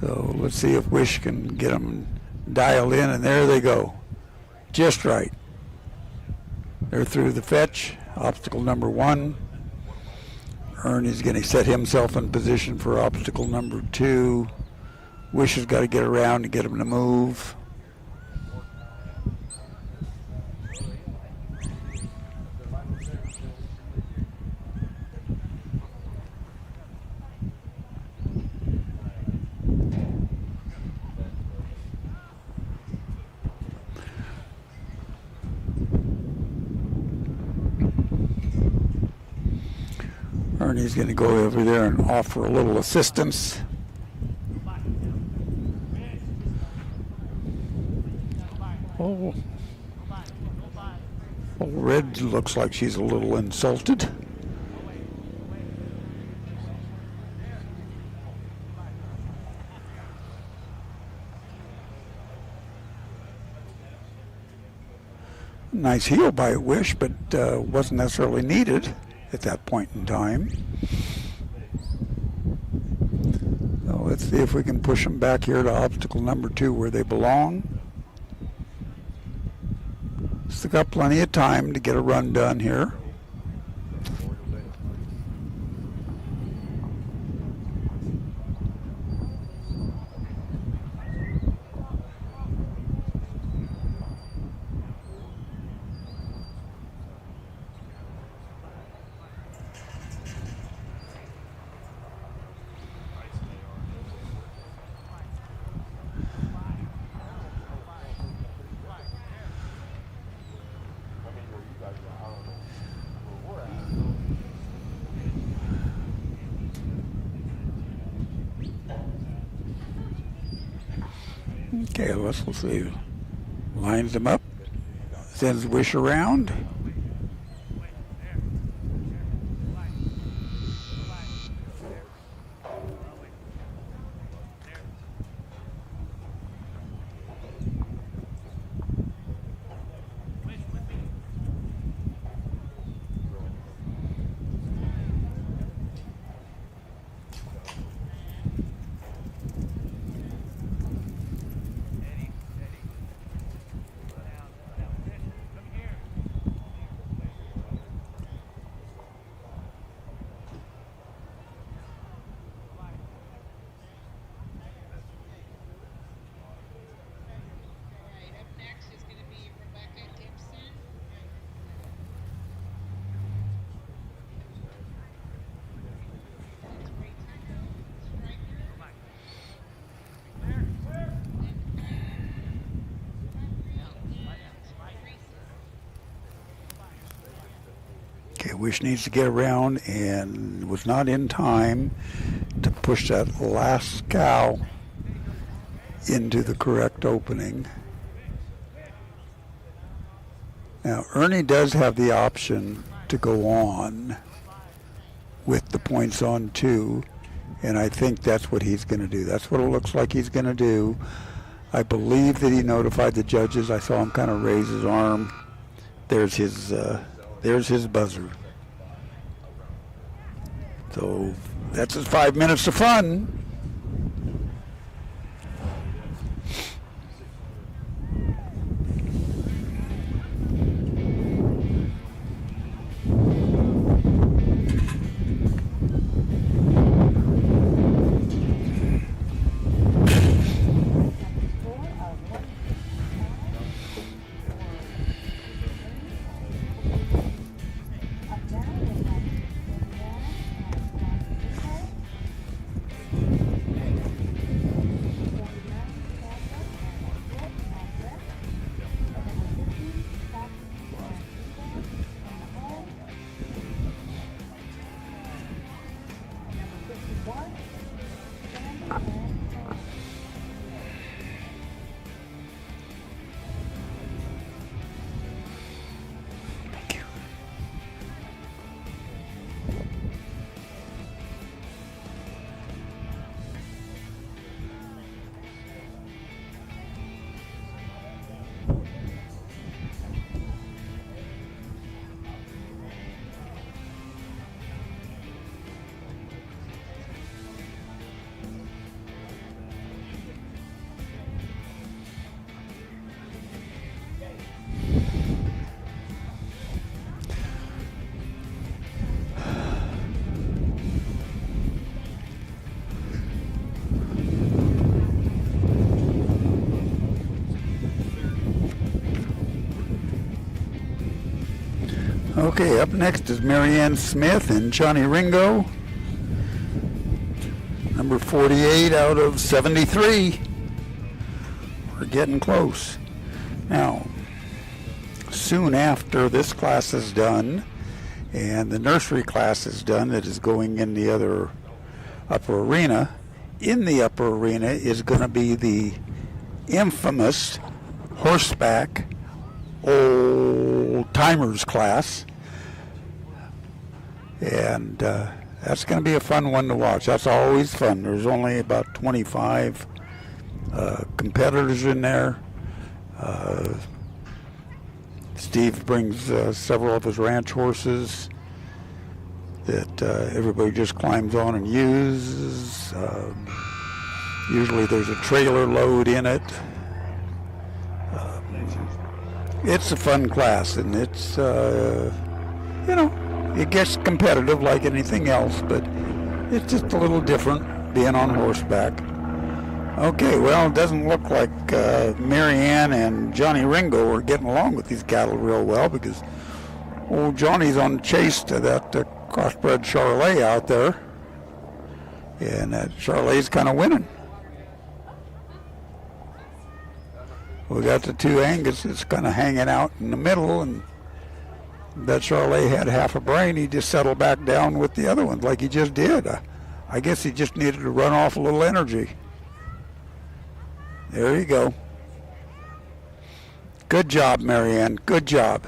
So let's see if Wish can get them dialed in, and there they go. Just right. They're through the fetch, obstacle number 1. Ernie's going to set himself in position for obstacle number 2. Wish has got to get around to get him to move. Ernie's going to go over there and offer a little assistance. Oh, Red looks like she's a little insulted. Nice heel by Wish, but wasn't necessarily needed at that point in time. So let's see if we can push them back here to obstacle number 2 where they belong. Still got plenty of time to get a run done here. Okay, let's see. Lines them up, sends Wish around. Wish needs to get around and was not in time to push that last cow into the correct opening. Now Ernie does have the option to go on with the points on 2, and I think that's what he's going to do. That's what it looks like he's going to do. I believe that he notified the judges. I saw him kind of raise his arm. There's his buzzer. So that's his 5 minutes of fun. Okay, up next is Marianne Smith and Johnny Ringo. Number 48 out of 73. We're getting close. Now, soon after this class is done and the nursery class is done that is going in the other upper arena, in the upper arena is going to be the infamous horseback old timers class, and that's going to be a fun one to watch. That's always fun. There's only about 25 competitors in there. Steve brings several of his ranch horses that everybody just climbs on and uses. Usually there's a trailer load in it. It's a fun class, and it's, it gets competitive like anything else, but it's just a little different being on horseback. Okay, well, it doesn't look like Marianne and Johnny Ringo are getting along with these cattle real well, because old Johnny's on chase to that crossbred Charolais out there, and that Charolais's kind of winning. We got the two Angus that's kind of hanging out in the middle, and that Charolais had half a brain. He just settled back down with the other ones like he just did. I guess he just needed to run off a little energy. There you go. Good job, Marianne. Good job.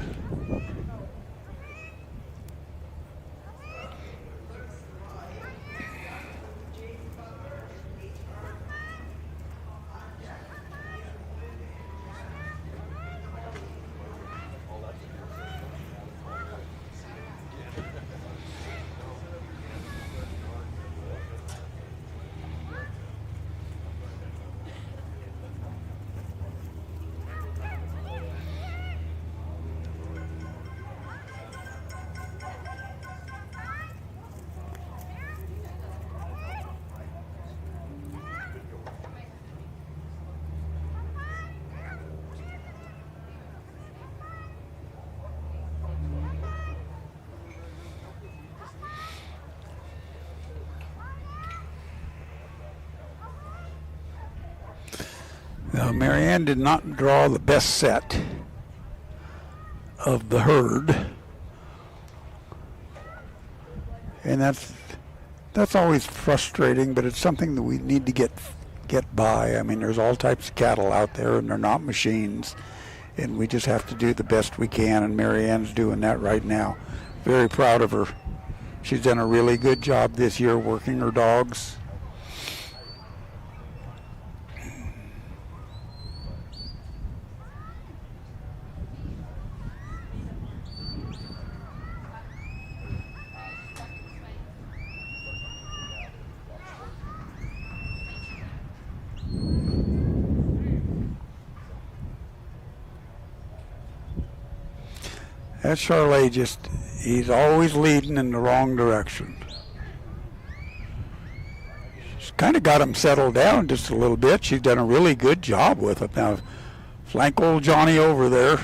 Now, Marianne did not draw the best set of the herd, and that's always frustrating, but it's something that we need to get by. I mean, there's all types of cattle out there, and they're not machines, and we just have to do the best we can, and Marianne's doing that right now. Very proud of her. She's done a really good job this year working her dogs. That Charolais he's always leading in the wrong direction. She's kind of got him settled down just a little bit. She's done a really good job with him. Now, flank old Johnny over there.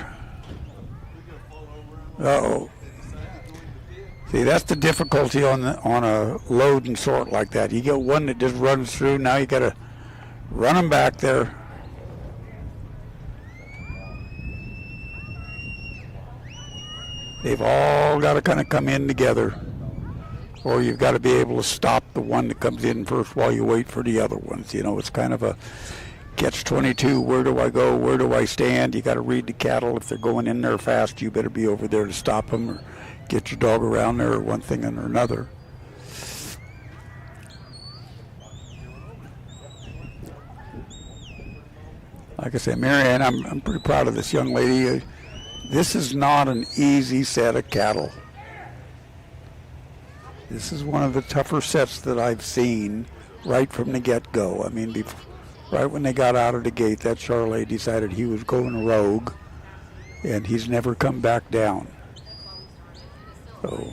Uh-oh. See, that's the difficulty on a load and sort like that. You get one that just runs through, now you got to run him back there. They've all got to kind of come in together, or you've got to be able to stop the one that comes in first while you wait for the other ones. You know, it's kind of a catch-22. Where do I go? Where do I stand? You got to read the cattle. If they're going in there fast, you better be over there to stop them or get your dog around there, or one thing or another. Like I said, Marianne, I'm pretty proud of this young lady. This is not an easy set of cattle. This is one of the tougher sets that I've seen right from the get-go. I mean, right when they got out of the gate, that Charolais decided he was going rogue, and he's never come back down. So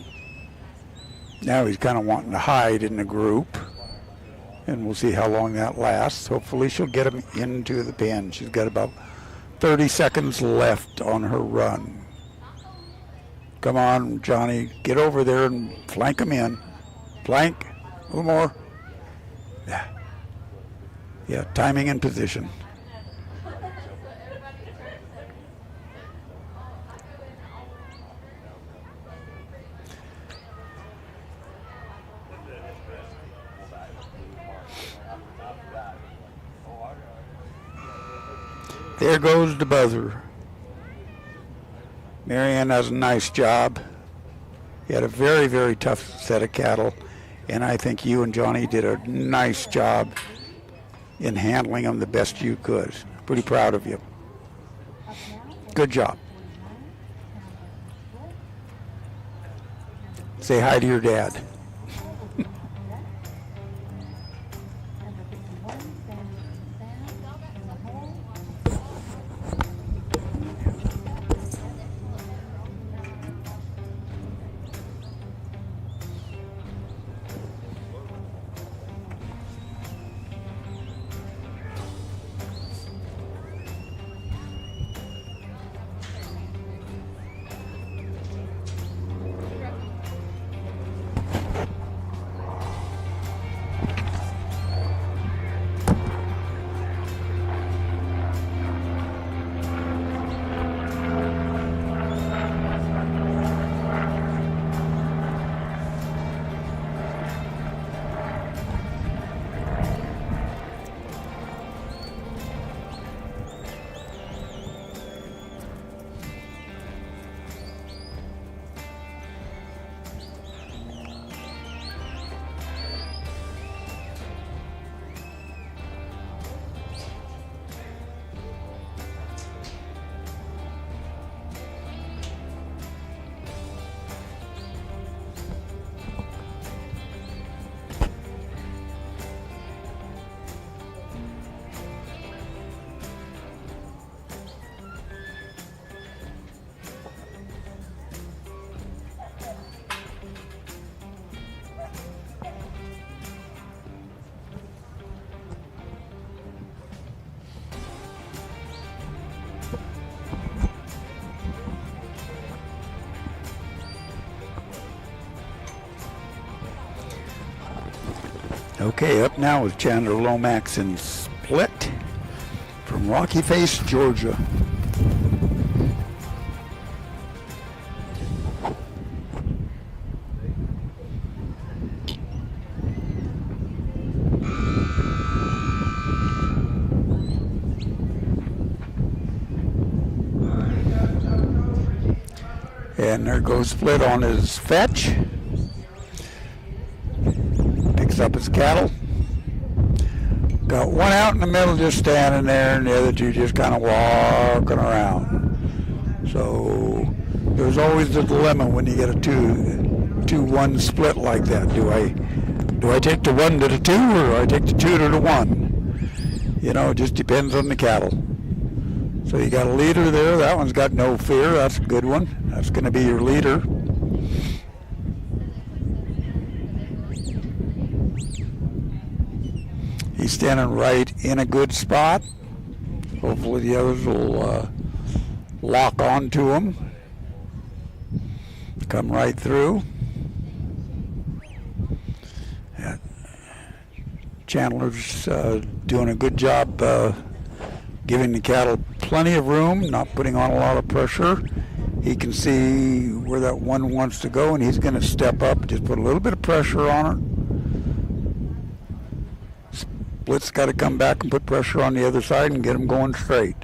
now he's kind of wanting to hide in the group, and we'll see how long that lasts. Hopefully she'll get him into the pen. She's got about 30 seconds left on her run. Come on, Johnny. Get over there and flank him in. Flank. A little more. Yeah. Yeah, timing and position. There goes the buzzer. Marianne does a nice job. You had a very, very tough set of cattle, and I think you and Johnny did a nice job in handling them the best you could. Pretty proud of you. Good job. Say hi to your dad. Okay, up now is Chandler Lomax in Split from Rocky Face, Georgia. And there goes Split on his fetch. Picks up his cattle. Got one out in the middle just standing there, and the other two just kind of walking around. So there's always the dilemma when you get a 2-1 split like that. Do I take the 1 to the 2, or do I take the 2 to the 1? You know, it just depends on the cattle. So you got a leader there. That one's got no fear. That's a good one. That's going to be your leader. He's standing right in a good spot. Hopefully the others will lock on to him. Come right through. Yeah. Chandler's doing a good job giving the cattle plenty of room, not putting on a lot of pressure. He can see where that one wants to go, and he's going to step up, just put a little bit of pressure on it. Split's got to come back and put pressure on the other side and get him going straight.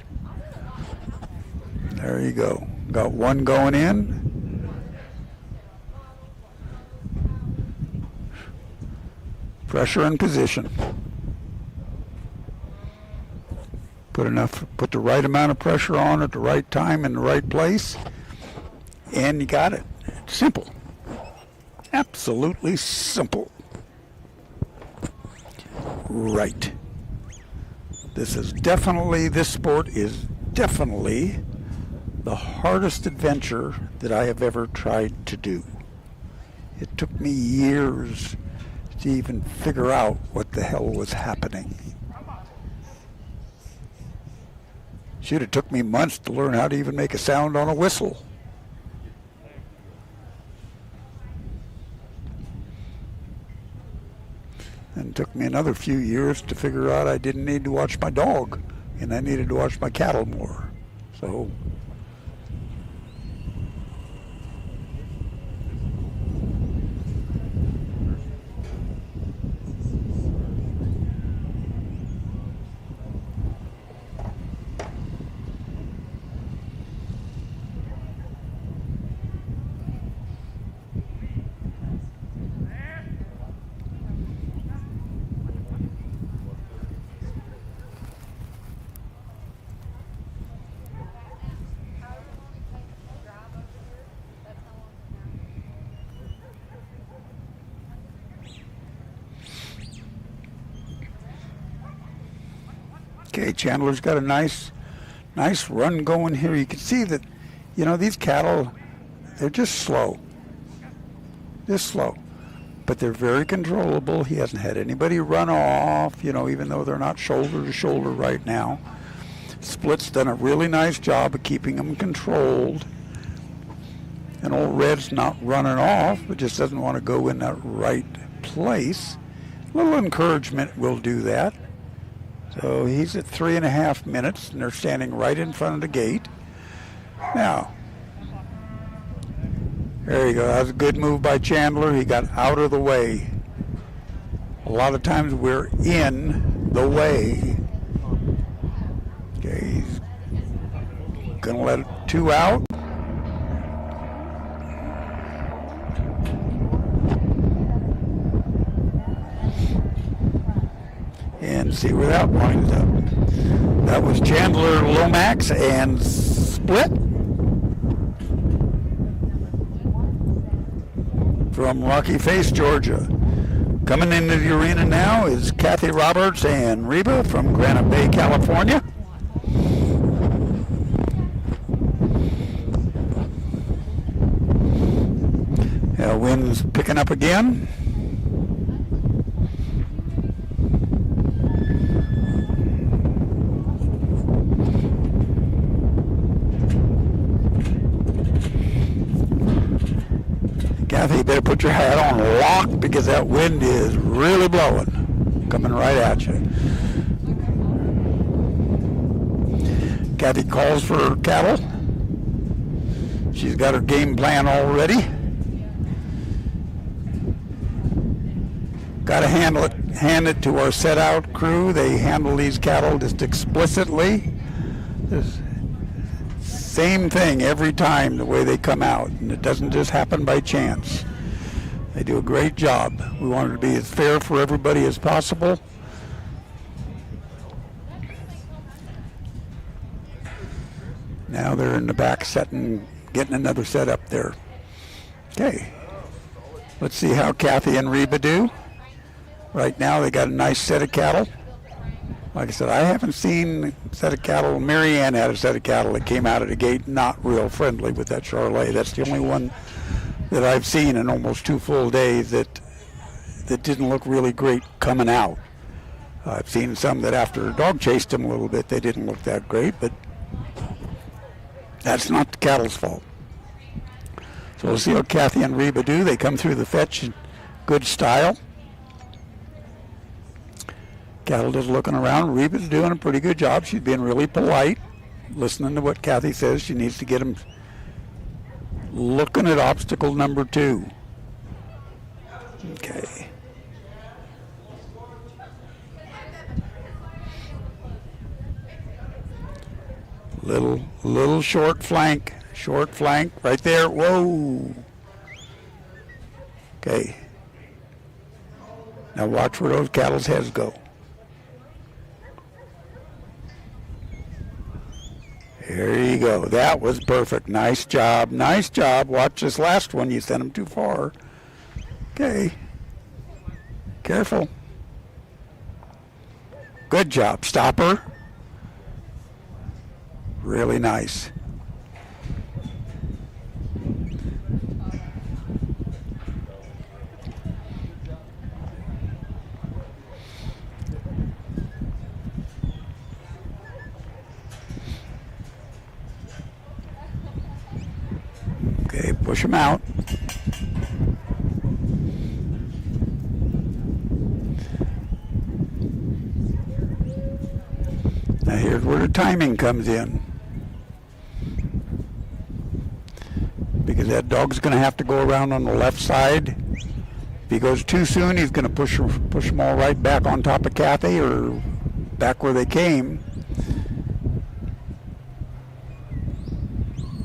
There you go. Got one going in. Pressure and position. Put the right amount of pressure on at the right time in the right place, and you got it. It's simple. Absolutely simple. Right. This sport is definitely the hardest adventure that I have ever tried to do. It took me years to even figure out what the hell was happening. Should have took me months to learn how to even make a sound on a whistle. And it took me another few years to figure out I didn't need to watch my dog, and I needed to watch my cattle more. So okay, Chandler's got a nice run going here. You can see that, you know, these cattle, they're just slow. But they're very controllable. He hasn't had anybody run off, you know, even though they're not shoulder to shoulder right now. Split's done a really nice job of keeping them controlled. And old Red's not running off, but just doesn't want to go in that right place. A little encouragement will do that. So he's at 3.5 minutes, and they're standing right in front of the gate. Now, there you go. That was a good move by Chandler. He got out of the way. A lot of times we're in the way. Okay, he's going to let 2 out. And see where that winds up. That was Chandler, Lomax, and Split from Rocky Face, Georgia. Coming into the arena now is Kathy Roberts and Reba from Granite Bay, California. Wind's picking up again. Kathy, you better put your hat on lock because that wind is really blowing, coming right at you. Kathy calls for cattle. She's got her game plan already. Got to hand it to our set out crew. They handle these cattle just explicitly. Same thing every time, the way they come out, and it doesn't just happen by chance. They do a great job. We want it to be as fair for everybody as possible. Now they're in the back setting, getting another set up there. Okay, let's see how Kathy and Reba do. Right now they got a nice set of cattle. Like I said, I haven't seen a set of cattle. Mary Ann had a set of cattle that came out of the gate not real friendly with that Charolais. That's the only one that I've seen in almost 2 full days that didn't look really great coming out. I've seen some that after a dog chased them a little bit, they didn't look that great, but that's not the cattle's fault. So we'll see how Kathy and Reba do. They come through the fetch in good style. Cattle just looking around. Reba's doing a pretty good job. She's being really polite, listening to what Kathy says. She needs to get them looking at obstacle number 2. Okay. Little short flank right there. Whoa. Okay. Now watch where those cattle's heads go. There you go. That was perfect. Nice job. Nice job. Watch this last one. You sent him too far. Okay. Careful. Good job. Stop her. Really nice. Okay, push them out. Now here's where the timing comes in. Because that dog's going to have to go around on the left side. If he goes too soon, he's going to push them all right back on top of Kathy or back where they came.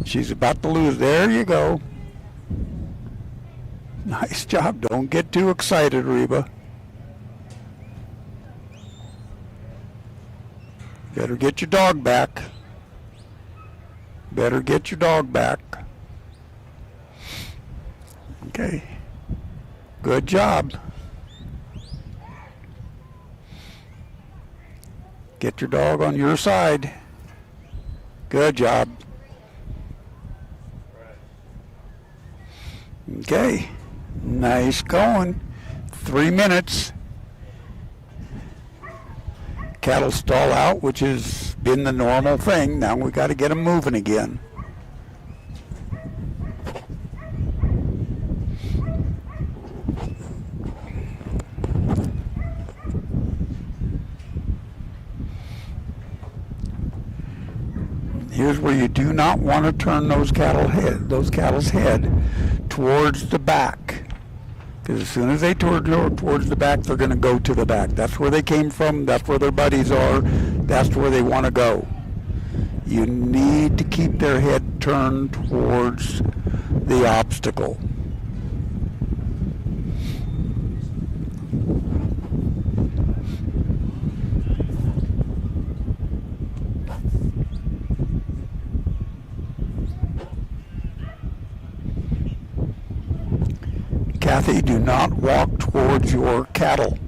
She's about to lose. There you go. Nice job. Don't get too excited, Reba. Better get your dog back. Better get your dog back. Okay. Good job. Get your dog on your side. Good job. Okay. Nice going. 3 minutes. Cattle stall out, which has been the normal thing. Now we got to get them moving again. Here's where you do not want to turn those cattle's head towards the back. Because as soon as they turn towards the back, they're going to go to the back. That's where they came from. That's where their buddies are. That's where they want to go. You need to keep their head turned towards the obstacle. Kathy, do not walk towards your cattle.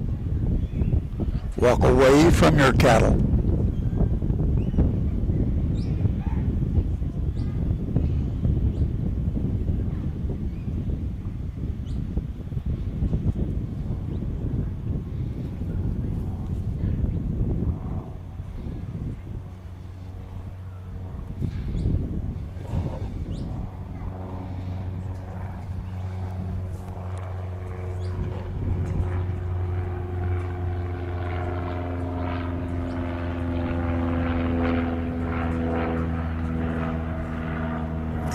Walk away from your cattle.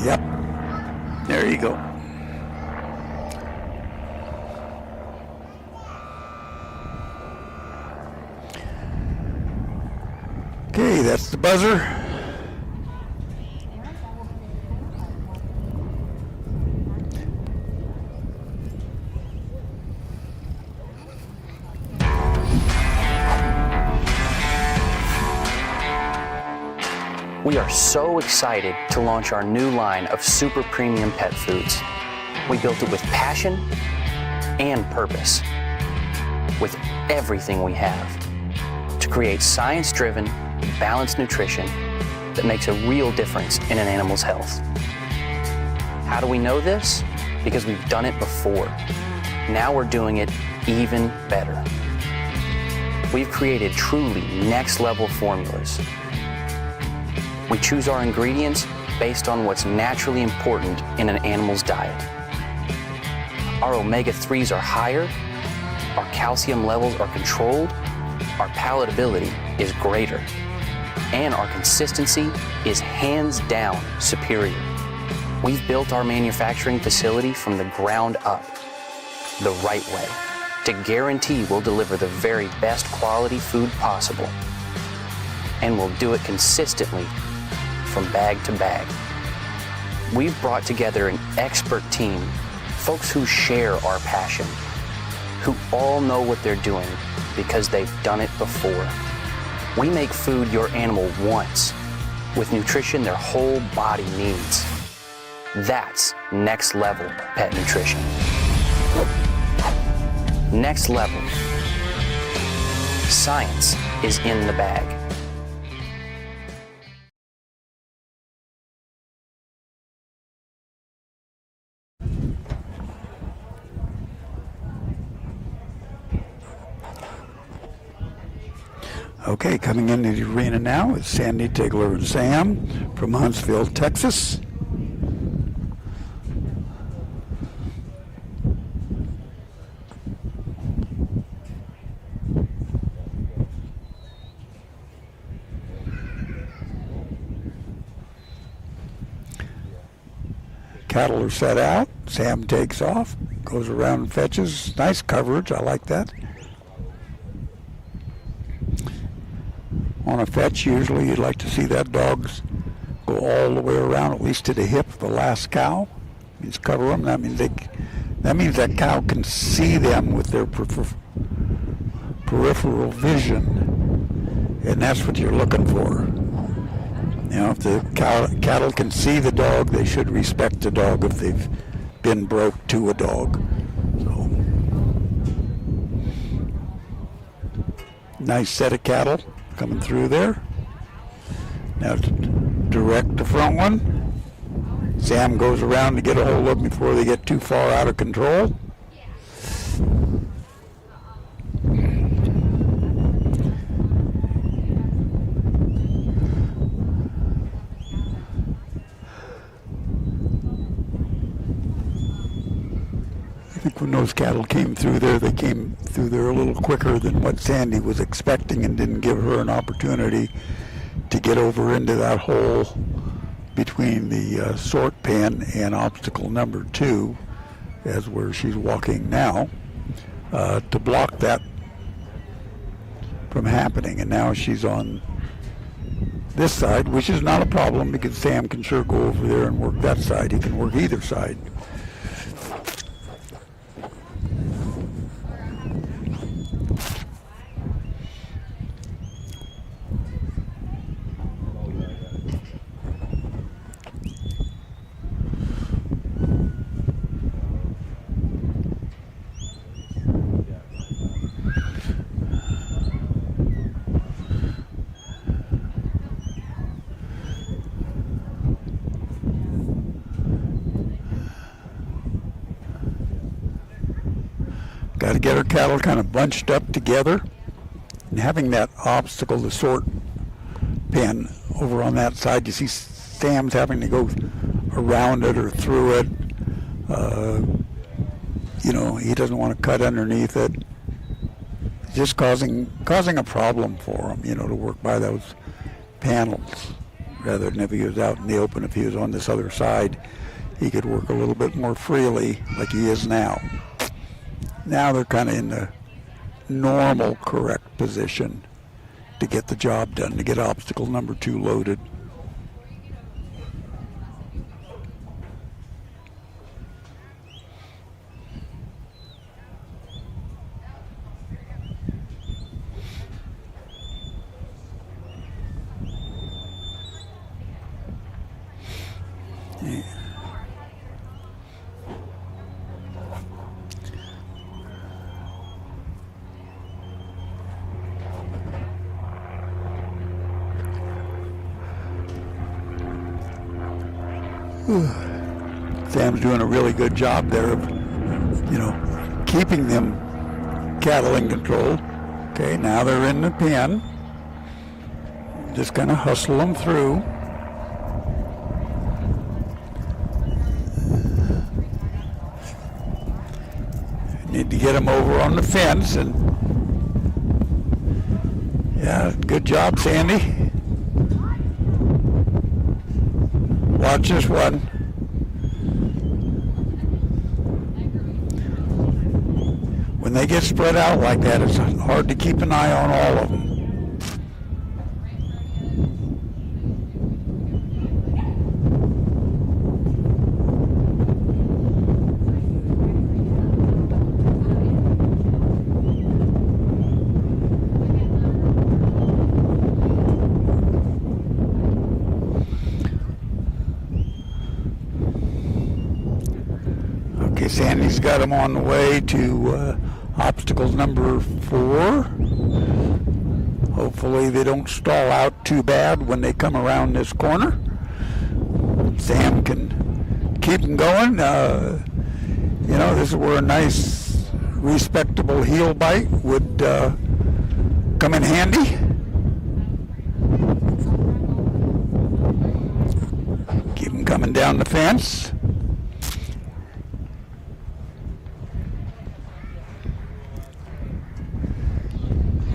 Yep. There you go. Okay, that's the buzzer. We are so excited to launch our new line of super premium pet foods. We built it with passion and purpose, with everything we have, to create science-driven, balanced nutrition that makes a real difference in an animal's health. How do we know this? Because we've done it before. Now we're doing it even better. We've created truly next-level formulas. We choose our ingredients based on what's naturally important in an animal's diet. Our omega-3s are higher, our calcium levels are controlled, our palatability is greater, and our consistency is hands down superior. We've built our manufacturing facility from the ground up, the right way, to guarantee we'll deliver the very best quality food possible. And we'll do it consistently from bag to bag. We've brought together an expert team, folks who share our passion, who all know what they're doing because they've done it before. We make food your animal wants, with nutrition their whole body needs. That's next level pet nutrition. Next level. Science is in the bag. Okay, coming into the arena now is Sandy, Tigler, and Sam from Huntsville, Texas. Cattle are set out. Sam takes off, goes around and fetches. Nice coverage. I like that. On a fetch, usually you'd like to see that dog go all the way around, at least to the hip of the last cow. Means cover them. That means that cow can see them with their peripheral vision, and that's what you're looking for. You know, if the cattle can see the dog, they should respect the dog if they've been broke to a dog. So, nice set of cattle coming through there. Now to direct the front one. Sam goes around to get a hold of them before they get too far out of control. I think when those cattle came through there, they came through there a little quicker than what Sandy was expecting and didn't give her an opportunity to get over into that hole between the sort pen and obstacle number 2, as where she's walking now, to block that from happening. And now she's on this side, which is not a problem because Sam can sure go over there and work that side. He can work either side. Got to get her cattle kind of bunched up together, and having that obstacle, the sort pen over on that side, you see Sam's having to go around it or through it. You know, he doesn't want to cut underneath it. It's just causing a problem for him, you know, to work by those panels. Rather than if he was out in the open, if he was on this other side, he could work a little bit more freely like he is now. Now they're kind of in the normal, correct position to get the job done, to get obstacle number 2 loaded. Yeah. Sam's doing a really good job there of, you know, keeping them cattle in control. Okay, now they're in the pen. Just kind of hustle them through. Need to get them over on the fence, and yeah, good job, Sandy. Watch this one. When they get spread out like that, it's hard to keep an eye on all of them. Sandy's got them on the way to obstacles number 4. Hopefully they don't stall out too bad when they come around this corner. Sam can keep them going. You know, this is where a nice, respectable heel bite would come in handy. Keep them coming down the fence.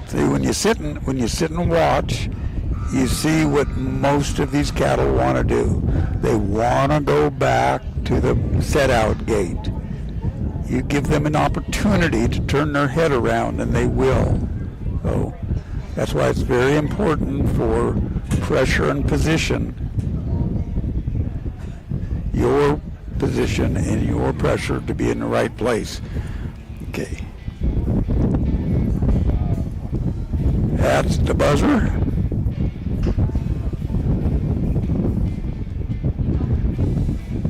See, when you sit and watch, you see what most of these cattle want to do. They want to go back to the set-out gait. You give them an opportunity to turn their head around, and they will. So that's why it's very important for pressure and position. Your position and your pressure to be in the right place. Okay. That's the buzzer.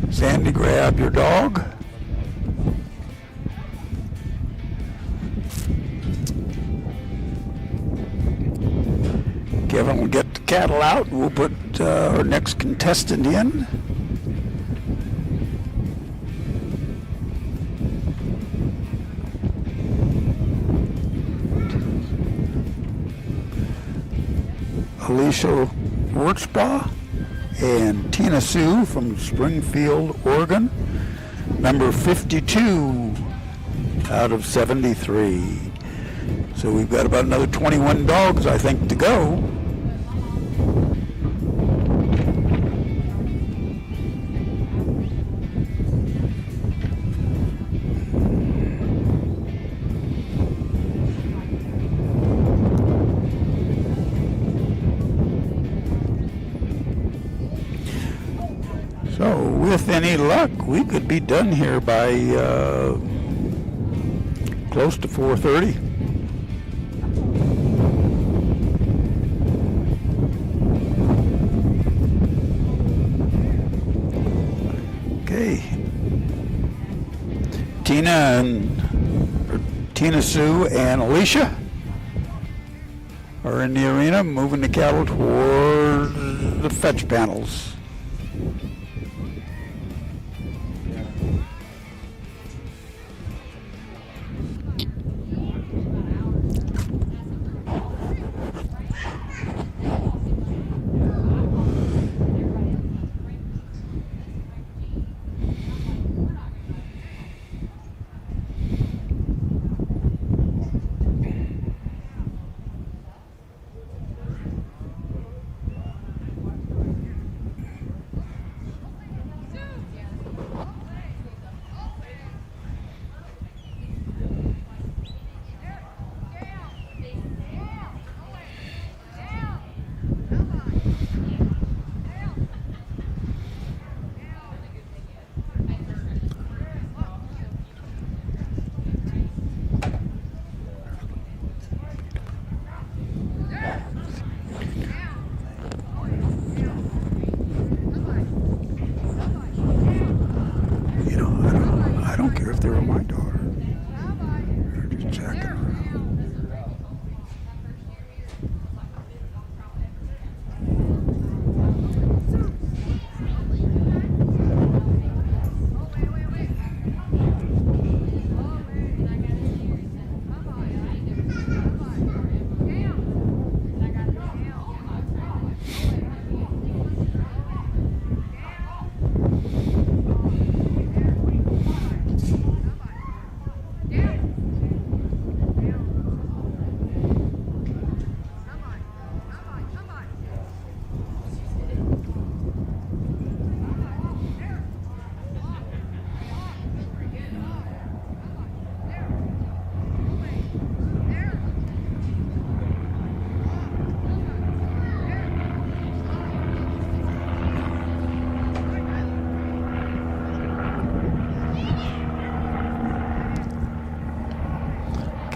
Sandy, grab your dog. Kevin will get the cattle out. We'll put our next contestant in. Alicia Wurtzbaugh and Tina Sue from Springfield, Oregon. Number 52 out of 73. So we've got about another 21 dogs, I think, to go. So with any luck, we could be done here by close to 4:30. Okay. Tina Sue and Alicia are in the arena, moving the cattle toward the fetch panels.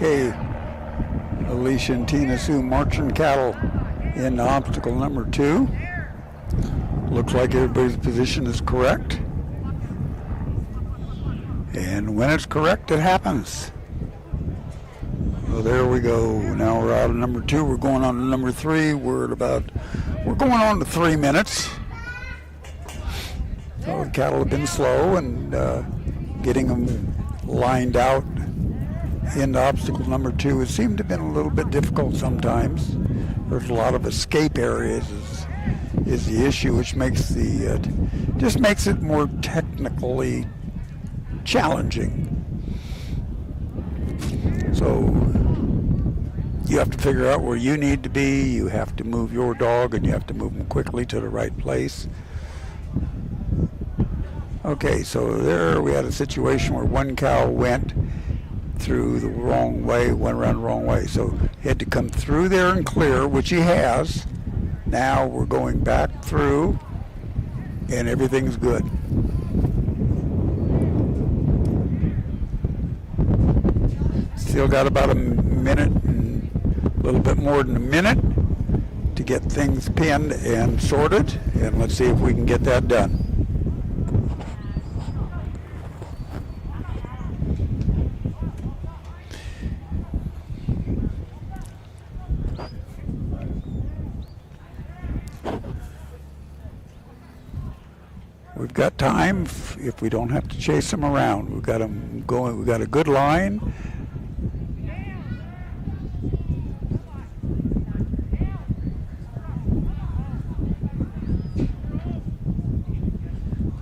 Okay, Alicia and Tina Sue marching cattle in obstacle number 2. Looks like everybody's position is correct. And when it's correct, it happens. So there we go. Now we're out of number 2. We're going on to number 3. We're going on to 3 minutes. So the cattle have been slow, and getting them lined out into obstacle number 2 has seemed to have been a little bit difficult sometimes. There's a lot of escape areas is the issue, which makes just makes it more technically challenging. So you have to figure out where you need to be. You have to move your dog, and you have to move them quickly to the right place. Okay, so there we had a situation where one cow went through the wrong way, went around the wrong way. So he had to come through there and clear, which he has. Now we're going back through, and everything's good. Still got about a minute, and a little bit more than a minute to get things pinned and sorted, and let's see if we can get that done. We've got time if we don't have to chase them around. We've got them going. We've got a good line.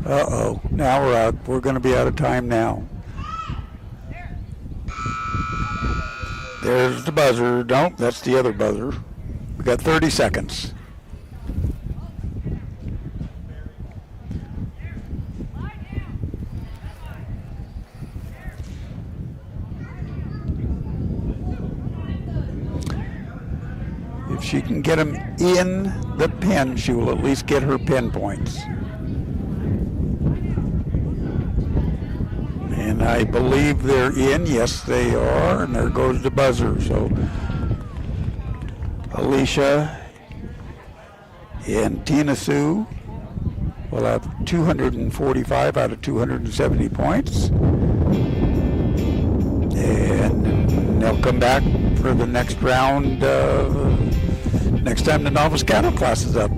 Uh-oh, now we're out. We're going to be out of time now. There's the buzzer. Nope, that's the other buzzer. We got 30 seconds. If she can get them in the pen, she will at least get her pen points. And I believe they're in. Yes, they are. And there goes the buzzer. So Alicia and Tina Sue will have 245 out of 270 points. And they'll come back for the next round next time the Novice Cattle class is up.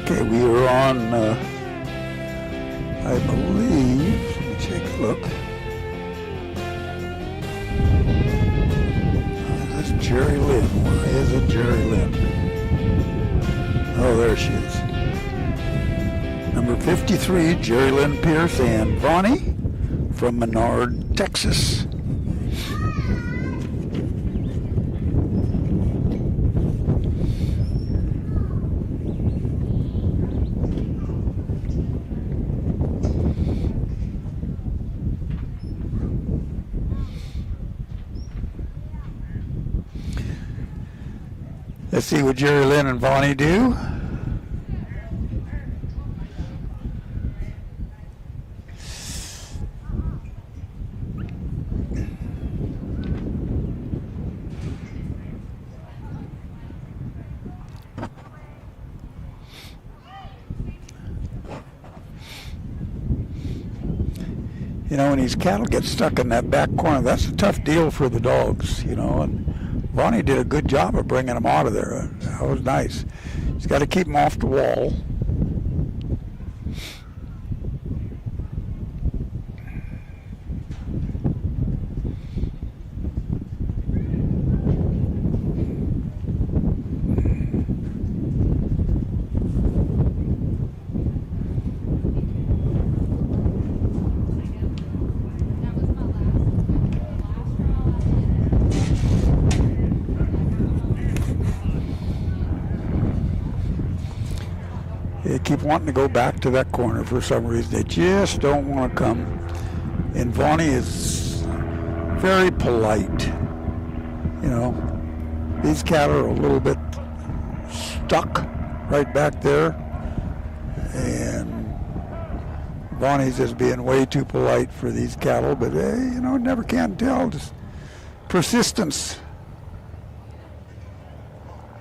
Okay, we are on, I believe, let me take a look. Is this Jerry Lynn? Why is it Jerry Lynn? Oh, there she is. Number 53, Jerry Lynn Pierce and Bonnie from Menard, Texas. Let's see what Jerry Lynn and Bonnie do. You know, when these cattle get stuck in that back corner, that's a tough deal for the dogs, you know, and Bonnie did a good job of bringing them out of there. That was nice. She's got to keep them off the wall. They keep wanting to go back to that corner for some reason. They just don't want to come. And Bonnie is very polite. You know, these cattle are a little bit stuck right back there. And Bonnie's just being way too polite for these cattle. But, you know, never can tell. Just persistence.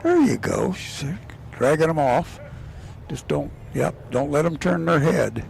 There you go. She's dragging them off. Just don't let them turn their head.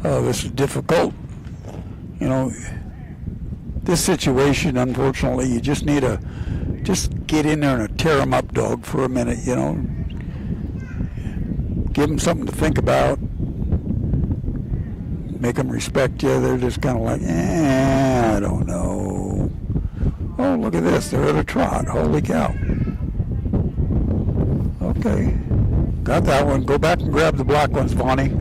Oh, this is difficult. You know, this situation, unfortunately, you just need to just get in there and tear them up, dog, for a minute, you know. Give them something to think about. Make them respect you. They're just kind of like, I don't know. Oh, look at this. They're at a trot. Holy cow. Okay. Got that one. Go back and grab the black ones, Bonnie.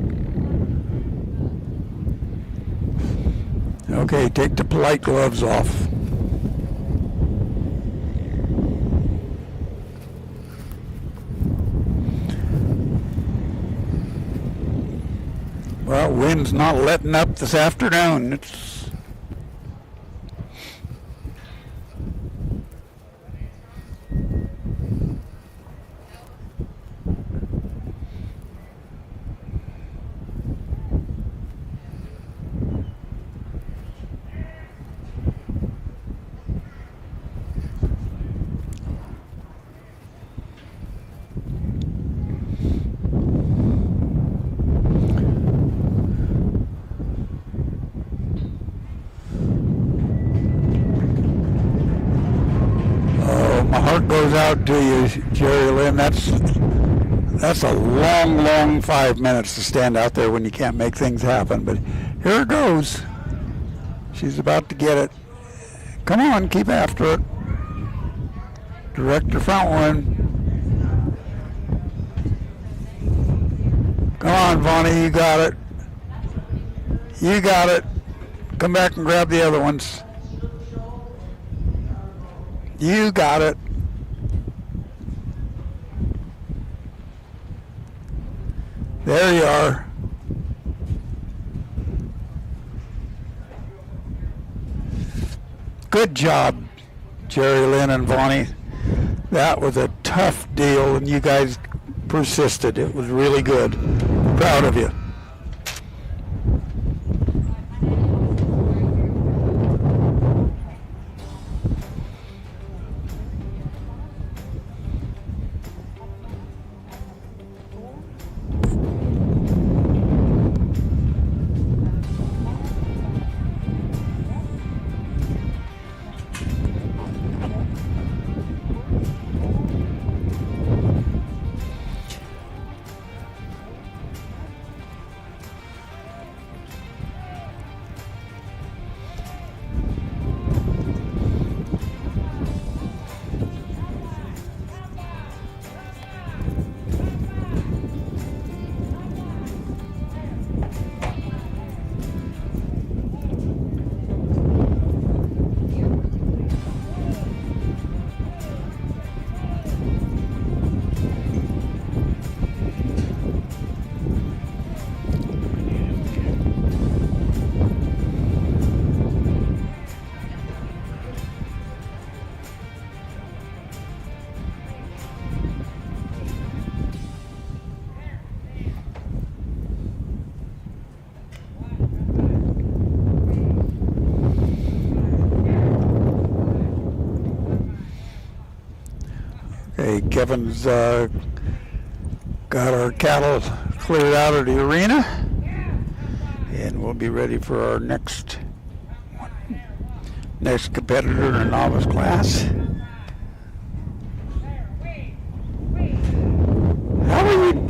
Okay, take the polite gloves off. Well, wind's not letting up this afternoon. It's goes out to you, Jerry Lynn. That's a long 5 minutes to stand out there when you can't make things happen. But here it goes. She's about to get it. Come on, keep after it. Direct the front one. Come on, Vonnie, you got it. You got it. Come back and grab the other ones. You got it. There you are. Good job, Jerry Lynn and Vonnie. That was a tough deal, and you guys persisted. It was really good. Proud of you. Okay, Kevin's got our cattle cleared out of the arena, and we'll be ready for our next competitor in the novice class. How are you?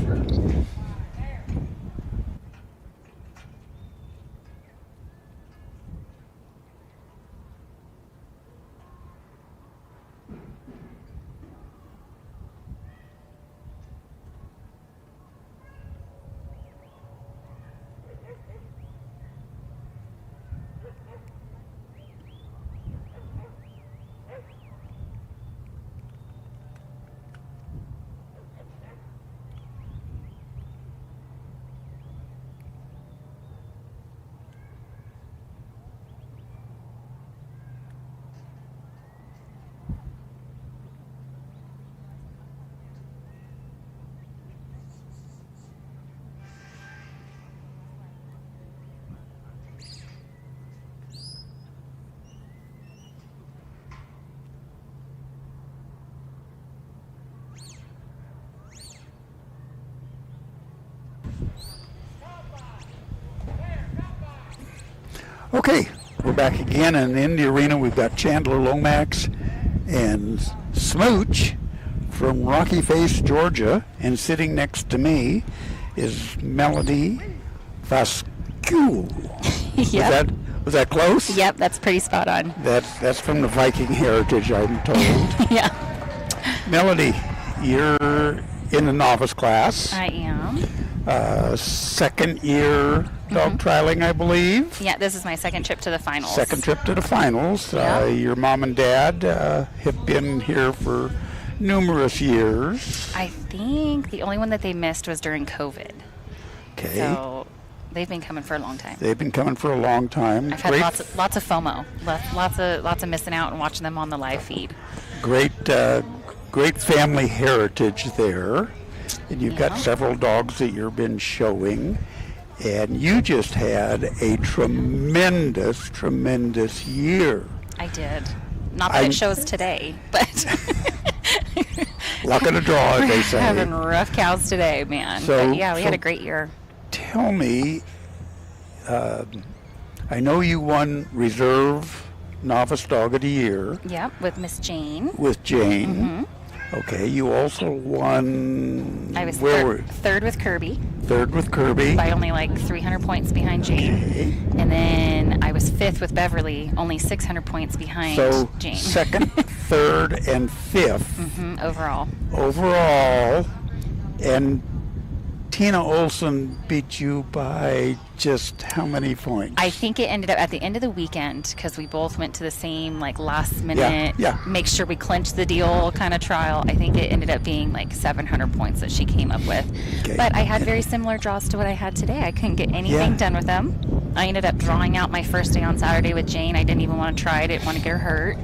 Okay, we're back again, and in the arena we've got Chandler Lomax and Smooch from Rocky Face, Georgia, and sitting next to me is Melody Vascule. Yep. Was that close? Yep, that's pretty spot on. That's from the Viking heritage, I'm told. Yeah. Melody, you're in the novice class. I am. Second year dog trialing, I believe. Yeah, this is my second trip to the finals. Second trip to the finals. Yeah. Your mom and dad have been here for numerous years. I think the only one that they missed was during COVID. Okay. So they've been coming for a long time. They've been coming for a long time. I've had lots of FOMO, lots of missing out and watching them on the live feed. Great family heritage there. And you've got several dogs that you've been showing. And you just had a tremendous year. I did. Not that it shows today, but luck of the draw, as they say. We're having rough cows today, man. So, but yeah, we had a great year. Tell me, I know you won Reserve Novice Dog of the Year. Yep, with Miss Jane. With Jane. Mm-hmm. Okay, you also won... I was third with Kirby. Third with Kirby. By only like 300 points behind Jane. Okay. And then I was fifth with Beverly, only 600 points behind Jane. So second, third, and fifth. Overall. And Tina Olson beat you by just how many points? I think it ended up at the end of the weekend because we both went to the same like last minute, make sure we clinched the deal kind of trial. I think it ended up being like 700 points that she came up with. Okay. But I had very similar draws to what I had today. I couldn't get anything done with them. I ended up drawing out my first day on Saturday with Jane. I didn't even want to try. I didn't want to get her hurt.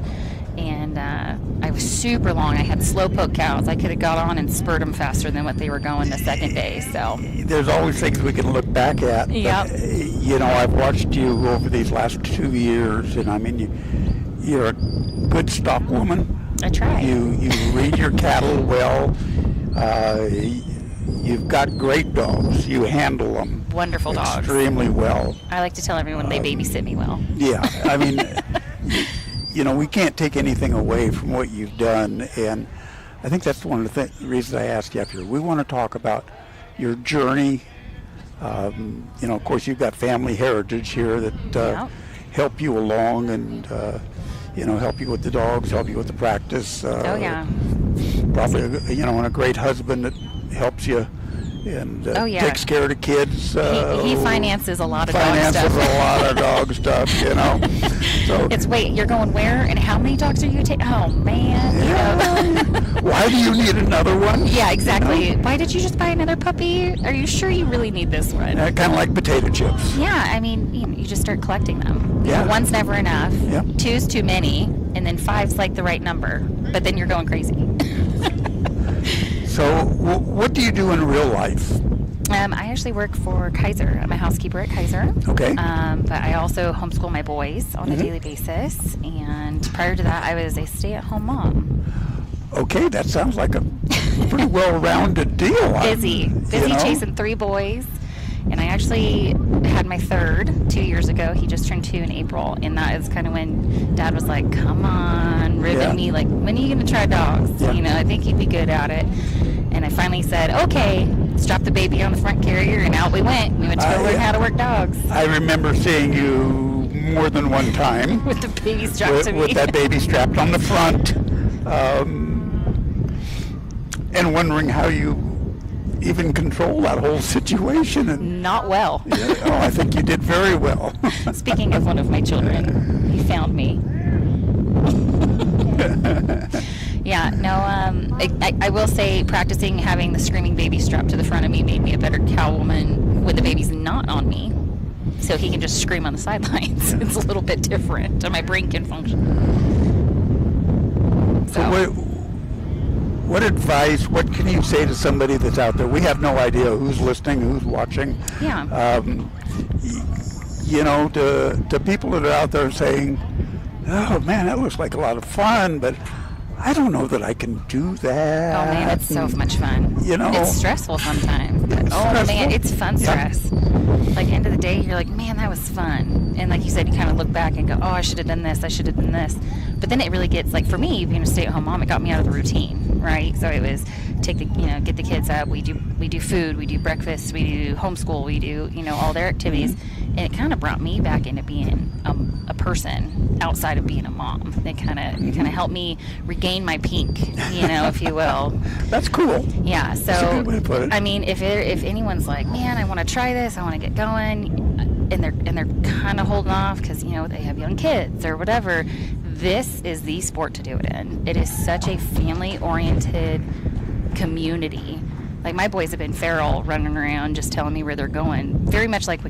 And I was super long. I had slowpoke cows. I could have got on and spurred them faster than what they were going the second day. So there's always things we can look back at. Yep. But, I've watched you over these last 2 years, and I mean, you're a good stock woman. I try. You read your cattle well. You've got great dogs. You handle them. Wonderful dogs. Extremely well. I like to tell everyone they babysit me well. Yeah, I mean. We can't take anything away from what you've done, and I think that's one of the reasons I asked you up here. We want to talk about your journey. Of course, you've got family heritage here that help you along and, help you with the dogs, help you with the practice. Probably, and a great husband that helps you and takes care of the kids. He finances a lot of dog stuff. Finances a lot of dog stuff, So it's wait, you're going where and how many dogs are you taking? Oh man, Why do you need another one? Yeah, exactly. Why did you just buy another puppy? Are you sure you really need this one? Kind of like potato chips. Yeah, I mean, you just start collecting them. Yeah. One's never enough. Yeah. Two's too many, and then five's like the right number. But then you're going crazy. So, what do you do in real life? I actually work for Kaiser. I'm a housekeeper at Kaiser. Okay. But I also homeschool my boys on a daily basis. And prior to that, I was a stay-at-home mom. Okay, that sounds like a pretty well-rounded deal. Busy chasing 3 boys. And I actually had my third 2 years ago. He just turned 2 in April. And that is kind of when Dad was like, come on, ribbing me. Like, when are you going to try dogs? Yeah. I think you'd be good at it. And I finally said, okay, let's drop the baby on the front carrier. And out we went. We went to go learn how to work dogs. I remember seeing you more than one time. With the baby strapped to me. With that baby strapped on the front. And wondering how you even control that whole situation. And not well. I think you did very well. Speaking of one of my children, he found me. I will say practicing having the screaming baby strapped to the front of me made me a better cow woman when the baby's not on me. So he can just scream on the sidelines. It's a little bit different, and my brain can function. So what advice, what can you say to somebody that's out there? We have no idea who's listening, who's watching. Yeah. To people that are out there saying, oh man, that looks like a lot of fun, but I don't know that I can do that. Oh man, it's so much fun. You know, it's stressful sometimes, but oh man, it's fun stress. Like end of the day, you're like, man, that was fun. And like you said, you kind of look back and go, oh, I should have done this. I should have done this. But then it really gets like for me, being a stay-at-home mom, it got me out of the routine, right? So it was get the kids up. We do food, we do breakfast, we do homeschool, we do all their activities, and it kind of brought me back into being a person outside of being a mom. It kind of helped me regain my pink, if you will. That's cool. Yeah. So that's a good way to put it. I mean, if anyone's like, man, I want to try this, I want to get going, and they're kind of holding off because they have young kids or whatever, this is the sport to do it in. It is such a family-oriented community. Like my boys have been feral, running around, just telling me where they're going. Very much like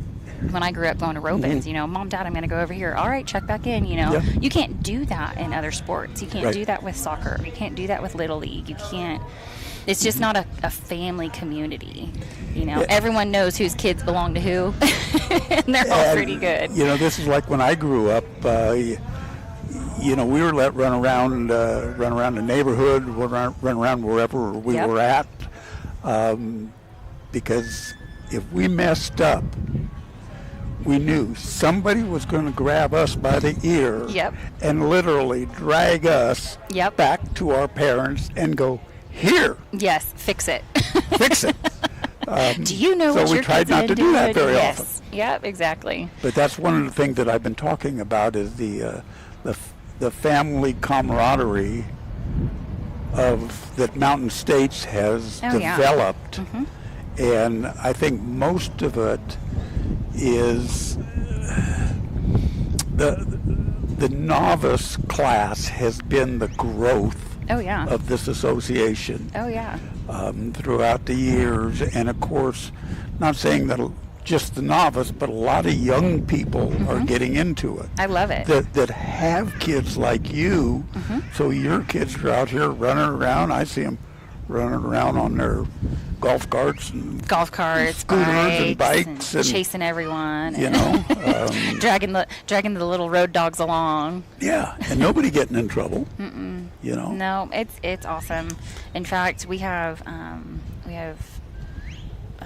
when I grew up going to Robins, Mom, Dad, I'm going to go over here. All right, check back in, Yeah. You can't do that in other sports. You can't do that with soccer. You can't do that with Little League. You can't. It's just not a family community. Everyone knows whose kids belong to who, and they're all pretty good. This is like when I grew up. We were let run around the neighborhood, run around wherever we were at, because if we messed up, we knew somebody was going to grab us by the ear and literally drag us back to our parents and go, here. Yes, fix it. Fix it. Do you know what so we tried not to do that very often. Yep, exactly. But that's one of the things that I've been talking about is the family camaraderie that Mountain States has developed. Mm-hmm. And I think most of it is the novice class has been the growth of this association throughout the years. And of course, not saying that just the novice, but a lot of young people are getting into it. I love it. That have kids like you. So your kids are out here running around. I see them running around on their golf carts, scooters, and bikes, and chasing everyone. Dragging the little road dogs along. Yeah, and nobody getting in trouble. No, it's awesome. In fact, we have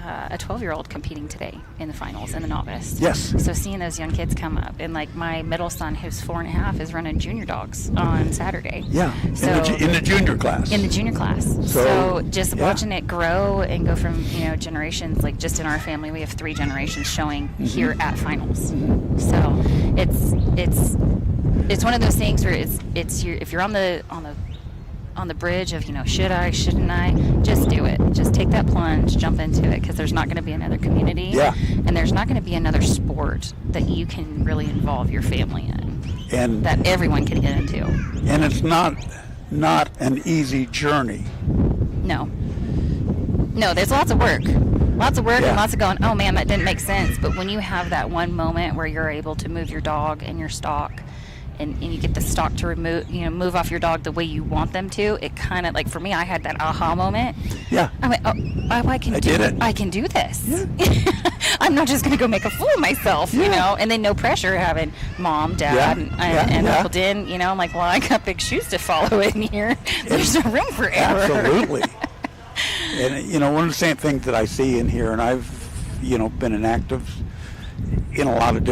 a 12-year-old competing today in the finals in the novice. Yes. So seeing those young kids come up, and like my middle son, who's 4.5, is running junior dogs on Saturday. Yeah. So in the junior class. In the junior class. So just watching it grow and go from generations. Like just in our family, we have 3 generations showing here at finals. So it's one of those things where if you're on the bridge of should I, shouldn't I, just do it. Just take that plunge, jump into it, because there's not going to be another community, and there's not going to be another sport that you can really involve your family in, and that everyone can get into. And it's not an easy journey. No, there's lots of work and lots of going, oh man, that didn't make sense. But when you have that one moment where you're able to move your dog and your stock, and you get the stock to move off your dog the way you want them to, it kind of, like for me, I had that aha moment. Yeah. I went, I can do this. Yeah. I'm not just going to go make a fool of myself, and then no pressure having mom, dad, and Uncle Den, I'm like, well, I got big shoes to follow in here. There's no room for error. Absolutely. And, one of the same things that I see in here, and I've, been an active in a lot of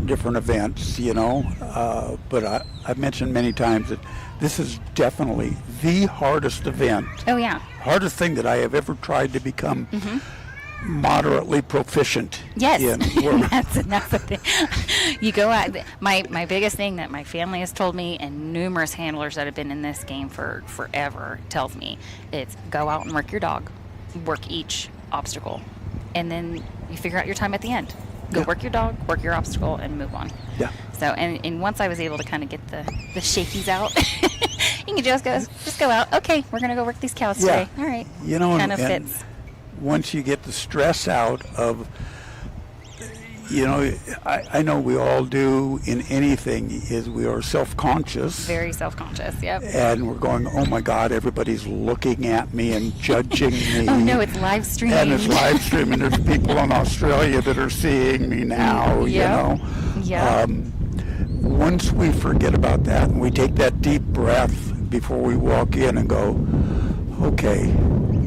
different events, but I've mentioned many times that this is definitely the hardest event. Oh, yeah. Hardest thing that I have ever tried to become moderately proficient in. That's the thing. You go out, my biggest thing that my family has told me, and numerous handlers that have been in this game for forever tells me, it's go out and work your dog, work each obstacle, and then you figure out your time at the end. Go work your dog, work your obstacle, and move on. Yeah. So, and once I was able to kind of get the shakies out, you can just go out. Okay, we're going to go work these cows today. All right. Kind of fits. Once you get the stress out of, I know we all do in anything, is we are self-conscious. Very self-conscious, yep. And we're going, oh my God, everybody's looking at me and judging me. Oh no, it's live streaming. And it's live streaming. There's people in Australia that are seeing me now, Yeah. Once we forget about that and we take that deep breath before we walk in and go, okay,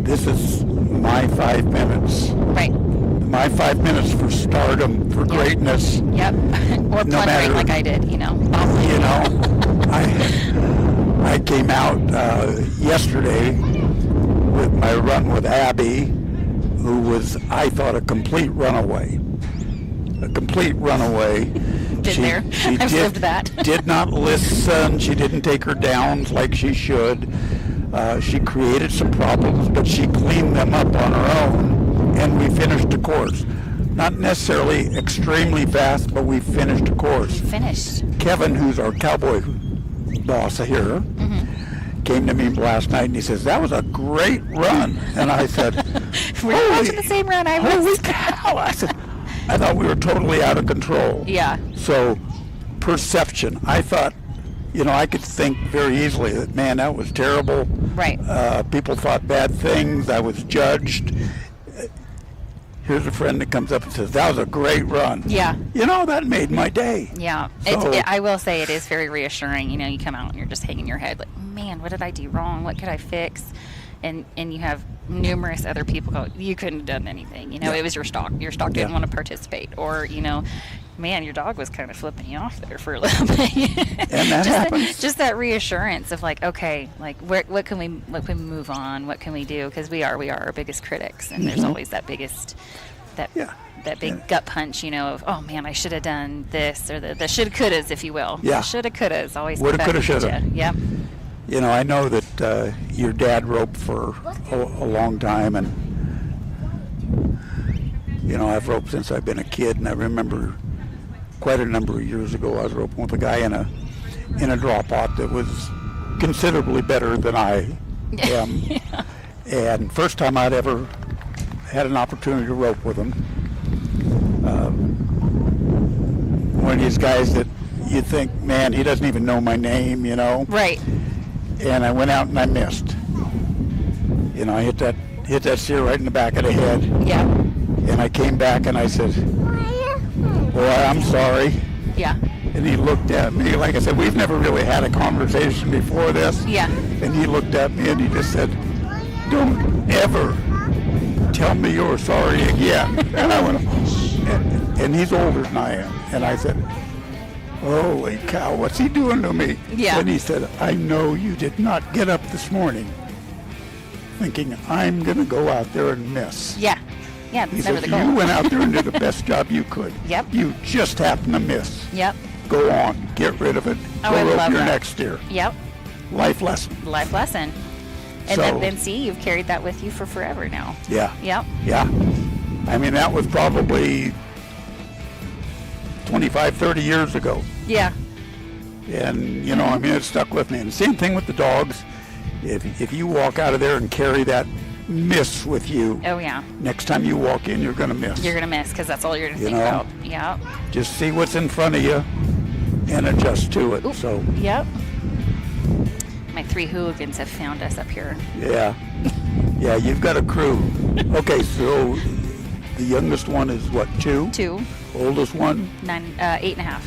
this is my 5 minutes. Right. My 5 minutes for stardom, for greatness. Yep. Or plundering like I did, You know, I came out yesterday with my run with Abby, who was, I thought, a complete runaway. I've lived that. Did not listen. She didn't take her downs like she should. She created some problems, but she cleaned them up on her own, and we finished the course. Not necessarily extremely fast, but we finished the course. Finished. Kevin, who's our cowboy boss here, came to me last night and he says, that was a great run. And I said, we're watching the same run I was. Holy cow. I said, I thought we were totally out of control. Yeah. So, perception. I thought, I could think very easily that, man, that was terrible. Right. People thought bad things. I was judged. Here's a friend that comes up and says, that was a great run. Yeah. That made my day. Yeah. So, I will say it is very reassuring. You come out and you're just hanging your head like, man, what did I do wrong? What could I fix? And you have numerous other people go, you couldn't have done anything. It was your stock. Your stock didn't want to participate. Or, man, your dog was kind of flipping you off there for a little bit. And that happens. Just that reassurance of like, okay, like what can we move on? What can we do? Because we are our biggest critics, and there's always that biggest that big gut punch, of, oh man, I should have done this, or the shoulda couldas, if you will. Yeah. Shoulda couldas always. Woulda coulda shoulda. Yep. I know that your dad roped for a long time, and I've roped since I've been a kid, and I remember quite a number of years ago I was roping with a guy in a draw pot that was considerably better than I am. Yeah. And first time I'd ever had an opportunity to rope with him. One of these guys that you think, man, he doesn't even know my name, Right. And I went out and I missed. I hit that steer right in the back of the head. Yeah. And I came back and I said, boy, I'm sorry. Yeah. And he looked at me, like I said, we've never really had a conversation before this. Yeah. And he looked at me and he just said, don't ever tell me you're sorry again. And I went, and he's older than I am. And I said, holy cow, what's he doing to me? Yeah. And he said, I know you did not get up this morning thinking I'm going to go out there and miss. Yeah. Yeah, He never said, the goal. you went out there and did the best job you could. Yep. You just happened to miss. Yep. Go on, get rid of it. Oh, Go I rope love your that. next steer. Yep. Life lesson. Life lesson. And So- then see, you've carried that with you for forever now. Yeah. Yep. Yeah. I mean, that was probably 25, 30 years ago. Yeah. And, it stuck with me. And the same thing with the dogs. If you walk out of there and carry that miss with you, Oh, yeah. next time you walk in, you're going to miss. You're going to miss because that's all you're going to think know? about. Yep. Just see what's in front of you and adjust to it. Oop. So, Yep. My 3 hooligans have found us up here. yeah. Yeah, you've got a crew. Okay, so the youngest one is what, 2? 2, Oldest one? 8.5.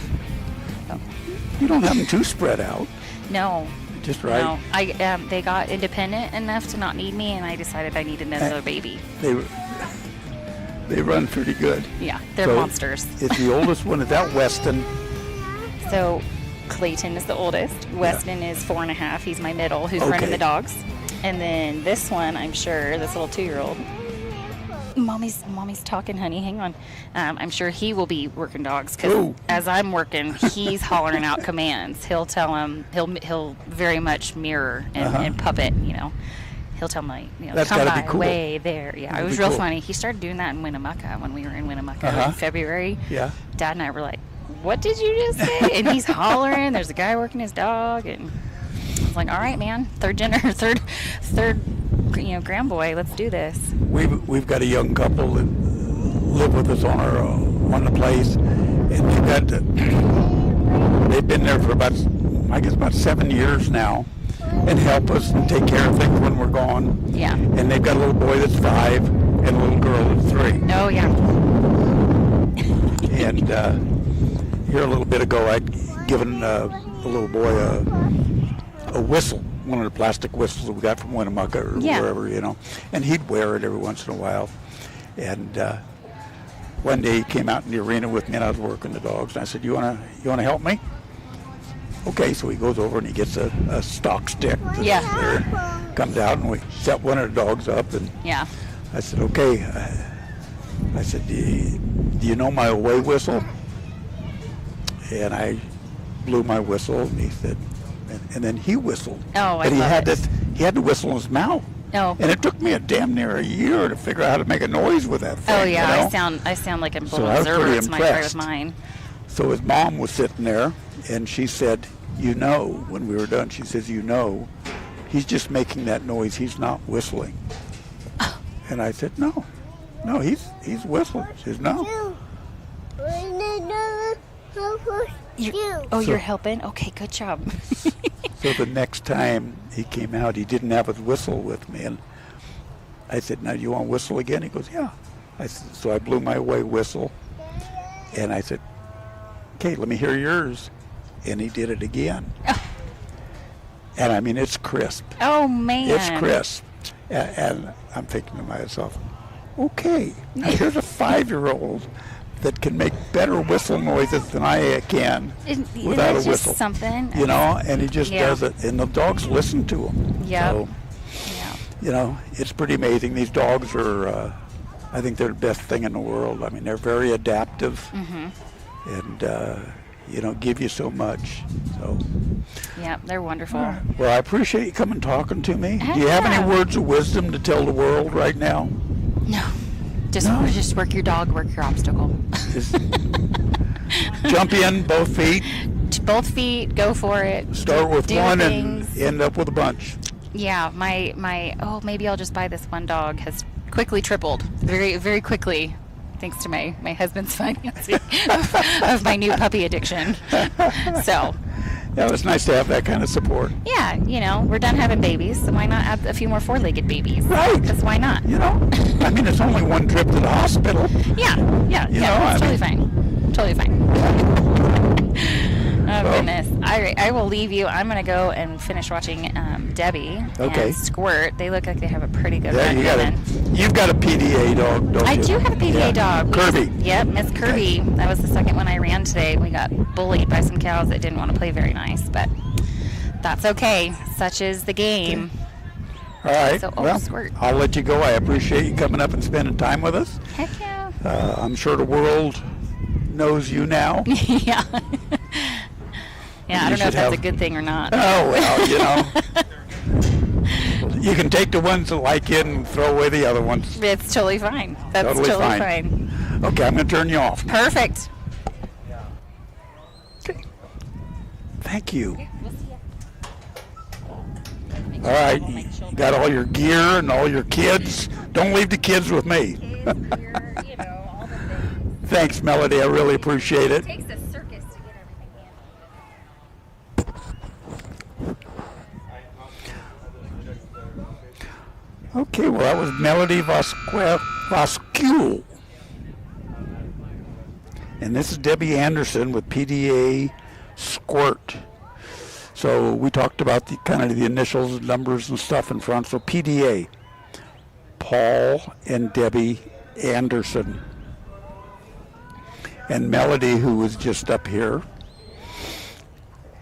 You don't have them too spread out. No. Just right. No. They got independent enough to not need me, and I decided I needed another baby. They run pretty good. Yeah, they're So, monsters. Is the oldest one, is that Weston? So Clayton is the oldest. Weston is 4.5. He's my middle, who's running Okay. the dogs. And then this one, I'm sure, this little 2-year-old. Mommy's talking, honey. Hang on. I'm sure he will be working dogs because as I'm working, he's hollering out commands. He'll tell him. He'll very much mirror and puppet. He'll tell me, That's come gotta by be cool. way there. Yeah, That'd it was be real cool. funny. He started doing that in Winnemucca when we were in Winnemucca in February. Yeah. Dad and I were like, what did you just say? And he's hollering. There's a guy working his dog, and I was like, all right, man, third grand boy, let's do this. We've got a young couple that live with us on the place, and they've been there for about 7 years now, and help us and take care of things when we're gone. Yeah. And they've got a little boy that's 5 and a little girl that's 3. Oh yeah. And here a little bit ago, I'd given the little boy a whistle. one of the plastic whistles that we got from Winnemucca or wherever, you know. And he'd wear it every once in a while. And one day he came out in the arena with me, and I was working the dogs. And I said, "You wanna help me?" Okay, so he goes over and he gets a stock stick. There, comes out, and we set one of the dogs up. And I said, "Okay." I said, do you know my away whistle? And I blew my whistle, and he said, and then he whistled. Oh, but he had the whistle in his mouth. Oh. And it took me a damn near a year to figure out how to make a noise with that thing. Oh yeah, you know? I sound like I'm So blowing I was pretty Zerberts when I try with impressed. mine. So his mom was sitting there, and she said, "You know," when we were done, she says, "You know, he's just making that noise. He's not whistling." And I said, "No, he's whistling." She says, "No." You're helping? Okay, good job. So the next time he came out, he didn't have his whistle with me, and I said, "Now, do you want to whistle again?" He goes, "Yeah." So I blew my away whistle, and I said, "Okay, let me hear yours." And he did it again. And I mean, it's crisp. Oh, man. It's crisp. And I'm thinking to myself, okay, now here's a 5-year-old that can make better whistle noises than I can without a whistle. Just something. You know, and he just does it. And the dogs listen to him. Yeah. So, you know, it's pretty amazing. These dogs are, I think they're the best thing in the world. I mean, they're very adaptive. And, you know, give you so much. So. Yeah, they're wonderful. Right. Well, I appreciate you coming talking to me. Heck Do you have yeah. any words of wisdom to tell the world right now? No. Just work your dog, work your obstacle. Just jump in, both feet. Both feet, go for it. Start with do one things. and end up with a bunch. Yeah, my maybe I'll just buy this one dog has quickly tripled. Very, very quickly. Thanks to my husband's financing of my new puppy addiction. So. Yeah, it's nice to have that kind of support. Yeah, you know, we're done having babies, so why not add a few more 4-legged babies? Right. Because why not? You know, I mean, it's only one trip to the hospital. Yeah, it's totally fine. Totally fine. Oh, goodness. All right, I will leave you. I'm going to go and finish watching Debbie and Squirt. They look like they have a pretty good run. You've got a PDA dog, don't you? I do have a PDA dog. Kirby. Yep, Miss Kirby. Okay. That was the second one I ran today. We got bullied by some cows that didn't want to play very nice, but that's okay. Such is the game. All right. So, Squirt. I'll let you go. I appreciate you coming up and spending time with us. Heck yeah. I'm sure the world knows you now. Yeah. Yeah, I don't know if that's a good thing or not. Oh, well, you know. You can take the ones that like it and throw away the other ones. It's totally fine. That's totally fine. Okay, I'm going to turn you off. Perfect. Okay. Thank you. All right, you got all your gear and all your kids. Don't leave the kids with me. Thanks, Melody. I really appreciate it. It takes a circus to get everything in. Okay, well, that was Melody Voskuhl. And this is Debbie Anderson with PDA Squirt. So we talked about the kind of the initials, numbers, and stuff in front. So PDA, Paul and Debbie Anderson. And Melody, who was just up here,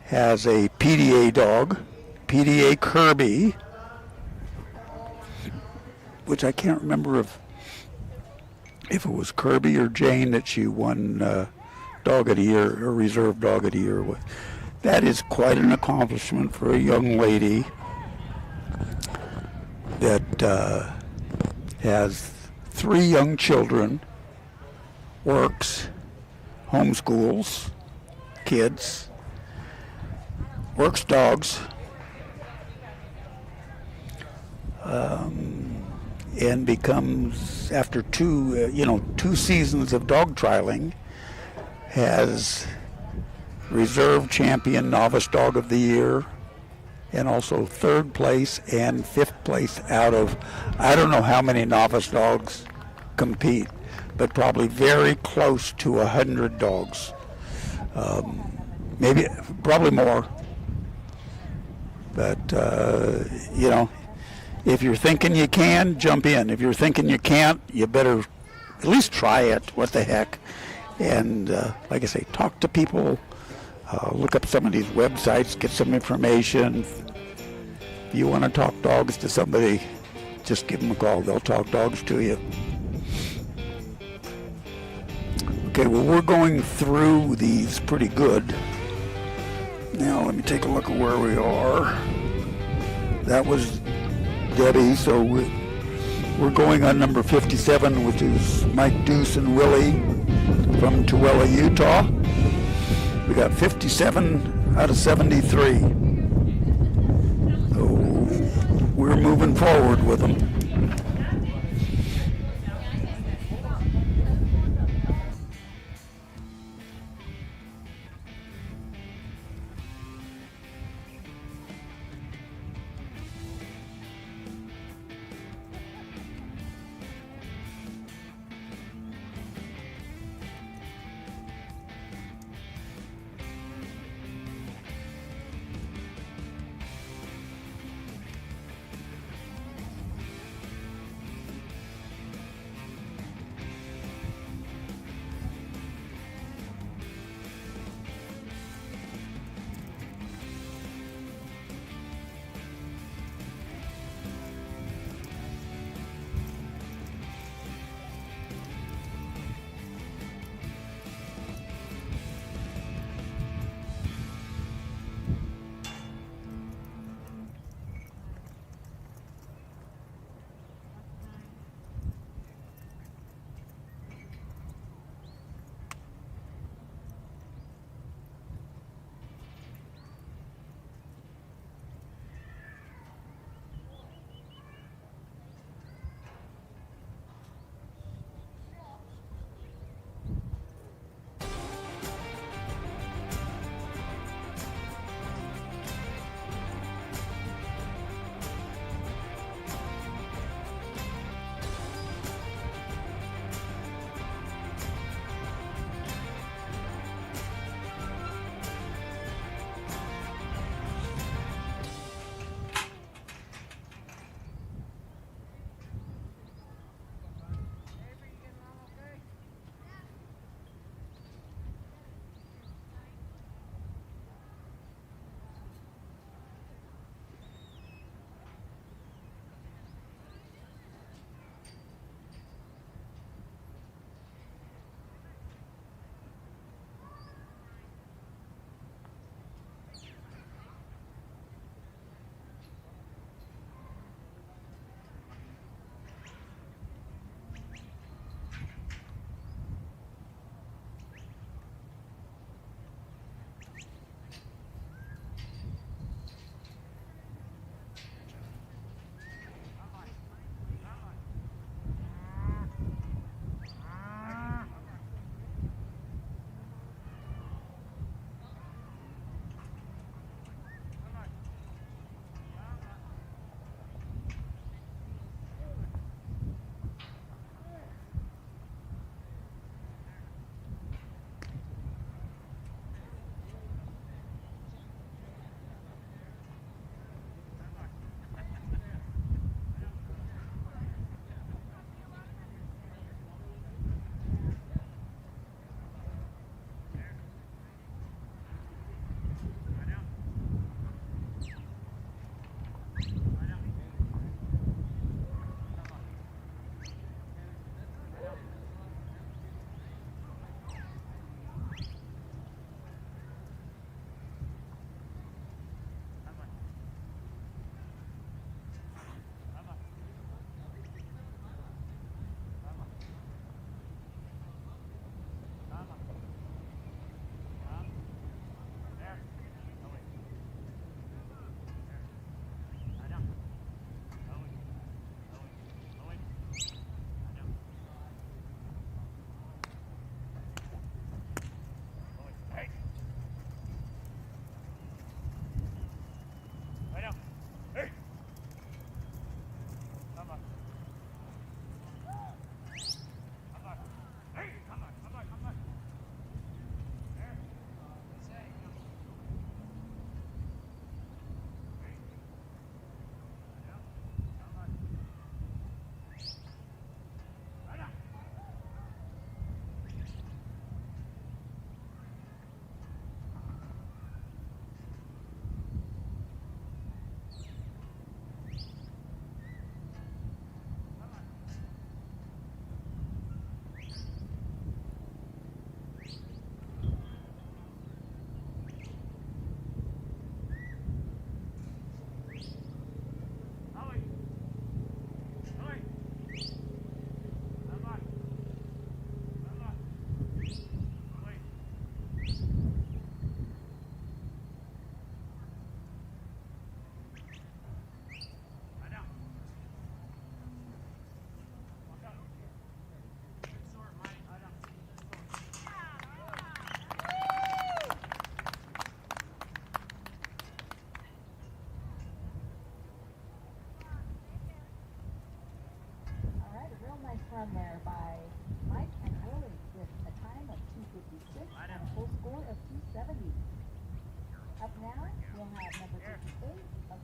has a PDA dog, PDA Kirby, which I can't remember if it was Kirby or Jane that she won Dog of the Year or Reserve Dog of the Year with. That is quite an accomplishment for a young lady that has 3 young children, works, homeschools kids, works dogs, and becomes, after 2 seasons of dog trialing, has reserve champion novice dog of the year, and also 3rd place and 5th place out of, I don't know how many novice dogs compete, but probably very close to 100 dogs. Probably more. But, you know, if you're thinking you can, jump in. If you're thinking you can't, you better at least try it. What the heck? And like I say, talk to people, look up some of these websites, get some information. If you want to talk dogs to somebody, just give them a call. They'll talk dogs to you. Okay, well, we're going through these pretty good. Now, let me take a look at where we are. That was Debbie, so we're going on number 57, which is Mike Deuce and Willie from Tooele, Utah. We got 57 out of 73. So we're moving forward with them.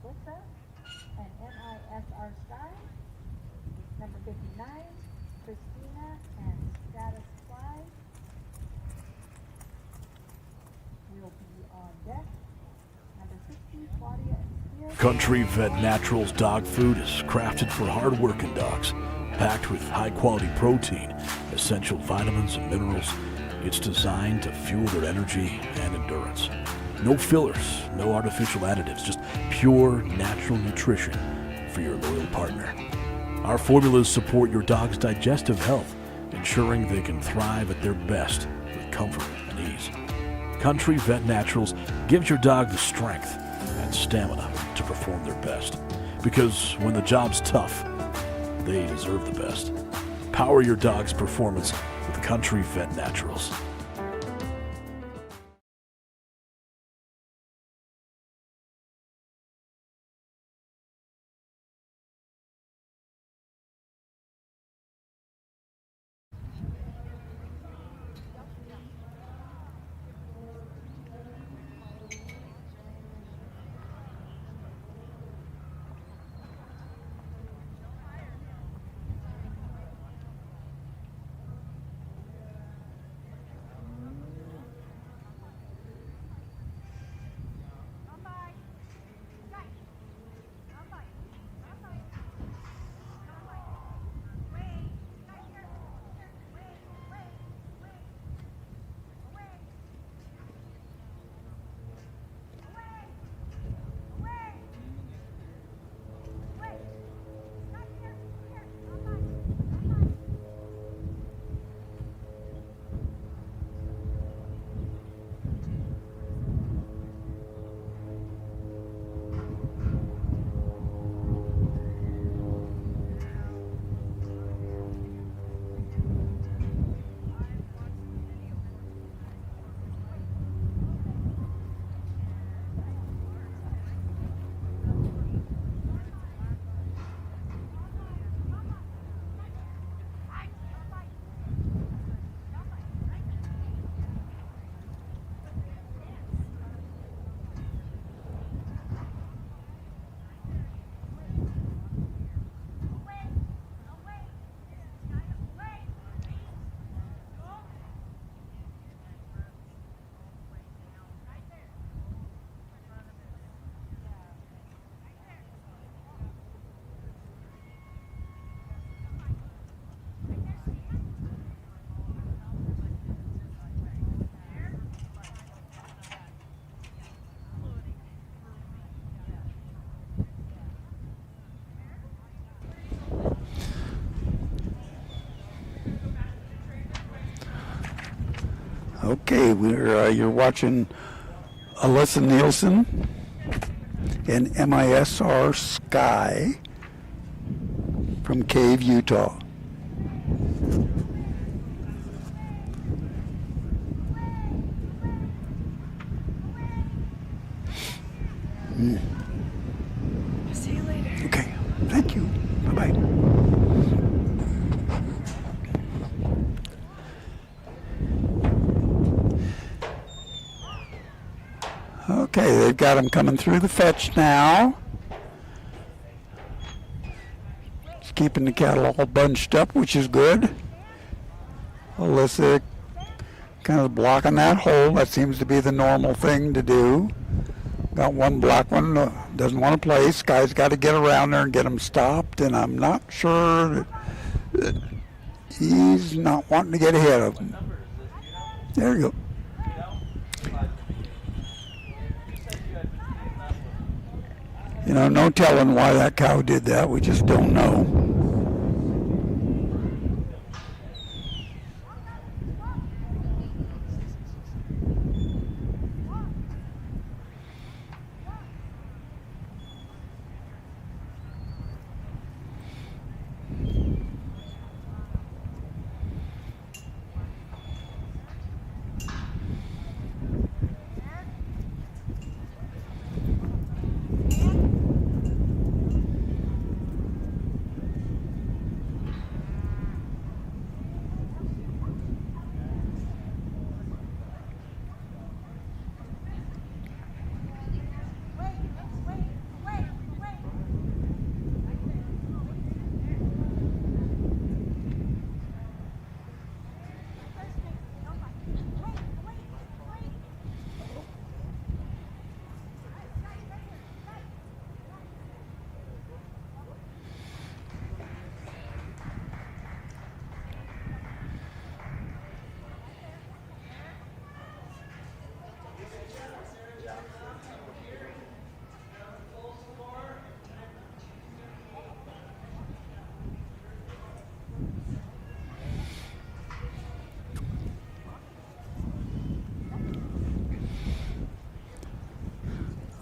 Melissa and MISR Sky. Number 59, Christina and Status Fly will be on deck. Number 60, Claudia and Spear. Country Vet Naturals dog food is crafted for hard-working dogs, packed with high-quality protein, essential vitamins and minerals. It's designed to fuel their energy and endurance. No fillers, no artificial additives, just pure natural nutrition for your loyal partner. Our formulas support your dog's digestive health, ensuring they can thrive at their best with comfort and ease. Country Vet Naturals gives your dog the strength and stamina to perform their best. Because when the job's tough, they deserve the best. Power your dog's performance with Country Vet Naturals. Okay, you're watching Alyssa Nielsen and MISR Sky from Cave, Utah. See you later. Okay, thank you. Bye-bye. Okay, they've got them coming through the fetch now. It's keeping the cattle all bunched up, which is good. Alyssa kind of blocking that hole. That seems to be the normal thing to do. Got one black one, doesn't want to play. Sky's got to get around there and get him stopped, and I'm not sure that he's not wanting to get ahead of him. There you go. You know, no telling why that cow did that. We just don't know.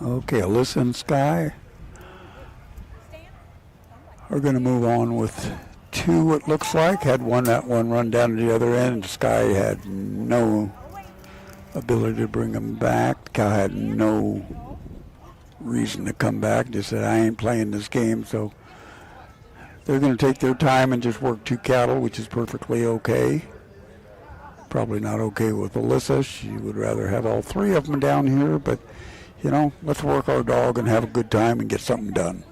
Okay, Alyssa and Sky are going to move on with two, it looks like. Had that one run down to the other end, and Sky had no ability to bring them back. The cow had no reason to come back. Just said, I ain't playing this game. So they're going to take their time and just work two cattle, which is perfectly okay. Probably not okay with Alyssa. She would rather have all three of them down here, but you know, let's work our dog and have a good time and get something done.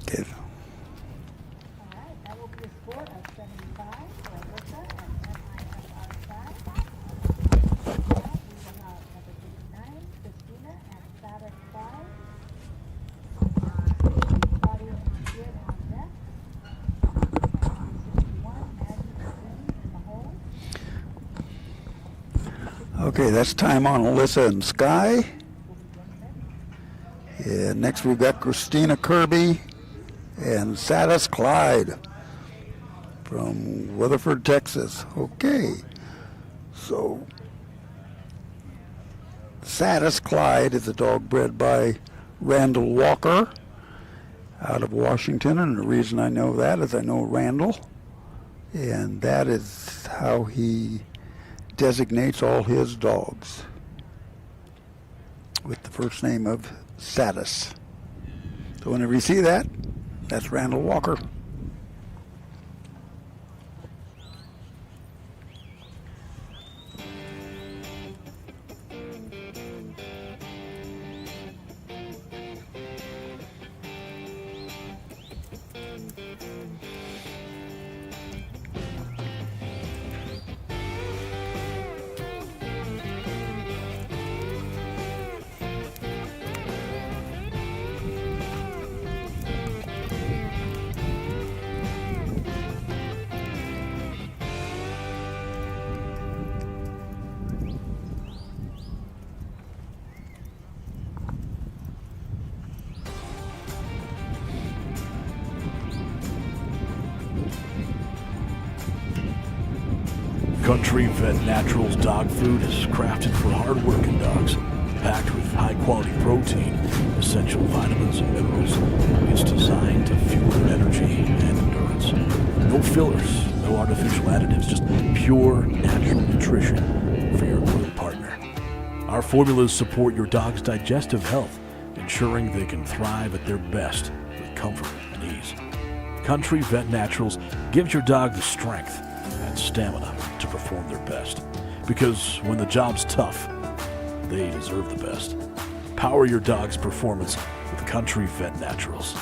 Okay. All right, that will be a score of 75 for Alyssa and MISR side. We will have number 59, Christina, and Satisfied. Claudia and Good on deck. And 61, Maggie and Amy in the hole. Okay, that's time on Alyssa and Sky. Yeah, next we've got Christina Kirby and Satis Clyde from Weatherford, Texas. Okay, so Satis Clyde is a dog bred by Randall Walker out of Washington, and the reason I know that is I know Randall, and that is how he designates all his dogs, with the first name of Satis. So whenever you see that, that's Randall Walker. Country Vet Naturals dog food is crafted for hard-working dogs, packed with high-quality protein, essential vitamins and minerals. It's designed to fuel their energy and endurance. No fillers, no artificial additives, just pure natural nutrition for your loyal partner. Our formulas support your dog's digestive health, ensuring they can thrive at their best with comfort and ease. Country Vet Naturals gives your dog the strength and stamina to perform their best. Because when the job's tough, they deserve the best. Power your dog's performance with Country Vet Naturals.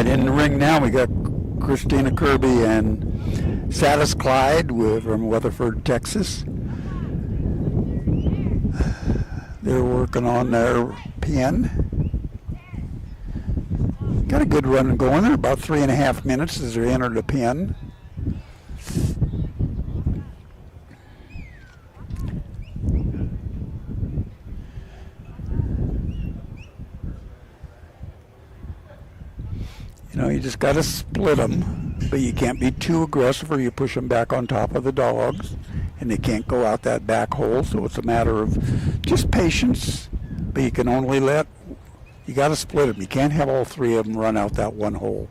right, in the ring now we got Christina Kirby and Satis Clyde from Weatherford, Texas. They're working on their pen. Got a good run going there, about 3.5 minutes as they enter the pen. You know, you just got to split them, but you can't be too aggressive or you push them back on top of the dogs, and they can't go out that back hole, so it's a matter of just patience, but you can only you got to split them. You can't have all three of them run out that one hole.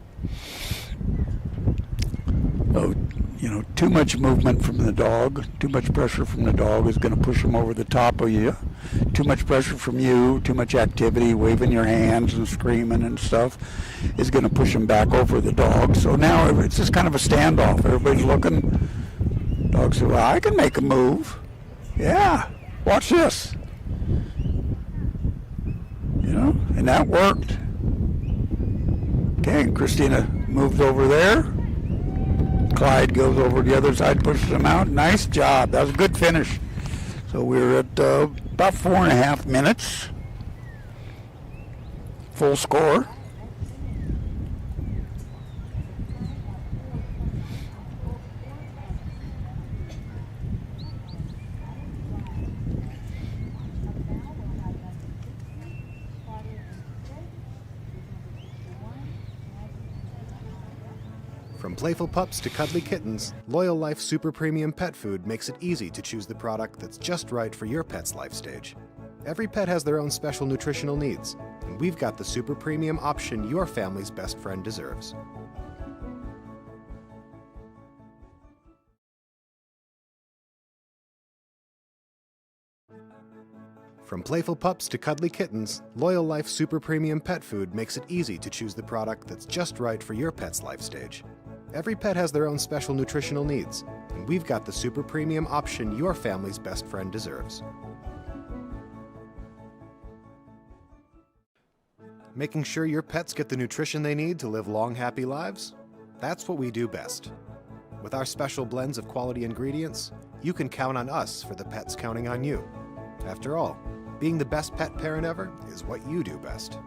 So, you know, too much movement from the dog, too much pressure from the dog is going to push them over the top of you. Too much pressure from you, too much activity, waving your hands and screaming and stuff is going to push them back over the dog. So now it's just kind of a standoff. Everybody's looking. Dog say, well, I can make a move. Yeah, watch this. You know, and that worked. Okay, Christina moves over there. Clyde goes over the other side, pushes him out. Nice job. That was a good finish. So we're at about 4.5 minutes. Full score. From playful pups to cuddly kittens, Loyal Life Super Premium Pet Food makes it easy to choose the product that's just right for your pet's life stage. Every pet has their own special nutritional needs, and we've got the super premium option your family's best friend deserves. From playful pups to cuddly kittens, Loyal Life Super Premium Pet Food makes it easy to choose the product that's just right for your pet's life stage. Every pet has their own special nutritional needs, and we've got the super premium option your family's best friend deserves. Making sure your pets get the nutrition they need to live long, happy lives? That's what we do best. With our special blends of quality ingredients, you can count on us for the pets counting on you. After all, being the best pet parent ever is what you do best.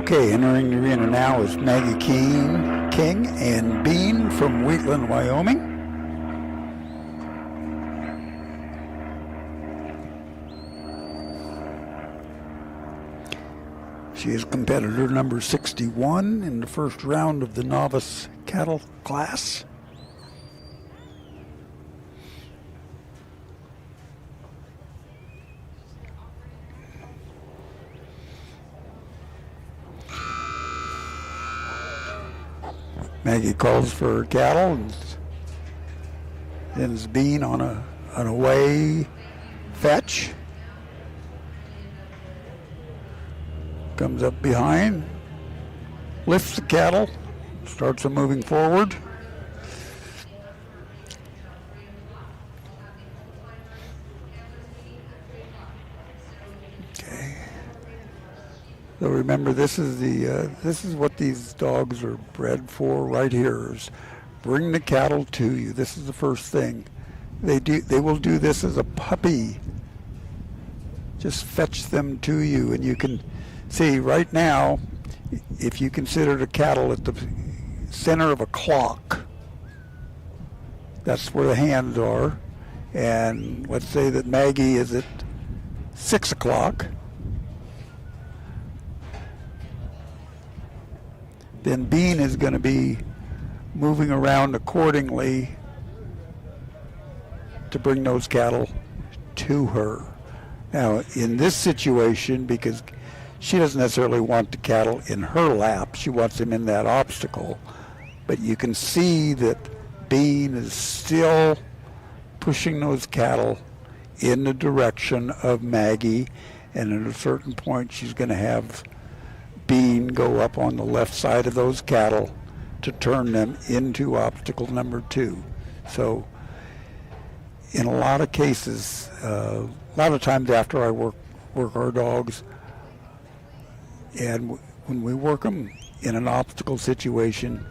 Okay, entering the arena now is Maggie King and Bean from Wheatland, Wyoming. She is competitor number 61 in the first round of the novice cattle class. Maggie calls for her cattle and sends Bean on an away fetch. Comes up behind, lifts the cattle, starts them moving forward. Okay. So remember, this is what these dogs are bred for right here, is bring the cattle to you. This is the first thing. They will do this as a puppy. Just fetch them to you, and you can see right now, if you consider the cattle at the center of a clock, that's where the hands are. And let's say that Maggie is at 6 o'clock. Then Bean is going to be moving around accordingly to bring those cattle to her. Now, in this situation, because she doesn't necessarily want the cattle in her lap, she wants them in that obstacle, but you can see that Bean is still pushing those cattle in the direction of Maggie, and at a certain point she's going to have Bean go up on the left side of those cattle to turn them into obstacle number 2. So in a lot of cases, a lot of times after I work our dogs, and when we work them in an obstacle situation,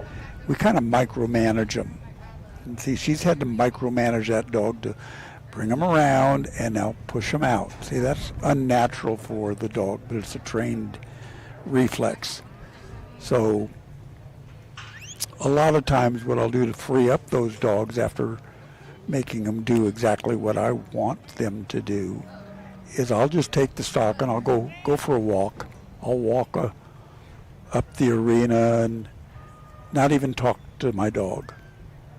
we kind of micromanage them. And see, she's had to micromanage that dog to bring them around and now push them out. See, that's unnatural for the dog, but it's a trained reflex. So a lot of times what I'll do to free up those dogs after making them do exactly what I want them to do is I'll just take the stock and I'll go for a walk. I'll walk up the arena and not even talk to my dog.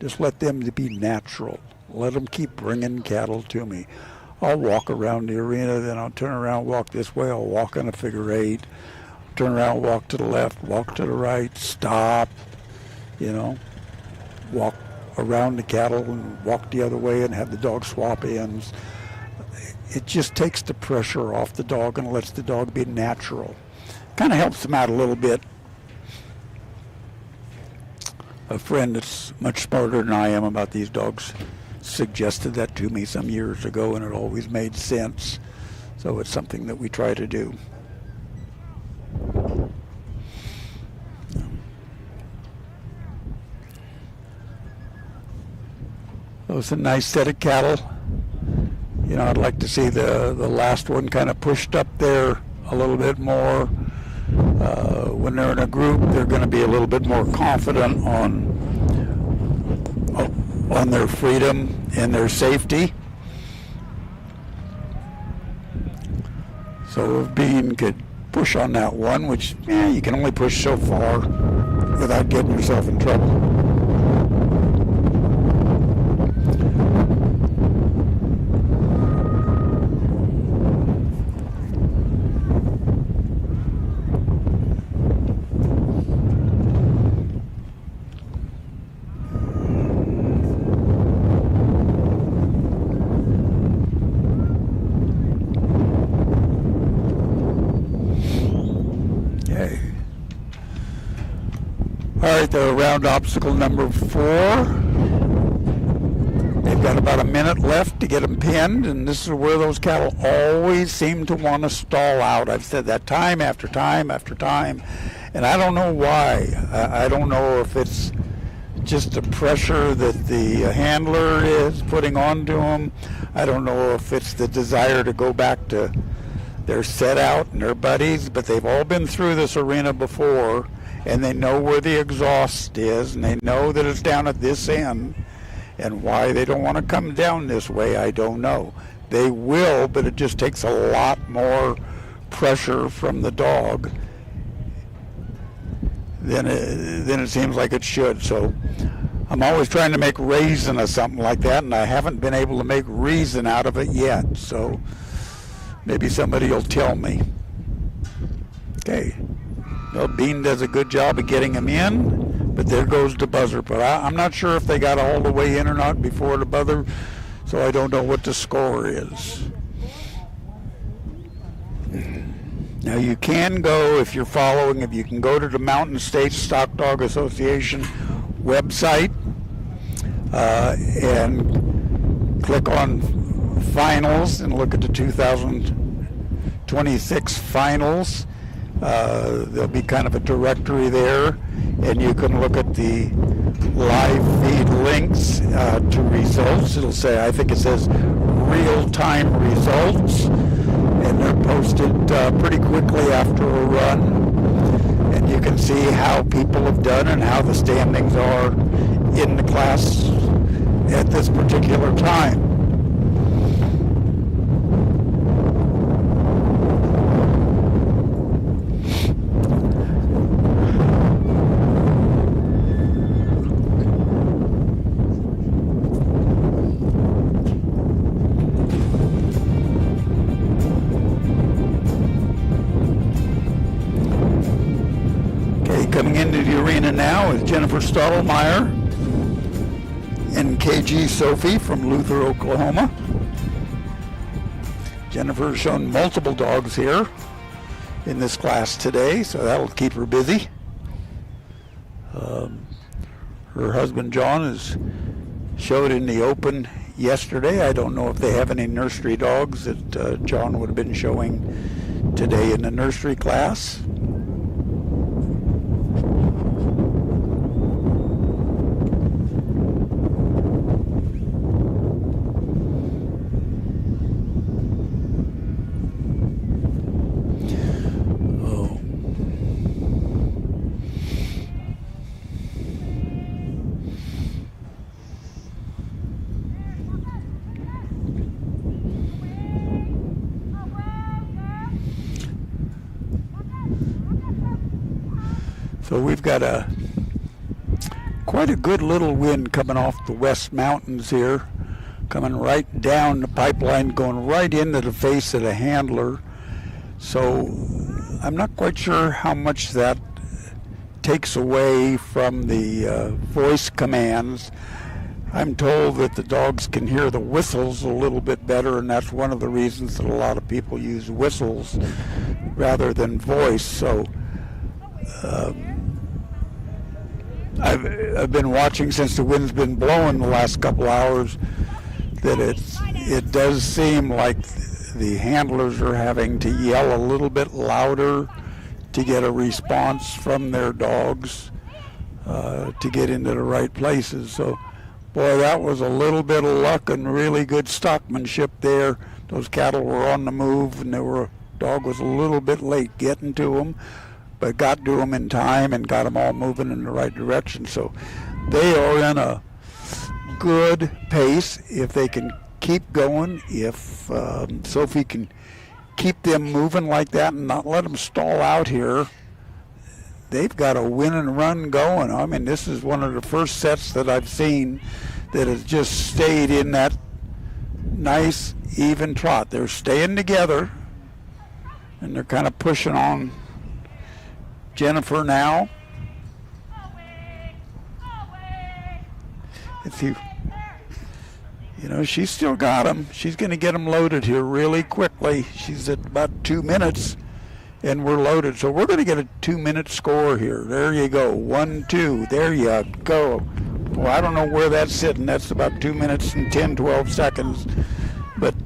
Just let them be natural. Let them keep bringing cattle to me. I'll walk around the arena, then I'll turn around, walk this way. I'll walk in a figure 8. Turn around, walk to the left, walk to the right, stop, walk around the cattle and walk the other way and have the dog swap ends. It just takes the pressure off the dog and lets the dog be natural. Kind of helps them out a little bit. A friend that's much smarter than I am about these dogs suggested that to me some years ago, and it always made sense. So it's something that we try to do. So it's a nice set of cattle. I'd like to see the last one kind of pushed up there a little bit more. When they're in a group, they're going to be a little bit more confident on their freedom and their safety. So if Bean could push on that one, which you can only push so far without getting yourself in trouble. Round obstacle number 4. They've got about a minute left to get them pinned, and this is where those cattle always seem to want to stall out. I've said that time after time after time, and I don't know why. I don't know if it's just the pressure that the handler is putting onto them. I don't know if it's the desire to go back to They're set out and they're buddies, but they've all been through this arena before, and they know where the exhaust is, and they know that it's down at this end. And why they don't want to come down this way, I don't know. They will, but it just takes a lot more pressure from the dog than it seems like it should. So I'm always trying to make reason of something like that, and I haven't been able to make reason out of it yet. So maybe somebody will tell me. Okay. Well, Bean does a good job of getting him in, but there goes the buzzer. But I'm not sure if they got all the way in or not before the buzzer, so I don't know what the score is. Now you can go, if you're following, if you can go to the Mountain States Stock Dog Association website and click on finals and look at the 2026 finals. There'll be kind of a directory there, and you can look at the live feed links to results. It'll say, I think it says real-time results, and they're posted pretty quickly after a run, and you can see how people have done and how the standings are in the class at this particular time. Coming into the arena now is Jennifer Stottlemyre and KG Sophie from Luther, Oklahoma. Jennifer has shown multiple dogs here in this class today, so that'll keep her busy. Her husband John is showed in the open yesterday. I don't know if they have any nursery dogs that John would have been showing today in the nursery class. So we've got quite a good little wind coming off the West Mountains here, coming right down the pipeline, going right into the face of the handler. So I'm not quite sure how much that takes away from the voice commands. I'm told that the dogs can hear the whistles a little bit better, and that's one of the reasons that a lot of people use whistles rather than voice. So I've been watching since the wind's been blowing the last couple hours that it does seem like the handlers are having to yell a little bit louder to get a response from their dogs to get into the right places. So, boy, that was a little bit of luck and really good stockmanship there. Those cattle were on the move, and dog was a little bit late getting to them, but got to them in time and got them all moving in the right direction. So they are in a good pace if they can keep going. If Sophie can keep them moving like that and not let them stall out here, they've got a win and run going. I mean, this is one of the first sets that I've seen that has just stayed in that nice, even trot. They're staying together, and they're kind of pushing on Jennifer now. If you know, she's still got them. She's going to get them loaded here really quickly. She's at about 2 minutes, and we're loaded. So we're going to get a 2-minute score here. There you go. 1, 2. There you go. Well, I don't know where that's sitting. That's about 2 minutes and 10, 12 seconds. But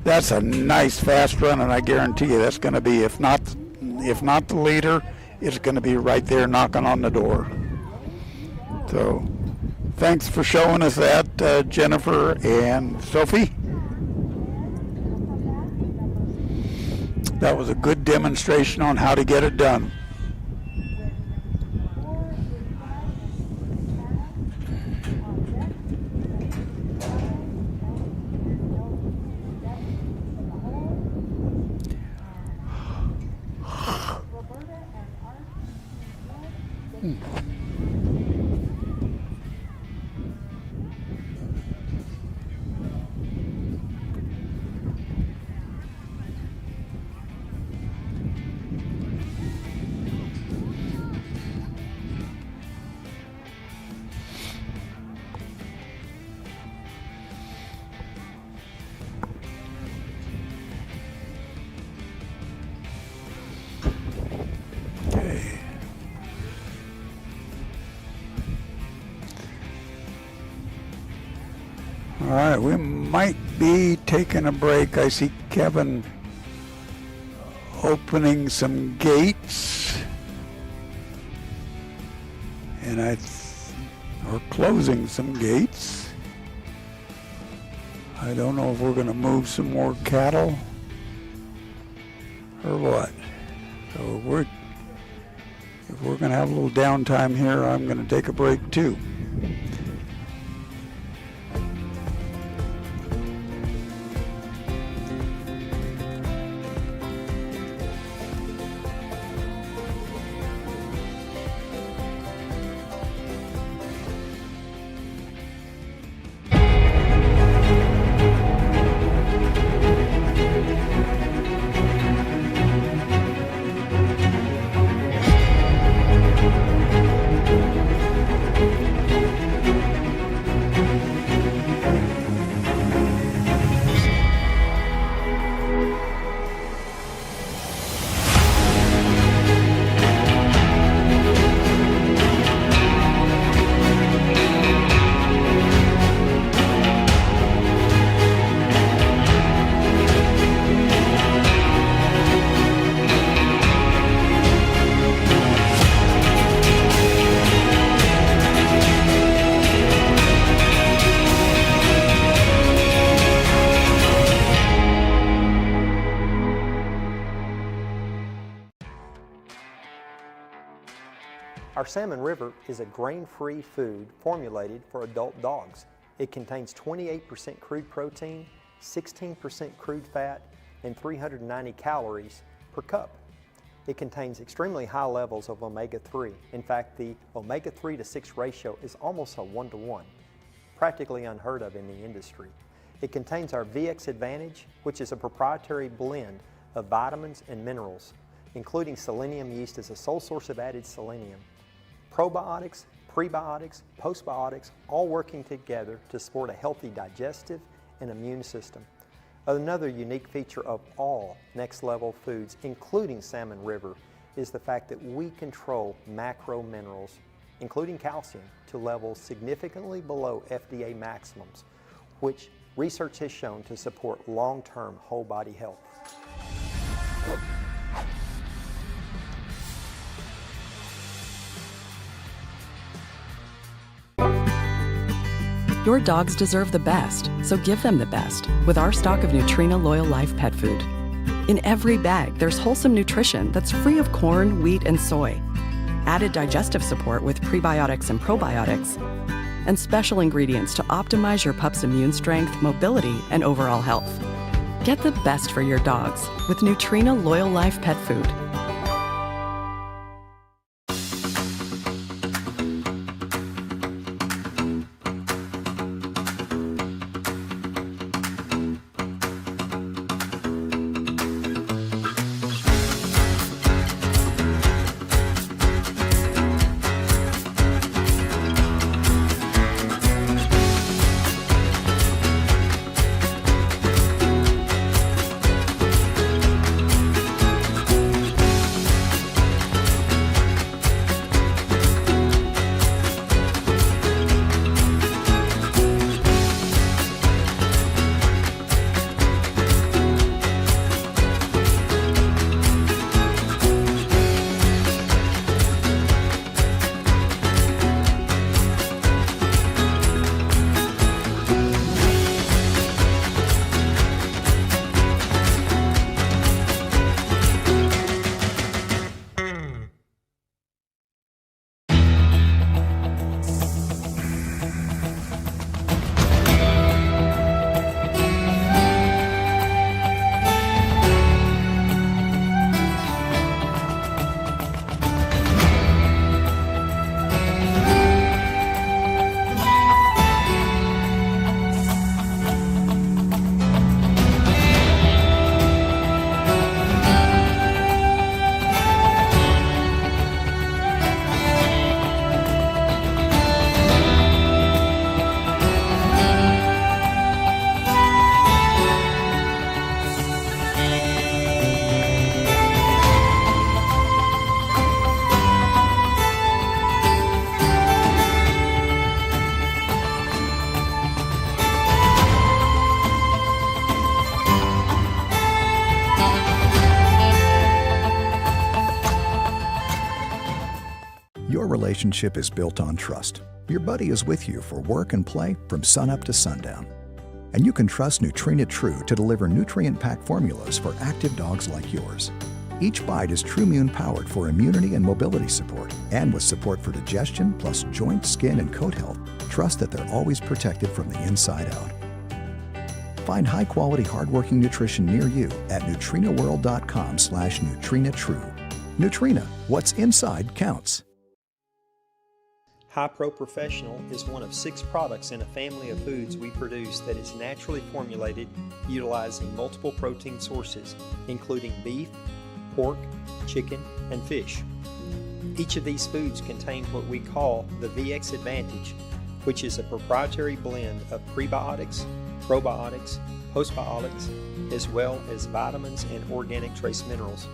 that's a nice fast run, and I guarantee you that's going to be, if not the leader, it's going to be right there knocking on the door. So thanks for showing us that, Jennifer and Sophie. That was a good demonstration on how to get it done. All right, we might be taking a break. I see Kevin opening some gates, and or closing some gates. I don't know if we're going to move some more cattle or what. So if we're going to have a little downtime here, I'm going to take a break too. Our Salmon River is a grain-free food formulated for adult dogs. It contains 28% crude protein, 16% crude fat, and 390 calories per cup. It contains extremely high levels of omega-3. In fact, the omega-3 to 6 ratio is almost a 1-to-1, practically unheard of in the industry. It contains our VX Advantage, which is a proprietary blend of vitamins and minerals, including selenium yeast as a sole source of added selenium. Probiotics, prebiotics, postbiotics, all working together to support a healthy digestive and immune system. Another unique feature of all Next Level foods, including Salmon River, is the fact that we control macro minerals, including calcium, to levels significantly below FDA maximums, which research has shown to support long-term whole body health. Your dogs deserve the best, so give them the best with our stock of Nutrena Loyal Life pet food. In every bag, there's wholesome nutrition that's free of corn, wheat, and soy, added digestive support with prebiotics and probiotics, and special ingredients to optimize your pup's immune strength, mobility, and overall health. Get the best for your dogs with Nutrena Loyal Life pet food. Your relationship is built on trust. Your buddy is with you for work and play from sunup to sundown. And you can trust Nutrena True to deliver nutrient-packed formulas for active dogs like yours. Each bite is TruMune powered for immunity and mobility support, and with support for digestion plus joint, skin, and coat health, trust that they're always protected from the inside out. Find high-quality, hardworking nutrition near you at NutrenaWorld.com/NutrenaTrue. Nutrena, what's inside counts. High Pro Professional is one of 6 products in a family of foods we produce that is naturally formulated utilizing multiple protein sources, including beef, pork, chicken, and fish. Each of these foods contain what we call the VX Advantage, which is a proprietary blend of prebiotics, probiotics, postbiotics, as well as vitamins and organic trace minerals.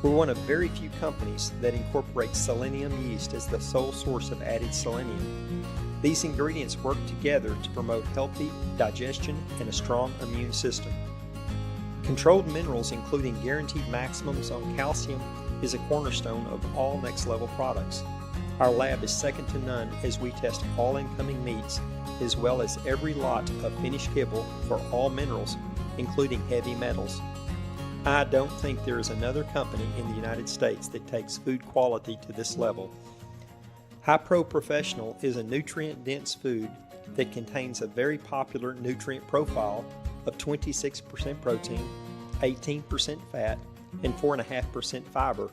We're one of very few companies that incorporate selenium yeast as the sole source of added selenium. These ingredients work together to promote healthy digestion and a strong immune system. Controlled minerals, including guaranteed maximums on calcium, is a cornerstone of all Next Level products. Our lab is second to none as we test all incoming meats, as well as every lot of finished kibble for all minerals, including heavy metals. I don't think there is another company in the United States that takes food quality to this level. High Pro Professional is a nutrient-dense food that contains a very popular nutrient profile of 26% protein, 18% fat, and 4.5% fiber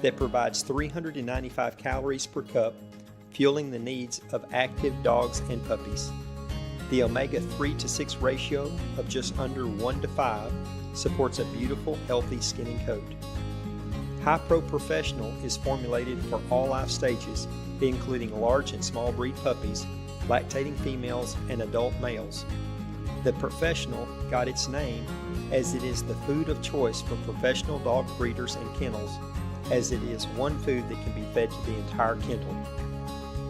that provides 395 calories per cup, fueling the needs of active dogs and puppies. The omega-3 to 6 ratio of just under 1 to 5 supports a beautiful, healthy skin and coat. High Pro Professional is formulated for all life stages, including large and small breed puppies, lactating females, and adult males. The Professional got its name as it is the food of choice for professional dog breeders and kennels, as it is one food that can be fed to the entire kennel.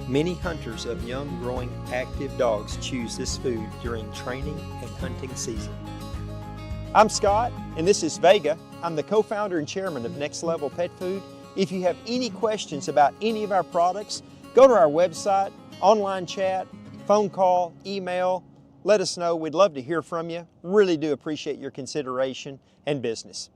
Many hunters of young, growing, active dogs choose this food during training and hunting season. I'm Scott, and this is Vega. I'm the co-founder and chairman of Next Level Pet Food. If you have any questions about any of our products, go to our website, online chat, phone call, email. Let us know. We'd love to hear from you. Really do appreciate your consideration and business.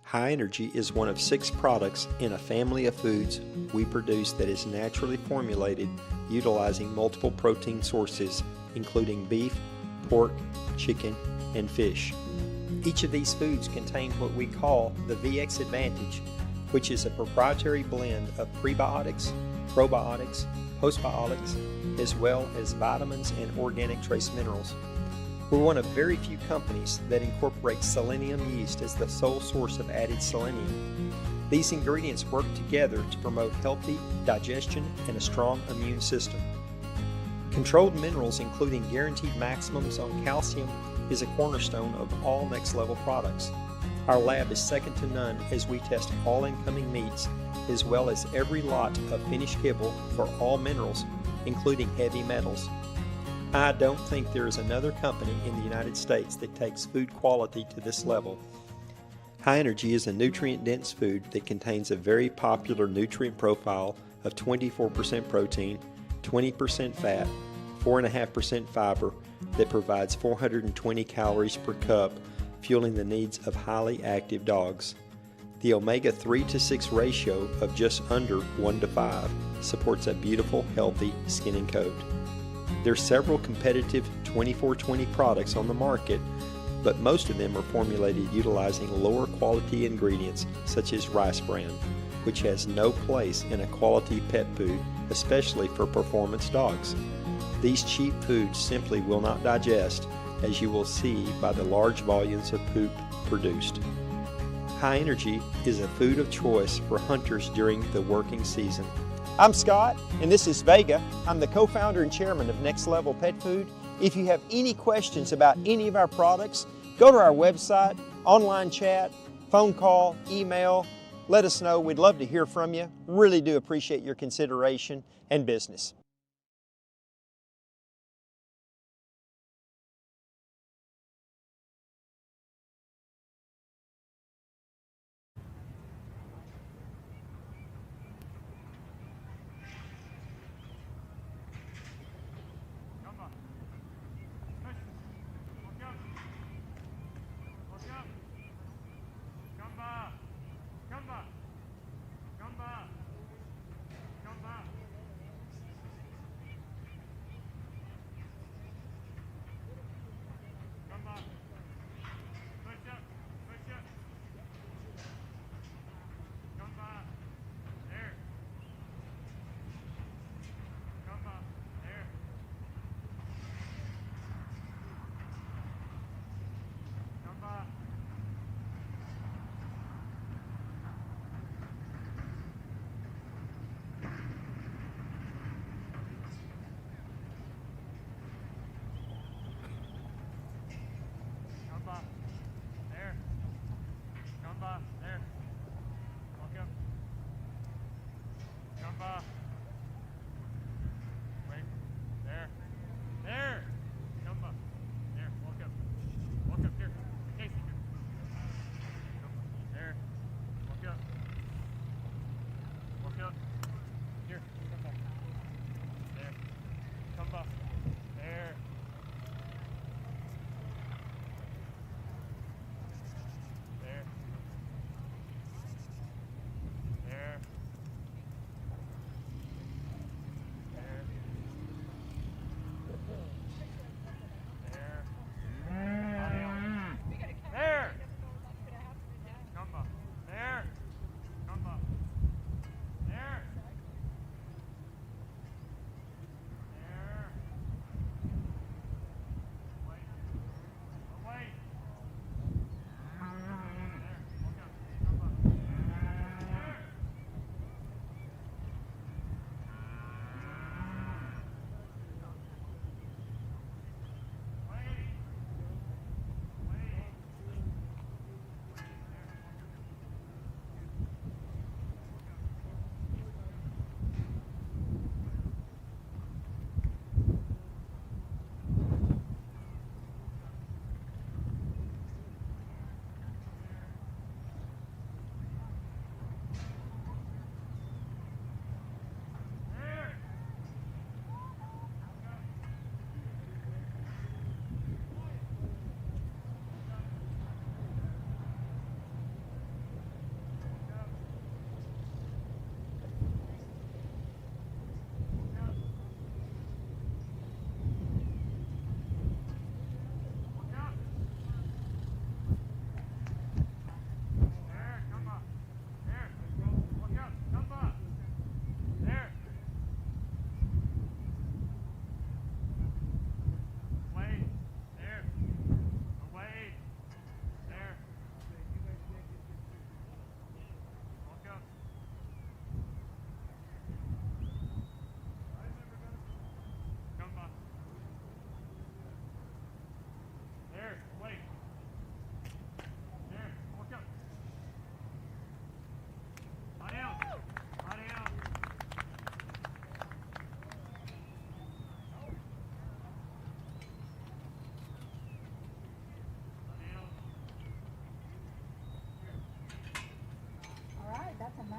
High Energy is one of 6 products in a family of foods we produce that is naturally formulated utilizing multiple protein sources, including beef, pork, chicken, and fish. Each of these foods contain what we call the VX Advantage, which is a proprietary blend of prebiotics, probiotics, postbiotics, as well as vitamins and organic trace minerals. We're one of very few companies that incorporate selenium yeast as the sole source of added selenium. These ingredients work together to promote healthy digestion and a strong immune system. Controlled minerals, including guaranteed maximums on calcium, is a cornerstone of all Next Level products. Our lab is second to none as we test all incoming meats, as well as every lot of finished kibble for all minerals, including heavy metals. I don't think there is another company in the United States that takes food quality to this level. High Energy is a nutrient-dense food that contains a very popular nutrient profile of 24% protein, 20% fat, 4.5% fiber that provides 420 calories per cup, fueling the needs of highly active dogs. The omega-3 to 6 ratio of just under 1 to 5 supports a beautiful, healthy skin and coat. There are several competitive 24/20 products on the market, but most of them are formulated utilizing lower quality ingredients such as rice bran, which has no place in a quality pet food, especially for performance dogs. These cheap foods simply will not digest, as you will see by the large volumes of poop produced. High Energy is a food of choice for hunters during the working season. I'm Scott, and this is Vega. I'm the co-founder and chairman of Next Level Pet Food. If you have any questions about any of our products, go to our website, online chat, phone call, email. Let us know. We'd love to hear from you. Really do appreciate your consideration and business.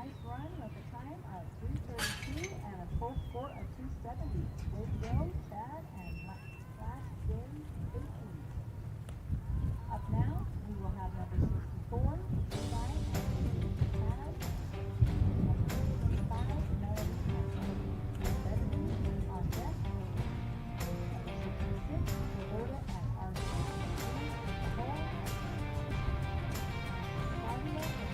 nice run with a time of 3:32 and a full score of 270. Way to go, Chad and Slash Jerry 18. Up now, we will have number 64, Levi and Chad. Number 65, Melody and Bethany on deck. Number 66, Roberta and Arthur. Nicole. Claudia and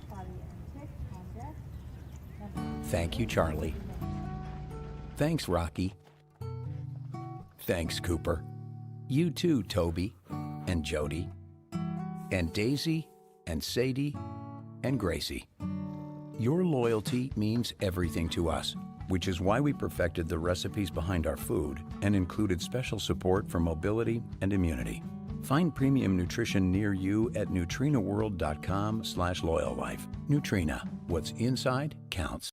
Spotty and Tick on deck. Number Thank you, Charlie. Thanks, Rocky. Thanks, Cooper. You too, Toby and Jody and Daisy and Sadie and Gracie. Your loyalty means everything to us, which is why we perfected the recipes behind our food and included special support for mobility and immunity. Find premium nutrition near you at NutrenaWorld.com/loyallife. Nutrena, what's inside counts.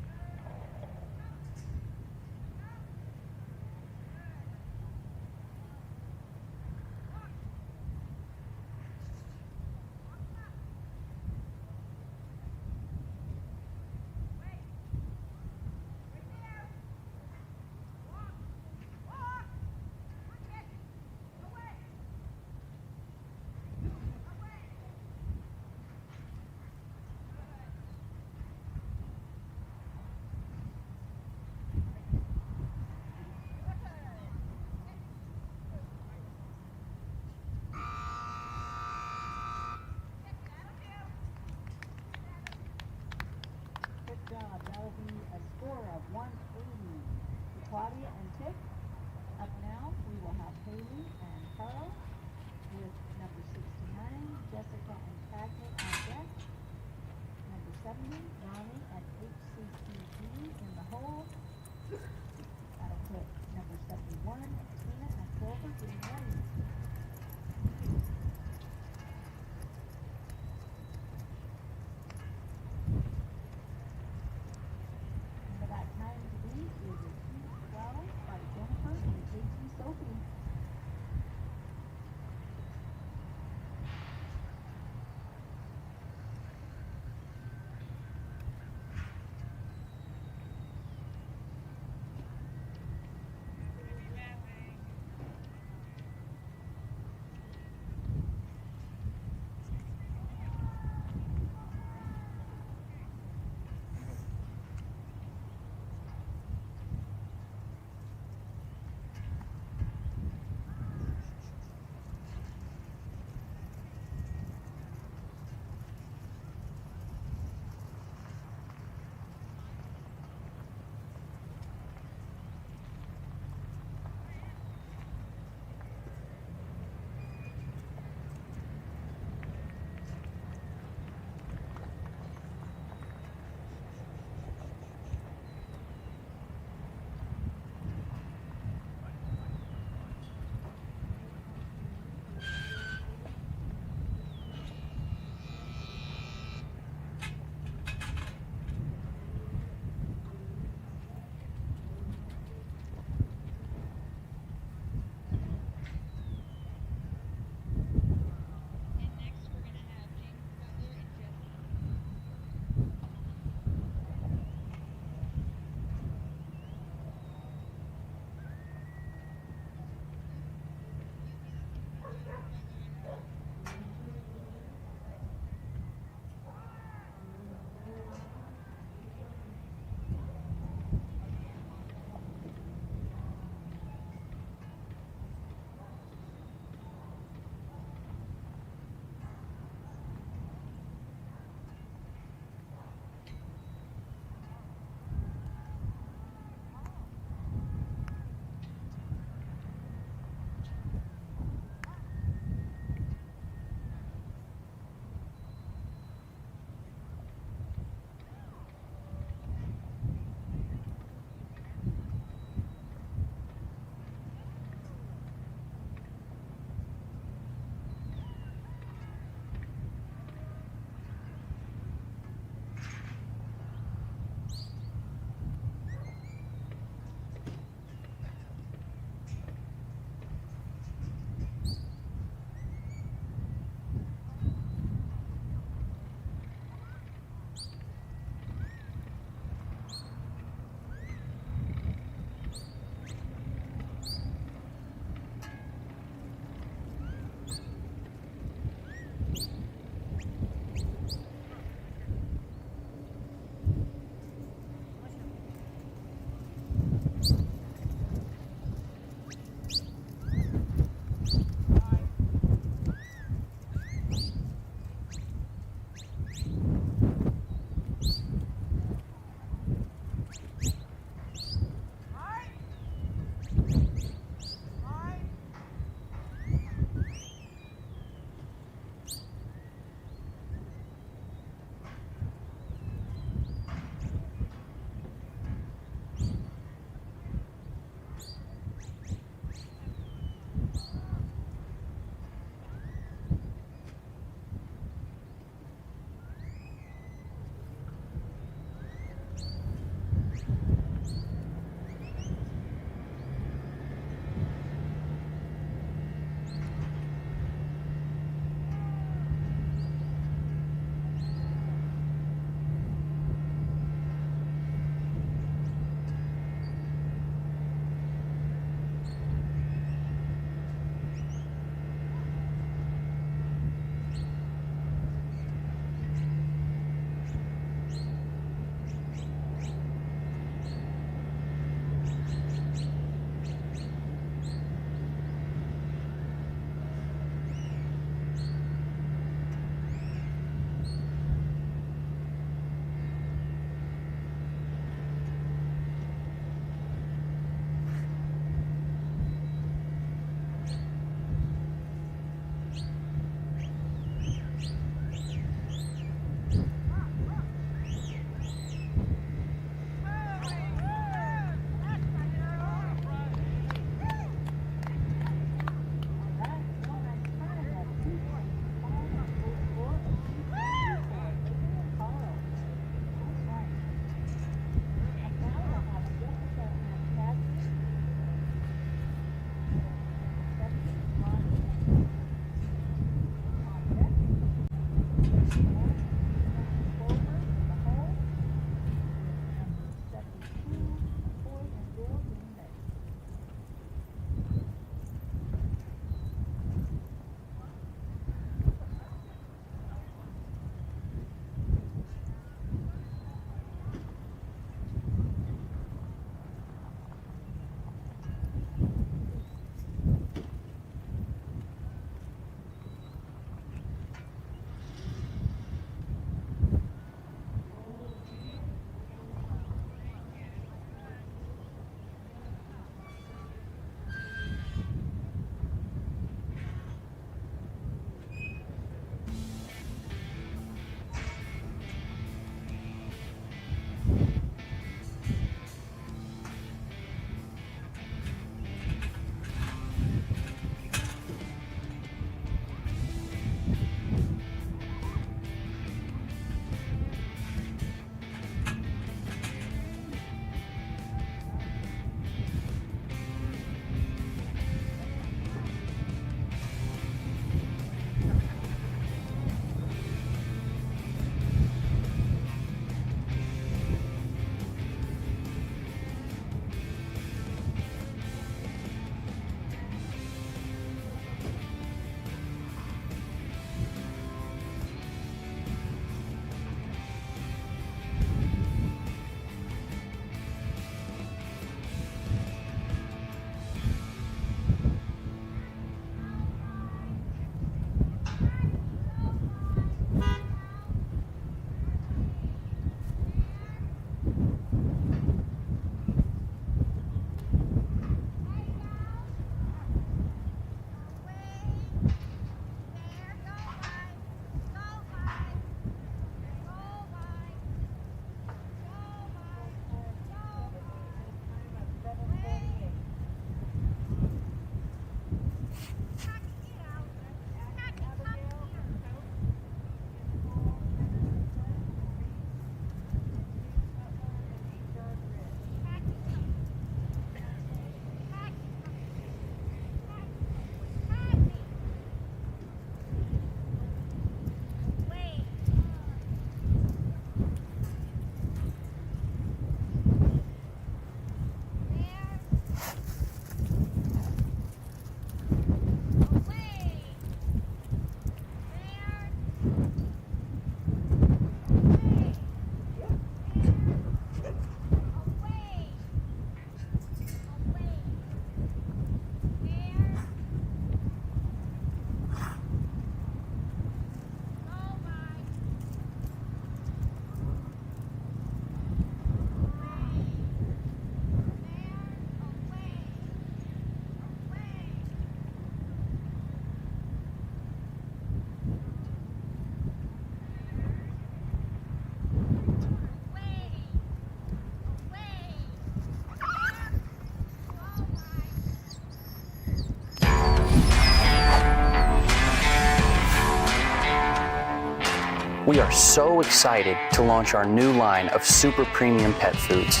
We are so excited to launch our new line of super premium pet foods.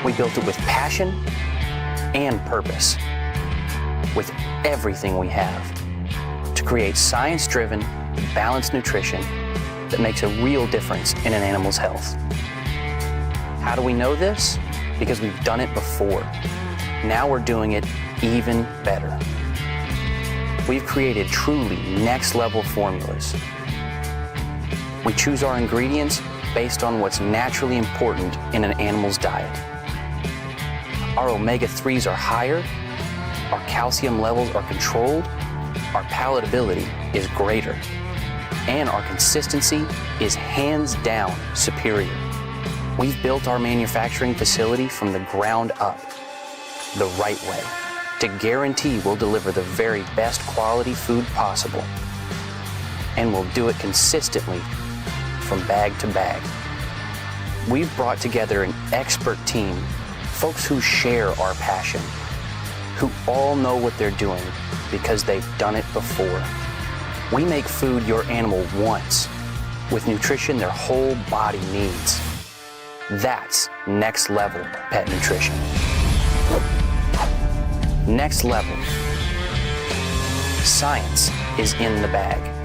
We built it with passion and purpose, with everything we have, to create science-driven, balanced nutrition that makes a real difference in an animal's health. How do we know this? Because we've done it before. Now we're doing it even better. We've created truly next-level formulas. We choose our ingredients based on what's naturally important in an animal's diet. Our omega-3s are higher, our calcium levels are controlled, our palatability is greater, and our consistency is hands down superior. We've built our manufacturing facility from the ground up, the right way, to guarantee we'll deliver the very best quality food possible. And we'll do it consistently from bag to bag. We've brought together an expert team, folks who share our passion, who all know what they're doing because they've done it before. We make food your animal wants, with nutrition their whole body needs. That's next level pet nutrition. Next level. Science is in the bag.